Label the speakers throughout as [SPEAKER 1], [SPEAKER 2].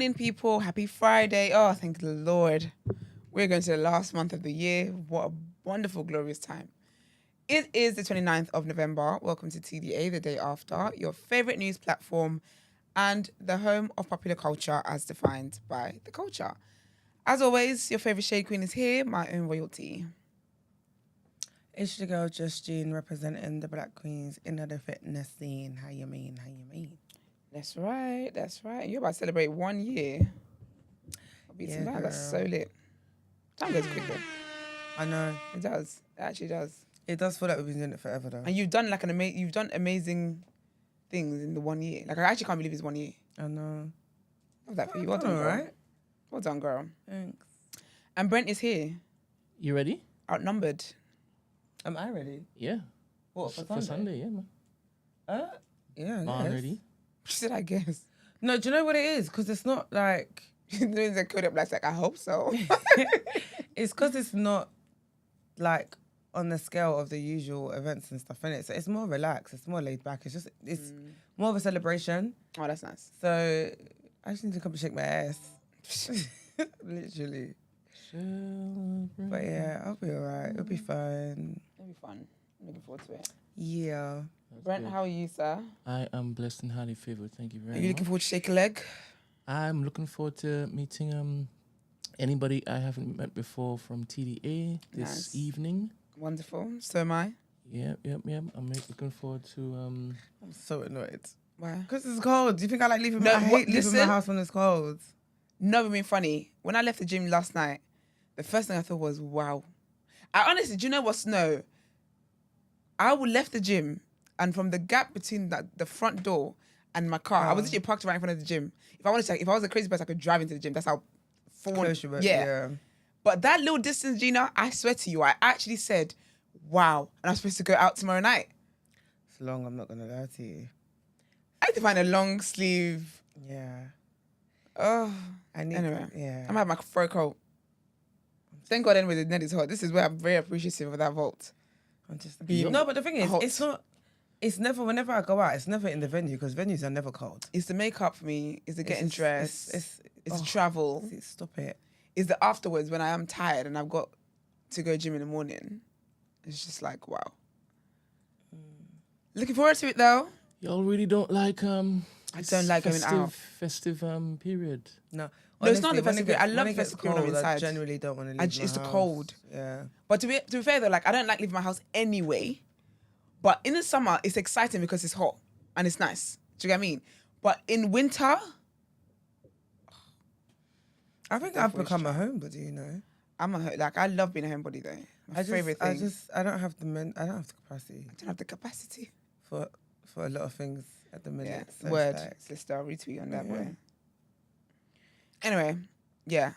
[SPEAKER 1] morning, people. Happy Friday. Oh, thank the Lord. We're going to the last month of the year. What a wonderful, glorious time. It is the 29th of November. Welcome to TDA, the day after, your favorite news platform and the home of popular culture as defined by the culture. As always, your favorite shade queen is here, my own royalty.
[SPEAKER 2] It's your girl, Justine, representing the Black Queens in the fitness scene. How you mean?
[SPEAKER 1] That's right. You're about to celebrate 1 year.
[SPEAKER 2] Yeah,
[SPEAKER 1] That's so lit. Time goes quick though.
[SPEAKER 2] I know.
[SPEAKER 1] It does. It actually does.
[SPEAKER 2] It does feel like we've been doing it forever though.
[SPEAKER 1] And you've done like you've done amazing things in the 1 year. Like I actually can't believe it's 1 year.
[SPEAKER 2] I know.
[SPEAKER 1] Love that for you. Well done, girl.
[SPEAKER 2] Right?
[SPEAKER 1] Well done, girl.
[SPEAKER 2] Thanks.
[SPEAKER 1] And Brent is here.
[SPEAKER 3] You ready?
[SPEAKER 1] Outnumbered.
[SPEAKER 2] Am I ready?
[SPEAKER 3] Yeah.
[SPEAKER 2] What,
[SPEAKER 3] for Sunday? Yeah, man.
[SPEAKER 2] Yeah,
[SPEAKER 3] I'm
[SPEAKER 2] yes.
[SPEAKER 3] ready.
[SPEAKER 1] She said, I guess.
[SPEAKER 2] No, do you know what it is? Because it's not like...
[SPEAKER 1] There's a code up like, I hope so.
[SPEAKER 2] It's because it's not like on the scale of the usual events and stuff, innit? So it's more relaxed. It's more laid back. It's more of a celebration.
[SPEAKER 1] Oh, that's nice.
[SPEAKER 2] So I just need to come and shake my ass. Literally. But yeah, I'll be all right. It'll be fun.
[SPEAKER 1] It'll be fun. I'm looking forward to it.
[SPEAKER 2] Yeah.
[SPEAKER 1] Brent,
[SPEAKER 3] good.
[SPEAKER 1] how are you, sir?
[SPEAKER 3] I am blessed and highly favored. Thank you very much.
[SPEAKER 1] Are you looking forward to shake a leg?
[SPEAKER 3] I'm looking forward to meeting anybody I haven't met before from TDA this evening.
[SPEAKER 1] Wonderful. So am I.
[SPEAKER 3] Yep. I'm looking forward to...
[SPEAKER 2] I'm so annoyed.
[SPEAKER 1] Why?
[SPEAKER 2] Because it's cold. Do you think I like leaving?
[SPEAKER 1] No,
[SPEAKER 2] I hate leaving my house when it's cold.
[SPEAKER 1] Never been funny. When I left the gym last night, the first thing I thought was, wow. I honestly, do you know what snow? I left the gym and from the gap between the front door and my car, I was literally parked right in front of the gym. If I was a crazy person, I could drive into the gym. That's how
[SPEAKER 2] Close you were.
[SPEAKER 1] Yeah. But that little distance, Gina, I swear to you, I actually said, wow. And I'm supposed to go out tomorrow night.
[SPEAKER 2] It's long, I'm not going to lie to you.
[SPEAKER 1] I need to find a long sleeve.
[SPEAKER 2] Yeah.
[SPEAKER 1] Oh.
[SPEAKER 2] Anyway.
[SPEAKER 1] I'm going to have my fur coat. Thank God anyway the net is hot. This is where I'm very appreciative of that vault.
[SPEAKER 2] No, but the thing is,
[SPEAKER 1] hot.
[SPEAKER 2] it's never, whenever I go out, it's never in the venue because venues are never cold.
[SPEAKER 1] It's the makeup for me. It's the getting dressed. It's the travel.
[SPEAKER 2] Stop it.
[SPEAKER 1] It's the afterwards when I am tired and I've got to go gym in the morning. It's just like, wow. Looking forward to it though.
[SPEAKER 3] Y'all really don't like
[SPEAKER 1] I don't like going out.
[SPEAKER 3] Festive period.
[SPEAKER 2] No.
[SPEAKER 1] No, it's not the festive period. I love festive period when I'm inside.
[SPEAKER 2] I generally don't want to leave
[SPEAKER 1] It's
[SPEAKER 2] my
[SPEAKER 1] the
[SPEAKER 2] house.
[SPEAKER 1] cold.
[SPEAKER 2] Yeah.
[SPEAKER 1] But to be fair though, like I don't like leaving my house anyway. But in the summer, it's exciting because it's hot and it's nice. Do you get what I mean? But in winter,
[SPEAKER 2] I think I've become a homebody, you know.
[SPEAKER 1] I love being a homebody though. My favorite thing.
[SPEAKER 2] I don't have the capacity.
[SPEAKER 1] I don't have the capacity
[SPEAKER 2] for a lot of things at the minute.
[SPEAKER 1] Yeah.
[SPEAKER 2] So
[SPEAKER 1] Word,
[SPEAKER 2] like,
[SPEAKER 1] sister, I'll retweet on that boy. Anyway, yeah,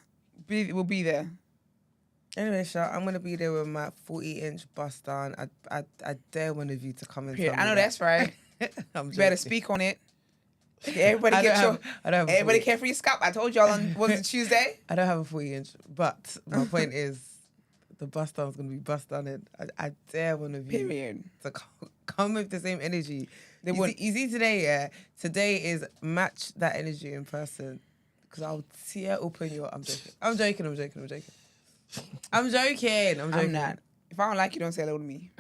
[SPEAKER 1] we'll be there.
[SPEAKER 2] Anyway, Sha, I'm gonna be there with my 40-inch bust down. I dare one of you to come and tell me
[SPEAKER 1] I know
[SPEAKER 2] that.
[SPEAKER 1] that's right.
[SPEAKER 2] I'm
[SPEAKER 1] You better
[SPEAKER 2] joking.
[SPEAKER 1] speak on it. Everybody
[SPEAKER 2] everybody
[SPEAKER 1] care for your scalp. I told y'all on was it Tuesday?
[SPEAKER 2] I don't have a 40-inch, but my point is, the bust down's gonna be bust down. And I dare one of you
[SPEAKER 1] Period.
[SPEAKER 2] to come with the same energy.
[SPEAKER 1] They
[SPEAKER 2] You
[SPEAKER 1] wouldn't.
[SPEAKER 2] see today, yeah. Today is match that energy in person. Because I'll tear open your. I'm joking. I'm
[SPEAKER 1] not. If I don't like you, don't say hello to me.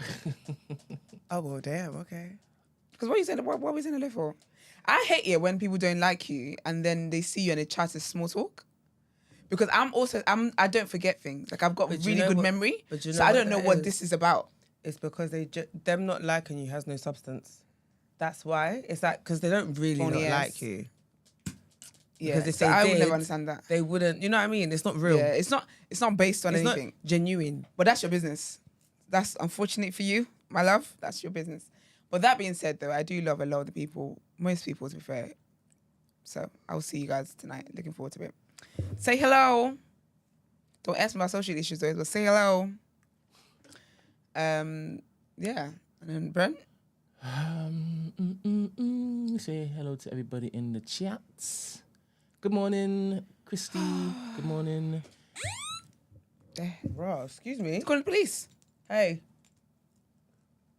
[SPEAKER 2] Oh well, damn. Okay.
[SPEAKER 1] Because what are you saying? What are we saying hello for? I hate it when people don't like you and then they see you and they try to small talk. Because I don't forget things. Like I've got really good memory.
[SPEAKER 2] But you know
[SPEAKER 1] so I don't know what this is about.
[SPEAKER 2] It's because them not liking you has no substance. That's why. It's like because they don't really not like you.
[SPEAKER 1] Yeah,
[SPEAKER 2] because if
[SPEAKER 1] so
[SPEAKER 2] they
[SPEAKER 1] I would
[SPEAKER 2] did,
[SPEAKER 1] never understand that.
[SPEAKER 2] They wouldn't. You know what I mean? It's not real.
[SPEAKER 1] Yeah, it's not based on anything.
[SPEAKER 2] Not genuine.
[SPEAKER 1] But that's your business. That's unfortunate for you, my love. That's your business. But that being said, though, I do love a lot of the people, most people, to be fair. So I'll see you guys tonight. Looking forward to it. Say hello. Don't ask me about social issues, though, but say hello. Yeah. And then Brent?
[SPEAKER 3] Say hello to everybody in the chats. Good morning, Christy. Good morning.
[SPEAKER 2] Bro, excuse me.
[SPEAKER 1] Call the police.
[SPEAKER 2] Hey.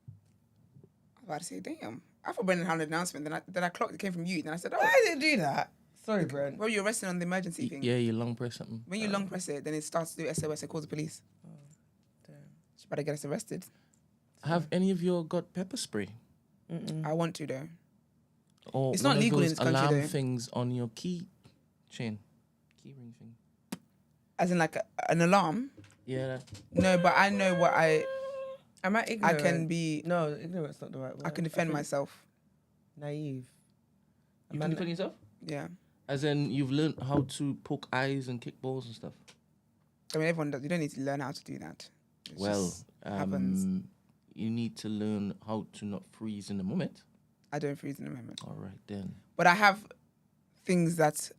[SPEAKER 1] I was about to say, damn. I thought Brendan had an announcement. Then I clocked it came from you. Then I said, oh.
[SPEAKER 2] Why did they do that? Sorry, Brent.
[SPEAKER 1] Well, you're resting on the emergency thing.
[SPEAKER 3] Yeah, you long press something.
[SPEAKER 1] When you long press it, then it starts to do SOS and calls the police.
[SPEAKER 2] Damn.
[SPEAKER 1] She better get us arrested.
[SPEAKER 3] Have any of you got pepper spray?
[SPEAKER 1] I want to though.
[SPEAKER 3] Or
[SPEAKER 1] It's
[SPEAKER 3] one
[SPEAKER 1] not
[SPEAKER 3] of
[SPEAKER 1] legal in
[SPEAKER 3] those
[SPEAKER 1] this country,
[SPEAKER 3] alarm
[SPEAKER 1] though.
[SPEAKER 3] things on your key ring thing?
[SPEAKER 1] As in like an alarm.
[SPEAKER 3] Yeah.
[SPEAKER 1] No, but I know what
[SPEAKER 2] Am I ignorant?
[SPEAKER 1] can be.
[SPEAKER 2] No, ignorant's not the right word.
[SPEAKER 1] I can defend
[SPEAKER 2] think
[SPEAKER 1] myself.
[SPEAKER 2] Naive.
[SPEAKER 3] You can defend yourself?
[SPEAKER 1] Yeah.
[SPEAKER 3] As in, you've learned how to poke eyes and kick balls and stuff?
[SPEAKER 1] I mean, everyone does. You don't need to learn how to do that. It
[SPEAKER 3] Well,
[SPEAKER 1] just happens.
[SPEAKER 3] you need to learn how to not freeze in the moment.
[SPEAKER 1] I don't freeze in the moment.
[SPEAKER 3] All right, then.
[SPEAKER 1] But I have things that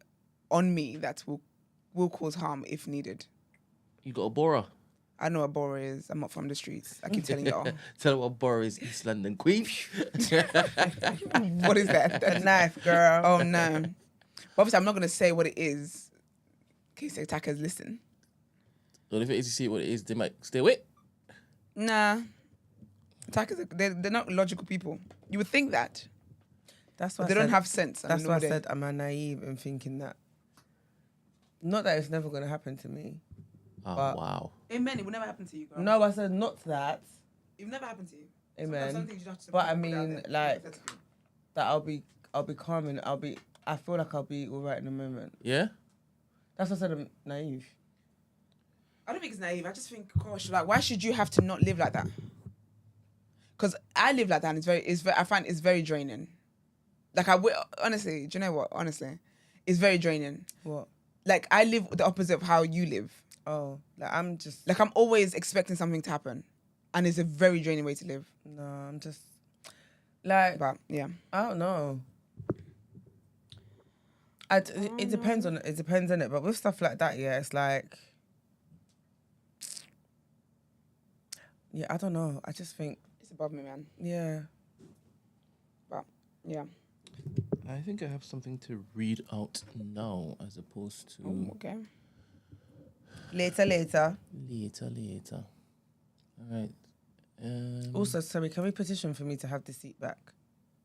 [SPEAKER 1] on me that will cause harm if needed.
[SPEAKER 3] You got a Bora.
[SPEAKER 1] I know what Bora is. I'm not from the streets. I keep telling y'all.
[SPEAKER 3] Tell her what Bora is, East London Queen.
[SPEAKER 1] What is that?
[SPEAKER 2] A knife, girl.
[SPEAKER 1] Oh no. But obviously, I'm not going to say what it is in case the attackers listen.
[SPEAKER 3] Well, if it is, you see what it is, they might stay away.
[SPEAKER 1] Nah. Attackers, they're not logical people. You would think that.
[SPEAKER 2] That's
[SPEAKER 1] But
[SPEAKER 2] why
[SPEAKER 1] they
[SPEAKER 2] I
[SPEAKER 1] don't
[SPEAKER 2] said-
[SPEAKER 1] have sense.
[SPEAKER 2] That's why I said, am I naive in thinking that? Not that it's never going to happen to me.
[SPEAKER 3] Oh,
[SPEAKER 2] But-
[SPEAKER 3] wow.
[SPEAKER 1] Amen. It will never happen to you, girl.
[SPEAKER 2] No, I said not that.
[SPEAKER 1] It will never happen to you.
[SPEAKER 2] Amen. But I mean, like, that I'll be calm and I feel like I'll be all right in a moment.
[SPEAKER 3] Yeah?
[SPEAKER 2] That's what I said, I'm naive.
[SPEAKER 1] I don't think it's naive. I just think, gosh, like, why should you have to not live like that? Because I live like that, and I find it's very draining. Like, honestly, do you know what? Honestly, it's very draining.
[SPEAKER 2] What?
[SPEAKER 1] Like, I live the opposite of how you live.
[SPEAKER 2] Oh, like I'm just...
[SPEAKER 1] Like, I'm always expecting something to happen, and it's a very draining way to live.
[SPEAKER 2] No, I'm just... Like,
[SPEAKER 1] But, yeah.
[SPEAKER 2] I don't know. It depends on it, but with stuff like that, yeah, it's like... Yeah, I don't know. I just think,
[SPEAKER 1] It's above me, man.
[SPEAKER 2] yeah.
[SPEAKER 1] But, yeah.
[SPEAKER 3] I think I have something to read out now as opposed to
[SPEAKER 1] Oh, okay.
[SPEAKER 2] Later.
[SPEAKER 3] later. All right.
[SPEAKER 2] Also, sorry, can we petition for me to have the seat back?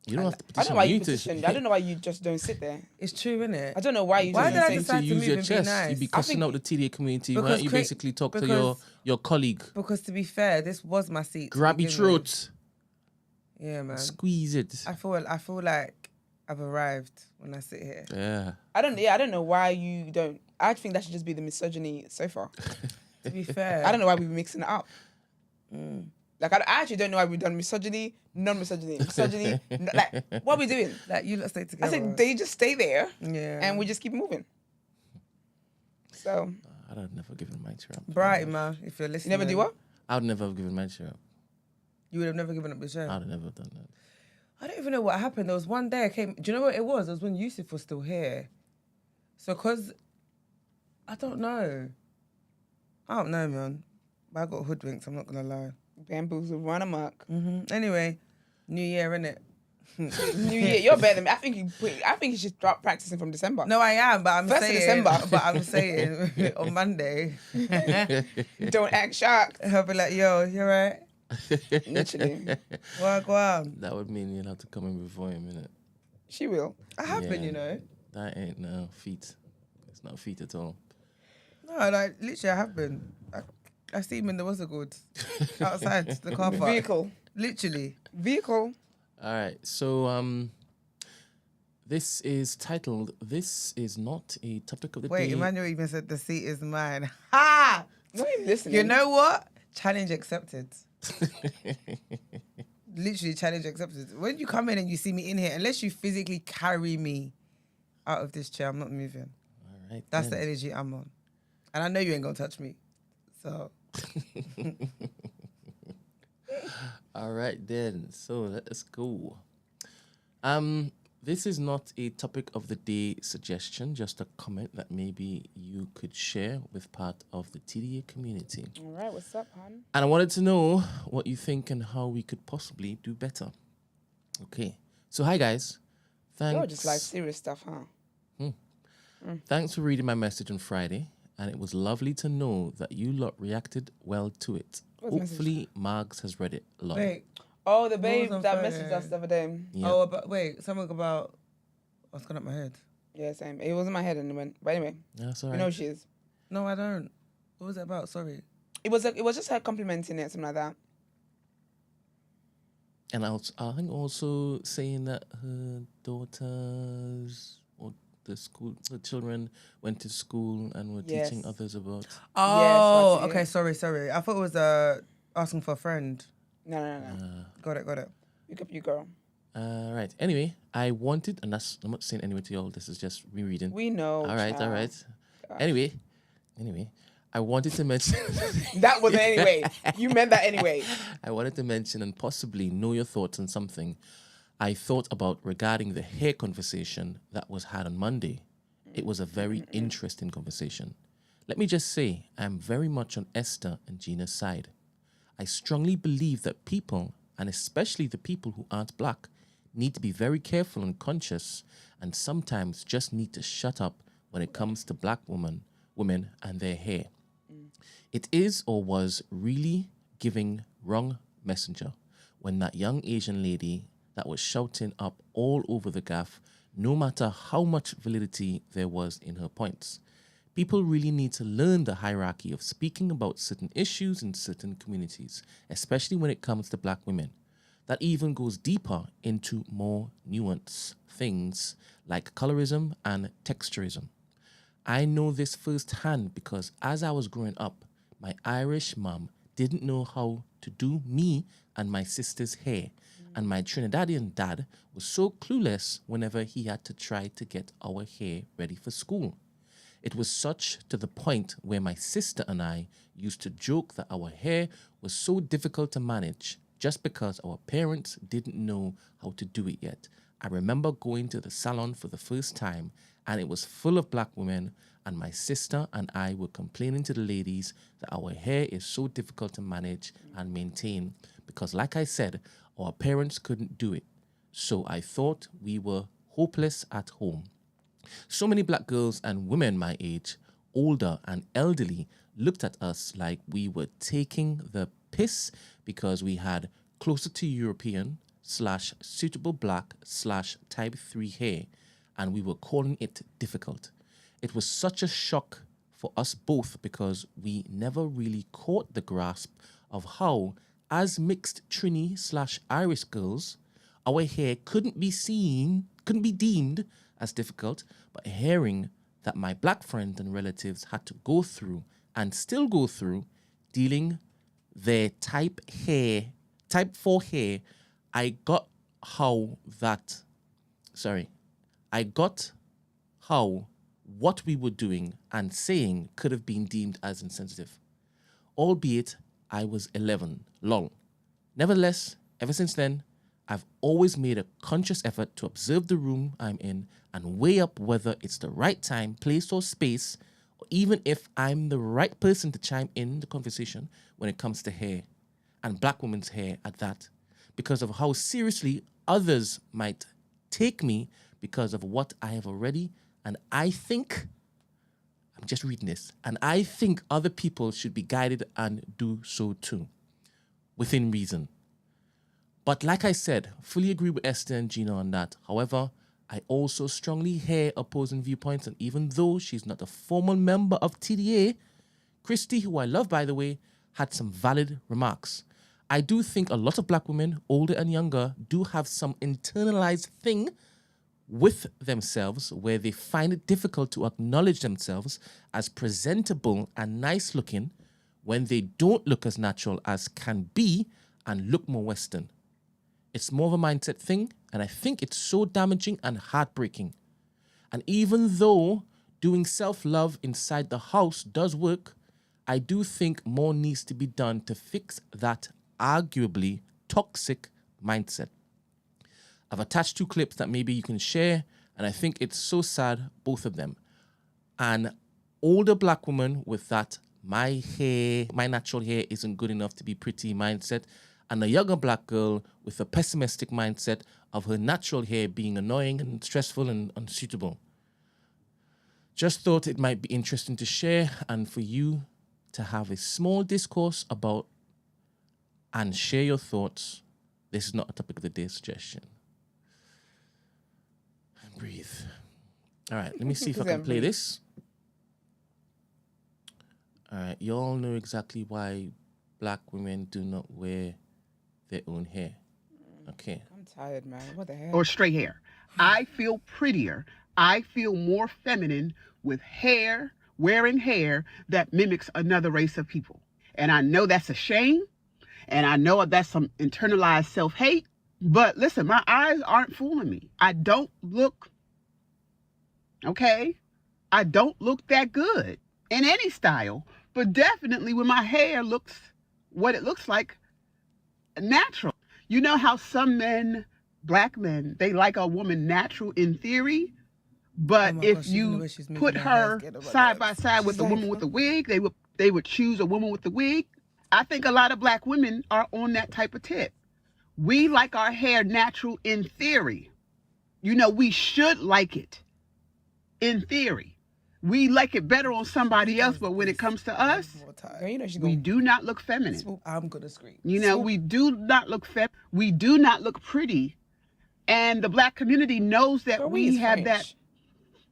[SPEAKER 3] You don't have to
[SPEAKER 1] I don't
[SPEAKER 3] petition.
[SPEAKER 1] know why you
[SPEAKER 3] need to-
[SPEAKER 1] petitioned. I don't know why you just don't sit there.
[SPEAKER 2] It's true, innit?
[SPEAKER 1] I don't know why you
[SPEAKER 2] Why
[SPEAKER 1] just
[SPEAKER 2] did I
[SPEAKER 1] don't
[SPEAKER 3] You
[SPEAKER 1] say
[SPEAKER 2] decide
[SPEAKER 3] to
[SPEAKER 2] to
[SPEAKER 3] use
[SPEAKER 2] move
[SPEAKER 3] your
[SPEAKER 2] and be
[SPEAKER 3] chest.
[SPEAKER 2] nice?
[SPEAKER 3] You'd be
[SPEAKER 2] I
[SPEAKER 3] cussing
[SPEAKER 1] think-
[SPEAKER 3] out the TDA community. Why
[SPEAKER 2] Because
[SPEAKER 3] don't you
[SPEAKER 2] Craig-
[SPEAKER 3] basically talk to
[SPEAKER 2] because-
[SPEAKER 3] your colleague?
[SPEAKER 2] Because to be fair, this was my seat. to
[SPEAKER 3] Grab your
[SPEAKER 2] begin with.
[SPEAKER 3] throat.
[SPEAKER 2] Yeah, man.
[SPEAKER 3] Squeeze it.
[SPEAKER 2] I feel like I've arrived when I sit here.
[SPEAKER 3] Yeah.
[SPEAKER 1] I don't know why you don't. I think that should just be the misogyny so far.
[SPEAKER 2] To be fair,
[SPEAKER 1] I don't know why we're mixing it up. Like, I actually don't know why we've done misogyny, non-misogyny, misogyny. Like, what are we doing?
[SPEAKER 2] Like, you lot stay together.
[SPEAKER 1] I think they just stay there
[SPEAKER 2] yeah.
[SPEAKER 1] and we just keep moving. So,
[SPEAKER 3] I'd have never given my chair up.
[SPEAKER 2] Bright, man, if you're
[SPEAKER 1] you
[SPEAKER 2] listening.
[SPEAKER 1] never do what?
[SPEAKER 3] I'd never have given my chair up.
[SPEAKER 2] You would have never given up your chair.
[SPEAKER 3] I'd have never done that.
[SPEAKER 2] I don't even know what happened. There was one day I came. Do you know what it was? It was when Yusuf was still here. So, because I don't know, man. But I got hoodwinked. I'm not gonna lie.
[SPEAKER 1] Bamboozle, run amok.
[SPEAKER 2] Anyway, New Year, innit?
[SPEAKER 1] New Year, you're better than me. I think you should start practicing from December.
[SPEAKER 2] No, I am, but I'm
[SPEAKER 1] 1st of
[SPEAKER 2] saying.
[SPEAKER 1] December.
[SPEAKER 2] But I'm saying on Monday,
[SPEAKER 1] Don't act shocked.
[SPEAKER 2] I'll be like, "Yo, you right?
[SPEAKER 1] Literally.
[SPEAKER 2] Go on."
[SPEAKER 3] That would mean you'll have to come in before him, innit?
[SPEAKER 1] She will.
[SPEAKER 2] I have been,
[SPEAKER 3] Yeah.
[SPEAKER 2] you know.
[SPEAKER 3] That ain't no feet. It's not feet at all.
[SPEAKER 2] No, like literally, I have been. I see him in the what's it called outside the car park.
[SPEAKER 1] Vehicle.
[SPEAKER 2] Literally.
[SPEAKER 1] Vehicle.
[SPEAKER 3] All right. So this is titled "This is not a topic of the
[SPEAKER 2] Wait,
[SPEAKER 3] day."
[SPEAKER 2] Emmanuel even said the seat is mine. Ha!
[SPEAKER 1] Not even listening.
[SPEAKER 2] You know what? Challenge accepted. Literally, challenge accepted. When you come in and you see me in here, unless you physically carry me out of this chair, I'm not moving.
[SPEAKER 3] All right.
[SPEAKER 2] That's
[SPEAKER 3] then.
[SPEAKER 2] the energy I'm on. And I know you ain't gonna touch me. So
[SPEAKER 3] All right then. So let's go. This is not a topic of the day suggestion, just a comment that maybe you could share with part of the TDA community.
[SPEAKER 1] All right, what's up, hon?
[SPEAKER 3] And I wanted to know what you think and how we could possibly do better. Okay. So hi guys. Thanks.
[SPEAKER 1] You're just like serious stuff, huh?
[SPEAKER 3] Thanks for reading my message on Friday, and it was lovely to know that you lot reacted well to it.
[SPEAKER 1] What message?
[SPEAKER 3] Hopefully, Margs has read it. Lol.
[SPEAKER 2] wait.
[SPEAKER 1] Oh, the
[SPEAKER 2] What
[SPEAKER 1] babe
[SPEAKER 2] was on
[SPEAKER 1] that
[SPEAKER 2] Friday?
[SPEAKER 1] messaged us the other day.
[SPEAKER 3] Yeah.
[SPEAKER 2] Oh, but wait, something about what's going up my head.
[SPEAKER 1] Yeah, same. It was in my head and it went. But anyway,
[SPEAKER 3] That's all
[SPEAKER 1] you
[SPEAKER 3] right.
[SPEAKER 1] know who she is.
[SPEAKER 2] No, I don't. What was it about? Sorry.
[SPEAKER 1] It was just her complimenting it, something like that.
[SPEAKER 3] And I think also saying that her daughters or the children went to school and were teaching
[SPEAKER 1] Yes.
[SPEAKER 3] others about.
[SPEAKER 2] Oh,
[SPEAKER 1] Lartey,
[SPEAKER 2] okay.
[SPEAKER 1] yeah.
[SPEAKER 2] Sorry. I thought it was asking for a friend.
[SPEAKER 1] No.
[SPEAKER 2] Got it.
[SPEAKER 1] Pick up you, girl.
[SPEAKER 3] Right. Anyway, I wanted, and I'm not saying anyway to y'all. This is just rereading.
[SPEAKER 1] We know.
[SPEAKER 3] All right.
[SPEAKER 1] Gosh.
[SPEAKER 3] Anyway, I wanted to mention.
[SPEAKER 1] That was anyway. You meant that anyway.
[SPEAKER 3] I wanted to mention and possibly know your thoughts on something I thought about regarding the hair conversation that was had on Monday. It was a very interesting conversation. Let me just say, I'm very much on Esther and Gina's side. I strongly believe that people, and especially the people who aren't black, need to be very careful and conscious, and sometimes just need to shut up when it comes to black women and their hair. It is or was really giving wrong messenger when that young Asian lady that was shouting up all over the gaff, no matter how much validity there was in her points. People really need to learn the hierarchy of speaking about certain issues in certain communities, especially when it comes to black women. That even goes deeper into more nuanced things like colorism and texturism. I know this firsthand because as I was growing up, my Irish mom didn't know how to do me and my sister's hair, and my Trinidadian dad was so clueless whenever he had to try to get our hair ready for school. It was such to the point where my sister and I used to joke that our hair was so difficult to manage just because our parents didn't know how to do it yet. I remember going to the salon for the first time and it was full of black women, and my sister and I were complaining to the ladies that our hair is so difficult to manage and maintain because, like I said, our parents couldn't do it. So I thought we were hopeless at home. So many black girls and women my age, older and elderly, looked at us like we were taking the piss because we had closer to European / suitable black / type 3 hair, and we were calling it difficult. It was such a shock for us both because we never really caught the grasp of how, as mixed Trini / Irish girls, our hair couldn't be deemed as difficult, but hearing that my black friends and relatives had to go through and still go through dealing their type 4 hair, I got how what we were doing and saying could have been deemed as insensitive, albeit I was 11, lol. Nevertheless, ever since then, I've always made a conscious effort to observe the room I'm in and weigh up whether it's the right time, place, or space, or even if I'm the right person to chime in the conversation when it comes to hair, and black women's hair at that, because of how seriously others might take me because of what I have already, and I think, I'm just reading this, and I think other people should be guided and do so too, within reason. But like I said, fully agree with Esther and Gina on that. However, I also strongly hear opposing viewpoints, and even though she's not a formal member of TDA, Christy, who I love by the way, had some valid remarks. I do think a lot of black women, older and younger, do have some internalized thing with themselves where they find it difficult to acknowledge themselves as presentable and nice looking when they don't look as natural as can be and look more Western. It's more of a mindset thing, and I think it's so damaging and heartbreaking. And even though doing self-love inside the house does work, I do think more needs to be done to fix that arguably toxic mindset. I've attached 2 clips that maybe you can share, and I think it's so sad, both of them. An older black woman with that my natural hair isn't good enough to be pretty mindset, and a younger black girl with a pessimistic mindset of her natural hair being annoying and stressful and unsuitable. Just thought it might be interesting to share and for you to have a small discourse about and share your thoughts. This is not a topic of the day suggestion. And breathe. All right, let me see if I
[SPEAKER 1] Because
[SPEAKER 3] can play
[SPEAKER 1] breathe.
[SPEAKER 3] this. All right, you all know exactly why black women do not wear their own hair. Okay.
[SPEAKER 1] I'm tired, man. What the hell?
[SPEAKER 4] Or straight hair. I feel prettier. I feel more feminine with hair, wearing hair that mimics another race of people. And I know that's a shame. And I know that's some internalized self-hate. But listen, my eyes aren't fooling me. I don't look, okay? I don't look that good in any style. But definitely when my hair looks what it looks like, natural. You know how some men, black men, they like a woman natural in theory, but
[SPEAKER 2] Oh my
[SPEAKER 4] if
[SPEAKER 2] gosh, even the
[SPEAKER 4] you
[SPEAKER 2] way she's moving
[SPEAKER 4] put
[SPEAKER 2] her hair is
[SPEAKER 4] her
[SPEAKER 2] getting on my
[SPEAKER 4] side by
[SPEAKER 2] nerves.
[SPEAKER 4] side with
[SPEAKER 1] She's
[SPEAKER 4] a woman
[SPEAKER 1] like,
[SPEAKER 4] with a wig, they would choose a woman with the wig. I think a lot of black women are on that type of tip. We like our hair natural in theory. You know, we should like it in theory. We like it better on somebody else, but when it comes to us,
[SPEAKER 2] One more time.
[SPEAKER 1] Girl, you know she's
[SPEAKER 4] we
[SPEAKER 1] going
[SPEAKER 4] do not look feminine.
[SPEAKER 2] I'm gonna scream.
[SPEAKER 4] You know, we do not look we do not look pretty. And the black community knows that
[SPEAKER 1] Girl,
[SPEAKER 4] we have
[SPEAKER 1] French.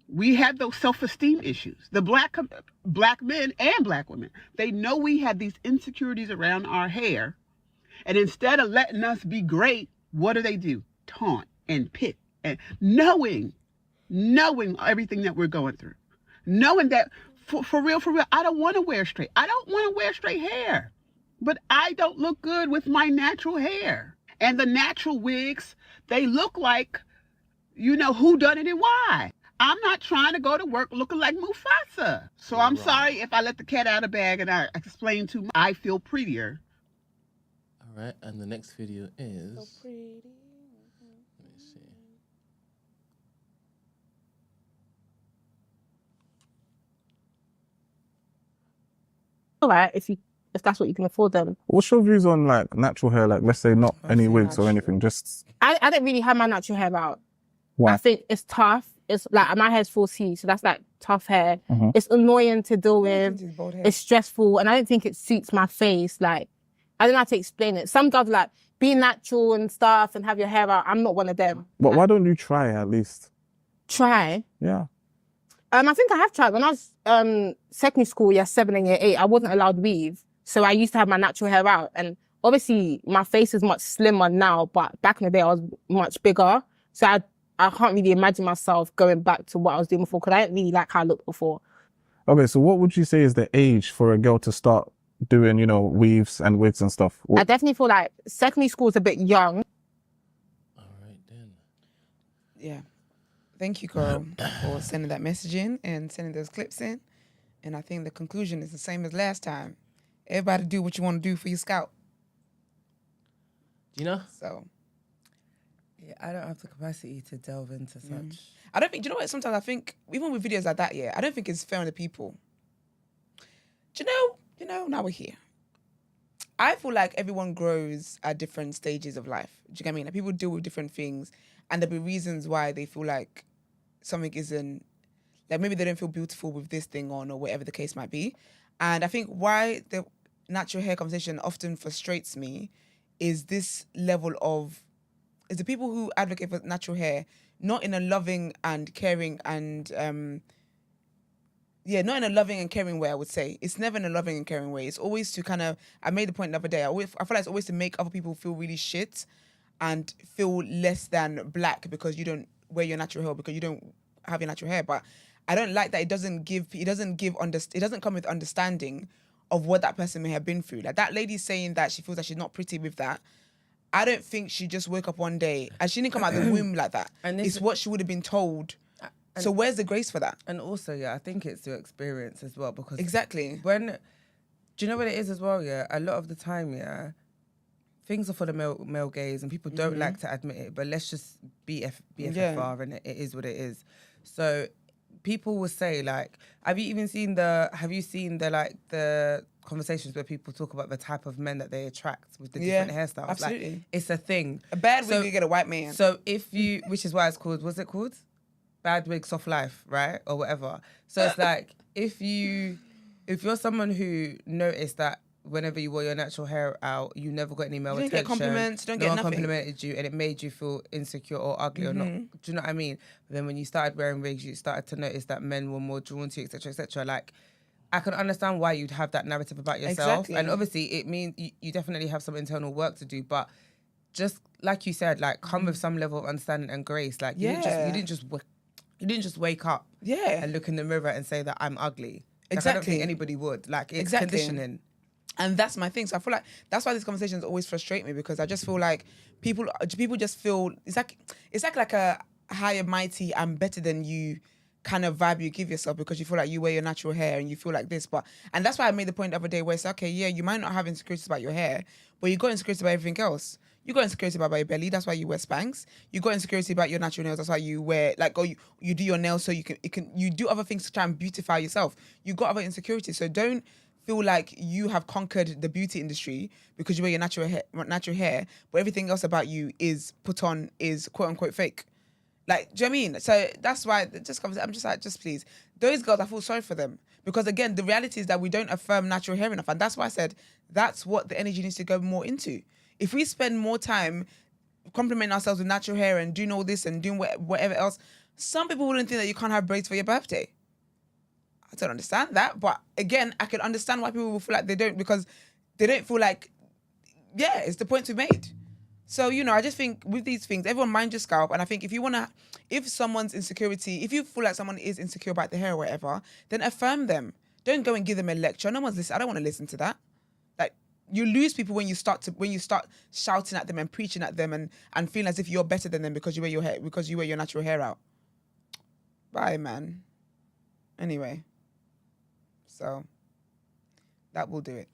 [SPEAKER 4] we have those self-esteem issues. The black men and black women, they know we have these insecurities around our hair. And instead of letting us be great, what do? Taunt and pick, and knowing everything that we're going through. Knowing that for real, I don't want to wear straight. I don't want to wear straight hair. But I don't look good with my natural hair. And the natural wigs, they look like, you know, who done it and why. I'm not trying to go to work looking like Mufasa. So I'm sorry if I let the cat out of the bag and I explain too much. I feel prettier.
[SPEAKER 3] All right, and the next video is.
[SPEAKER 1] So pretty.
[SPEAKER 3] Let me see.
[SPEAKER 5] All right, if that's what you can afford them.
[SPEAKER 6] What's your views on like natural hair? Like, let's say not any
[SPEAKER 1] say
[SPEAKER 6] wigs or
[SPEAKER 1] natural.
[SPEAKER 6] anything. Just
[SPEAKER 5] I don't really have my natural hair out.
[SPEAKER 6] why?
[SPEAKER 5] I think it's tough. It's like my hair's 4C, so that's like tough hair.
[SPEAKER 6] Mhm.
[SPEAKER 5] It's annoying to deal with.
[SPEAKER 1] His bald head.
[SPEAKER 5] It's stressful, and I don't think it suits my face. Like, I don't know how to explain it. Some girls like be natural and stuff and have your hair out. I'm not one of them.
[SPEAKER 6] But why don't you try at least?
[SPEAKER 5] Try.
[SPEAKER 6] Yeah.
[SPEAKER 5] I think I have tried. When I was secondary school, year 7 and year 8, I wasn't allowed weave. So I used to have my natural hair out. And obviously my face is much slimmer now, but back in the day I was much bigger. So I can't really imagine myself going back to what I was doing before because I didn't really like how I looked before.
[SPEAKER 6] Okay, so what would you say is the age for a girl to start doing, you know, weaves and wigs and stuff?
[SPEAKER 5] I definitely feel like secondary school is a bit young.
[SPEAKER 3] All right, then.
[SPEAKER 1] Yeah. Thank you, girl, for sending that message in and sending those clips in. And I think the conclusion is the same as last time. Everybody do what you want to do for your scalp.
[SPEAKER 3] Do you know?
[SPEAKER 1] So
[SPEAKER 2] Yeah, I don't have the capacity to delve into such.
[SPEAKER 1] I don't think, do you know what? Sometimes I think, even with videos like that, yeah, I don't think it's fair on the people. Do you know, now we're here. I feel like everyone grows at different stages of life. Do you get what I mean? Like people deal with different things and there'll be reasons why they feel like something isn't, like maybe they don't feel beautiful with this thing on or whatever the case might be. And I think why the natural hair conversation often frustrates me is this level of, is the people who advocate for natural hair, not in a loving and caring and, not in a loving and caring way, I would say. It's never in a loving and caring way. It's always to kind of, I made the point the other day, I feel like it's always to make other people feel really shit and feel less than black because you don't wear your natural hair, because you don't have your natural hair. But I don't like that it doesn't come with understanding of what that person may have been through. Like that lady saying that she feels like she's not pretty with that. I don't think she just woke up one day and she didn't come out of the womb like that.
[SPEAKER 2] And
[SPEAKER 1] it's what she would have been told. So where's the grace for that?
[SPEAKER 2] And also, yeah, I think it's your experience as well because
[SPEAKER 1] Exactly.
[SPEAKER 2] do you know what it is as well? Yeah, a lot of the time, yeah, things are for the male gaze and people don't like to admit it. But let's just BFFR and it is what it is. So people will say like, have you seen the conversations where people talk about the type of men that they attract with the different hairstyles?
[SPEAKER 1] Absolutely.
[SPEAKER 2] Like, it's a thing.
[SPEAKER 1] A bad wig, you get a white man.
[SPEAKER 2] So if you, which is why it's called, what's it called? Bad wig, soft life, right? Or whatever. So it's like, if you're someone who noticed that whenever you wore your natural hair out, you never got any male
[SPEAKER 1] You didn't
[SPEAKER 2] attention.
[SPEAKER 1] get compliments, don't
[SPEAKER 2] no
[SPEAKER 1] get
[SPEAKER 2] one
[SPEAKER 1] nothing.
[SPEAKER 2] complimented you, and it made you feel insecure or ugly or not. Do you know what I mean? But then when you started wearing wigs, you started to notice that men were more drawn to you, etc., etc. Like, I can understand why you'd have that narrative about yourself,
[SPEAKER 1] Exactly.
[SPEAKER 2] and obviously it means you definitely have some internal work to do, but. Just like you said, like come with some level of understanding and grace. Like you didn't just wake up and look in the mirror and say that I'm ugly. Like, I don't think anybody would. Like it's conditioning.
[SPEAKER 1] And that's my thing. So I feel like that's why these conversations always frustrate me, because I just feel like people just feel it's like a higher mighty I'm better than you kind of vibe you give yourself, because you feel like you wear your natural hair and you feel like this. And that's why I made the point the other day where it's okay, yeah, you might not have insecurities about your hair, but you got insecurities about everything else. You got insecurity about your belly, that's why you wear Spanx. You got insecurity about your natural nails, that's why you wear you do your nails so you do other things to try and beautify yourself. You got other insecurities, so don't feel like you have conquered the beauty industry because you wear your natural hair, but everything else about you is put on is quote unquote fake. Like, do you know what I mean? So that's why I'm just like, just please. Those girls, I feel sorry for them. Because again, the reality is that we don't affirm natural hair enough. And that's why I said that's what the energy needs to go more into. If we spend more time complimenting ourselves with natural hair and doing all this and doing whatever else, some people wouldn't think that you can't have braids for your birthday. I don't understand that. But again, I can understand why people will feel like they don't, because they don't feel like, yeah, it's the point we made. So, I just think with these things, everyone mind your scalp. And I think if someone's insecurity, if you feel like someone is insecure about their hair or whatever, then affirm them. Don't go and give them a lecture. No one's listening. I don't want to listen to that. Like, you lose people when you start shouting at them and preaching at them and feeling as if you're better than them because you wear your natural hair out. Bye, man. Anyway. So, that will do it.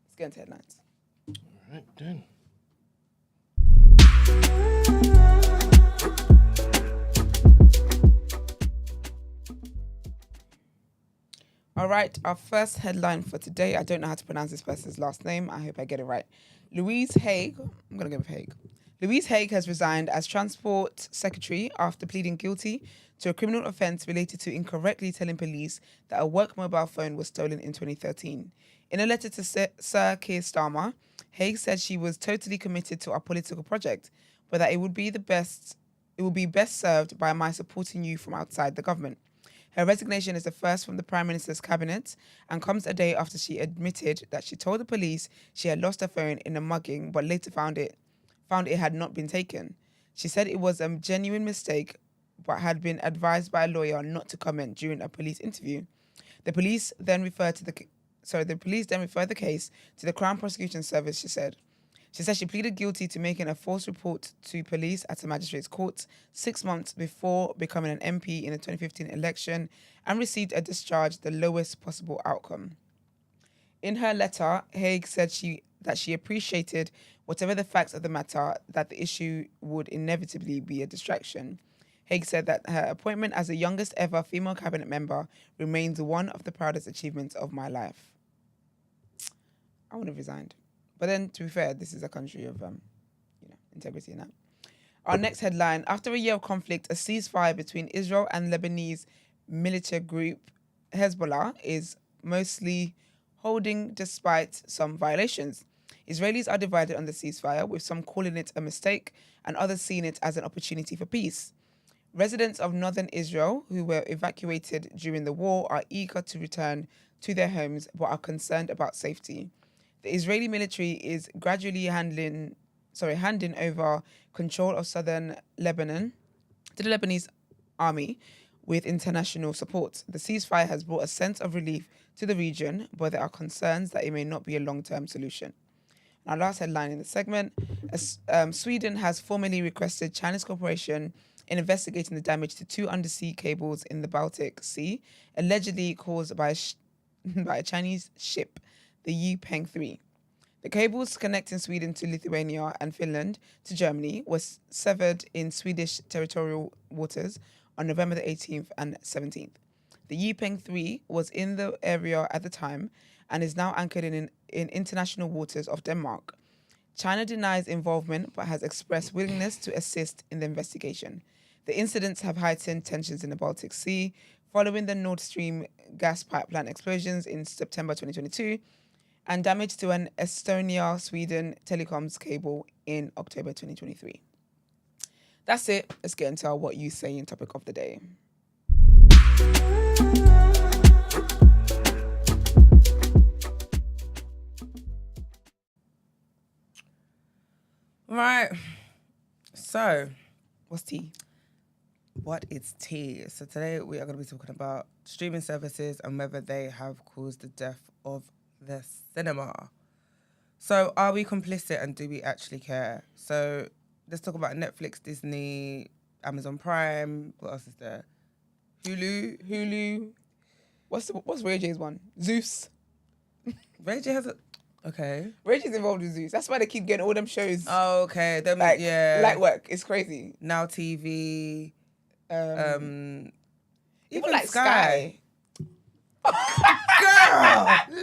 [SPEAKER 1] Let's get into headlines.
[SPEAKER 3] All right, then.
[SPEAKER 1] All right, our first headline for today. I don't know how to pronounce this person's last name. I hope I get it right. Louise Haigh. I'm going to go with Haigh. Louise Haigh has resigned as Transport Secretary after pleading guilty to a criminal offence related to incorrectly telling police that a work mobile phone was stolen in 2013. In a letter to Sir Keir Starmer, Haigh said she was totally committed to our political project, but that it would be best served by my supporting you from outside the government. Her resignation is the first from the Prime Minister's cabinet and comes a day after she admitted that she told the police she had lost her phone in a mugging, but later found it had not been taken. She said it was a genuine mistake, but had been advised by a lawyer not to comment during a police interview. The police then referred the case to the Crown Prosecution Service, she said. She said she pleaded guilty to making a false report to police at a magistrate's court 6 months before becoming an MP in the 2015 election and received a discharge, the lowest possible outcome. In her letter, Haigh said that she appreciated, whatever the facts of the matter, that the issue would inevitably be a distraction. Haigh said that her appointment as the youngest ever female cabinet member remains one of the proudest achievements of my life. I would have resigned. But then, to be fair, this is a country of, integrity and that. Our next headline: after a year of conflict, a ceasefire between Israel and Lebanese military group Hezbollah is mostly holding despite some violations. Israelis are divided on the ceasefire, with some calling it a mistake and others seeing it as an opportunity for peace. Residents of northern Israel who were evacuated during the war are eager to return to their homes but are concerned about safety. The Israeli military is gradually handing over control of southern Lebanon to the Lebanese army with international support. The ceasefire has brought a sense of relief to the region, but there are concerns that it may not be a long-term solution. Our last headline in the segment: Sweden has formally requested Chinese cooperation in investigating the damage to 2 undersea cables in the Baltic Sea, allegedly caused by a Chinese ship, the Yupeng 3. The cables connecting Sweden to Lithuania and Finland to Germany was severed in Swedish territorial waters on November the 18th and 17th. The Yupeng 3 was in the area at the time and is now anchored in international waters of Denmark. China denies involvement but has expressed willingness to assist in the investigation. The incidents have heightened tensions in the Baltic Sea following the Nord Stream gas pipeline explosions in September 2022 and damage to an Estonia-Sweden telecoms cable in October 2023. That's it. Let's get into our What You Saying topic of the day.
[SPEAKER 2] Right. So,
[SPEAKER 1] What's tea?
[SPEAKER 2] what is tea? So today we are going to be talking about streaming services and whether they have caused the death of the cinema. So are we complicit and do we actually care? So let's talk about Netflix, Disney, Amazon Prime. What else is there?
[SPEAKER 1] Hulu. What's Ray J's one? Zeus.
[SPEAKER 2] Ray J has a... Okay.
[SPEAKER 1] Ray J's involved with Zeus. That's why they keep getting all them shows.
[SPEAKER 2] Oh, okay. Them,
[SPEAKER 1] Like,
[SPEAKER 2] yeah.
[SPEAKER 1] light work. It's crazy.
[SPEAKER 2] Now TV.
[SPEAKER 1] Even
[SPEAKER 2] Even
[SPEAKER 1] like
[SPEAKER 2] Sky.
[SPEAKER 1] Girl!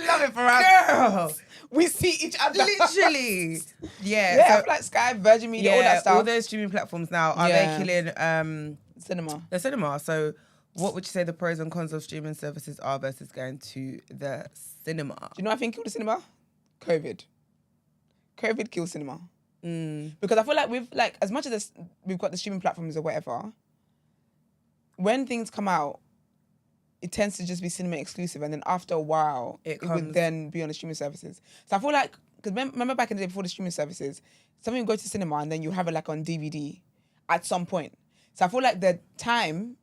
[SPEAKER 1] Love it for us.
[SPEAKER 2] Girl!
[SPEAKER 1] We see each other.
[SPEAKER 2] Literally. Yeah.
[SPEAKER 1] Yeah,
[SPEAKER 2] so-
[SPEAKER 1] I feel like Sky, Virgin Media, all that stuff.
[SPEAKER 2] all those streaming platforms now, are
[SPEAKER 1] Yeah.
[SPEAKER 2] they killing
[SPEAKER 1] Cinema.
[SPEAKER 2] the cinema? So what would you say the pros and cons of streaming services are versus going to the cinema?
[SPEAKER 1] Do you know what I think killed the cinema? COVID. COVID killed cinema.
[SPEAKER 2] Mm.
[SPEAKER 1] Because I feel like as much as we've got the streaming platforms or whatever, when things come out, it tends to just be cinema exclusive, and then after a while, it would
[SPEAKER 2] comes-
[SPEAKER 1] then be on the streaming services. So I feel like, because remember back in the day before the streaming services, something would go to cinema and then you have it like on DVD at some point. So I feel like the time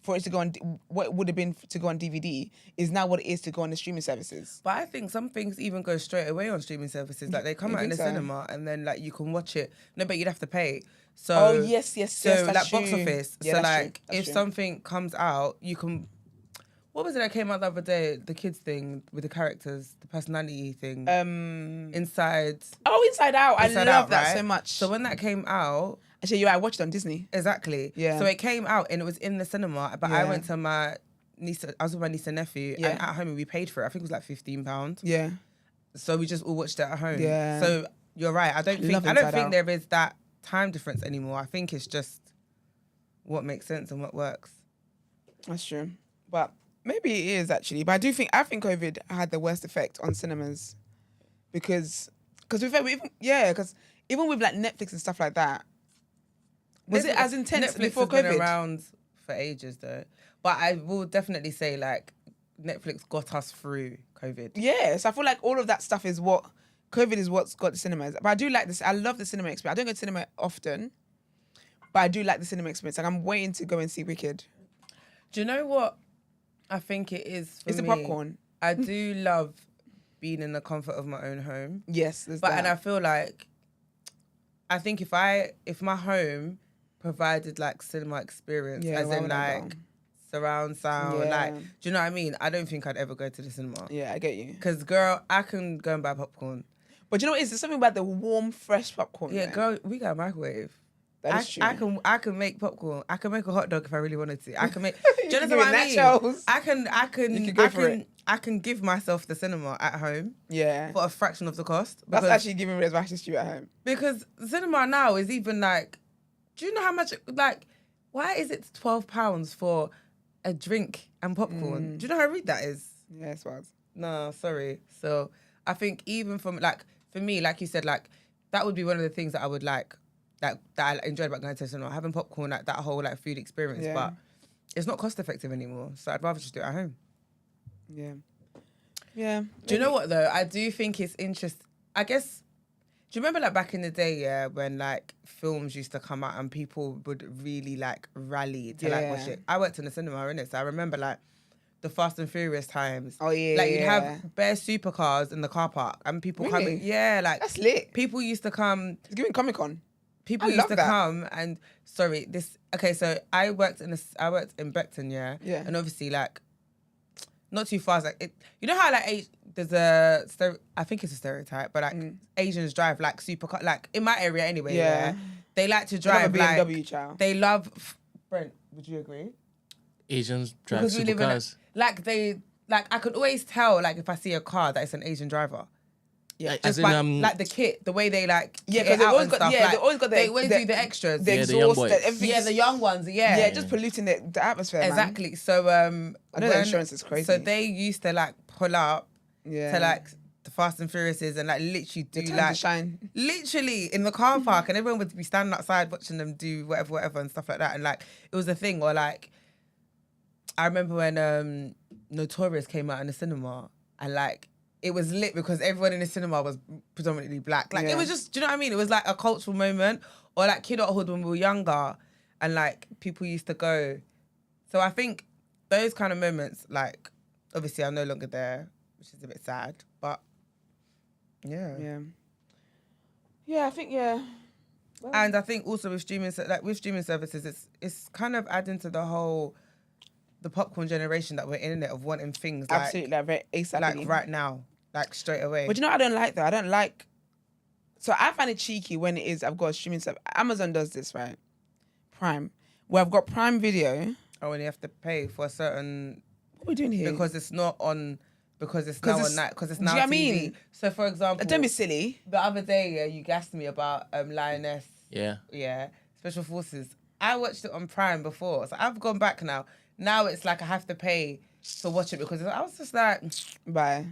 [SPEAKER 1] for it to go on, what it would have been to go on DVD is now what it is to go on the streaming services.
[SPEAKER 2] But I think some things even go straight away on streaming services. Like they come
[SPEAKER 1] You
[SPEAKER 2] out in the
[SPEAKER 1] think so?
[SPEAKER 2] cinema and then like you can watch it. No, but you'd have to pay. So
[SPEAKER 1] Oh, yes,
[SPEAKER 2] So
[SPEAKER 1] that's
[SPEAKER 2] like box
[SPEAKER 1] true.
[SPEAKER 2] office.
[SPEAKER 1] Yeah,
[SPEAKER 2] so
[SPEAKER 1] that's true,
[SPEAKER 2] like
[SPEAKER 1] that's
[SPEAKER 2] if
[SPEAKER 1] true.
[SPEAKER 2] something comes out, you can. What was it that came out the other day? The kids thing with the characters, the personality thing. Inside.
[SPEAKER 1] Inside Out. I
[SPEAKER 2] Inside
[SPEAKER 1] love
[SPEAKER 2] Out,
[SPEAKER 1] that
[SPEAKER 2] right?
[SPEAKER 1] so much.
[SPEAKER 2] So when that came out,
[SPEAKER 1] Actually, I watched it on Disney.
[SPEAKER 2] exactly.
[SPEAKER 1] Yeah.
[SPEAKER 2] So it came out and it was in the cinema, but I
[SPEAKER 1] Yeah.
[SPEAKER 2] went to my niece. I was with my niece and nephew,
[SPEAKER 1] Yeah.
[SPEAKER 2] and at home we paid for it. I think it was like £15.
[SPEAKER 1] Yeah.
[SPEAKER 2] So we just all watched it at home.
[SPEAKER 1] Yeah.
[SPEAKER 2] So you're right. I don't
[SPEAKER 1] Love
[SPEAKER 2] think
[SPEAKER 1] Inside Out.
[SPEAKER 2] there is that time difference anymore. I think it's just what makes sense and what works.
[SPEAKER 1] That's true. But maybe it is actually. But I think COVID had the worst effect on cinemas because even with like Netflix and stuff like that, was it as intense
[SPEAKER 2] Netflix
[SPEAKER 1] before
[SPEAKER 2] has been
[SPEAKER 1] COVID?
[SPEAKER 2] around for ages though. But I will definitely say like Netflix got us through COVID.
[SPEAKER 1] Yeah, so I feel like all of that stuff is what COVID is what's got the cinemas. But I do like this. I love the cinema experience. I don't go to cinema often, but I do like the cinema experience. Like I'm waiting to go and see Wicked.
[SPEAKER 2] Do you know what I think it is for
[SPEAKER 1] It's the
[SPEAKER 2] me?
[SPEAKER 1] popcorn.
[SPEAKER 2] I do love being in the comfort of my own home.
[SPEAKER 1] Yes, there's
[SPEAKER 2] But
[SPEAKER 1] that.
[SPEAKER 2] and I feel like I think if my home provided like cinema experience,
[SPEAKER 1] Yeah,
[SPEAKER 2] as
[SPEAKER 1] why
[SPEAKER 2] in
[SPEAKER 1] would I
[SPEAKER 2] like
[SPEAKER 1] go?
[SPEAKER 2] surround sound,
[SPEAKER 1] Yeah.
[SPEAKER 2] like do you know what I mean? I don't think I'd ever go to the cinema.
[SPEAKER 1] Yeah, I get you.
[SPEAKER 2] Cause girl, I can go and buy popcorn.
[SPEAKER 1] But you know what? There's something about the warm, fresh popcorn.
[SPEAKER 2] Yeah,
[SPEAKER 1] man.
[SPEAKER 2] girl, we got a microwave.
[SPEAKER 1] That is true.
[SPEAKER 2] I can make popcorn. I can make a hot dog if I really wanted to. I can make. Do you
[SPEAKER 1] can
[SPEAKER 2] understand what I
[SPEAKER 1] give it
[SPEAKER 2] mean?
[SPEAKER 1] nachos. You could go for it.
[SPEAKER 2] I can give myself the cinema at home
[SPEAKER 1] Yeah.
[SPEAKER 2] for a fraction of the cost.
[SPEAKER 1] That's
[SPEAKER 2] because-
[SPEAKER 1] actually giving me advice to you at home.
[SPEAKER 2] Because cinema now is even like, do you know how much, like, why is it £12 for a drink and popcorn? Do you know how rude that is?
[SPEAKER 1] Yeah, it's wild.
[SPEAKER 2] No, sorry. So I think even from, like, for me, like you said, like, that would be one of the things that I would like, that I enjoyed about going to the cinema, having popcorn, like that whole like food experience.
[SPEAKER 1] Yeah.
[SPEAKER 2] But it's not cost effective anymore. So I'd rather just do it at home.
[SPEAKER 1] Yeah. Yeah.
[SPEAKER 2] Do you know what though? I do think it's interesting. I guess. Do you remember like back in the day, yeah, when like films used to come out and people would really like rally to like watch
[SPEAKER 1] Yeah.
[SPEAKER 2] it? I worked in the cinema, innit? So I remember like the Fast and Furious times.
[SPEAKER 1] Oh, yeah,
[SPEAKER 2] Like you'd
[SPEAKER 1] yeah.
[SPEAKER 2] have bare supercars in the car park and people
[SPEAKER 1] Really?
[SPEAKER 2] coming. Yeah, like
[SPEAKER 1] That's lit.
[SPEAKER 2] people used to come.
[SPEAKER 1] It's giving Comic-Con.
[SPEAKER 2] People
[SPEAKER 1] I
[SPEAKER 2] used
[SPEAKER 1] love
[SPEAKER 2] to
[SPEAKER 1] that.
[SPEAKER 2] come and sorry, this okay. So I worked in Beckton, yeah,
[SPEAKER 1] Yeah.
[SPEAKER 2] and obviously like not too far. Like it, you know how like there's a I think it's a stereotype, but like Asians drive like supercar. Like in my area anyway,
[SPEAKER 1] Yeah.
[SPEAKER 2] yeah, they like to
[SPEAKER 1] They love a
[SPEAKER 2] drive
[SPEAKER 1] BMW,
[SPEAKER 2] like
[SPEAKER 1] child.
[SPEAKER 2] they love. Brent, would you agree?
[SPEAKER 3] Asians drive
[SPEAKER 2] Because we live in
[SPEAKER 3] supercars.
[SPEAKER 2] like I could always tell like if I see a car that it's an Asian driver.
[SPEAKER 1] Yeah.
[SPEAKER 3] As
[SPEAKER 2] Just
[SPEAKER 3] in,
[SPEAKER 2] by, like the kit, the way they like
[SPEAKER 1] Yeah,
[SPEAKER 2] kit it
[SPEAKER 1] because they
[SPEAKER 2] out
[SPEAKER 1] always
[SPEAKER 2] and
[SPEAKER 1] got
[SPEAKER 2] stuff.
[SPEAKER 1] yeah,
[SPEAKER 2] like,
[SPEAKER 1] they always got
[SPEAKER 2] they always do the extras.
[SPEAKER 1] the
[SPEAKER 3] Yeah, the young
[SPEAKER 1] exhaust,
[SPEAKER 3] boys.
[SPEAKER 1] everything.
[SPEAKER 2] Yeah, the young ones. Yeah,
[SPEAKER 1] Yeah, just polluting the atmosphere, man.
[SPEAKER 2] exactly. So
[SPEAKER 1] I know the insurance is crazy.
[SPEAKER 2] So they used to like pull up
[SPEAKER 1] Yeah.
[SPEAKER 2] to like the Fast and Furiouses and like literally do
[SPEAKER 1] Your time
[SPEAKER 2] like
[SPEAKER 1] to shine.
[SPEAKER 2] literally in the car park, and everyone would be standing outside watching them do whatever and stuff like that. And like it was a thing. Or like I remember when Notorious came out in the cinema, and like it was lit because everyone in the cinema was predominantly black. Like it was just, do you know what I mean? It was like a cultural moment. Or like kidulthood when we were younger, and like people used to go. So I think those kind of moments, like obviously I'm no longer there, which is a bit sad, but yeah.
[SPEAKER 1] Yeah, I think, Well,
[SPEAKER 2] And I think also with streaming services, it's kind of adding to the popcorn generation that we're in it, of wanting things like,
[SPEAKER 1] absolutely, like very ASAP.
[SPEAKER 2] like right now, like straight away.
[SPEAKER 1] But you know what I don't like though? I don't like. So I find it cheeky when it is I've got a streaming service. Amazon does this, right? Prime, where I've got Prime Video.
[SPEAKER 2] Oh, and you have to pay for a certain,
[SPEAKER 1] What are we doing here?
[SPEAKER 2] because it's not on, because it's now on that, because it's now
[SPEAKER 1] do you know
[SPEAKER 2] TV.
[SPEAKER 1] what I mean?
[SPEAKER 2] So for example,
[SPEAKER 1] Don't be silly.
[SPEAKER 2] the other day, you gassed me about Lioness.
[SPEAKER 3] Yeah.
[SPEAKER 2] Special Forces. I watched it on Prime before, so I've gone back now. Now it's like I have to pay to watch it, because I was just like,
[SPEAKER 1] Bye.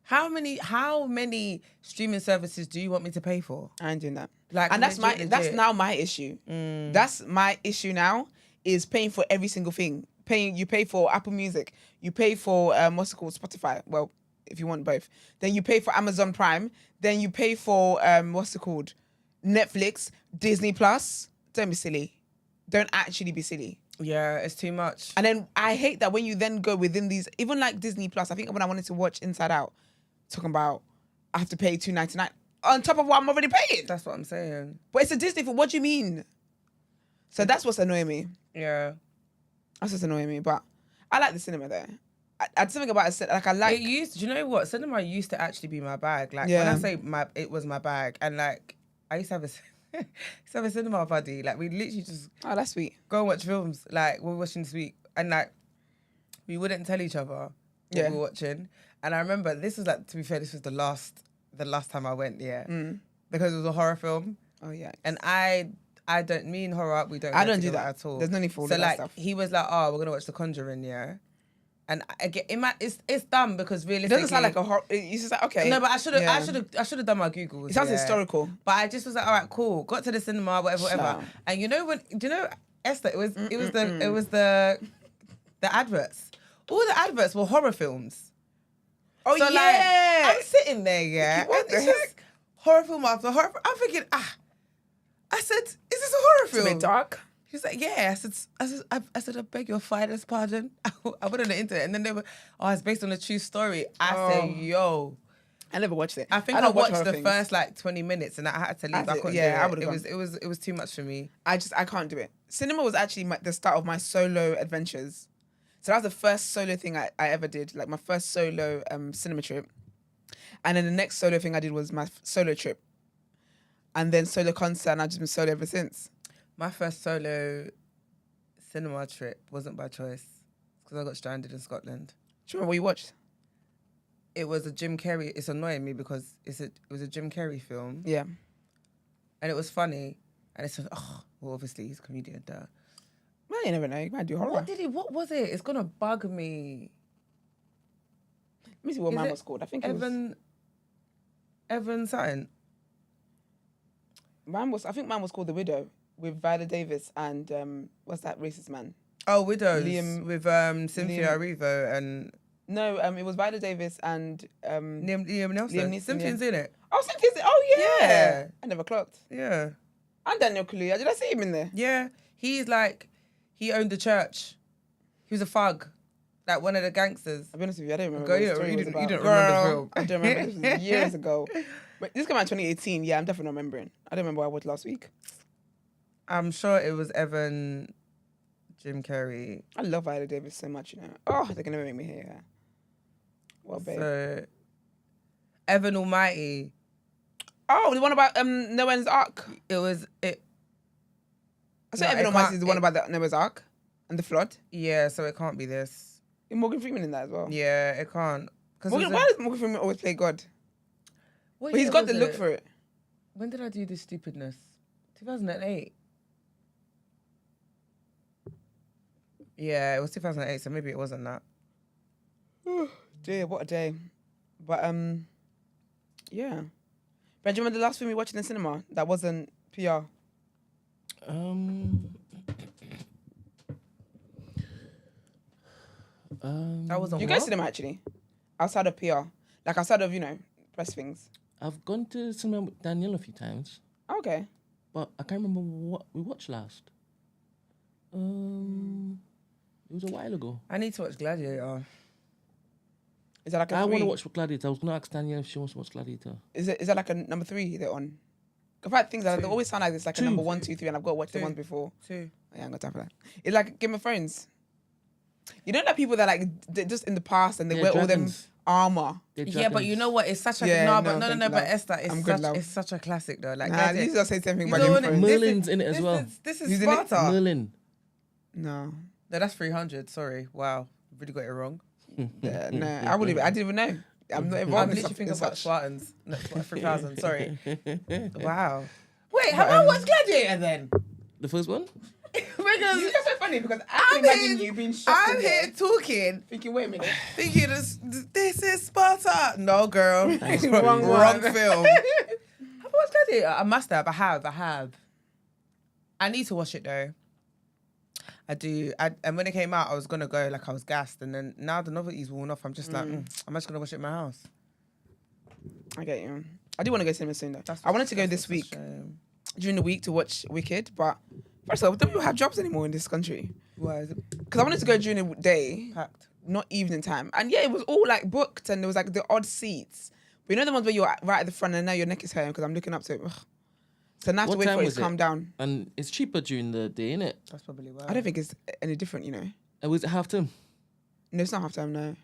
[SPEAKER 2] how many streaming services do you want me to pay for?
[SPEAKER 1] I ain't doing that.
[SPEAKER 2] Like,
[SPEAKER 1] And that's
[SPEAKER 2] legit.
[SPEAKER 1] that's now my issue. That's my issue now, is paying for every single thing. You pay for Apple Music, you pay for what's it called, Spotify. Well, if you want both, then you pay for Amazon Prime, then you pay for what's it called, Netflix, Disney Plus. Don't be silly. Don't actually be silly.
[SPEAKER 2] Yeah, it's too much.
[SPEAKER 1] And then I hate that when you then go within these, even like Disney Plus. I think when I wanted to watch Inside Out, talking about I have to pay $2.99 on top of what I'm already paying.
[SPEAKER 2] That's what I'm saying.
[SPEAKER 1] But it's a Disney for what do you mean? So that's what's annoying me.
[SPEAKER 2] Yeah.
[SPEAKER 1] That's what's annoying me. But I like the cinema there. I something about it. Like I like.
[SPEAKER 2] It used. Do you know what? Cinema used to actually be my bag. Like when
[SPEAKER 1] Yeah.
[SPEAKER 2] I say it was my bag, and like I used to have a cinema buddy. Like we literally just
[SPEAKER 1] Oh, that's sweet.
[SPEAKER 2] go and watch films. Like we were watching this week, and like we wouldn't tell each other what we were watching. And I remember this was like, to be fair, this was the last time I went. Yeah, because it was a horror film.
[SPEAKER 1] Oh yeah.
[SPEAKER 2] And I don't mean horror. We don't.
[SPEAKER 1] I
[SPEAKER 2] like
[SPEAKER 1] don't
[SPEAKER 2] to
[SPEAKER 1] do
[SPEAKER 2] do
[SPEAKER 1] that
[SPEAKER 2] at all.
[SPEAKER 1] There's no need for all
[SPEAKER 2] So
[SPEAKER 1] of
[SPEAKER 2] like
[SPEAKER 1] that stuff.
[SPEAKER 2] he was like, "Oh, we're gonna watch The Conjuring," yeah. And again, it's dumb because
[SPEAKER 1] It
[SPEAKER 2] realistically,
[SPEAKER 1] doesn't sound like a horror. It's just like okay.
[SPEAKER 2] no, but I should have
[SPEAKER 1] Yeah.
[SPEAKER 2] done my Google.
[SPEAKER 1] It sounds historical.
[SPEAKER 2] But I just was like, all right, cool. Got to the cinema, whatever.
[SPEAKER 1] Sure.
[SPEAKER 2] And you know do you know Esther? It was the adverts. All the adverts were horror films.
[SPEAKER 1] Oh
[SPEAKER 2] So
[SPEAKER 1] yeah.
[SPEAKER 2] like, I'm sitting there, yeah,
[SPEAKER 1] What
[SPEAKER 2] and
[SPEAKER 1] the
[SPEAKER 2] it's
[SPEAKER 1] heck?
[SPEAKER 2] just horror film after horror. I'm thinking, I said, is this a horror
[SPEAKER 1] It's a
[SPEAKER 2] film?
[SPEAKER 1] bit dark.
[SPEAKER 2] She's like, yeah. I said, I beg your finest pardon. I went on the internet, and then they were, it's based on a true story. I said, yo.
[SPEAKER 1] I never watched it.
[SPEAKER 2] I think I
[SPEAKER 1] don't watch
[SPEAKER 2] watched
[SPEAKER 1] horror
[SPEAKER 2] the
[SPEAKER 1] things.
[SPEAKER 2] first like 20 minutes, and I had to leave.
[SPEAKER 1] That's
[SPEAKER 2] I
[SPEAKER 1] it.
[SPEAKER 2] couldn't
[SPEAKER 1] Yeah, I
[SPEAKER 2] do
[SPEAKER 1] would've
[SPEAKER 2] it. It was too much for me.
[SPEAKER 1] I can't do it. Cinema was actually the start of my solo adventures. So that was the first solo thing I ever did, like my first solo cinema trip. And then the next solo thing I did was my solo trip. And then solo concert, and I've just been solo ever since.
[SPEAKER 2] My first solo cinema trip wasn't by choice, because I got stranded in Scotland.
[SPEAKER 1] Do you remember what you watched?
[SPEAKER 2] It was a Jim Carrey. It's annoying me because it was a Jim Carrey film,
[SPEAKER 1] Yeah.
[SPEAKER 2] and it was funny. And it's well, obviously he's a comedian. Duh.
[SPEAKER 1] Well, you never know. You might do horror.
[SPEAKER 2] What was it? It's gonna bug me.
[SPEAKER 1] Let me see what
[SPEAKER 2] Is
[SPEAKER 1] mine
[SPEAKER 2] it
[SPEAKER 1] was called. I think it was...
[SPEAKER 2] Evan something.
[SPEAKER 1] I think mine was called The Widow with Viola Davis and what's that racist man?
[SPEAKER 2] Oh, Widows
[SPEAKER 1] Liam-
[SPEAKER 2] with Cynthia Erivo and
[SPEAKER 1] No, it was Viola Davis and
[SPEAKER 2] Liam Nelson.
[SPEAKER 1] Liam Neeson,
[SPEAKER 2] Cynthia's in it.
[SPEAKER 1] Oh, Cynthia's. Oh yeah.
[SPEAKER 2] Yeah.
[SPEAKER 1] I never clocked.
[SPEAKER 2] Yeah.
[SPEAKER 1] And Daniel Kaluuya. Did I see him in there?
[SPEAKER 2] Yeah. He's like, he owned the church. He was a thug. Like one of the gangsters.
[SPEAKER 1] I'll be honest with you, I don't remember
[SPEAKER 2] Girl,
[SPEAKER 1] what the
[SPEAKER 2] you
[SPEAKER 1] story was
[SPEAKER 2] don't-
[SPEAKER 1] about.
[SPEAKER 2] you don't remember the
[SPEAKER 1] Girl,
[SPEAKER 2] film.
[SPEAKER 1] I don't remember. This was years ago. But this came out in 2018. Yeah, I'm definitely not remembering. I don't remember what I watched last week.
[SPEAKER 2] I'm sure it was Evan, Jim Carrey.
[SPEAKER 1] I love Viola Davis so much, you know. Oh, they can never make me hate her. Well, babe.
[SPEAKER 2] So, Evan Almighty.
[SPEAKER 1] Oh, the one about Noah's Ark.
[SPEAKER 2] It was it.
[SPEAKER 1] I said
[SPEAKER 2] No,
[SPEAKER 1] Evan
[SPEAKER 2] it
[SPEAKER 1] Almighty
[SPEAKER 2] can't-
[SPEAKER 1] is the one about the Noah's Ark and the flood.
[SPEAKER 2] Yeah, so it can't be this.
[SPEAKER 1] Is Morgan Freeman in that as well?
[SPEAKER 2] Yeah, it can't.
[SPEAKER 1] Morgan, why does Morgan Freeman always play God?
[SPEAKER 2] What
[SPEAKER 1] But he's
[SPEAKER 2] year
[SPEAKER 1] got
[SPEAKER 2] was
[SPEAKER 1] the look
[SPEAKER 2] it?
[SPEAKER 1] for it.
[SPEAKER 2] When did I do this stupidness? 2008. Yeah, it was 2008, so maybe it wasn't that.
[SPEAKER 1] Dear, what a day. But yeah. But do you remember the last film we watched in the cinema that wasn't PR?
[SPEAKER 2] That wasn't
[SPEAKER 1] You
[SPEAKER 2] what?
[SPEAKER 1] go cinema actually, outside of PR, like outside of press things.
[SPEAKER 3] I've gone to cinema with Danielle a few times,
[SPEAKER 1] Okay.
[SPEAKER 3] but I can't remember what we watched last. It was a while ago.
[SPEAKER 2] I need to watch Gladiator.
[SPEAKER 1] Is that like a
[SPEAKER 3] I want
[SPEAKER 1] three?
[SPEAKER 3] to watch Gladiator. I was going to ask Danielle if she wants to watch Gladiator.
[SPEAKER 1] Is that like a number 3 they're on? I've had things that they always sound like it's like a number 1, 2, 3, and I've got to watch the ones before.
[SPEAKER 2] 2.
[SPEAKER 1] I ain't got time for that. It's like Game of Thrones. You know that people that like they're just in the past and they
[SPEAKER 3] Yeah,
[SPEAKER 1] wear
[SPEAKER 3] dragons.
[SPEAKER 1] all them armor.
[SPEAKER 3] They're
[SPEAKER 2] Yeah, but you
[SPEAKER 3] dragons.
[SPEAKER 2] know what? It's such a
[SPEAKER 1] Yeah,
[SPEAKER 2] no,
[SPEAKER 1] no,
[SPEAKER 2] but
[SPEAKER 1] thank
[SPEAKER 2] no.
[SPEAKER 1] you,
[SPEAKER 2] But
[SPEAKER 1] love.
[SPEAKER 2] Esther,
[SPEAKER 1] I'm good, love.
[SPEAKER 2] it's such a classic though. Like
[SPEAKER 1] Nah,
[SPEAKER 2] Gladiator.
[SPEAKER 1] you just say something
[SPEAKER 2] You
[SPEAKER 1] about
[SPEAKER 2] don't
[SPEAKER 1] Game of
[SPEAKER 2] wanna-
[SPEAKER 1] Thrones.
[SPEAKER 3] Merlin's in it as well.
[SPEAKER 2] This is
[SPEAKER 1] Who's in it?
[SPEAKER 2] Sparta.
[SPEAKER 3] Merlin.
[SPEAKER 1] No.
[SPEAKER 2] No, that's 300. Sorry. Wow. Really got it wrong.
[SPEAKER 1] Yeah, no, I didn't even know. I'm not
[SPEAKER 2] I'm
[SPEAKER 1] involved in
[SPEAKER 2] literally thinking about
[SPEAKER 1] such.
[SPEAKER 2] Spartans. No, 3,000. Sorry. Wow. Wait, have I watched Gladiator then?
[SPEAKER 3] The first one?
[SPEAKER 2] Because
[SPEAKER 1] It's just so funny because I
[SPEAKER 2] I'm
[SPEAKER 1] can imagine
[SPEAKER 2] here-
[SPEAKER 1] you being shocked
[SPEAKER 2] I'm
[SPEAKER 1] in
[SPEAKER 2] here
[SPEAKER 1] there,
[SPEAKER 2] talking,
[SPEAKER 1] thinking, wait a minute.
[SPEAKER 2] thinking this is Sparta. No, girl.
[SPEAKER 1] Wrong
[SPEAKER 2] Wrong
[SPEAKER 1] one.
[SPEAKER 2] film. Have I watched Gladiator? I must have. I have. I need to watch it though. I do. And when it came out, I was gonna go like I was gassed, and then now the novelty's worn off. I'm just like, I'm just gonna watch it in my house.
[SPEAKER 1] I get you. I do want to go cinema soon though.
[SPEAKER 2] That's
[SPEAKER 1] I wanted to go
[SPEAKER 2] that's
[SPEAKER 1] this
[SPEAKER 2] a
[SPEAKER 1] week
[SPEAKER 2] shame.
[SPEAKER 1] during the week to watch Wicked, but first of all, don't people have jobs anymore in this country?
[SPEAKER 2] Why is it
[SPEAKER 1] Because I wanted to go during the day,
[SPEAKER 2] packed?
[SPEAKER 1] not evening time, and yeah, it was all like booked, and there was like the odd seats. But you know the ones where you're right at the front, and now your neck is hurting because I'm looking up to it. Ugh. So now I have to
[SPEAKER 3] What
[SPEAKER 1] wait
[SPEAKER 3] time
[SPEAKER 1] for it
[SPEAKER 3] was
[SPEAKER 1] to
[SPEAKER 3] it?
[SPEAKER 1] calm down.
[SPEAKER 3] And it's cheaper during the day, innit?
[SPEAKER 2] That's probably why.
[SPEAKER 1] I don't think it's any different,
[SPEAKER 3] And was it half term?
[SPEAKER 1] No, it's not half time. No,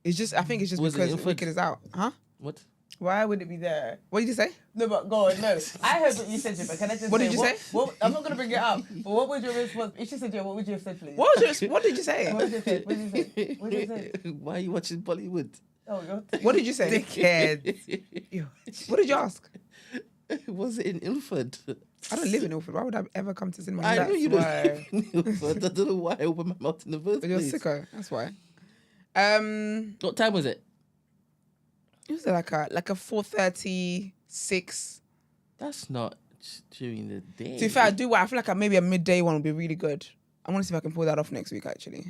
[SPEAKER 1] it's just. I think it's just
[SPEAKER 3] Was it
[SPEAKER 1] because
[SPEAKER 3] Ilford?
[SPEAKER 1] Wicked is out, huh?
[SPEAKER 3] What?
[SPEAKER 2] Why would it be there?
[SPEAKER 1] What did you say?
[SPEAKER 2] No, but go on. No, I heard what you said, but can I just
[SPEAKER 1] What
[SPEAKER 2] say,
[SPEAKER 1] did you say?
[SPEAKER 2] What, I'm not gonna bring it up. But what was your response? If she said, yeah, what would you have said, please?
[SPEAKER 1] What did you say?
[SPEAKER 2] What did you say? What did you say? What did you say?
[SPEAKER 3] Why are you watching Bollywood?
[SPEAKER 2] Oh, you're
[SPEAKER 1] What did you say?
[SPEAKER 2] dickhead.
[SPEAKER 1] What did you ask?
[SPEAKER 3] Was it in Ilford?
[SPEAKER 1] I don't live in Ilford. Why would I ever come to cinema?
[SPEAKER 3] I know you don't
[SPEAKER 2] why.
[SPEAKER 3] live in Ilford. I don't know why I opened my mouth in the first
[SPEAKER 1] You're
[SPEAKER 3] place.
[SPEAKER 1] sicko. That's why.
[SPEAKER 3] What time was it?
[SPEAKER 1] It was like a 4:36.
[SPEAKER 3] That's not during the day.
[SPEAKER 1] To be fair, I feel like maybe a midday one would be really good. I want to see if I can pull that off next week. Actually,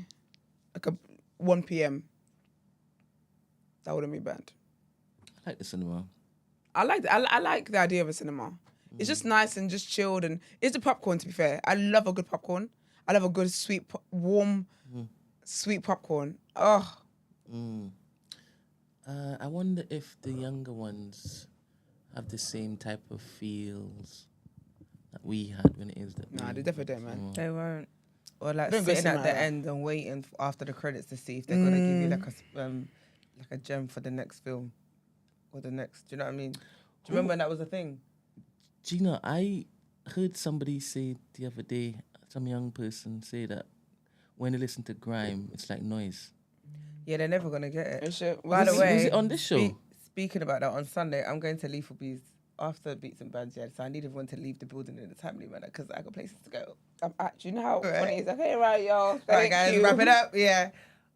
[SPEAKER 1] like a 1 p.m. That wouldn't be bad.
[SPEAKER 3] I like the cinema.
[SPEAKER 1] I like the idea of a cinema. It's just nice and just chilled, and it's the popcorn. To be fair, I love a good popcorn. I love a good sweet, warm, sweet popcorn. Oh,
[SPEAKER 3] I wonder if the younger ones have the same type of feels that we had when it is that.
[SPEAKER 1] nah, they definitely don't, man.
[SPEAKER 2] They won't. Or like
[SPEAKER 1] Don't go
[SPEAKER 2] sitting at
[SPEAKER 1] cinema
[SPEAKER 2] the
[SPEAKER 1] like that.
[SPEAKER 2] end and waiting after the credits to see if they're gonna give you like a gem for the next film or the next. Do you know what I mean? Do you remember when that was a thing?
[SPEAKER 3] Gina, I heard somebody say the other day, some young person say that when they listen to grime, it's like noise.
[SPEAKER 2] Yeah, they're never gonna get it.
[SPEAKER 1] Oh, shit.
[SPEAKER 2] By the
[SPEAKER 3] Was
[SPEAKER 2] way,
[SPEAKER 3] it on this show?
[SPEAKER 2] Speaking about that, on Sunday, I'm going to Lethal Bees after Beats and Bands, yeah, so I need everyone to leave the building in a timely manner because I got places to go.
[SPEAKER 1] Do you know how
[SPEAKER 2] Right.
[SPEAKER 1] funny it is? Okay, right, y'all.
[SPEAKER 2] Right, guys, wrap it up. Yeah.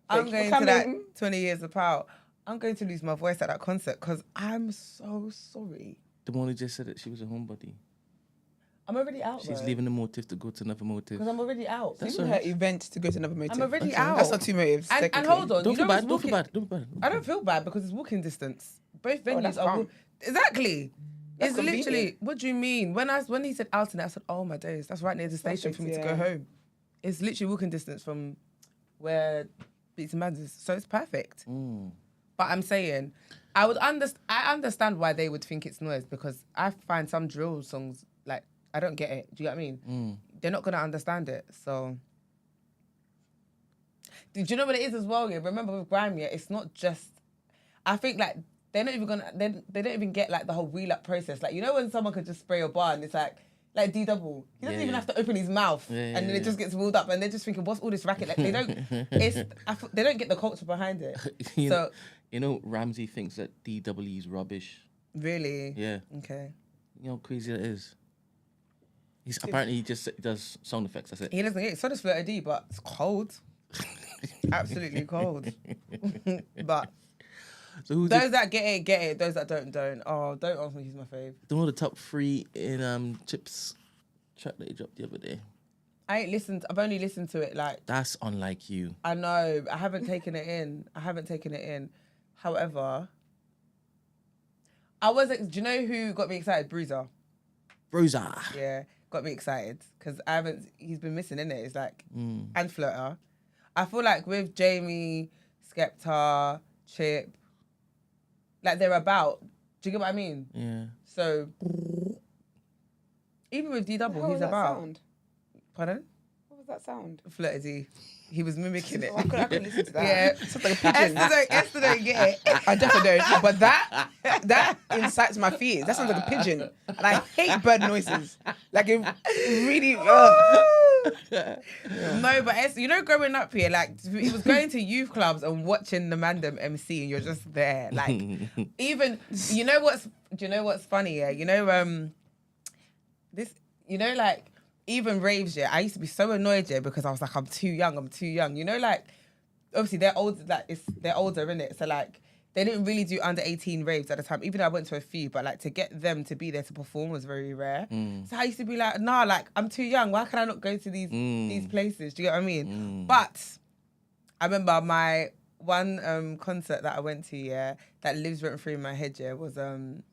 [SPEAKER 2] I'm
[SPEAKER 1] Thank you
[SPEAKER 2] going
[SPEAKER 1] for
[SPEAKER 2] to that
[SPEAKER 1] coming.
[SPEAKER 2] 20 years apart. I'm going to lose my voice at that concert because I'm so sorry.
[SPEAKER 3] The one who just said that she was a homebody.
[SPEAKER 2] I'm already out.
[SPEAKER 3] She's leaving the motive to go to another motive.
[SPEAKER 2] because I'm already out.
[SPEAKER 3] That's
[SPEAKER 1] Leaving
[SPEAKER 3] all right.
[SPEAKER 1] her event to go to another motive.
[SPEAKER 2] I'm already
[SPEAKER 3] Okay.
[SPEAKER 2] out.
[SPEAKER 1] That's not two motives.
[SPEAKER 2] And
[SPEAKER 1] technically.
[SPEAKER 2] hold on,
[SPEAKER 3] Don't
[SPEAKER 2] you
[SPEAKER 3] feel
[SPEAKER 2] know
[SPEAKER 3] bad.
[SPEAKER 2] it's
[SPEAKER 3] Don't feel
[SPEAKER 2] walking-
[SPEAKER 3] bad. Don't feel bad.
[SPEAKER 2] I don't feel bad because it's walking distance. Both venues
[SPEAKER 1] that's
[SPEAKER 2] are
[SPEAKER 1] calm.
[SPEAKER 2] exactly.
[SPEAKER 1] That's
[SPEAKER 2] It's literally.
[SPEAKER 1] convenient.
[SPEAKER 2] What do you mean? When he said Alton, I said, "Oh my days, that's right near the station for me to go
[SPEAKER 1] Perfect, yeah.
[SPEAKER 2] home." It's literally walking distance from where Beats and Bands is, so it's perfect. But I'm saying, I understand why they would think it's noise because I find some drill songs like I don't get it. Do you get what I mean? They're not gonna understand it. So, do you know what it is as well? Yeah, remember with grime, yeah, it's not just. I think like they're not even gonna. They don't even get like the whole wheel up process. Like you know when someone could just spray a bar and it's like D double. He doesn't
[SPEAKER 3] Yeah,
[SPEAKER 2] even
[SPEAKER 3] yeah.
[SPEAKER 2] have to open his mouth,
[SPEAKER 3] Yeah,
[SPEAKER 2] and then
[SPEAKER 3] yeah,
[SPEAKER 2] it just gets wheeled up, and they're just thinking, "What's all this racket?" Like they don't. They don't get the culture behind it.
[SPEAKER 3] you,
[SPEAKER 2] So
[SPEAKER 3] know, you know, Ramsey thinks that DW is rubbish.
[SPEAKER 2] really,
[SPEAKER 3] Yeah.
[SPEAKER 2] okay.
[SPEAKER 3] You know how crazy that is? Apparently he just does sound effects, that's it.
[SPEAKER 2] He doesn't get it. So does Flirty D, but it's cold. Absolutely cold. But
[SPEAKER 3] So who's
[SPEAKER 2] Those that get it, get it. Those that don't. Oh, don't ask me who's my fave.
[SPEAKER 3] the top 3 in Chip's track that he dropped the other day?
[SPEAKER 2] I ain't listened. I've only listened to it like.
[SPEAKER 3] That's unlike you.
[SPEAKER 2] I know. I haven't taken it in. However, do you know who got me excited? Bruiser. Yeah, got me excited because he's been missing, innit? It's like, and Flirter. I feel like with Jamie, Skepta, Chip, like they're about. Do you get what I mean?
[SPEAKER 3] Yeah.
[SPEAKER 2] So, even with D Double, he's about.
[SPEAKER 1] Sound?
[SPEAKER 2] Pardon?
[SPEAKER 1] What was that sound?
[SPEAKER 2] Flirty. He was mimicking it.
[SPEAKER 1] I couldn't listen to that.
[SPEAKER 2] Yeah.
[SPEAKER 1] Sounds like a pigeon.
[SPEAKER 2] Esther don't get it.
[SPEAKER 1] I definitely don't. But that incites my fears. That sounds like a pigeon. And I hate bird noises. Like it really.
[SPEAKER 2] No, but Esther, growing up here, like he was going to youth clubs and watching the Mandem MC, and you're just there. Like, even do you know what's funny? Yeah, like. Even raves, yeah, I used to be so annoyed, yeah, because I was like, I'm too young. Like, obviously they're older, they're older, innit? So like, they didn't really do under 18 raves at the time, even though I went to a few, but like to get them to be there to perform was very rare. So I used to be like, nah, like I'm too young. Why can I not go to these places? Do you get what I mean? But I remember my one concert that I went to, yeah, that lives rent free in my head, yeah, was it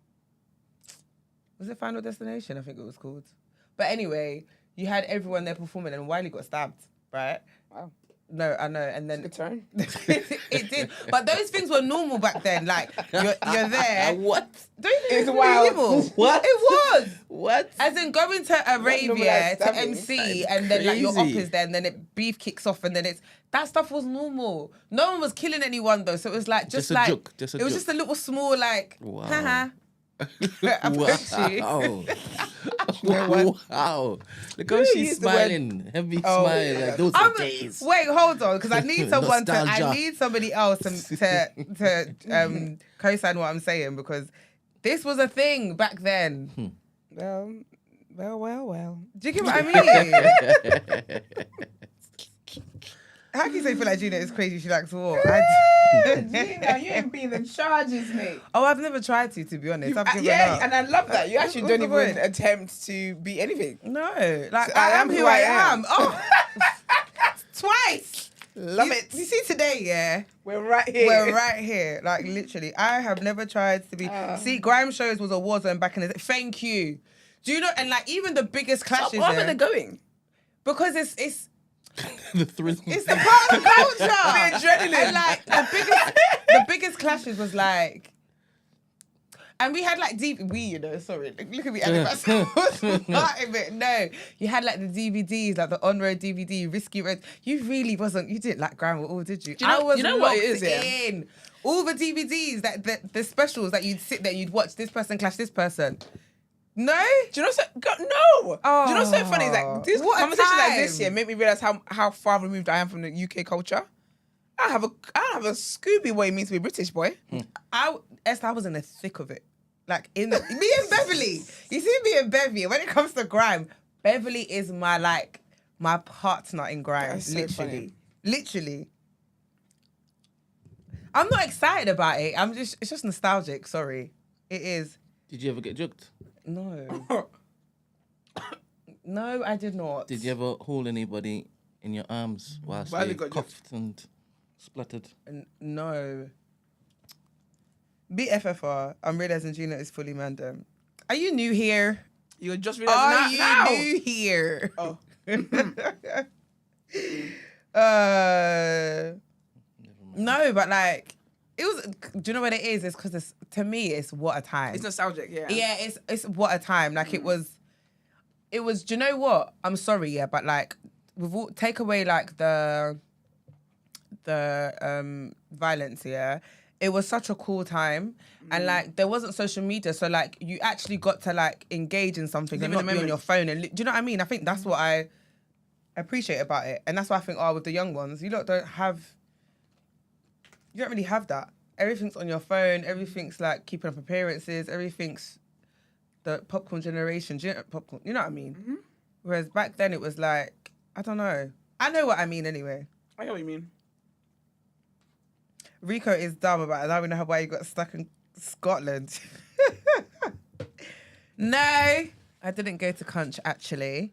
[SPEAKER 2] Final Destination? I think it was called. But anyway, you had everyone there performing, and Wiley got stabbed, right?
[SPEAKER 1] Wow.
[SPEAKER 2] No, I know, and then
[SPEAKER 1] Good turn.
[SPEAKER 2] it did. But those things were normal back then. Like you're there.
[SPEAKER 3] What?
[SPEAKER 2] Don't you think
[SPEAKER 1] It's
[SPEAKER 2] it's
[SPEAKER 1] wild.
[SPEAKER 2] evil?
[SPEAKER 3] What?
[SPEAKER 2] It was.
[SPEAKER 3] What?
[SPEAKER 2] As in going to a rave,
[SPEAKER 1] normalised
[SPEAKER 2] yeah, to
[SPEAKER 1] stabbing.
[SPEAKER 2] MC, and then like your op
[SPEAKER 3] crazy.
[SPEAKER 2] is there, and then beef kicks off, and then that stuff was normal. No one was killing anyone though, so it was like just
[SPEAKER 3] a
[SPEAKER 2] like
[SPEAKER 3] joke.
[SPEAKER 2] it was just a little small like.
[SPEAKER 3] Wow.
[SPEAKER 2] Haha. I put you.
[SPEAKER 3] Wow. Wow. Look how
[SPEAKER 1] You
[SPEAKER 3] she's
[SPEAKER 1] used the word-
[SPEAKER 3] smiling. Heavy smile. Like, those are days.
[SPEAKER 2] Wait, hold on, because I need someone
[SPEAKER 3] Nostalgia.
[SPEAKER 2] I need somebody else to co-sign what I'm saying, because this was a thing back then.
[SPEAKER 1] Well.
[SPEAKER 2] Do you get what I mean? How can you say you feel like Gina is crazy? She likes war.
[SPEAKER 1] Gina, you ain't been the charges, mate.
[SPEAKER 2] Oh, I've never tried to be honest. I've given up.
[SPEAKER 1] And I love that. You actually
[SPEAKER 2] What's
[SPEAKER 1] don't
[SPEAKER 2] the
[SPEAKER 1] even
[SPEAKER 2] point?
[SPEAKER 1] attempt to be anything.
[SPEAKER 2] No, like
[SPEAKER 1] So
[SPEAKER 2] I am who I am. Oh, twice.
[SPEAKER 1] Love
[SPEAKER 2] You
[SPEAKER 1] it.
[SPEAKER 2] see today, yeah.
[SPEAKER 1] We're right here.
[SPEAKER 2] We're right here. Like literally, I have never tried to be. See, grime shows was a war zone back in the day. Thank you. Do you know? And like even the biggest clashes,
[SPEAKER 1] Why are
[SPEAKER 2] yeah,
[SPEAKER 1] they going?
[SPEAKER 2] because it's
[SPEAKER 3] The thrill.
[SPEAKER 2] it's the part of the culture.
[SPEAKER 1] The adrenaline.
[SPEAKER 2] And like the biggest clashes was like. And we had like sorry, look at me, no, you had like the DVDs, like the on-road DVD, Risky Road. You didn't like grime at all, did you?
[SPEAKER 1] Do you know-
[SPEAKER 2] I was
[SPEAKER 1] you know what it
[SPEAKER 2] locked
[SPEAKER 1] is, yeah?
[SPEAKER 2] in. All the DVDs, the specials that you'd sit there, you'd watch this person clash this person. No?
[SPEAKER 1] Do you know no?
[SPEAKER 2] Oh,
[SPEAKER 1] Do you know what's so funny? Is like this
[SPEAKER 2] what a
[SPEAKER 1] conversation like this
[SPEAKER 2] time.
[SPEAKER 1] year made me realize how far removed I am from the UK culture. I don't have a Scooby what it means to be British, boy.
[SPEAKER 2] Esther, I was in the thick of it. Like me and Beverly. You see me and Bevy, when it comes to grime, Beverly is my partner in grime.
[SPEAKER 1] That's so
[SPEAKER 2] Literally. I'm not excited about it. It's just nostalgic, sorry. It is.
[SPEAKER 3] Did you ever get juked?
[SPEAKER 2] No. No, I did not.
[SPEAKER 3] Did you ever hold anybody in your arms whilst
[SPEAKER 1] While
[SPEAKER 3] they
[SPEAKER 1] they got
[SPEAKER 3] coughed and spluttered?
[SPEAKER 2] No. BFFR, I'm realizing Gina is fully mandem. Are you new here?
[SPEAKER 1] You're just
[SPEAKER 2] Are
[SPEAKER 1] realizing
[SPEAKER 2] you
[SPEAKER 1] now.
[SPEAKER 2] new here?
[SPEAKER 1] Oh.
[SPEAKER 2] No, but like, it was. Do you know what it is? It's because to me, it's what a time.
[SPEAKER 1] It's nostalgic, yeah.
[SPEAKER 2] Yeah, it's what a time. Like it was. Do you know what? I'm sorry, yeah, but like, take away like the violence, yeah. It was such a cool time, and like there wasn't social media, so like you actually got to like engage in something and
[SPEAKER 1] Live in
[SPEAKER 2] not
[SPEAKER 1] the
[SPEAKER 2] be on
[SPEAKER 1] moment.
[SPEAKER 2] your phone. And do you know what I mean? I think that's what I appreciate about it, and that's why I think, with the young ones, you don't really have that. Everything's on your phone. Everything's like keeping up appearances. Everything's the popcorn generation. You know what I mean?
[SPEAKER 1] Mm-hmm.
[SPEAKER 2] Whereas back then it was like, I don't know. I know what I mean anyway.
[SPEAKER 1] I know what you mean.
[SPEAKER 2] Rico is dumb about it. I don't know why he got stuck in Scotland. No, I didn't go to Cunch, actually.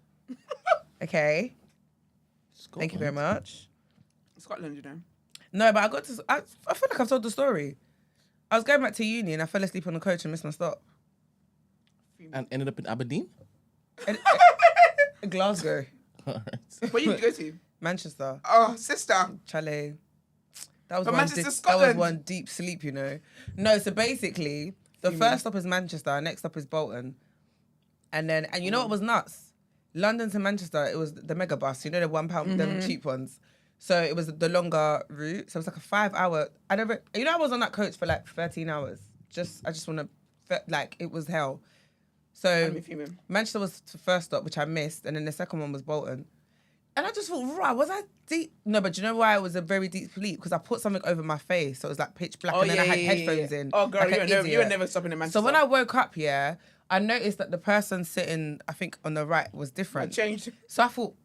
[SPEAKER 2] Okay. Thank you very much.
[SPEAKER 1] Scotland, you know.
[SPEAKER 2] No, but I got to... I feel like I've told the story. I was going back to uni and I fell asleep on the coach and missed my stop.
[SPEAKER 3] And ended up in Aberdeen?
[SPEAKER 2] Glasgow.
[SPEAKER 3] All right.
[SPEAKER 1] Where you go to?
[SPEAKER 2] Manchester.
[SPEAKER 1] Oh, sister.
[SPEAKER 2] Chalet. That was
[SPEAKER 1] But
[SPEAKER 2] one
[SPEAKER 1] Manchester,
[SPEAKER 2] that was
[SPEAKER 1] Scotland.
[SPEAKER 2] one deep sleep, you know. No, so basically, the first stop is Manchester, next stop is Bolton. And you know what was nuts? London to Manchester, it was the mega bus, you know, the £1, them cheap ones. So it was the longer route. So it was like a 5 hour. I was on that coach for like 13 hours. I just want to, like, it was hell. So Manchester was the first stop, which I missed, and then the second one was Bolton. And I just thought, right, was I deep? No, but do you know why it was a very deep sleep? Because I put something over my face, so it was like pitch black, and then I had headphones in.
[SPEAKER 1] Oh, girl,
[SPEAKER 2] like
[SPEAKER 1] you were never stopping in Manchester.
[SPEAKER 2] So when I woke up, I noticed that the person sitting, I think, on the right was different.
[SPEAKER 1] I changed.
[SPEAKER 2] So I thought,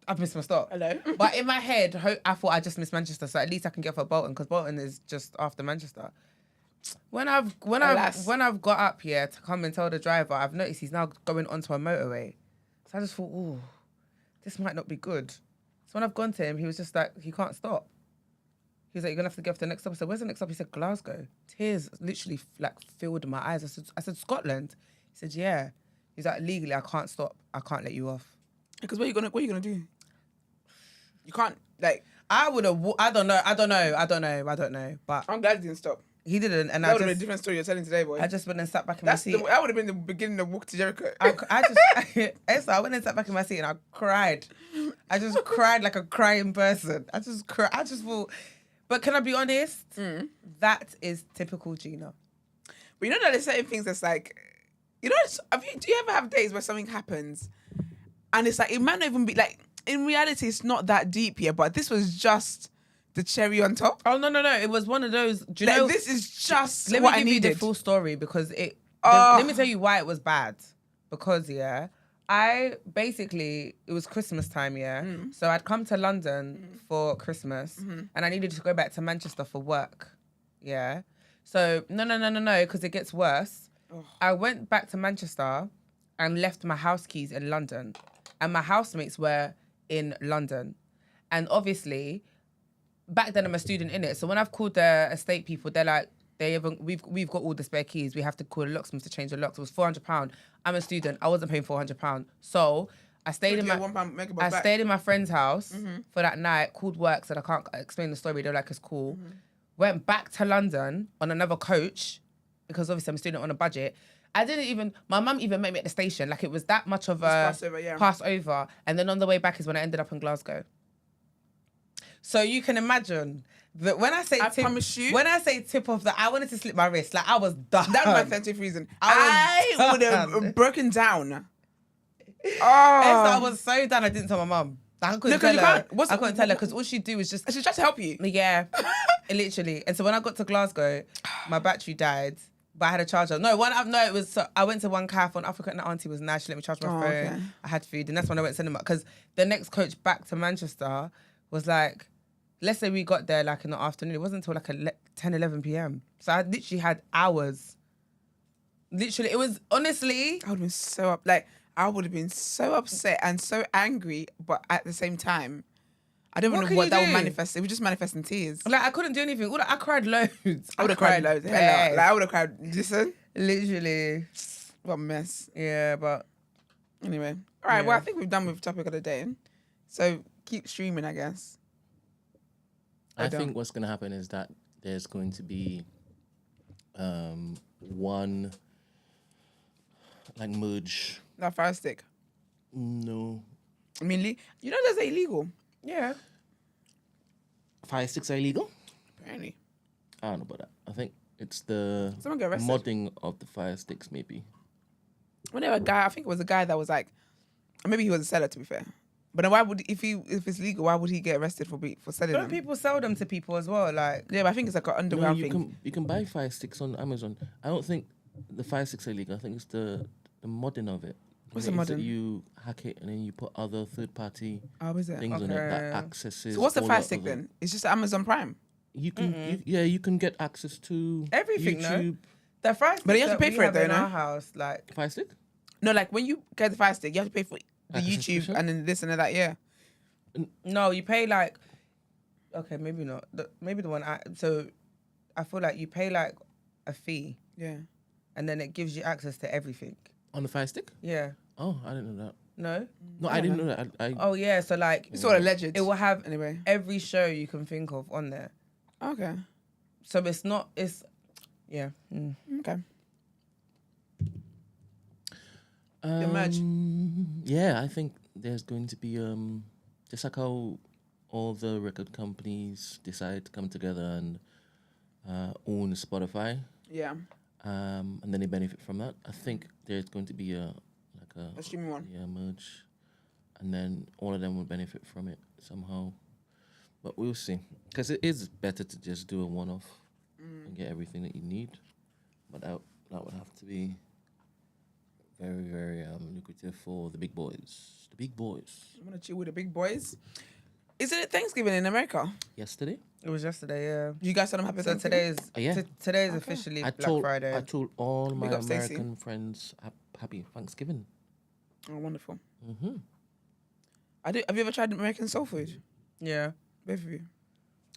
[SPEAKER 2] I've missed my stop.
[SPEAKER 1] Hello.
[SPEAKER 2] But in my head, I thought I just missed Manchester, so at least I can get for Bolton, because Bolton is just after Manchester. When I've got up here to come and tell the driver, I've noticed he's now going onto a motorway. So I just thought, oh, this might not be good. So when I've gone to him, he was just like, he can't stop. He was like, you're gonna have to get off the next stop. I said, where's the next stop? He said, Glasgow. Tears literally like filled my eyes. I said, Scotland. He said, yeah. He's like, legally, I can't stop. I can't let you off.
[SPEAKER 1] Because what are you gonna do? You can't, like.
[SPEAKER 2] I would have. I don't know. But
[SPEAKER 1] I'm glad he didn't stop.
[SPEAKER 2] he didn't, and
[SPEAKER 1] That
[SPEAKER 2] I
[SPEAKER 1] would have been a
[SPEAKER 2] just,
[SPEAKER 1] different story you're telling today, boy.
[SPEAKER 2] I just went and sat back in my seat.
[SPEAKER 1] That would have been the beginning of Walk to Jericho.
[SPEAKER 2] I went and sat back in my seat and I cried. I just cried like a crying person. I just thought. But can I be honest? That is typical Gina.
[SPEAKER 1] But you know that there's certain things that's like, you know, do you ever have days where something happens and it's like, it might not even be like, in reality, it's not that deep yet, but this was just the cherry on top.
[SPEAKER 2] Oh, no. It was one of those, do you
[SPEAKER 1] Like,
[SPEAKER 2] know?
[SPEAKER 1] this is just
[SPEAKER 2] Let
[SPEAKER 1] what
[SPEAKER 2] me
[SPEAKER 1] I
[SPEAKER 2] give you
[SPEAKER 1] needed.
[SPEAKER 2] the full story because let me tell you why it was bad. Because, it was Christmas time, so I'd come to London for Christmas and I needed to go back to Manchester for work, So, no, because it gets worse. I went back to Manchester and left my house keys in London and my housemates were in London. And obviously, back then I'm a student in it, so when I've called the estate people, they're like, we've got all the spare keys. We have to call a locksmith to change the locks. It was £400. I'm a student. I wasn't paying £400. So I stayed stayed in my friend's house for that night. Called work, said I can't explain the story. They're like, it's cool. Went back to London on another coach because obviously I'm a student on a budget. My mum even met me at the station. Like it was that much of a Passover. And then on the way back is when I ended up in Glasgow. So you can imagine that when I say tip of I wanted to slip my wrist. Like I was done.
[SPEAKER 1] That's my authentic reason. I would have broken down.
[SPEAKER 2] I was so done. I didn't tell my mum. Like, I couldn't tell her. I couldn't tell her because all she'd do was just.
[SPEAKER 1] She tried to help you.
[SPEAKER 2] Yeah, literally. And so when I got to Glasgow, my battery died, but I had a charger. It was. So I went to one cafe on Africa, and the auntie was nice. She let me charge my phone. Okay. I had food, and that's when I went to cinema. Because the next coach back to Manchester was like, let's say we got there like in the afternoon. It wasn't until like 10, 11 p.m. So I literally had hours. Literally, it was honestly.
[SPEAKER 1] I would have been so upset and so angry, but at the same time, I don't even know what that would manifest. It would just manifest in tears.
[SPEAKER 2] Like I couldn't do anything. I cried loads.
[SPEAKER 1] I would have cried loads. Like I would have cried. Listen,
[SPEAKER 2] literally,
[SPEAKER 1] what a mess.
[SPEAKER 2] Yeah, but
[SPEAKER 1] anyway, all right. Well, I think we've done with topic of the day. So keep streaming, I guess.
[SPEAKER 3] I think what's going to happen is that there's going to be one like merge.
[SPEAKER 1] That fire stick.
[SPEAKER 3] No.
[SPEAKER 1] I mean, you know that's illegal.
[SPEAKER 2] Yeah.
[SPEAKER 3] Fire sticks are illegal?
[SPEAKER 1] Apparently.
[SPEAKER 3] I don't know about that. I think it's the
[SPEAKER 1] someone get arrested.
[SPEAKER 3] Modding of the fire sticks, maybe.
[SPEAKER 1] Whenever I think it was a guy that was like, or maybe he was a seller, to be fair. But then why would if it's legal, why would he get arrested for selling them?
[SPEAKER 2] Don't people sell them to people as well? Like
[SPEAKER 1] yeah, but I think it's like an underground thing.
[SPEAKER 3] You can buy fire sticks on Amazon. I don't think the fire sticks are illegal. I think it's the modding of it.
[SPEAKER 1] What's
[SPEAKER 3] Where
[SPEAKER 1] a
[SPEAKER 3] it is that
[SPEAKER 1] modem?
[SPEAKER 3] you hack it and then you put other third-party
[SPEAKER 1] Oh, is it?
[SPEAKER 3] things on it that
[SPEAKER 2] Okay.
[SPEAKER 3] accesses.
[SPEAKER 1] So what's the
[SPEAKER 3] all
[SPEAKER 1] Fire
[SPEAKER 3] your
[SPEAKER 1] Stick
[SPEAKER 3] other-
[SPEAKER 1] then? It's just Amazon Prime.
[SPEAKER 3] You can, you can get access to
[SPEAKER 2] Everything, no?
[SPEAKER 3] YouTube.
[SPEAKER 2] The fries
[SPEAKER 1] But you have to
[SPEAKER 2] that
[SPEAKER 1] pay
[SPEAKER 2] we
[SPEAKER 1] for it
[SPEAKER 2] have
[SPEAKER 1] though,
[SPEAKER 2] in
[SPEAKER 1] no?
[SPEAKER 2] our house, like
[SPEAKER 3] Fire Stick.
[SPEAKER 1] No, like when you get the Fire Stick, you have to pay for the
[SPEAKER 3] Like a
[SPEAKER 1] YouTube
[SPEAKER 3] subscription?
[SPEAKER 1] and then this and that. Yeah.
[SPEAKER 2] no, you pay like okay, maybe not. Maybe the one so I feel like you pay like a fee
[SPEAKER 1] Yeah.
[SPEAKER 2] and then it gives you access to everything.
[SPEAKER 3] On the Fire Stick?
[SPEAKER 2] Yeah.
[SPEAKER 3] Oh, I didn't know that.
[SPEAKER 2] No?
[SPEAKER 3] No, I didn't know that. I
[SPEAKER 2] Oh yeah, so like
[SPEAKER 1] It's all alleged.
[SPEAKER 2] it will have
[SPEAKER 1] Anyway.
[SPEAKER 2] every show you can think of on there.
[SPEAKER 1] Okay.
[SPEAKER 2] So it's not it's yeah. Mm.
[SPEAKER 1] Okay. The merge.
[SPEAKER 3] Yeah, I think there's going to be just like how all the record companies decide to come together and own Spotify,
[SPEAKER 1] Yeah.
[SPEAKER 3] and then they benefit from that. I think there's going to be a
[SPEAKER 1] streaming one.
[SPEAKER 3] yeah, merge, and then all of them will benefit from it somehow. But we'll see, because it is better to just do a one-off and get everything that you need. But that would have to be very, very lucrative for the big boys. The big boys.
[SPEAKER 1] I'm gonna chill with the big boys. Isn't it Thanksgiving in America?
[SPEAKER 3] Yesterday,
[SPEAKER 2] It was yesterday, yeah.
[SPEAKER 1] You guys tell them happy
[SPEAKER 2] So
[SPEAKER 1] Thanksgiving?
[SPEAKER 2] today's
[SPEAKER 3] yeah.
[SPEAKER 2] today's officially
[SPEAKER 3] I
[SPEAKER 2] Black Friday.
[SPEAKER 3] told all my
[SPEAKER 1] Big up, Stacey.
[SPEAKER 3] American friends happy Thanksgiving.
[SPEAKER 1] Oh, wonderful.
[SPEAKER 3] Mm-hmm.
[SPEAKER 1] Have you ever tried American soul food?
[SPEAKER 2] Yeah.
[SPEAKER 1] Both of you.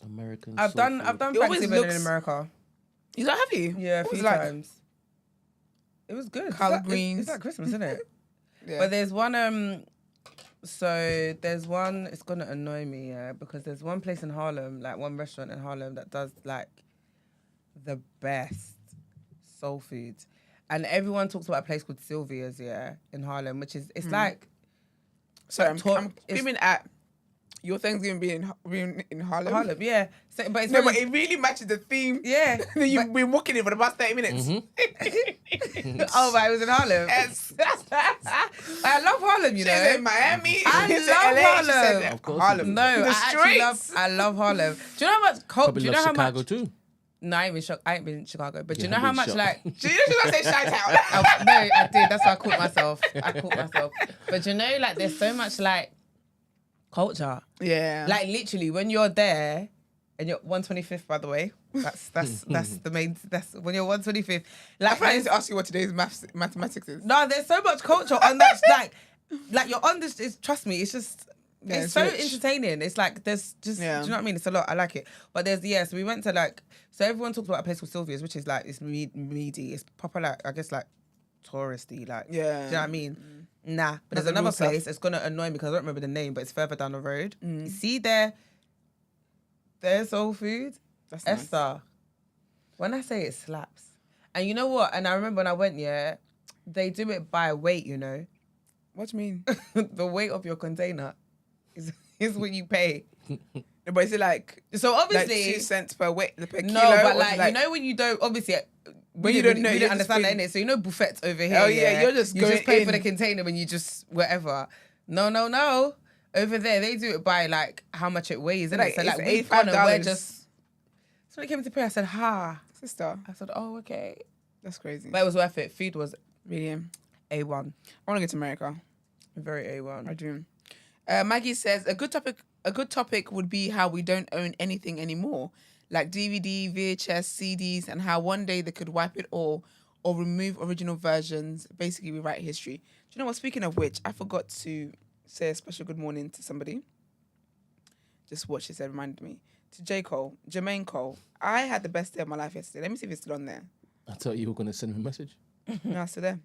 [SPEAKER 3] American.
[SPEAKER 2] I've
[SPEAKER 3] soul
[SPEAKER 2] done
[SPEAKER 3] food.
[SPEAKER 2] I've done
[SPEAKER 1] It always
[SPEAKER 2] Thanksgiving in
[SPEAKER 1] looks-
[SPEAKER 2] America.
[SPEAKER 1] You don't have you?
[SPEAKER 2] Yeah, a
[SPEAKER 1] What was
[SPEAKER 2] few
[SPEAKER 1] it like?
[SPEAKER 2] times. It was good.
[SPEAKER 1] Collard
[SPEAKER 2] It's like-
[SPEAKER 1] greens.
[SPEAKER 2] It's like Christmas, isn't it?
[SPEAKER 1] Yeah.
[SPEAKER 2] But there's one so there's one it's gonna annoy me, yeah, because there's one place in Harlem, like one restaurant in Harlem that does like the best soul food. And everyone talks about a place called Sylvia's, yeah, in Harlem, which is it's like
[SPEAKER 1] Sorry,
[SPEAKER 2] like
[SPEAKER 1] I'm
[SPEAKER 2] it's-
[SPEAKER 1] screaming at your Thanksgiving being in Harlem.
[SPEAKER 2] Harlem, yeah. So, but it's
[SPEAKER 1] No,
[SPEAKER 2] very,
[SPEAKER 1] but it really matches the theme.
[SPEAKER 2] yeah.
[SPEAKER 1] that you've been walking in for the past 30 minutes.
[SPEAKER 2] Oh, but it was in Harlem.
[SPEAKER 1] Yes.
[SPEAKER 2] I love Harlem, you
[SPEAKER 1] She
[SPEAKER 2] know.
[SPEAKER 1] said Miami.
[SPEAKER 2] I
[SPEAKER 1] she said
[SPEAKER 2] love
[SPEAKER 1] LA,
[SPEAKER 2] Harlem.
[SPEAKER 1] She said
[SPEAKER 3] Of course you
[SPEAKER 1] Harlem.
[SPEAKER 3] do.
[SPEAKER 2] No,
[SPEAKER 1] The
[SPEAKER 2] I actually
[SPEAKER 1] streets.
[SPEAKER 2] I love Harlem. Do you know how much?
[SPEAKER 3] Probably
[SPEAKER 2] Do you know
[SPEAKER 3] love
[SPEAKER 2] how
[SPEAKER 3] Chicago
[SPEAKER 2] much?
[SPEAKER 3] too.
[SPEAKER 2] No, I ain't been in Chicago. But do you
[SPEAKER 3] Yeah,
[SPEAKER 2] know how
[SPEAKER 3] big
[SPEAKER 2] much
[SPEAKER 3] shot.
[SPEAKER 2] like?
[SPEAKER 1] She just gonna say shout out.
[SPEAKER 2] No, I did. That's why I caught myself. But you know, like there's so much like culture.
[SPEAKER 1] Yeah.
[SPEAKER 2] Like literally, when you're there, and you're 125th, by the way. That's the main. That's when you're 125th.
[SPEAKER 1] I
[SPEAKER 2] Like
[SPEAKER 1] probably need
[SPEAKER 2] there's-
[SPEAKER 1] to ask you what today's mathematics is.
[SPEAKER 2] no, there's so much culture on that. Like you're on this. Trust me, it's just.
[SPEAKER 1] Yeah,
[SPEAKER 2] it's
[SPEAKER 1] it's
[SPEAKER 2] so
[SPEAKER 1] rich.
[SPEAKER 2] entertaining. It's like there's just.
[SPEAKER 1] Yeah.
[SPEAKER 2] Do you know what I mean? It's a lot. I like it. But there's so we went to like so everyone talks about a place called Sylvia's, which is like it's meaty. It's proper like I guess like touristy. Like
[SPEAKER 1] Yeah.
[SPEAKER 2] Do you know what I mean? Nah. But there's
[SPEAKER 1] Not the
[SPEAKER 2] another
[SPEAKER 1] real stuff.
[SPEAKER 2] place. It's gonna annoy me because I don't remember the name, but it's further down the road.
[SPEAKER 1] Mm.
[SPEAKER 2] You see their soul food.
[SPEAKER 1] That's nice.
[SPEAKER 2] Esther. When I say it slaps, and you know what? And I remember when I went, yeah, they do it by weight. You know,
[SPEAKER 1] What do you mean?
[SPEAKER 2] the weight of your container is what you pay.
[SPEAKER 1] But is it like
[SPEAKER 2] So
[SPEAKER 1] like
[SPEAKER 2] obviously,
[SPEAKER 1] 2 cents per weight per kilo?
[SPEAKER 2] no, but
[SPEAKER 1] or is it
[SPEAKER 2] like you know when you don't obviously.
[SPEAKER 1] When you don't know,
[SPEAKER 2] we
[SPEAKER 1] you're
[SPEAKER 2] didn't
[SPEAKER 1] just
[SPEAKER 2] understand that
[SPEAKER 1] paying-
[SPEAKER 2] in it. So you know buffets over here.
[SPEAKER 1] Oh, yeah, you're just
[SPEAKER 2] you
[SPEAKER 1] going
[SPEAKER 2] just pay for the
[SPEAKER 1] in.
[SPEAKER 2] container when you just whatever. No. Over there they do it by like how much it weighs.
[SPEAKER 1] Like,
[SPEAKER 2] So like
[SPEAKER 1] it's
[SPEAKER 2] we've gone and we're
[SPEAKER 1] $85.
[SPEAKER 2] just. So when it came to pay, I said, "Ha."
[SPEAKER 1] Sister,
[SPEAKER 2] I said, "Oh, okay."
[SPEAKER 1] that's crazy.
[SPEAKER 2] But it was worth it. Food was
[SPEAKER 1] Really,
[SPEAKER 2] A1,
[SPEAKER 1] I want to go to America.
[SPEAKER 2] very
[SPEAKER 1] I
[SPEAKER 2] A1.
[SPEAKER 1] do. Maggie says a good topic would be how we don't own anything anymore, like DVD, VHS, CDs, and how one day they could wipe it all or remove original versions, basically rewrite history. Do you know what? Speaking of which, I forgot to say a special good morning to somebody. Just what she said reminded me. To Jermaine Cole. I had the best day of my life yesterday. Let me see if it's still on there.
[SPEAKER 3] I thought you were going to send me a message.
[SPEAKER 1] No, it's still there.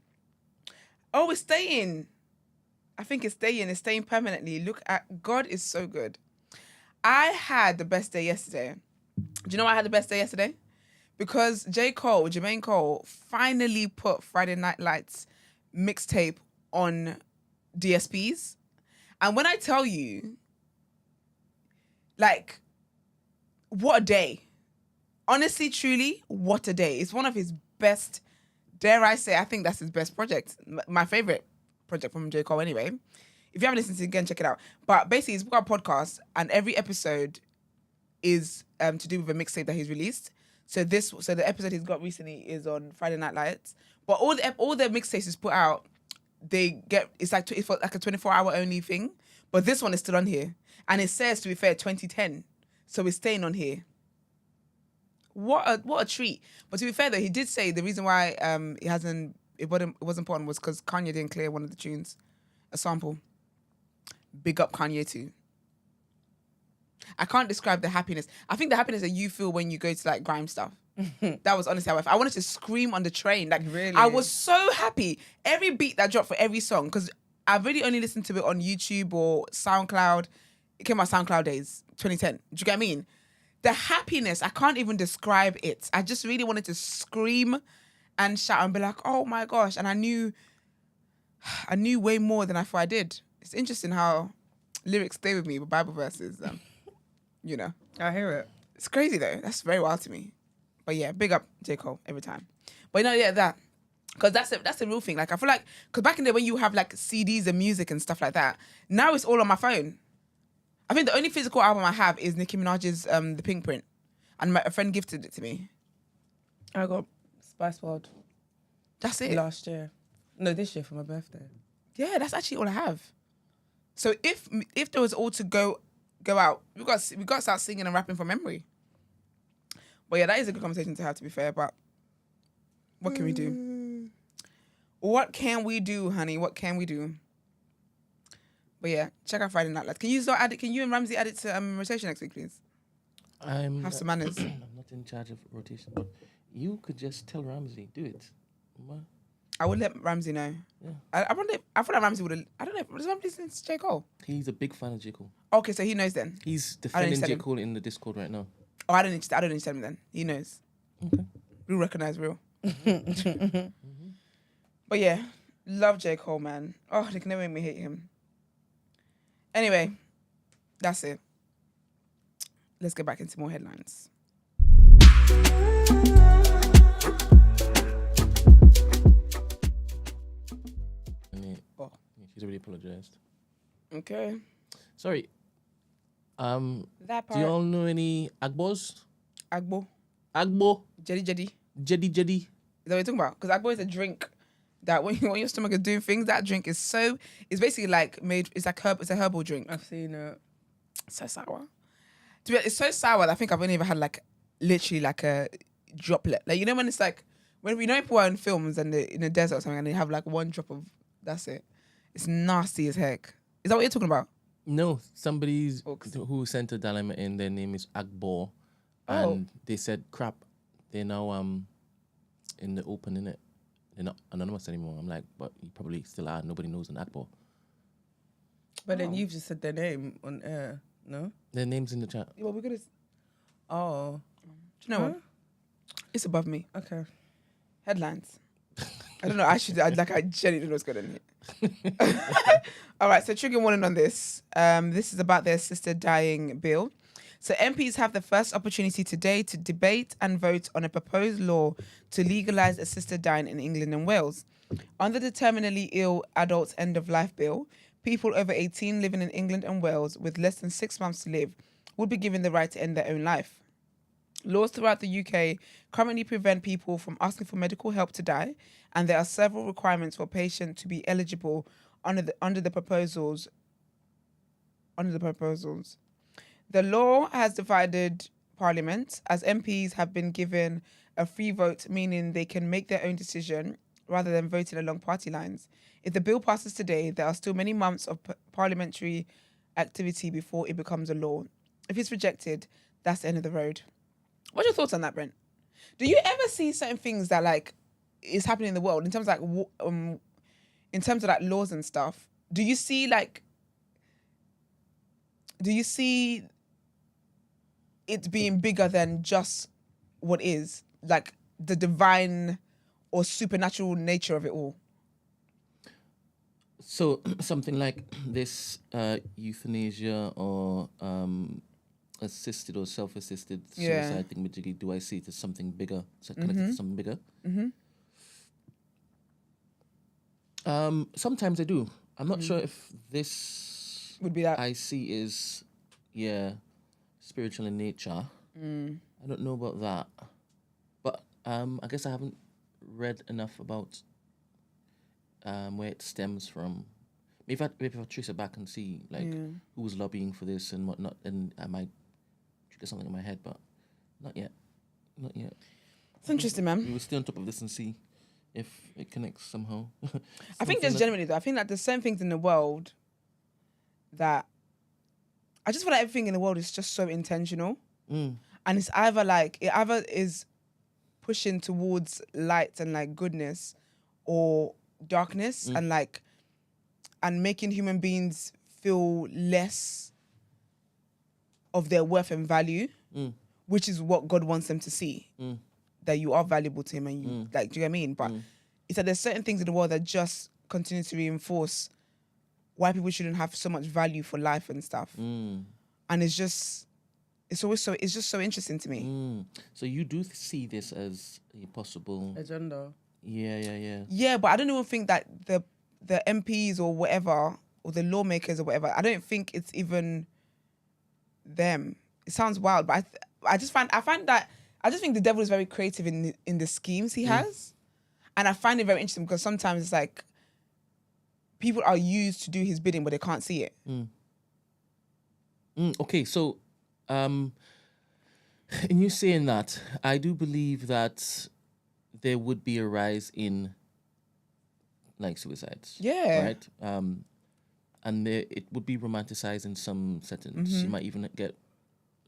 [SPEAKER 1] Oh, it's staying. I think it's staying. It's staying permanently. Look at God is so good. I had the best day yesterday. Do you know why I had the best day yesterday? Because Jermaine Cole, finally put Friday Night Lights mixtape on DSPs. And when I tell you, like, what a day. Honestly, truly, what a day. It's one of his best, dare I say, I think that's his best project. My favorite project from J. Cole anyway. If you haven't listened to it again, check it out. But basically, he's got a podcast and every episode is to do with a mixtape that he's released. So the episode he's got recently is on Friday Night Lights. But all the mixtapes he's put out, it's like it's for like a 24-hour only thing, but this one is still on here, and it says, to be fair, 2010, so it's staying on here. What a treat! But to be fair though, he did say the reason why it wasn't put on was because Kanye didn't clear one of the tunes, a sample. Big up Kanye too. I can't describe the happiness. I think the happiness that you feel when you go to like grime stuff. That was honestly how I felt. I wanted to scream on the train. Like,
[SPEAKER 2] Really?
[SPEAKER 1] I was so happy. Every beat that dropped for every song, because I've really only listened to it on YouTube or SoundCloud. It came out SoundCloud days, 2010. Do you get what I mean? The happiness, I can't even describe it. I just really wanted to scream and shout and be like, oh my gosh. And I knew way more than I thought I did. It's interesting how lyrics stay with me, but Bible verses, you know.
[SPEAKER 2] I hear it.
[SPEAKER 1] It's crazy though. That's very wild to me. But yeah, big up J. Cole every time. But that. Because that's the real thing. Like, I feel like, because back in the day when you have like CDs and music and stuff like that, now it's all on my phone. I think the only physical album I have is Nicki Minaj's The Pink Print. And a friend gifted it to me.
[SPEAKER 2] I got Spice World
[SPEAKER 1] That's it.
[SPEAKER 2] last year. No, this year for my birthday.
[SPEAKER 1] Yeah, that's actually all I have. So if there was all to go out, we got to start singing and rapping from memory. But yeah, that is a good conversation to have, to be fair. But what can we do? What can we do, honey? What can we do? But yeah, check out Friday Night Lights. Can you and Ramsey add it to rotation next week, please? Have some manners.
[SPEAKER 3] I'm not in charge of rotation, but you could just tell Ramsey, do it.
[SPEAKER 1] I would let Ramsey know.
[SPEAKER 3] Yeah.
[SPEAKER 1] I feel like Ramsey would have. I don't know. Does Ramsey listen to J. Cole?
[SPEAKER 3] He's a big fan of J. Cole.
[SPEAKER 1] Okay, so he knows then.
[SPEAKER 3] He's
[SPEAKER 1] I don't
[SPEAKER 3] defending
[SPEAKER 1] tell
[SPEAKER 3] J.
[SPEAKER 1] him.
[SPEAKER 3] Cole in the Discord right now.
[SPEAKER 1] Oh, I don't need to tell him then. He knows.
[SPEAKER 3] Okay.
[SPEAKER 1] Real recognize real. But yeah, love J. Cole, man. Oh, they can never make me hate him. Anyway, that's it. Let's get back into more headlines.
[SPEAKER 3] Oh, she's already apologized.
[SPEAKER 1] Okay.
[SPEAKER 3] Sorry.
[SPEAKER 1] That part.
[SPEAKER 3] Do you all know any Agbos?
[SPEAKER 1] Agbo.
[SPEAKER 3] Agbo?
[SPEAKER 1] Jedi.
[SPEAKER 3] Jedi.
[SPEAKER 1] Is that what you're talking about? Because Agbo is a drink that when your stomach is doing things, that drink is it's basically like it's a herbal drink.
[SPEAKER 2] I've seen it.
[SPEAKER 1] So sour. It's so sour that I think I've only ever had like literally like a droplet. Like, you know when it's like, when we know people are in films and they're in a desert or something and they have like one drop of, that's it. It's nasty as heck. Is that what you're talking about?
[SPEAKER 3] No, somebody's who sent a dilemma in, their name is Agbo. And they said, crap, they're now in the open, innit? They're not anonymous anymore. I'm like, but you probably still are. Nobody knows an Agbo.
[SPEAKER 2] But then you've just said their name on air, no?
[SPEAKER 3] Their name's in the chat.
[SPEAKER 1] Yeah, well, we're gonna.
[SPEAKER 2] Oh.
[SPEAKER 1] Do you know what? It's above me.
[SPEAKER 2] Okay.
[SPEAKER 1] Headlines. I don't know. I genuinely don't know what's going on here. All right. So trigger warning on this. This is about the assisted dying bill. So MPs have the first opportunity today to debate and vote on a proposed law to legalise assisted dying in England and Wales. Under the terminally ill adults end of life bill, people over 18 living in England and Wales with less than 6 months to live would be given the right to end their own life. Laws throughout the UK currently prevent people from asking for medical help to die, and there are several requirements for a patient to be eligible under the proposals. The law has divided Parliament, as MPs have been given a free vote, meaning they can make their own decision rather than voting along party lines. If the bill passes today, there are still many months of parliamentary activity before it becomes a law. If it's rejected, that's the end of the road. What's your thoughts on that, Brent? Do you ever see certain things that like is happening in the world in terms of like laws and stuff? Do you see it being bigger than just what is, like the divine or supernatural nature of it all?
[SPEAKER 3] So something like this euthanasia or assisted or self-assisted suicide thing, do I see it as something bigger? Is that connected to something bigger? Sometimes I do. I'm not sure if this
[SPEAKER 1] would be that.
[SPEAKER 3] I see is spiritual in nature. I don't know about that, but I guess I haven't read enough about where it stems from. Maybe I'll trace it back and see like who was lobbying for this and whatnot, and I might trigger something in my head, but not yet. Not yet.
[SPEAKER 1] It's interesting, man.
[SPEAKER 3] We will stay on top of this and see if it connects somehow.
[SPEAKER 1] I think just generally though, I think that there's certain things in the world that I just feel like everything in the world is just so intentional. And it's either like it either is pushing towards light and like goodness or darkness and like and making human beings feel less of their worth and value, which is what God wants them to see. That you are valuable to him and you like, do you know what I mean? But it's that there's certain things in the world that just continue to reinforce why people shouldn't have so much value for life and stuff. And it's just so interesting to me.
[SPEAKER 3] So you do see this as a possible
[SPEAKER 2] agenda.
[SPEAKER 3] Yeah.
[SPEAKER 1] But I don't even think that the MPs or whatever, or the lawmakers or whatever, I don't think it's even them. It sounds wild, but I just think the devil is very creative in the schemes he has. And I find it very interesting because sometimes it's like people are used to do his bidding, but they can't see it.
[SPEAKER 3] Okay, so in you saying that, I do believe that there would be a rise in like suicides.
[SPEAKER 1] Yeah.
[SPEAKER 3] Right? And it would be romanticized in some settings. You might even get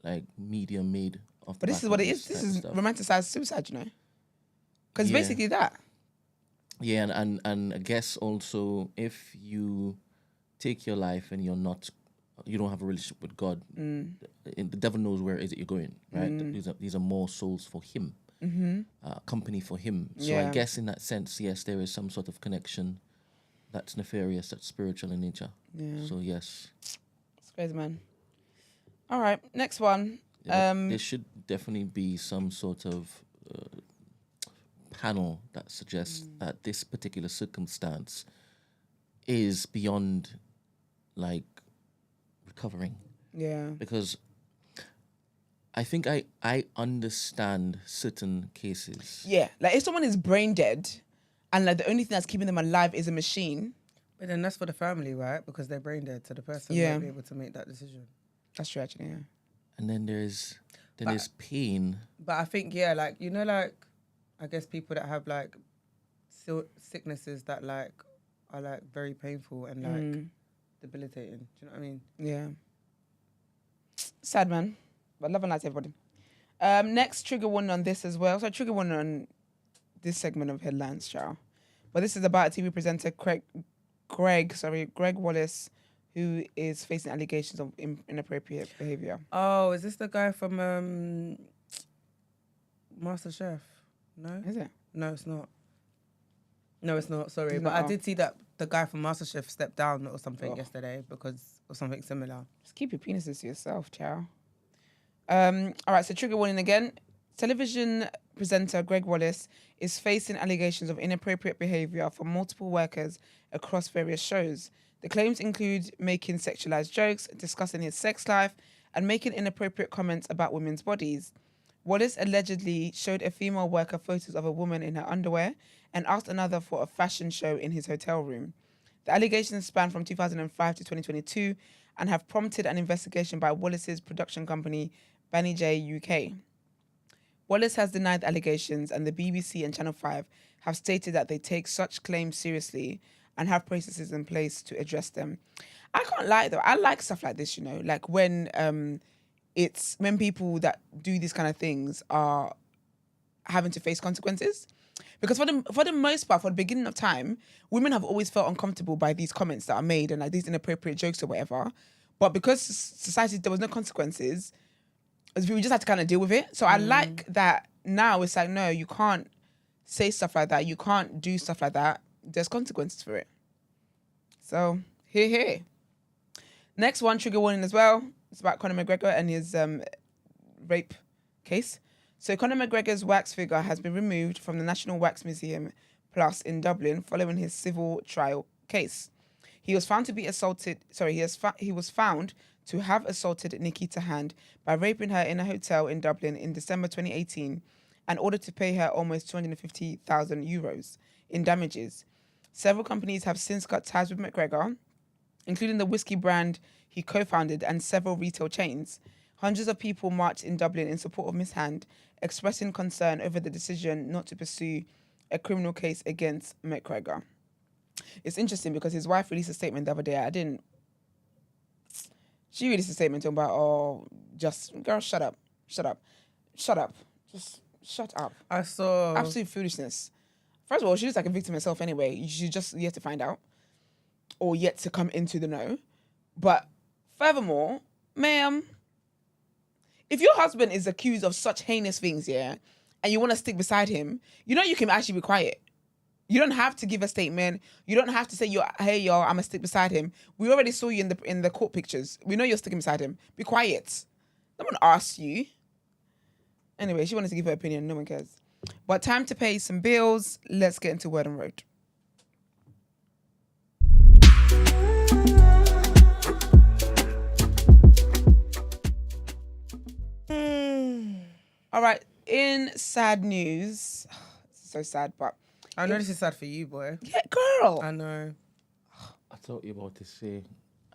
[SPEAKER 3] like media made of.
[SPEAKER 1] But this is what it is. This is romanticized suicide, you know? Because basically that.
[SPEAKER 3] Yeah, and I guess also if you take your life and you don't have a relationship with God, the devil knows where is it you're going, right? These are more souls for him, company for him. So I guess in that sense, yes, there is some sort of connection that's nefarious, that's spiritual in nature. Yeah. So yes.
[SPEAKER 1] It's crazy, man. All right, next one.
[SPEAKER 3] There should definitely be some sort of panel that suggests that this particular circumstance is beyond like recovering. Yeah. Because I think I understand certain cases.
[SPEAKER 1] Yeah. Like if someone is brain dead and like the only thing that's keeping them alive is a machine.
[SPEAKER 2] But then that's for the family, right? Because they're brain dead, so the person won't be able to make that decision.
[SPEAKER 1] That's true, actually, yeah.
[SPEAKER 3] And then there's pain.
[SPEAKER 2] But I think, like, you know, like, I guess people that have, like, sicknesses that, like, are, like, very painful and, like, debilitating. Do you know what I mean?
[SPEAKER 1] Yeah. Sad, man. But love and light to everybody. Next, trigger warning on this as well. So trigger warning on this segment of Headlines, child. But this is about TV presenter Greg Wallace, who is facing allegations of inappropriate behaviour.
[SPEAKER 2] Oh, is this the guy from MasterChef? No?
[SPEAKER 1] Is it?
[SPEAKER 2] No, it's not. No, it's not. Sorry.
[SPEAKER 1] It's
[SPEAKER 2] but
[SPEAKER 1] not.
[SPEAKER 2] I did see that the guy from MasterChef stepped down or something yesterday because of something similar.
[SPEAKER 1] Just keep your penises to yourself, chow. All right, so trigger warning again. Television presenter Greg Wallace is facing allegations of inappropriate behaviour from multiple workers across various shows. The claims include making sexualized jokes, discussing his sex life, and making inappropriate comments about women's bodies. Wallace allegedly showed a female worker photos of a woman in her underwear and asked another for a fashion show in his hotel room. The allegations span from 2005 to 2022 and have prompted an investigation by Wallace's production company, Banny J UK. Wallace has denied the allegations, and the BBC and Channel 5 have stated that they take such claims seriously and have processes in place to address them. I can't lie though, I like stuff like this, you know, like when it's when people that do these kind of things are having to face consequences. Because for the most part, for the beginning of time, women have always felt uncomfortable by these comments that are made and like these inappropriate jokes or whatever. But because society, there was no consequences, we just had to kind of deal with it. So I like that now it's like, no, you can't say stuff like that. You can't do stuff like that. There's consequences for it. So, here. Next one, trigger warning as well. It's about Conor McGregor and his rape case. So Conor McGregor's wax figure has been removed from the National Wax Museum Plus in Dublin following his civil trial case. He was found to be assaulted. He was found to have assaulted Nikita Hand by raping her in a hotel in Dublin in December 2018 and ordered to pay her almost €250,000 in damages. Several companies have since cut ties with McGregor, including the whiskey brand he co-founded and several retail chains. Hundreds of people marched in Dublin in support of Miss Hand, expressing concern over the decision not to pursue a criminal case against McGregor. It's interesting because his wife released a statement the other day. She released a statement talking about, girl, shut up. Just shut up.
[SPEAKER 2] I saw
[SPEAKER 1] Absolute foolishness. First of all, she looks like a victim herself anyway. You just yet to find out or yet to come into the know. But furthermore, ma'am, if your husband is accused of such heinous things, yeah, and you want to stick beside him, you know you can actually be quiet. You don't have to give a statement. You don't have to say, hey, y'all, I'm going to stick beside him. We already saw you in the court pictures. We know you're sticking beside him. Be quiet. No one asked you. Anyway, she wanted to give her opinion. No one cares. But time to pay some bills. Let's get into Word on Road. All right. In sad news, it's so sad, but
[SPEAKER 2] I know this is sad for you, boy.
[SPEAKER 1] yeah, girl.
[SPEAKER 2] I know.
[SPEAKER 3] I thought you were about to say,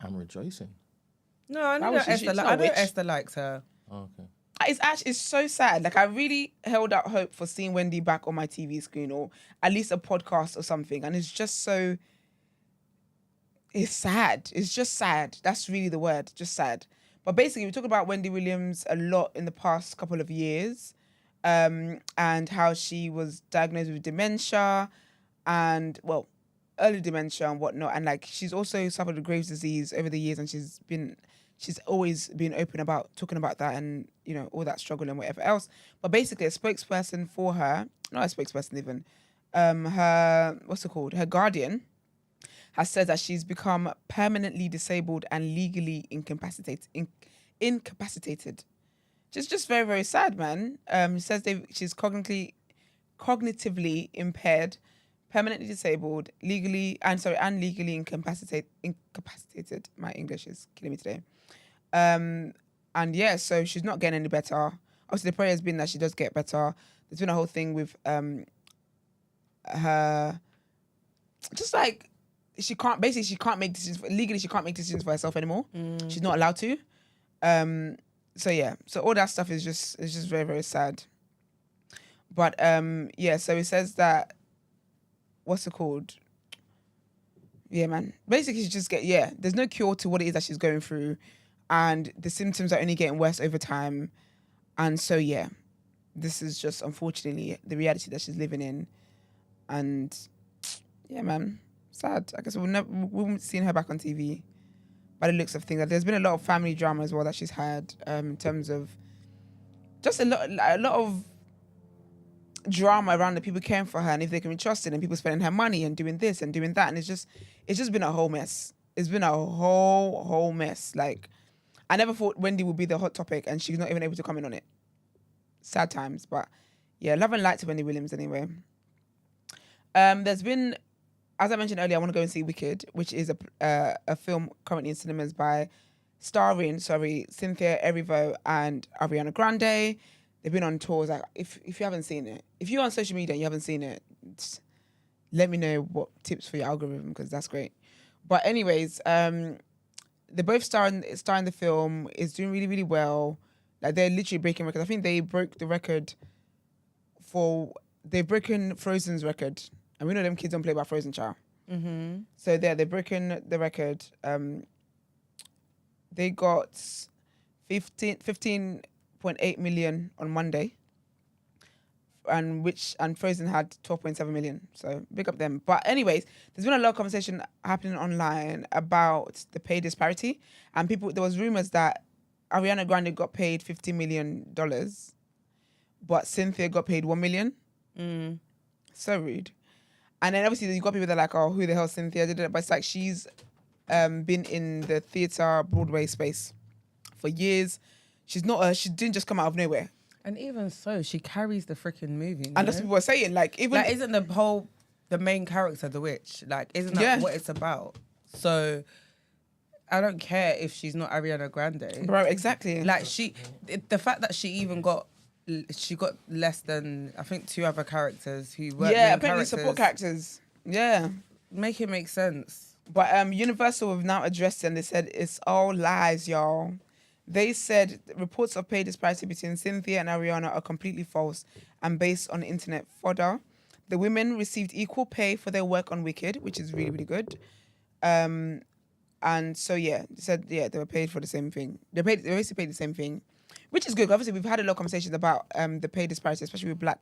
[SPEAKER 3] I'm rejoicing.
[SPEAKER 2] No, I know
[SPEAKER 1] was
[SPEAKER 2] that
[SPEAKER 1] she-
[SPEAKER 2] Esther.
[SPEAKER 1] she's not
[SPEAKER 2] I
[SPEAKER 1] a
[SPEAKER 2] know
[SPEAKER 1] witch.
[SPEAKER 2] Esther likes her.
[SPEAKER 3] Oh, okay.
[SPEAKER 1] It's so sad. Like, I really held out hope for seeing Wendy back on my TV screen or at least a podcast or something. And it's just so, it's sad. It's just sad. That's really the word, just sad. But basically, we talked about Wendy Williams a lot in the past couple of years, and how she was diagnosed with dementia and, well, early dementia and whatnot. And like, she's also suffered with Graves' disease over the years, and she's always been open about talking about that and, you know, all that struggle and whatever else. But basically, a spokesperson for her, not a spokesperson even, her, what's it called? Her guardian has said that she's become permanently disabled and legally incapacitated. Just very, very sad, man. It says she's cognitively impaired, permanently disabled, legally incapacitated. My English is killing me today. And yeah, so she's not getting any better. Obviously, the prayer has been that she does get better. There's been a whole thing with her, just like she can't make decisions legally. She can't make decisions for herself anymore. She's not allowed to. So yeah, so all that stuff is just very, very sad. But yeah, so it says that, what's it called? Yeah, man. Basically, she just there's no cure to what it is that she's going through, and the symptoms are only getting worse over time. And so yeah, this is just unfortunately the reality that she's living in. And yeah, man, sad. I guess we won't see her back on TV. By the looks of things, there's been a lot of family drama as well that she's had, in terms of just a lot of drama around the people caring for her and if they can be trusted, and people spending her money and doing this and doing that, and it's just been a whole mess. It's been a whole mess. Like, I never thought Wendy would be the hot topic, and she's not even able to comment on it. Sad times, but yeah, love and light to Wendy Williams anyway. There's been, as I mentioned earlier, I want to go and see Wicked, which is a film currently in cinemas starring Cynthia Erivo and Ariana Grande. They've been on tours. Like, if you haven't seen it, if you're on social media and you haven't seen it, let me know what tips for your algorithm, because that's great. But anyways, they both star in the film. It's doing really, really well. Like, they're literally breaking records. I think they broke the record they've broken Frozen's record. And we know them kids don't play by Frozen, child.
[SPEAKER 2] Mm-hmm.
[SPEAKER 1] So they've broken the record. They got 15.8 million on Monday, and Frozen had 12.7 million. So big up them. But anyways, there's been a lot of conversation happening online about the pay disparity, and there was rumors that Ariana Grande got paid $50 million, but Cynthia got paid $1 million. So rude. And then obviously you got people that are like, oh, who the hell Cynthia did it? But it's like, she's been in the theatre Broadway space for years. She didn't just come out of nowhere.
[SPEAKER 2] And even so, she carries the freaking movie.
[SPEAKER 1] And that's what people are saying. Like, even
[SPEAKER 2] like, isn't the main character the witch? Like, isn't that what it's about? So I don't care if she's not Ariana Grande.
[SPEAKER 1] Bro, exactly.
[SPEAKER 2] Like, the fact that she got less than, I think, 2 other characters who weren't main
[SPEAKER 1] apparently
[SPEAKER 2] characters.
[SPEAKER 1] support characters. Yeah.
[SPEAKER 2] Make it make sense.
[SPEAKER 1] But Universal have now addressed it and they said it's all lies, y'all. They said reports of pay disparity between Cynthia and Ariana are completely false and based on internet fodder. The women received equal pay for their work on Wicked, which is really, really good. And so they said they were paid for the same thing. They basically paid the same thing, which is good. Obviously, we've had a lot of conversations about the pay disparity, especially with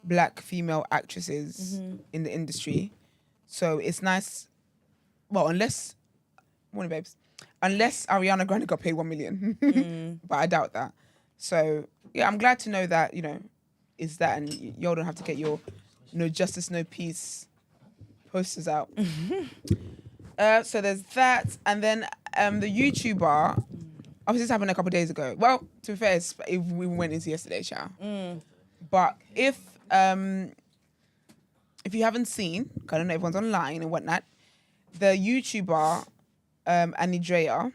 [SPEAKER 1] black female actresses in the industry. So it's nice. Well, unless Ariana Grande got paid $1 million, but I doubt that. So yeah, I'm glad to know that is that, and y'all don't have to get your no justice, no peace posters out. So there's that, and then the YouTuber. Obviously, this happened a couple of days ago. Well, to be fair, if we went into yesterday, but if you haven't seen, 'cause I don't know, everyone's online and whatnot. The YouTuber, Anidrea,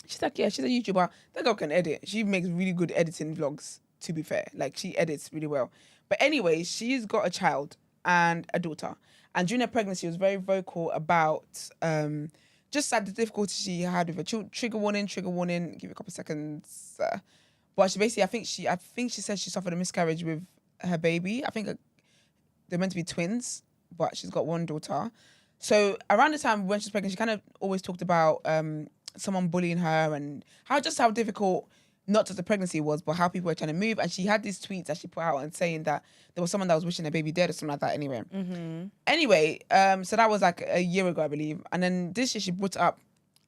[SPEAKER 1] she's a YouTuber. That girl can edit. She makes really good editing vlogs, to be fair. Like, she edits really well. But anyway, she's got a child and a daughter. And during her pregnancy, she was very vocal about just like the difficulty she had with her child. Trigger warning, give it a couple of seconds. But she basically, I think she said she suffered a miscarriage with her baby. I think they're meant to be twins, but she's got one daughter. So around the time when she's pregnant, she kind of always talked about someone bullying her and how difficult not just the pregnancy was, but how people were trying to move. And she had these tweets that she put out and saying that there was someone that was wishing her baby dead or something like that anyway. Anyway, so that was like a year ago, I believe. And then this year she brought it up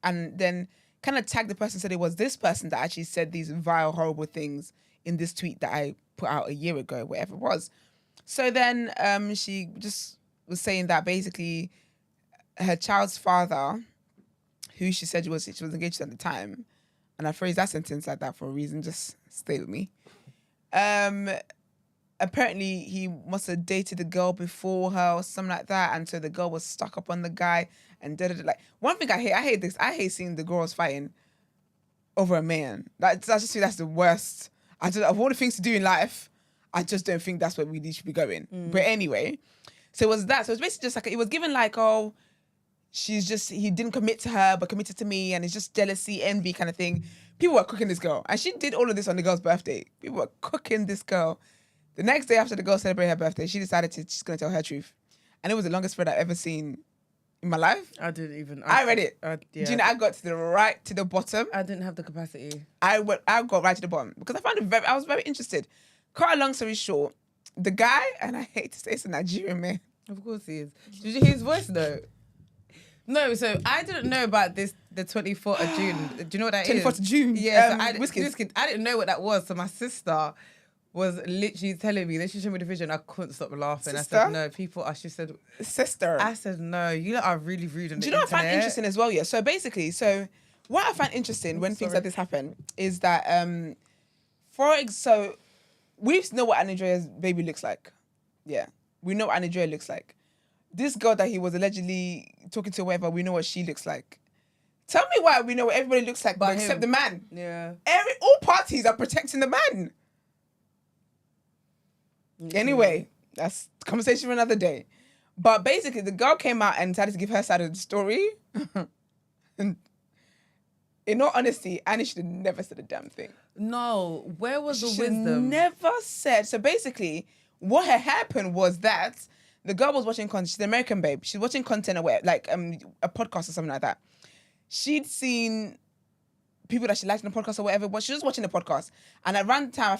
[SPEAKER 1] and then kind of tagged the person, said it was this person that actually said these vile, horrible things in this tweet that I put out a year ago, whatever it was. So then she just was saying that basically her child's father, who she said she was engaged to at the time, and I phrased that sentence like that for a reason, just stay with me. Apparently he must have dated the girl before her or something like that, and so the girl was stuck up on the guy and like one thing I hate this. I hate seeing the girls fighting over a man. I just think that's the worst. Of all the things to do in life, I just don't think that's where we should be going. But anyway, so it was that. So it was basically just like it was given like, oh, he didn't commit to her, but committed to me, and it's just jealousy, envy kind of thing. People were cooking this girl, and she did all of this on the girl's birthday. People were cooking this girl. The next day after the girl celebrated her birthday, she decided she's going to tell her truth. And it was the longest thread I've ever seen in my life.
[SPEAKER 2] I didn't even.
[SPEAKER 1] I read it.
[SPEAKER 2] Yeah.
[SPEAKER 1] Do you know, I got to the bottom.
[SPEAKER 2] I didn't have the capacity.
[SPEAKER 1] I got right to the bottom because I was very interested. Cut a long story short, the guy, and I hate to say it's a Nigerian man.
[SPEAKER 2] Of course he is. Did you hear his voice though? No, so I didn't know about this, the 24th of June. Do you know what that is?
[SPEAKER 1] 24th of June.
[SPEAKER 2] Yeah, so
[SPEAKER 1] Whiskey.
[SPEAKER 2] I didn't know what that was. So my sister was literally telling me, then she showed me the vision. I couldn't stop laughing.
[SPEAKER 1] Sister?
[SPEAKER 2] I said, no, people are, she said,
[SPEAKER 1] Sister.
[SPEAKER 2] I said, no, you lot are really rude on the internet.
[SPEAKER 1] Do you know what I find interesting as well? Yeah. So basically, what I find interesting when things like this happen is that, so we know what Anidrea's baby looks like. Yeah. We know what Anidrea looks like. This girl that he was allegedly talking to, whatever, we know what she looks like. Tell me why we know what everybody looks like, but except the man.
[SPEAKER 2] Yeah.
[SPEAKER 1] All parties are protecting the man. Anyway, that's a conversation for another day. But basically, the girl came out and decided to give her side of the story. And in all honesty, Annie should have never said a damn thing.
[SPEAKER 2] No, where was the
[SPEAKER 1] She
[SPEAKER 2] wisdom?
[SPEAKER 1] never said. So basically, what had happened was that the girl was watching content. She's an American babe. She's watching content or like a podcast or something like that. She'd seen people that she liked in the podcast or whatever, but she was watching the podcast. And around the time,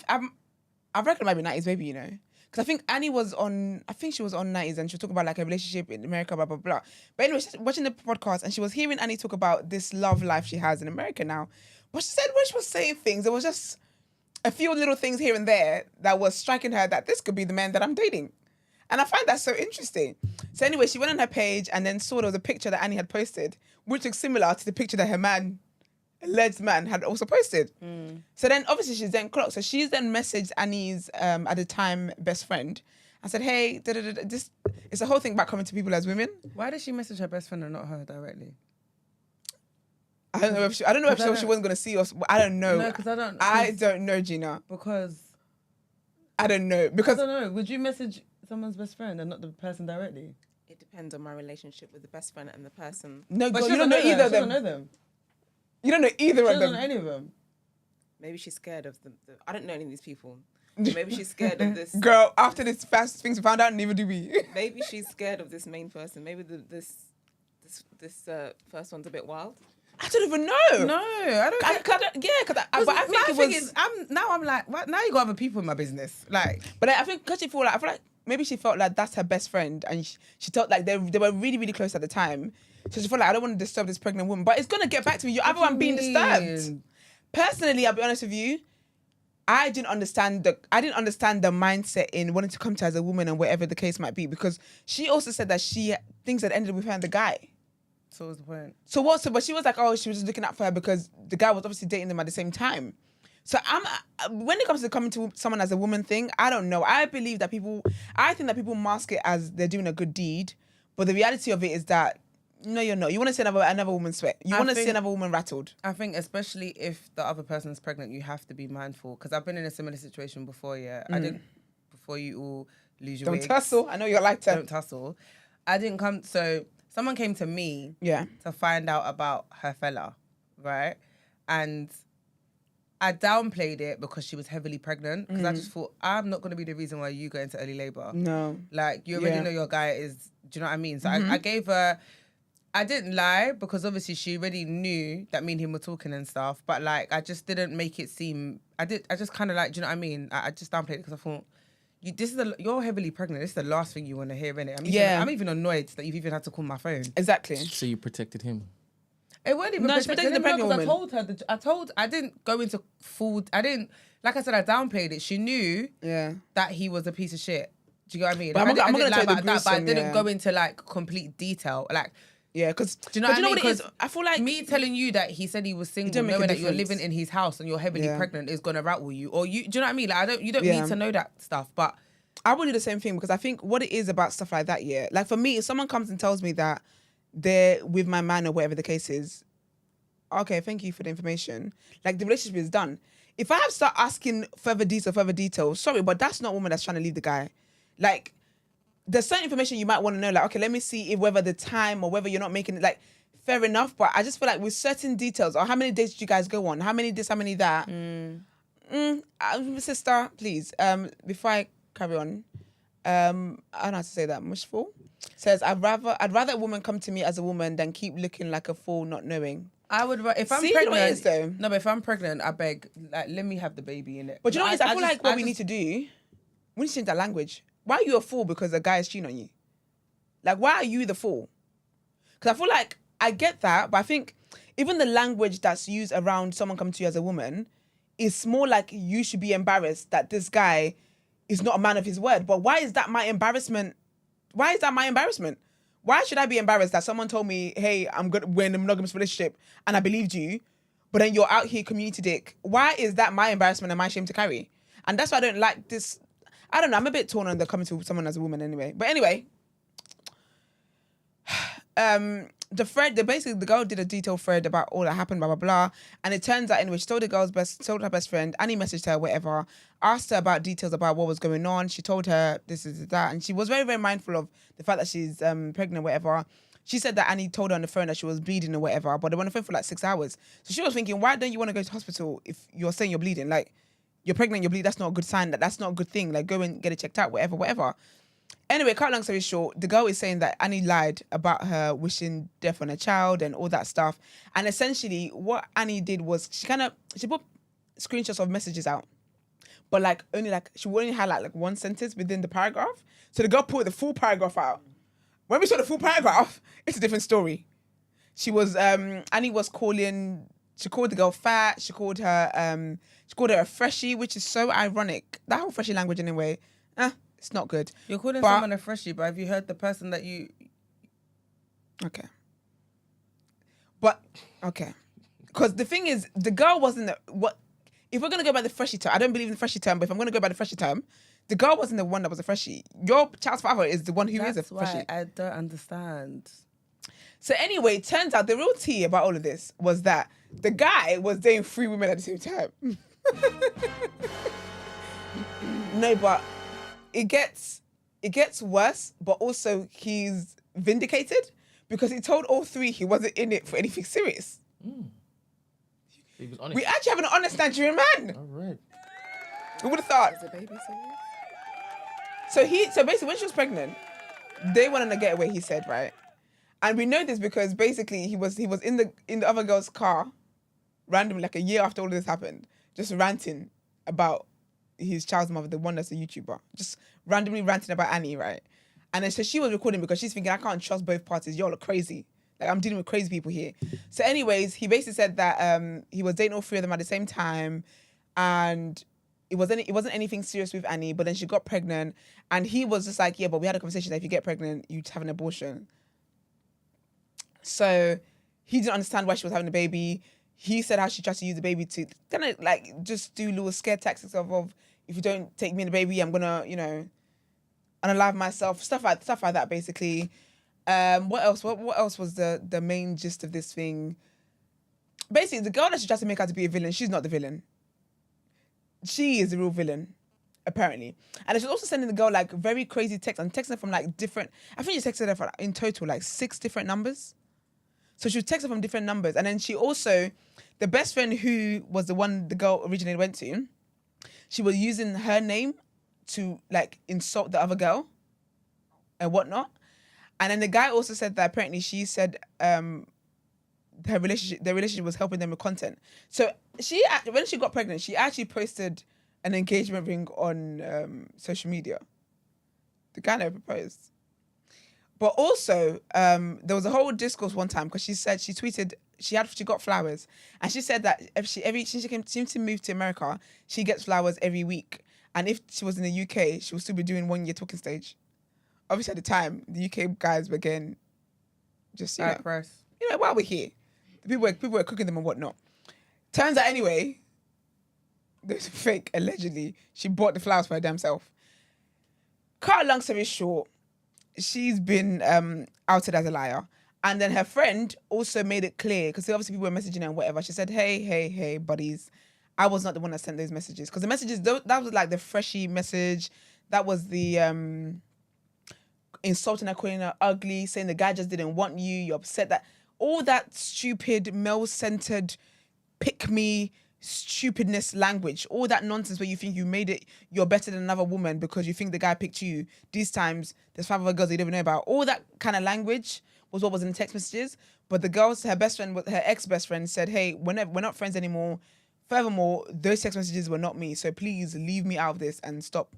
[SPEAKER 1] I reckon it might be 90s baby, you know. Because I think Annie was on, she was on 90s and she was talking about like a relationship in America, blah, blah, blah. But anyway, she's watching the podcast and she was hearing Annie talk about this love life she has in America now. But she said when she was saying things, there was just a few little things here and there that was striking her that this could be the man that I'm dating. And I find that so interesting. So anyway, she went on her page and then saw there was a picture that Annie had posted, which looked similar to the picture that her alleged man had also posted. So then obviously she's then clocked. So she's then messaged Annie's, at the time, best friend and said, hey, this, it's a whole thing about coming to people as women.
[SPEAKER 2] Why did she message her best friend and not her directly?
[SPEAKER 1] I don't know if she wasn't going to see us. I don't know.
[SPEAKER 2] No, because
[SPEAKER 1] I don't know, Gina.
[SPEAKER 2] Because
[SPEAKER 1] I don't know. Because
[SPEAKER 2] I don't know. Would you message someone's best friend and not the person directly?
[SPEAKER 7] It depends on my relationship with the best friend and the person.
[SPEAKER 1] No,
[SPEAKER 2] But
[SPEAKER 1] girl,
[SPEAKER 2] she
[SPEAKER 1] you don't
[SPEAKER 2] doesn't
[SPEAKER 1] know either
[SPEAKER 2] them.
[SPEAKER 1] of
[SPEAKER 2] She doesn't
[SPEAKER 1] them.
[SPEAKER 2] know them.
[SPEAKER 1] You don't know either
[SPEAKER 2] She
[SPEAKER 1] of
[SPEAKER 2] doesn't know
[SPEAKER 1] them.
[SPEAKER 2] any of them.
[SPEAKER 7] Maybe she's scared of I don't know any of these people. Maybe she's scared of this.
[SPEAKER 1] Girl, after this fast things we found out, neither do we.
[SPEAKER 7] Maybe she's scared of this main person. Maybe this first one's a bit wild.
[SPEAKER 1] I don't even know.
[SPEAKER 2] No, I don't. Think,
[SPEAKER 1] But I think it was.
[SPEAKER 2] I'm like, what? Now you got other people in my business. Like,
[SPEAKER 1] But I think because I feel like maybe she felt like that's her best friend, and she felt like they were really really close at the time. So she felt like I don't want to disturb this pregnant woman, but it's gonna get back to me. You're everyone being disturbed. Personally, I'll be honest with you. I didn't understand the mindset in wanting to come to her as a woman and whatever the case might be, because she also said that things had ended with her and the guy.
[SPEAKER 2] so what's the point?
[SPEAKER 1] So what? So, but she was like, oh, she was just looking out for her because the guy was obviously dating them at the same time. So when it comes to coming to someone as a woman thing, I don't know. I think that people mask it as they're doing a good deed, but the reality of it is that no, you're not. You want to see another woman sweat. You want to see another woman rattled.
[SPEAKER 2] I think especially if the other person's pregnant, you have to be mindful. Because I've been in a similar situation before. Yeah, I didn't. Before you all lose your
[SPEAKER 1] Don't
[SPEAKER 2] wigs.
[SPEAKER 1] tussle. I know you're like that.
[SPEAKER 2] Don't tussle. I didn't come. So someone came to me.
[SPEAKER 1] Yeah.
[SPEAKER 2] To find out about her fella, right? And I downplayed it because she was heavily pregnant. Because I just thought, I'm not going to be the reason why you go into early labor.
[SPEAKER 1] No.
[SPEAKER 2] Like, you already know your guy is, do you know what I mean? So I gave her, I didn't lie because obviously she already knew that me and him were talking and stuff. But like, I just didn't make it seem, I just kind of like, do you know what I mean? I just downplayed it because I thought, you're heavily pregnant. This is the last thing you want to hear, innit? I'm even annoyed that you've even had to call my phone.
[SPEAKER 1] Exactly.
[SPEAKER 3] So you protected him.
[SPEAKER 2] It wasn't even
[SPEAKER 1] she protected the pregnant
[SPEAKER 2] because
[SPEAKER 1] woman.
[SPEAKER 2] I told her, I didn't go into like I said, I downplayed it. She knew that he was a piece of shit. Do you get what I mean?
[SPEAKER 1] But
[SPEAKER 2] Like,
[SPEAKER 1] I'm gonna
[SPEAKER 2] lie
[SPEAKER 1] tell you the
[SPEAKER 2] about that, but I
[SPEAKER 1] gruesome,
[SPEAKER 2] didn't go into like complete detail. Like,
[SPEAKER 1] Yeah, because
[SPEAKER 2] do you know what I mean?
[SPEAKER 1] what it is? I feel like
[SPEAKER 2] me telling you that he said he was single,
[SPEAKER 1] don't make a
[SPEAKER 2] knowing that you're
[SPEAKER 1] difference.
[SPEAKER 2] living in his house and you're heavily pregnant is gonna rattle you. Or you, do you know what I mean? Like, you don't
[SPEAKER 1] Yeah.
[SPEAKER 2] need to know that stuff. But
[SPEAKER 1] I would do the same thing, because I think what it is about stuff like that, yeah. Like for me, if someone comes and tells me that they're with my man or whatever the case is, okay, thank you for the information. Like the relationship is done. If I have to start asking further details, sorry, but that's not a woman that's trying to leave the guy. Like there's certain information you might want to know, like, okay, let me see if whether the time or whether you're not making it, like, fair enough. But I just feel like with certain details, or how many dates did you guys go on? How many this, how many that? Sister, please, before I carry on, I don't know how to say that. Mushful says, I'd rather a woman come to me as a woman than keep looking like a fool not knowing.
[SPEAKER 2] I would, if I'm
[SPEAKER 1] See, you know
[SPEAKER 2] pregnant,
[SPEAKER 1] what it is, though?
[SPEAKER 2] no, but if I'm pregnant, I beg, like, let me have the baby in it.
[SPEAKER 1] But you know what it is? I feel like what we need to do, we need to change that language. Why are you a fool because a guy is cheating on you? Like, why are you the fool? Because I feel like I get that, but I think even the language that's used around someone coming to you as a woman is more like you should be embarrassed that this guy is not a man of his word. But why is that my embarrassment? Why is that my embarrassment? Why should I be embarrassed that someone told me, hey, we're in a monogamous relationship and I believed you, but then you're out here community dick? Why is that my embarrassment and my shame to carry? And that's why I don't like this. I don't know. I'm a bit torn on the coming to someone as a woman anyway. But anyway, the girl did a detailed thread about all that happened, blah, blah, blah. And it turns out, anyway, she told her best friend, Annie messaged her, whatever, asked her about details about what was going on. She told her this is that. And she was very, very mindful of the fact that she's pregnant, whatever. She said that Annie told her on the phone that she was bleeding or whatever, but they were on the phone for like 6 hours. So she was thinking, why don't you want to go to hospital if you're saying you're bleeding? Like, you're pregnant, you're bleeding, that's not a good sign. That's not a good thing. Like, go and get it checked out, whatever. Anyway, cut long story short, the girl is saying that Annie lied about her wishing death on her child and all that stuff. And essentially, what Annie did was she put screenshots of messages out, but she only highlight like one sentence within the paragraph. So the girl put the full paragraph out. When we saw the full paragraph, it's a different story. She was Annie was calling. She called the girl fat. She called her a freshie, which is so ironic. That whole freshie language anyway. It's not good.
[SPEAKER 2] You're calling someone a freshie, but have you heard the person that you...
[SPEAKER 1] Okay. But, okay. Because the thing is, the girl wasn't... If we're going to go by the freshie term, I don't believe in the freshie term, but if I'm going to go by the freshie term, the girl wasn't the one that was a freshie. Your child's father is the one who is a freshie.
[SPEAKER 2] That's why I don't understand.
[SPEAKER 1] So anyway, it turns out the real tea about all of this was that the guy was dating 3 women at the same time. No, but... It gets it gets worse, but also he's vindicated because he told all three he wasn't in it for anything serious.
[SPEAKER 3] He was honest.
[SPEAKER 1] We actually have an honest Nigerian man.
[SPEAKER 3] All right.
[SPEAKER 1] Who would have thought?
[SPEAKER 7] Is the baby serious?
[SPEAKER 1] So basically, when she was pregnant, they went on a getaway. He said, right, and we know this because basically he was in the other girl's car, randomly, like a year after all this happened, just ranting about his child's mother, the one that's a YouTuber, just randomly ranting about Annie, right? And then so she was recording because she's thinking, I can't trust both parties. Y'all are crazy. Like, I'm dealing with crazy people here. So anyways, he basically said that he was dating all three of them at the same time, and it wasn't anything serious with Annie, but then she got pregnant, and he was just like, yeah, but we had a conversation that if you get pregnant, you have an abortion. So he didn't understand why she was having a baby. He said how she tried to use the baby to kind of like just do little scare tactics of if you don't take me and the baby, I'm gonna, unalive myself, stuff like that basically. What else? What else was the main gist of this thing? Basically, the girl that she tried to make out to be a villain, she's not the villain. She is the real villain, apparently. And she's also sending the girl like very crazy texts and texting her from like different. I think she texted her for in total like 6 different numbers. So she would text her from different numbers, and then she also, the best friend who was the one the girl originally went to, she was using her name to like insult the other girl and whatnot. And then the guy also said that apparently she said their relationship was helping them with content. So when she got pregnant, she actually posted an engagement ring on social media. The guy never proposed. But also, there was a whole discourse one time because she said she tweeted she got flowers, and she said that since she seemed to move to America, she gets flowers every week, and if she was in the UK, she would still be doing 1 year talking stage. Obviously, at the time, the UK guys were getting just
[SPEAKER 2] Price.
[SPEAKER 1] While we're here, people were cooking them and whatnot. Turns out anyway, there's fake. Allegedly, she bought the flowers for her damn self. Cut a long story short, she's been outed as a liar. And then her friend also made it clear, because obviously people were messaging her and whatever. She said, hey, buddies, I was not the one that sent those messages. Because the messages, that was like the freshy message. That was the insulting her, calling her ugly, saying the guy just didn't want you, you're upset that... All that stupid, male-centered, pick-me, stupidness language, all that nonsense where you think you made it, you're better than another woman because you think the guy picked you. These times, there's 5 other girls you don't even know about. All that kind of language was what was in the text messages. But the girls, her ex-best friend said, hey, we're not friends anymore. Furthermore, those text messages were not me. So please leave me out of this and stop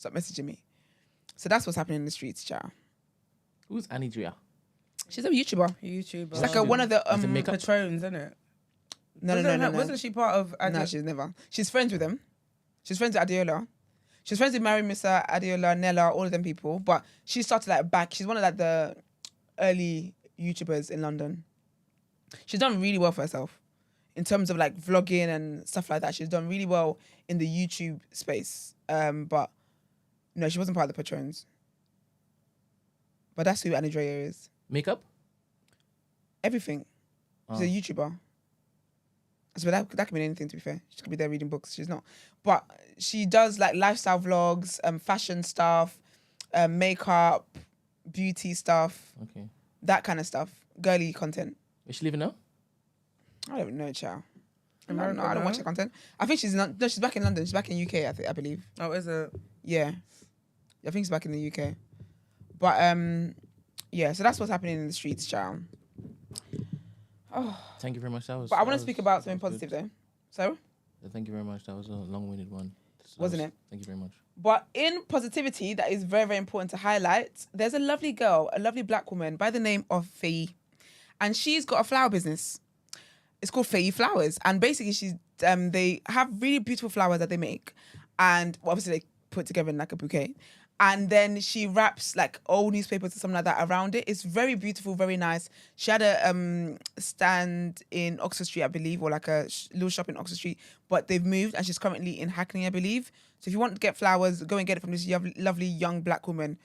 [SPEAKER 1] messaging me. So that's what's happening in the streets, child.
[SPEAKER 3] Who's Annie Drea?
[SPEAKER 1] She's a YouTuber.
[SPEAKER 2] YouTuber.
[SPEAKER 1] She's like one of the
[SPEAKER 2] patrons, isn't it?
[SPEAKER 1] No.
[SPEAKER 2] Wasn't she part of?
[SPEAKER 1] No, she's never. She's friends with them. She's friends with Adeola. She's friends with Mary Missa, Adeola, Nella, all of them people. But she started like back. She's one of like the early YouTubers in London. She's done really well for herself in terms of like vlogging and stuff like that. She's done really well in the YouTube space. But no, she wasn't part of the patrons. But that's who Annie Drea is.
[SPEAKER 3] Makeup?
[SPEAKER 1] Everything. She's a YouTuber. So that could mean anything, to be fair. She could be there reading books. She's not. But she does like lifestyle vlogs, fashion stuff, makeup, beauty stuff.
[SPEAKER 3] Okay.
[SPEAKER 1] That kind of stuff. Girly content.
[SPEAKER 3] Is she living now?
[SPEAKER 1] I don't know, child. I
[SPEAKER 2] America,
[SPEAKER 1] don't
[SPEAKER 2] no?
[SPEAKER 1] watch her content. I think she's not. No, she's back in London. She's back in UK, I believe.
[SPEAKER 2] Oh, is it?
[SPEAKER 1] Yeah. I think she's back in the UK. But yeah, so that's what's happening in the streets, child.
[SPEAKER 3] Thank you very much.
[SPEAKER 1] But I want to speak about something positive though. So?
[SPEAKER 3] Thank you very much. That was a long-winded one.
[SPEAKER 1] Wasn't it?
[SPEAKER 3] Thank you very much.
[SPEAKER 1] But in positivity, that is very, very important to highlight, there's a lovely girl, a lovely black woman by the name of Faye. And she's got a flower business. It's called Faye Flowers. And basically, they have really beautiful flowers that they make. And obviously, they put together in like a bouquet. And then she wraps like old newspapers or something like that around it. It's very beautiful, very nice. She had a stand in Oxford Street, I believe, or like a little shop in Oxford Street. But they've moved and she's currently in Hackney, I believe. So if you want to get flowers, go and get it from this lovely young black woman.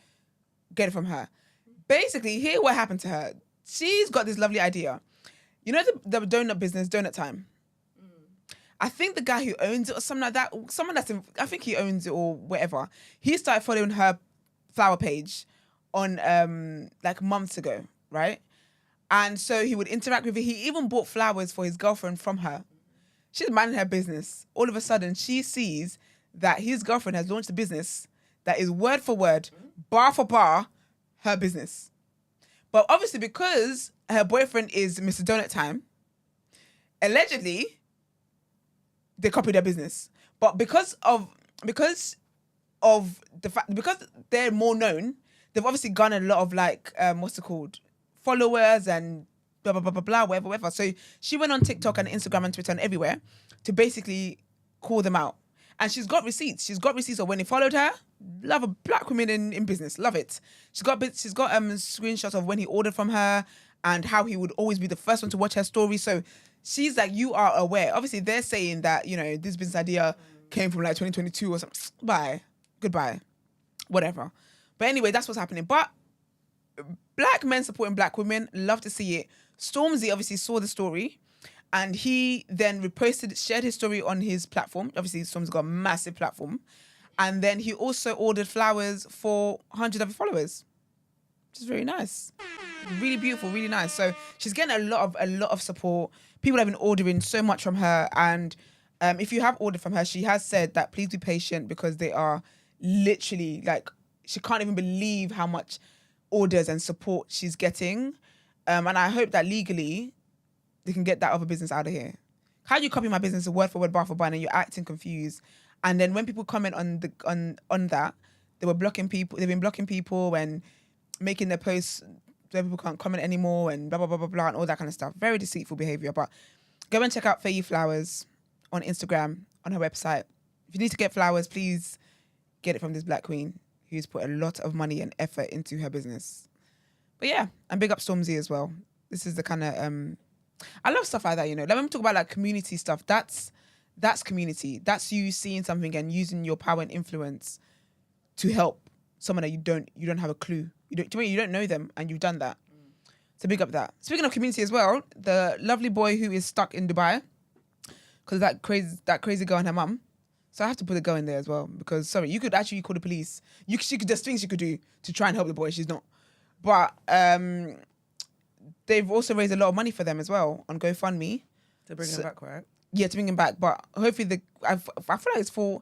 [SPEAKER 1] Get it from her. Basically, here what happened to her. She's got this lovely idea. You know the donut business, Donut Time? I think the guy who owns it or something like that, I think he owns it or whatever, he started following her flower page on like months ago, right? And so he would interact with her. He even bought flowers for his girlfriend from her. She's minding her business. All of a sudden, she sees that his girlfriend has launched a business that is word for word, bar for bar, her business. But obviously, because her boyfriend is Mr. Donut Time, allegedly, they copied their business. But because of the fact, because they're more known, they've obviously garnered a lot of like what's it called, followers and blah blah blah blah blah, whatever. So she went on TikTok and Instagram and Twitter and everywhere to basically call them out. And she's got receipts. She's got receipts of when he followed her. Love a black woman in business. Love it. She's got screenshots of when he ordered from her and how he would always be the first one to watch her story. So she's like, you are aware. Obviously, they're saying that, you know, this business idea came from like 2022 or something. Bye. Goodbye. Whatever. But anyway, that's what's happening. But black men supporting black women, love to see it. Stormzy obviously saw the story and he then shared his story on his platform. Obviously, Stormzy's got a massive platform. And then he also ordered flowers for 100 other followers, which is very nice. Really beautiful, really nice. So she's getting a lot of support. People have been ordering so much from her. And if you have ordered from her, she has said that please be patient because they are literally like, she can't even believe how much orders and support she's getting. And I hope that legally they can get that other business out of here. How do you copy my business word for word, bar for bar, and you're acting confused? And then when people comment on that, they were blocking people. They've been blocking people and making their posts so people can't comment anymore and blah blah blah blah blah and all that kind of stuff. Very deceitful behavior. But go and check out Faye Flowers on Instagram, on her website. If you need to get flowers, please get it from this black queen who's put a lot of money and effort into her business. But yeah, and big up Stormzy as well. This is the kind of I love stuff like that, you know. Like when we talk about like community stuff, that's community. That's you seeing something and using your power and influence to help someone that you don't have a clue. You don't know them and you've done that. So big up that. Speaking of community as well, the lovely boy who is stuck in Dubai because that crazy girl and her mum. So I have to put a girl in there as well because sorry, you could actually call the police. She could, there's things you could do to try and help the boy. She's not. But they've also raised a lot of money for them as well on GoFundMe.
[SPEAKER 2] To bring him back, right?
[SPEAKER 1] Yeah, to bring him back. But hopefully I feel like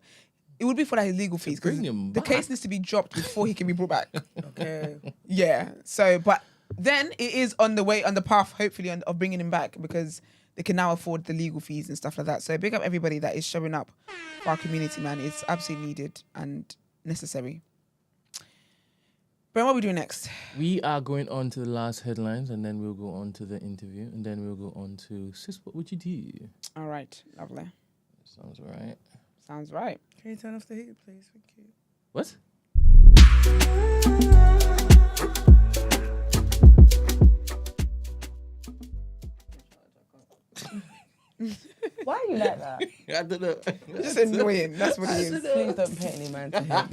[SPEAKER 1] it would be for like his legal fees because the case needs to be dropped before he can be brought back.
[SPEAKER 2] Okay.
[SPEAKER 1] Yeah. So, but then it is on the path, hopefully, of bringing him back because they can now afford the legal fees and stuff like that. So big up everybody that is showing up for our community, man. It's absolutely needed and necessary. Brent, what are we doing next?
[SPEAKER 3] We are going on to the last headlines and then we'll go on to the interview and then we'll go on to Sis, what would you do?
[SPEAKER 1] All right. Lovely.
[SPEAKER 3] Sounds right.
[SPEAKER 1] Sounds right.
[SPEAKER 2] Can you turn off the heat, please? Thank you.
[SPEAKER 3] What?
[SPEAKER 2] Why are you like that?
[SPEAKER 3] I don't know.
[SPEAKER 1] Just annoying. That's what it is.
[SPEAKER 2] Please don't pay any man to him.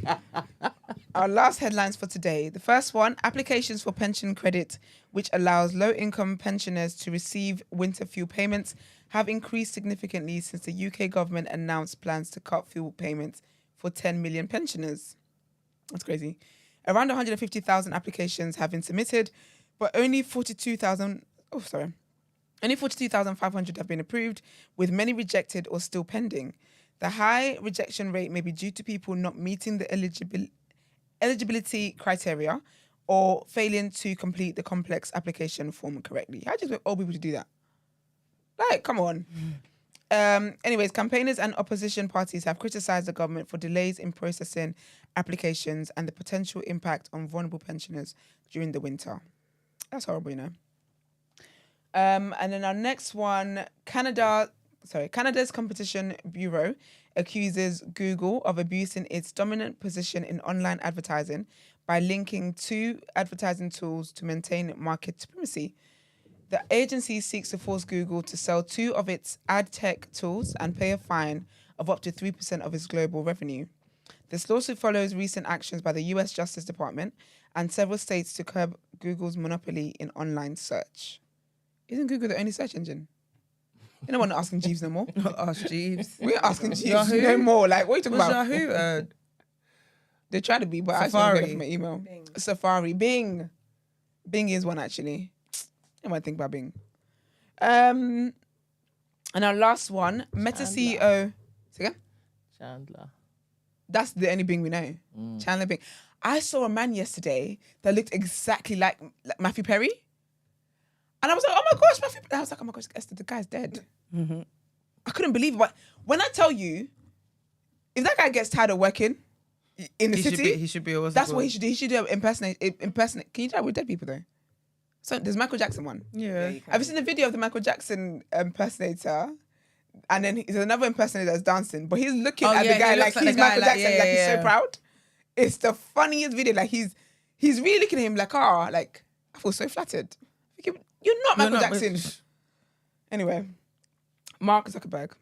[SPEAKER 1] Our last headlines for today. The first one, applications for pension credit, which allows low-income pensioners to receive winter fuel payments, have increased significantly since the UK government announced plans to cut fuel payments for 10 million pensioners. That's crazy. Around 150,000 applications have been submitted, but only 42,500 have been approved, with many rejected or still pending. The high rejection rate may be due to people not meeting the eligibility criteria or failing to complete the complex application form correctly. How do you expect old people to do that? Like, come on. Anyways, campaigners and opposition parties have criticised the government for delays in processing applications and the potential impact on vulnerable pensioners during the winter. That's horrible, you know. And then our next one, Canada's Competition Bureau accuses Google of abusing its dominant position in online advertising by linking two advertising tools to maintain market supremacy. The agency seeks to force Google to sell two of its ad tech tools and pay a fine of up to 3% of its global revenue. This lawsuit follows recent actions by the US Justice Department and several states to curb Google's monopoly in online search. Isn't Google the only search engine? You don't want to asking Jeeves no more.
[SPEAKER 2] Ask Jeeves.
[SPEAKER 1] We're asking Jeeves
[SPEAKER 2] Yahoo?
[SPEAKER 1] no more. Like, what are you talking
[SPEAKER 2] Was
[SPEAKER 1] about?
[SPEAKER 2] Yahoo?
[SPEAKER 1] They try to be, but I actually get it
[SPEAKER 2] Safari.
[SPEAKER 1] from an email.
[SPEAKER 7] Bing.
[SPEAKER 1] Safari. Bing. Bing is one, actually. I might think about Bing. And our last one, Meta CEO. Say again?
[SPEAKER 3] Chandler.
[SPEAKER 1] That's the only Bing we know. Chandler Bing. I saw a man yesterday that looked exactly like Matthew Perry. And I was like, oh my gosh, Matthew Perry. I was like, oh my gosh, Esther, the guy's dead. I couldn't believe it. But when I tell you, if that guy gets tired of working in the city,
[SPEAKER 2] He should be. What's it
[SPEAKER 1] that's what
[SPEAKER 2] called?
[SPEAKER 1] he should do. He should do impersonate. Can you do that with dead people though? So there's Michael Jackson one.
[SPEAKER 2] Yeah.
[SPEAKER 1] Have you seen the video of the Michael Jackson impersonator? And then there's another impersonator that's dancing, but he's looking
[SPEAKER 2] Oh,
[SPEAKER 1] at
[SPEAKER 2] yeah,
[SPEAKER 1] the guy
[SPEAKER 2] he
[SPEAKER 1] like
[SPEAKER 2] looks like
[SPEAKER 1] he's
[SPEAKER 2] the guy,
[SPEAKER 1] Michael
[SPEAKER 2] like,
[SPEAKER 1] Jackson,
[SPEAKER 2] yeah,
[SPEAKER 1] like he's so
[SPEAKER 2] yeah.
[SPEAKER 1] proud. It's the funniest video. Like he's really looking at him like, like I feel so flattered. You're not Michael Jackson. Anyway, Mark Zuckerberg.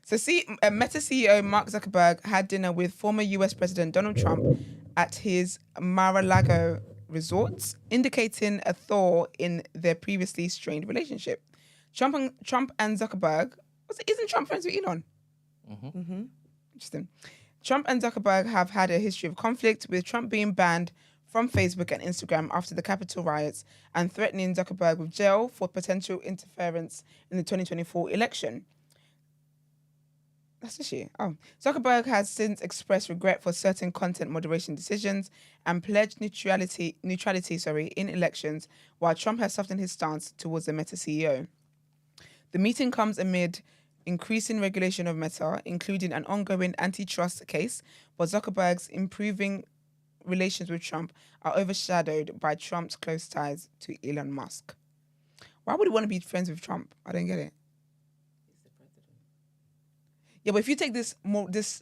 [SPEAKER 1] So Meta CEO Mark Zuckerberg had dinner with former US President Donald Trump at his Mar-a-Lago resort, indicating a thaw in their previously strained relationship. Trump and Zuckerberg, isn't Trump friends with Elon? Interesting. Trump and Zuckerberg have had a history of conflict, with Trump being banned from Facebook and Instagram after the Capitol riots and threatening Zuckerberg with jail for potential interference in the 2024 election. That's this year. Oh. Zuckerberg has since expressed regret for certain content moderation decisions and pledged neutrality in elections, while Trump has softened his stance towards the Meta CEO. The meeting comes amid increasing regulation of Meta, including an ongoing antitrust case, but Zuckerberg's improving relations with Trump are overshadowed by Trump's close ties to Elon Musk. Why would he want to be friends with Trump? I don't get it. Yeah, but if you take this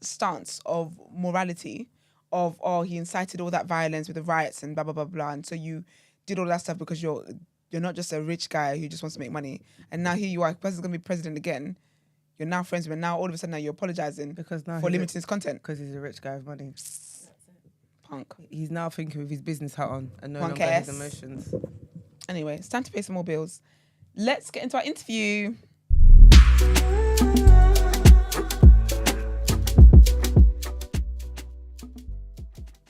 [SPEAKER 1] stance of morality, of he incited all that violence with the riots and blah blah blah blah, and so you did all that stuff because you're not just a rich guy who just wants to make money, and now here you are, person's gonna be president again. You're now friends with him, and now all of a sudden now you're apologizing
[SPEAKER 2] Because now
[SPEAKER 1] for limiting his content.
[SPEAKER 2] Because he's a rich guy with money.
[SPEAKER 1] Punk.
[SPEAKER 2] He's now thinking with his business hat on and no
[SPEAKER 1] Punk
[SPEAKER 2] longer his
[SPEAKER 1] ass.
[SPEAKER 2] emotions.
[SPEAKER 1] Anyway, it's time to pay some more bills. Let's get into our interview.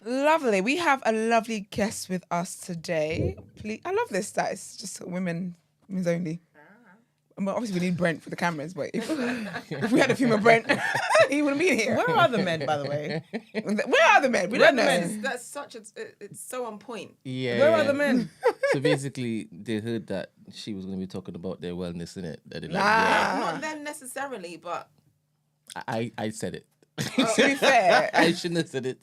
[SPEAKER 1] Lovely. We have a lovely guest with us today. Please, I love this. That it's just women's only. I mean, obviously, we need Brent for the cameras, but if we had a female Brent, he wouldn't be here.
[SPEAKER 2] Where are the men, by the way?
[SPEAKER 1] Where are the men? We don't know.
[SPEAKER 7] That's such a. It's so on point.
[SPEAKER 3] Yeah.
[SPEAKER 2] Where are the men?
[SPEAKER 3] So basically, they heard that she was going to be talking about their wellness, innit? That they like,
[SPEAKER 7] Not them necessarily, but
[SPEAKER 3] I said it.
[SPEAKER 1] To be fair,
[SPEAKER 3] I shouldn't have said it.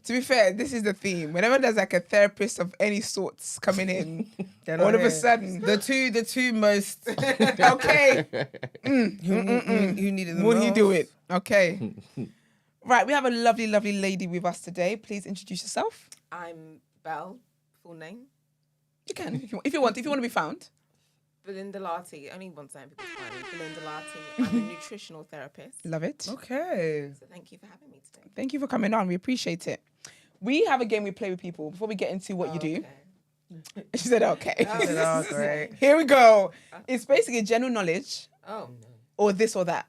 [SPEAKER 1] to be fair, this is the theme. Whenever there's like a therapist of any sorts coming in,
[SPEAKER 2] They're not
[SPEAKER 1] all of
[SPEAKER 2] here.
[SPEAKER 1] a sudden,
[SPEAKER 2] The two most
[SPEAKER 1] okay,
[SPEAKER 2] who needed the
[SPEAKER 1] will
[SPEAKER 2] most.
[SPEAKER 1] he do it? Okay. Right, we have a lovely, lovely lady with us today. Please introduce yourself.
[SPEAKER 7] I'm Belle, full name.
[SPEAKER 1] You can, if you want to be found.
[SPEAKER 7] Belinda Lartey. Only one time people find me. Belinda Lartey. I'm a nutritional therapist.
[SPEAKER 1] Love it.
[SPEAKER 2] Okay.
[SPEAKER 7] So thank you for having me today.
[SPEAKER 1] Thank you for coming on. We appreciate it. We have a game we play with people before we get into what you do.
[SPEAKER 7] Okay.
[SPEAKER 1] She said, okay.
[SPEAKER 2] Oh, great.
[SPEAKER 1] Here we go. It's basically general knowledge
[SPEAKER 7] Oh,
[SPEAKER 1] or this or that.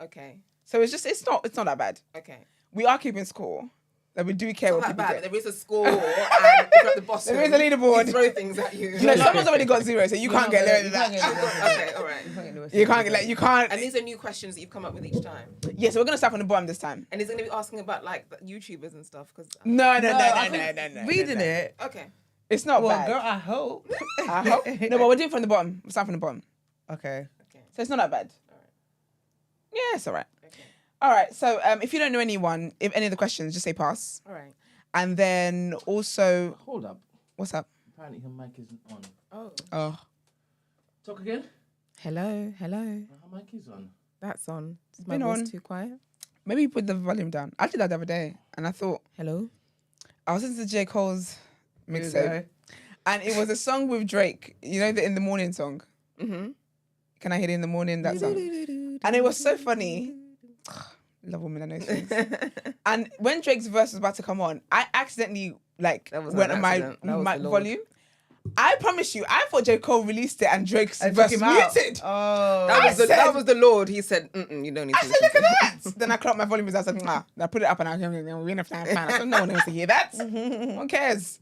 [SPEAKER 7] okay.
[SPEAKER 1] So it's not that bad.
[SPEAKER 7] Okay.
[SPEAKER 1] We are keeping score. Like we do care
[SPEAKER 7] Not
[SPEAKER 1] what
[SPEAKER 7] that
[SPEAKER 1] people
[SPEAKER 7] bad,
[SPEAKER 1] get.
[SPEAKER 7] but there is a score, and if you're at the bottom,
[SPEAKER 1] There is a leaderboard.
[SPEAKER 7] we throw things at you.
[SPEAKER 1] No, someone's already got 0, so you can't get lower than that.
[SPEAKER 7] Okay, all right.
[SPEAKER 1] You can't get you can't.
[SPEAKER 7] And these are new questions that you've come up with each time.
[SPEAKER 1] Yeah, so we're gonna start from the bottom this time.
[SPEAKER 7] And he's going to be asking about like the YouTubers and stuff. Cause
[SPEAKER 1] No.
[SPEAKER 2] Reading it.
[SPEAKER 7] Okay.
[SPEAKER 1] It's not
[SPEAKER 2] Well,
[SPEAKER 1] bad.
[SPEAKER 2] girl, I hope.
[SPEAKER 1] I hope. No, but we're doing it from the bottom. We'll start from the bottom.
[SPEAKER 2] Okay.
[SPEAKER 1] So it's not that bad. Yeah, it's all right.
[SPEAKER 7] Okay.
[SPEAKER 1] All right. So if you don't know anyone, if any of the questions, just say pass.
[SPEAKER 7] All right.
[SPEAKER 1] And then also,
[SPEAKER 3] Hold up.
[SPEAKER 1] what's up?
[SPEAKER 3] Apparently her mic isn't on.
[SPEAKER 7] Oh.
[SPEAKER 1] Oh,
[SPEAKER 3] Talk again.
[SPEAKER 7] Hello.
[SPEAKER 3] Her mic is on.
[SPEAKER 7] That's on. Is
[SPEAKER 1] my voice
[SPEAKER 7] too quiet?
[SPEAKER 1] maybe you put the volume down. I did that the other day, and I thought
[SPEAKER 7] Hello.
[SPEAKER 1] I was listening to J. Cole's
[SPEAKER 2] Here we
[SPEAKER 1] mixtape,
[SPEAKER 2] go.
[SPEAKER 1] and it was a song with Drake. You know the In the Morning song.
[SPEAKER 7] Mm-hmm.
[SPEAKER 1] Can I hit it in the morning? That song. And it was so funny. Love women that know things. And when Drake's verse was about to come on, I accidentally
[SPEAKER 7] That was an
[SPEAKER 1] went on my
[SPEAKER 7] accident. That was the Lord.
[SPEAKER 1] volume. I promise you, I thought J. Cole released it and Drake's
[SPEAKER 2] And
[SPEAKER 1] verse
[SPEAKER 2] took him out.
[SPEAKER 1] muted.
[SPEAKER 2] Oh.
[SPEAKER 7] That was the Lord. He said, you don't need
[SPEAKER 1] I
[SPEAKER 7] to
[SPEAKER 1] said,
[SPEAKER 7] listen
[SPEAKER 1] look
[SPEAKER 7] to
[SPEAKER 1] at that. Then I clocked my volume and I said, nah. Then I put it up and I was we're in a fan. I said, no one wants to hear that. Who cares?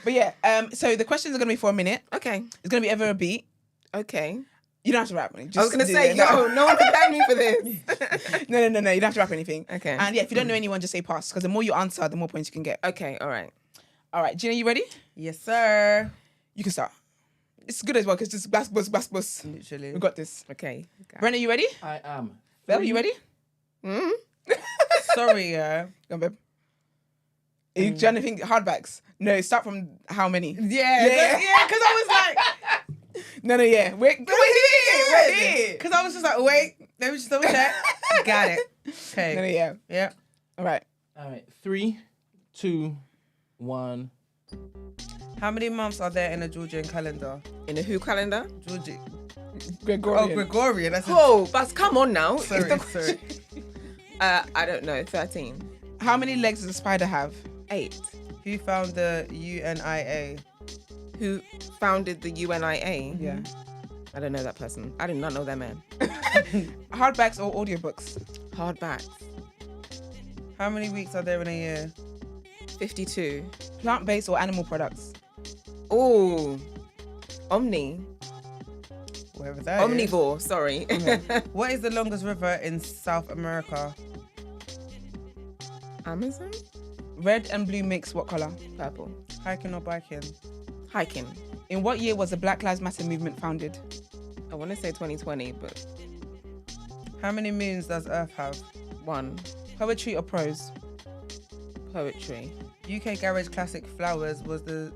[SPEAKER 1] But yeah, so the questions are going to be for a minute.
[SPEAKER 7] Okay.
[SPEAKER 1] It's going to be ever a beat.
[SPEAKER 7] Okay.
[SPEAKER 1] You don't have to rap me.
[SPEAKER 7] I was going to say, no one prepared me for this.
[SPEAKER 1] No. You don't have to rap anything.
[SPEAKER 7] Okay.
[SPEAKER 1] And yeah, if you don't know anyone, just say pass. Because the more you answer, the more points you can get.
[SPEAKER 7] Okay, all right.
[SPEAKER 1] All right, Gina, you ready?
[SPEAKER 2] Yes, sir.
[SPEAKER 1] You can start. It's good as well because just bus.
[SPEAKER 2] Literally.
[SPEAKER 1] We got this.
[SPEAKER 7] Okay.
[SPEAKER 1] Brent, are you ready?
[SPEAKER 3] I am.
[SPEAKER 1] Belle, you ready?
[SPEAKER 2] Sorry, yeah.
[SPEAKER 1] Go on, babe. Are you trying to think hardbacks? No, start from how many?
[SPEAKER 2] Yeah, because I was like,
[SPEAKER 1] No, yeah. We're here.
[SPEAKER 2] because I was just like, wait, let me just double check. Got it. Okay.
[SPEAKER 1] No, yeah.
[SPEAKER 2] Yeah.
[SPEAKER 1] All right.
[SPEAKER 3] All right. 3, 2, 1.
[SPEAKER 2] How many months are there in a Georgian calendar?
[SPEAKER 7] In a who calendar?
[SPEAKER 2] Georgian.
[SPEAKER 1] Gregorian.
[SPEAKER 2] Oh, Gregorian. That's
[SPEAKER 7] Oh, but come on now.
[SPEAKER 2] sorry.
[SPEAKER 7] I don't know. 13.
[SPEAKER 1] How many legs does a spider have?
[SPEAKER 7] 8.
[SPEAKER 2] Who found the UNIA?
[SPEAKER 7] Who founded the UNIA?
[SPEAKER 1] Yeah.
[SPEAKER 7] I don't know that person. I did not know that man.
[SPEAKER 1] Hardbacks or audiobooks?
[SPEAKER 7] Hardback.
[SPEAKER 2] How many weeks are there in a year?
[SPEAKER 7] 52.
[SPEAKER 1] Plant-based or animal products?
[SPEAKER 7] Oh, Omni.
[SPEAKER 2] Wherever that is.
[SPEAKER 7] Omnivore, sorry.
[SPEAKER 2] What is the longest river in South America?
[SPEAKER 7] Amazon?
[SPEAKER 1] Red and blue mix, what color?
[SPEAKER 7] Purple.
[SPEAKER 2] Hiking or biking?
[SPEAKER 7] Hiking.
[SPEAKER 1] In what year was the Black Lives Matter movement founded?
[SPEAKER 7] I want to say 2020, but
[SPEAKER 2] How many moons does Earth have?
[SPEAKER 7] 1.
[SPEAKER 1] Poetry or prose?
[SPEAKER 7] Poetry.
[SPEAKER 2] UK Garage Classic Flowers was the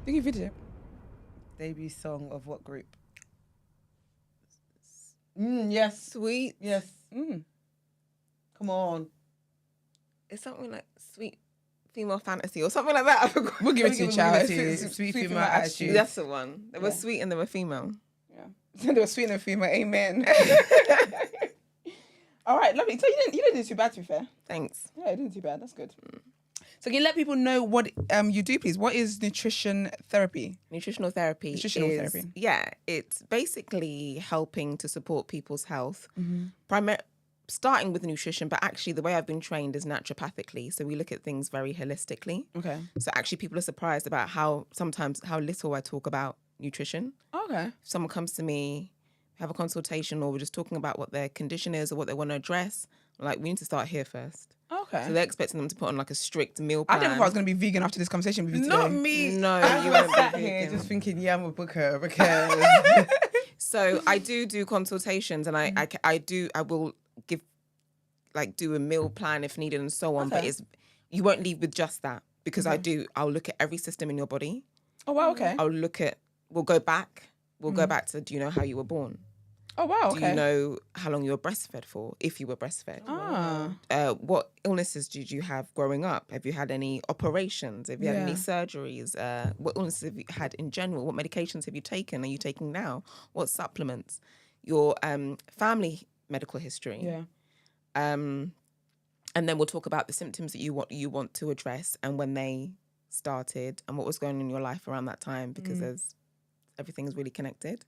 [SPEAKER 1] Think you video.
[SPEAKER 2] debut song of what group? Yes.
[SPEAKER 7] Sweet.
[SPEAKER 2] Yes. Come on.
[SPEAKER 7] It's something like sweet female fantasy or something like that. I forgot.
[SPEAKER 1] We'll give it to you, child.
[SPEAKER 2] Sweet female attitude.
[SPEAKER 7] That's the one. They were sweet and they were female.
[SPEAKER 1] Yeah. They were sweet and female. Amen. All right, lovely. So you didn't do too bad, to be fair.
[SPEAKER 7] Thanks.
[SPEAKER 1] Yeah, you didn't do too bad. That's good. So can you let people know what you do, please? What is nutrition therapy?
[SPEAKER 7] Nutritional therapy. Yeah, it's basically helping to support people's health. Starting with nutrition, but actually the way I've been trained is naturopathically. So we look at things very holistically.
[SPEAKER 1] Okay.
[SPEAKER 7] So actually people are surprised about how little I talk about nutrition.
[SPEAKER 1] Okay.
[SPEAKER 7] If someone comes to me, have a consultation, or we're just talking about what their condition is or what they want to address, I'm like, we need to start here first.
[SPEAKER 1] Okay.
[SPEAKER 7] So they're expecting them to put on like a strict meal
[SPEAKER 1] I
[SPEAKER 7] plan.
[SPEAKER 1] didn't know if I was going to be vegan after this conversation with you today.
[SPEAKER 2] Not me.
[SPEAKER 7] No,
[SPEAKER 2] I
[SPEAKER 7] you
[SPEAKER 2] was
[SPEAKER 7] won't be
[SPEAKER 2] sat here
[SPEAKER 7] vegan.
[SPEAKER 2] just thinking, yeah, I'm a booker because
[SPEAKER 7] So I do consultations, and I will give, like, do a meal plan if needed and so on.
[SPEAKER 1] Okay.
[SPEAKER 7] But you won't leave with just that, because I'll look at every system in your body.
[SPEAKER 1] Oh, wow, okay.
[SPEAKER 7] We'll go back to, do you know how you were born?
[SPEAKER 1] Oh, wow,
[SPEAKER 7] Do
[SPEAKER 1] okay.
[SPEAKER 7] you know how long you were breastfed for, if you were breastfed? What illnesses did you have growing up? Have you had any operations? Have you had any surgeries? What illnesses have you had in general? What medications have you taken? Are you taking now? What supplements? Your family medical history.
[SPEAKER 1] Yeah.
[SPEAKER 7] And then we'll talk about the symptoms that you want to address and when they started and what was going on in your life around that time, because everything is really connected.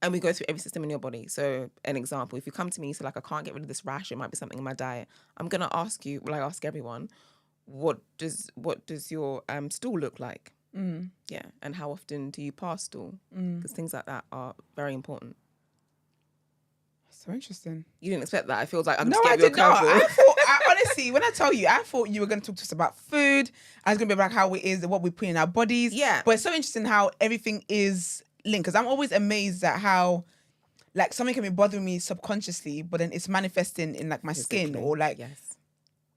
[SPEAKER 7] And we go through every system in your body. So an example, if you come to me, so like, I can't get rid of this rash, it might be something in my diet. I'm going to ask you, I ask everyone, what does your stool look like? Yeah. And how often do you pass stool? Because things like that are very important.
[SPEAKER 1] So interesting.
[SPEAKER 7] You didn't expect that. I feel like I'm
[SPEAKER 1] No,
[SPEAKER 7] just
[SPEAKER 1] I
[SPEAKER 7] giving you a
[SPEAKER 1] did not.
[SPEAKER 7] curveball.
[SPEAKER 1] Honestly, when I tell you, I thought you were going to talk to us about food. I was going to be about how it is and what we put in our bodies.
[SPEAKER 7] Yeah.
[SPEAKER 1] But it's so interesting how everything is linked, because I'm always amazed at how, like, something can be bothering me subconsciously, but then it's manifesting in, like, my skin or, like,
[SPEAKER 7] Yes.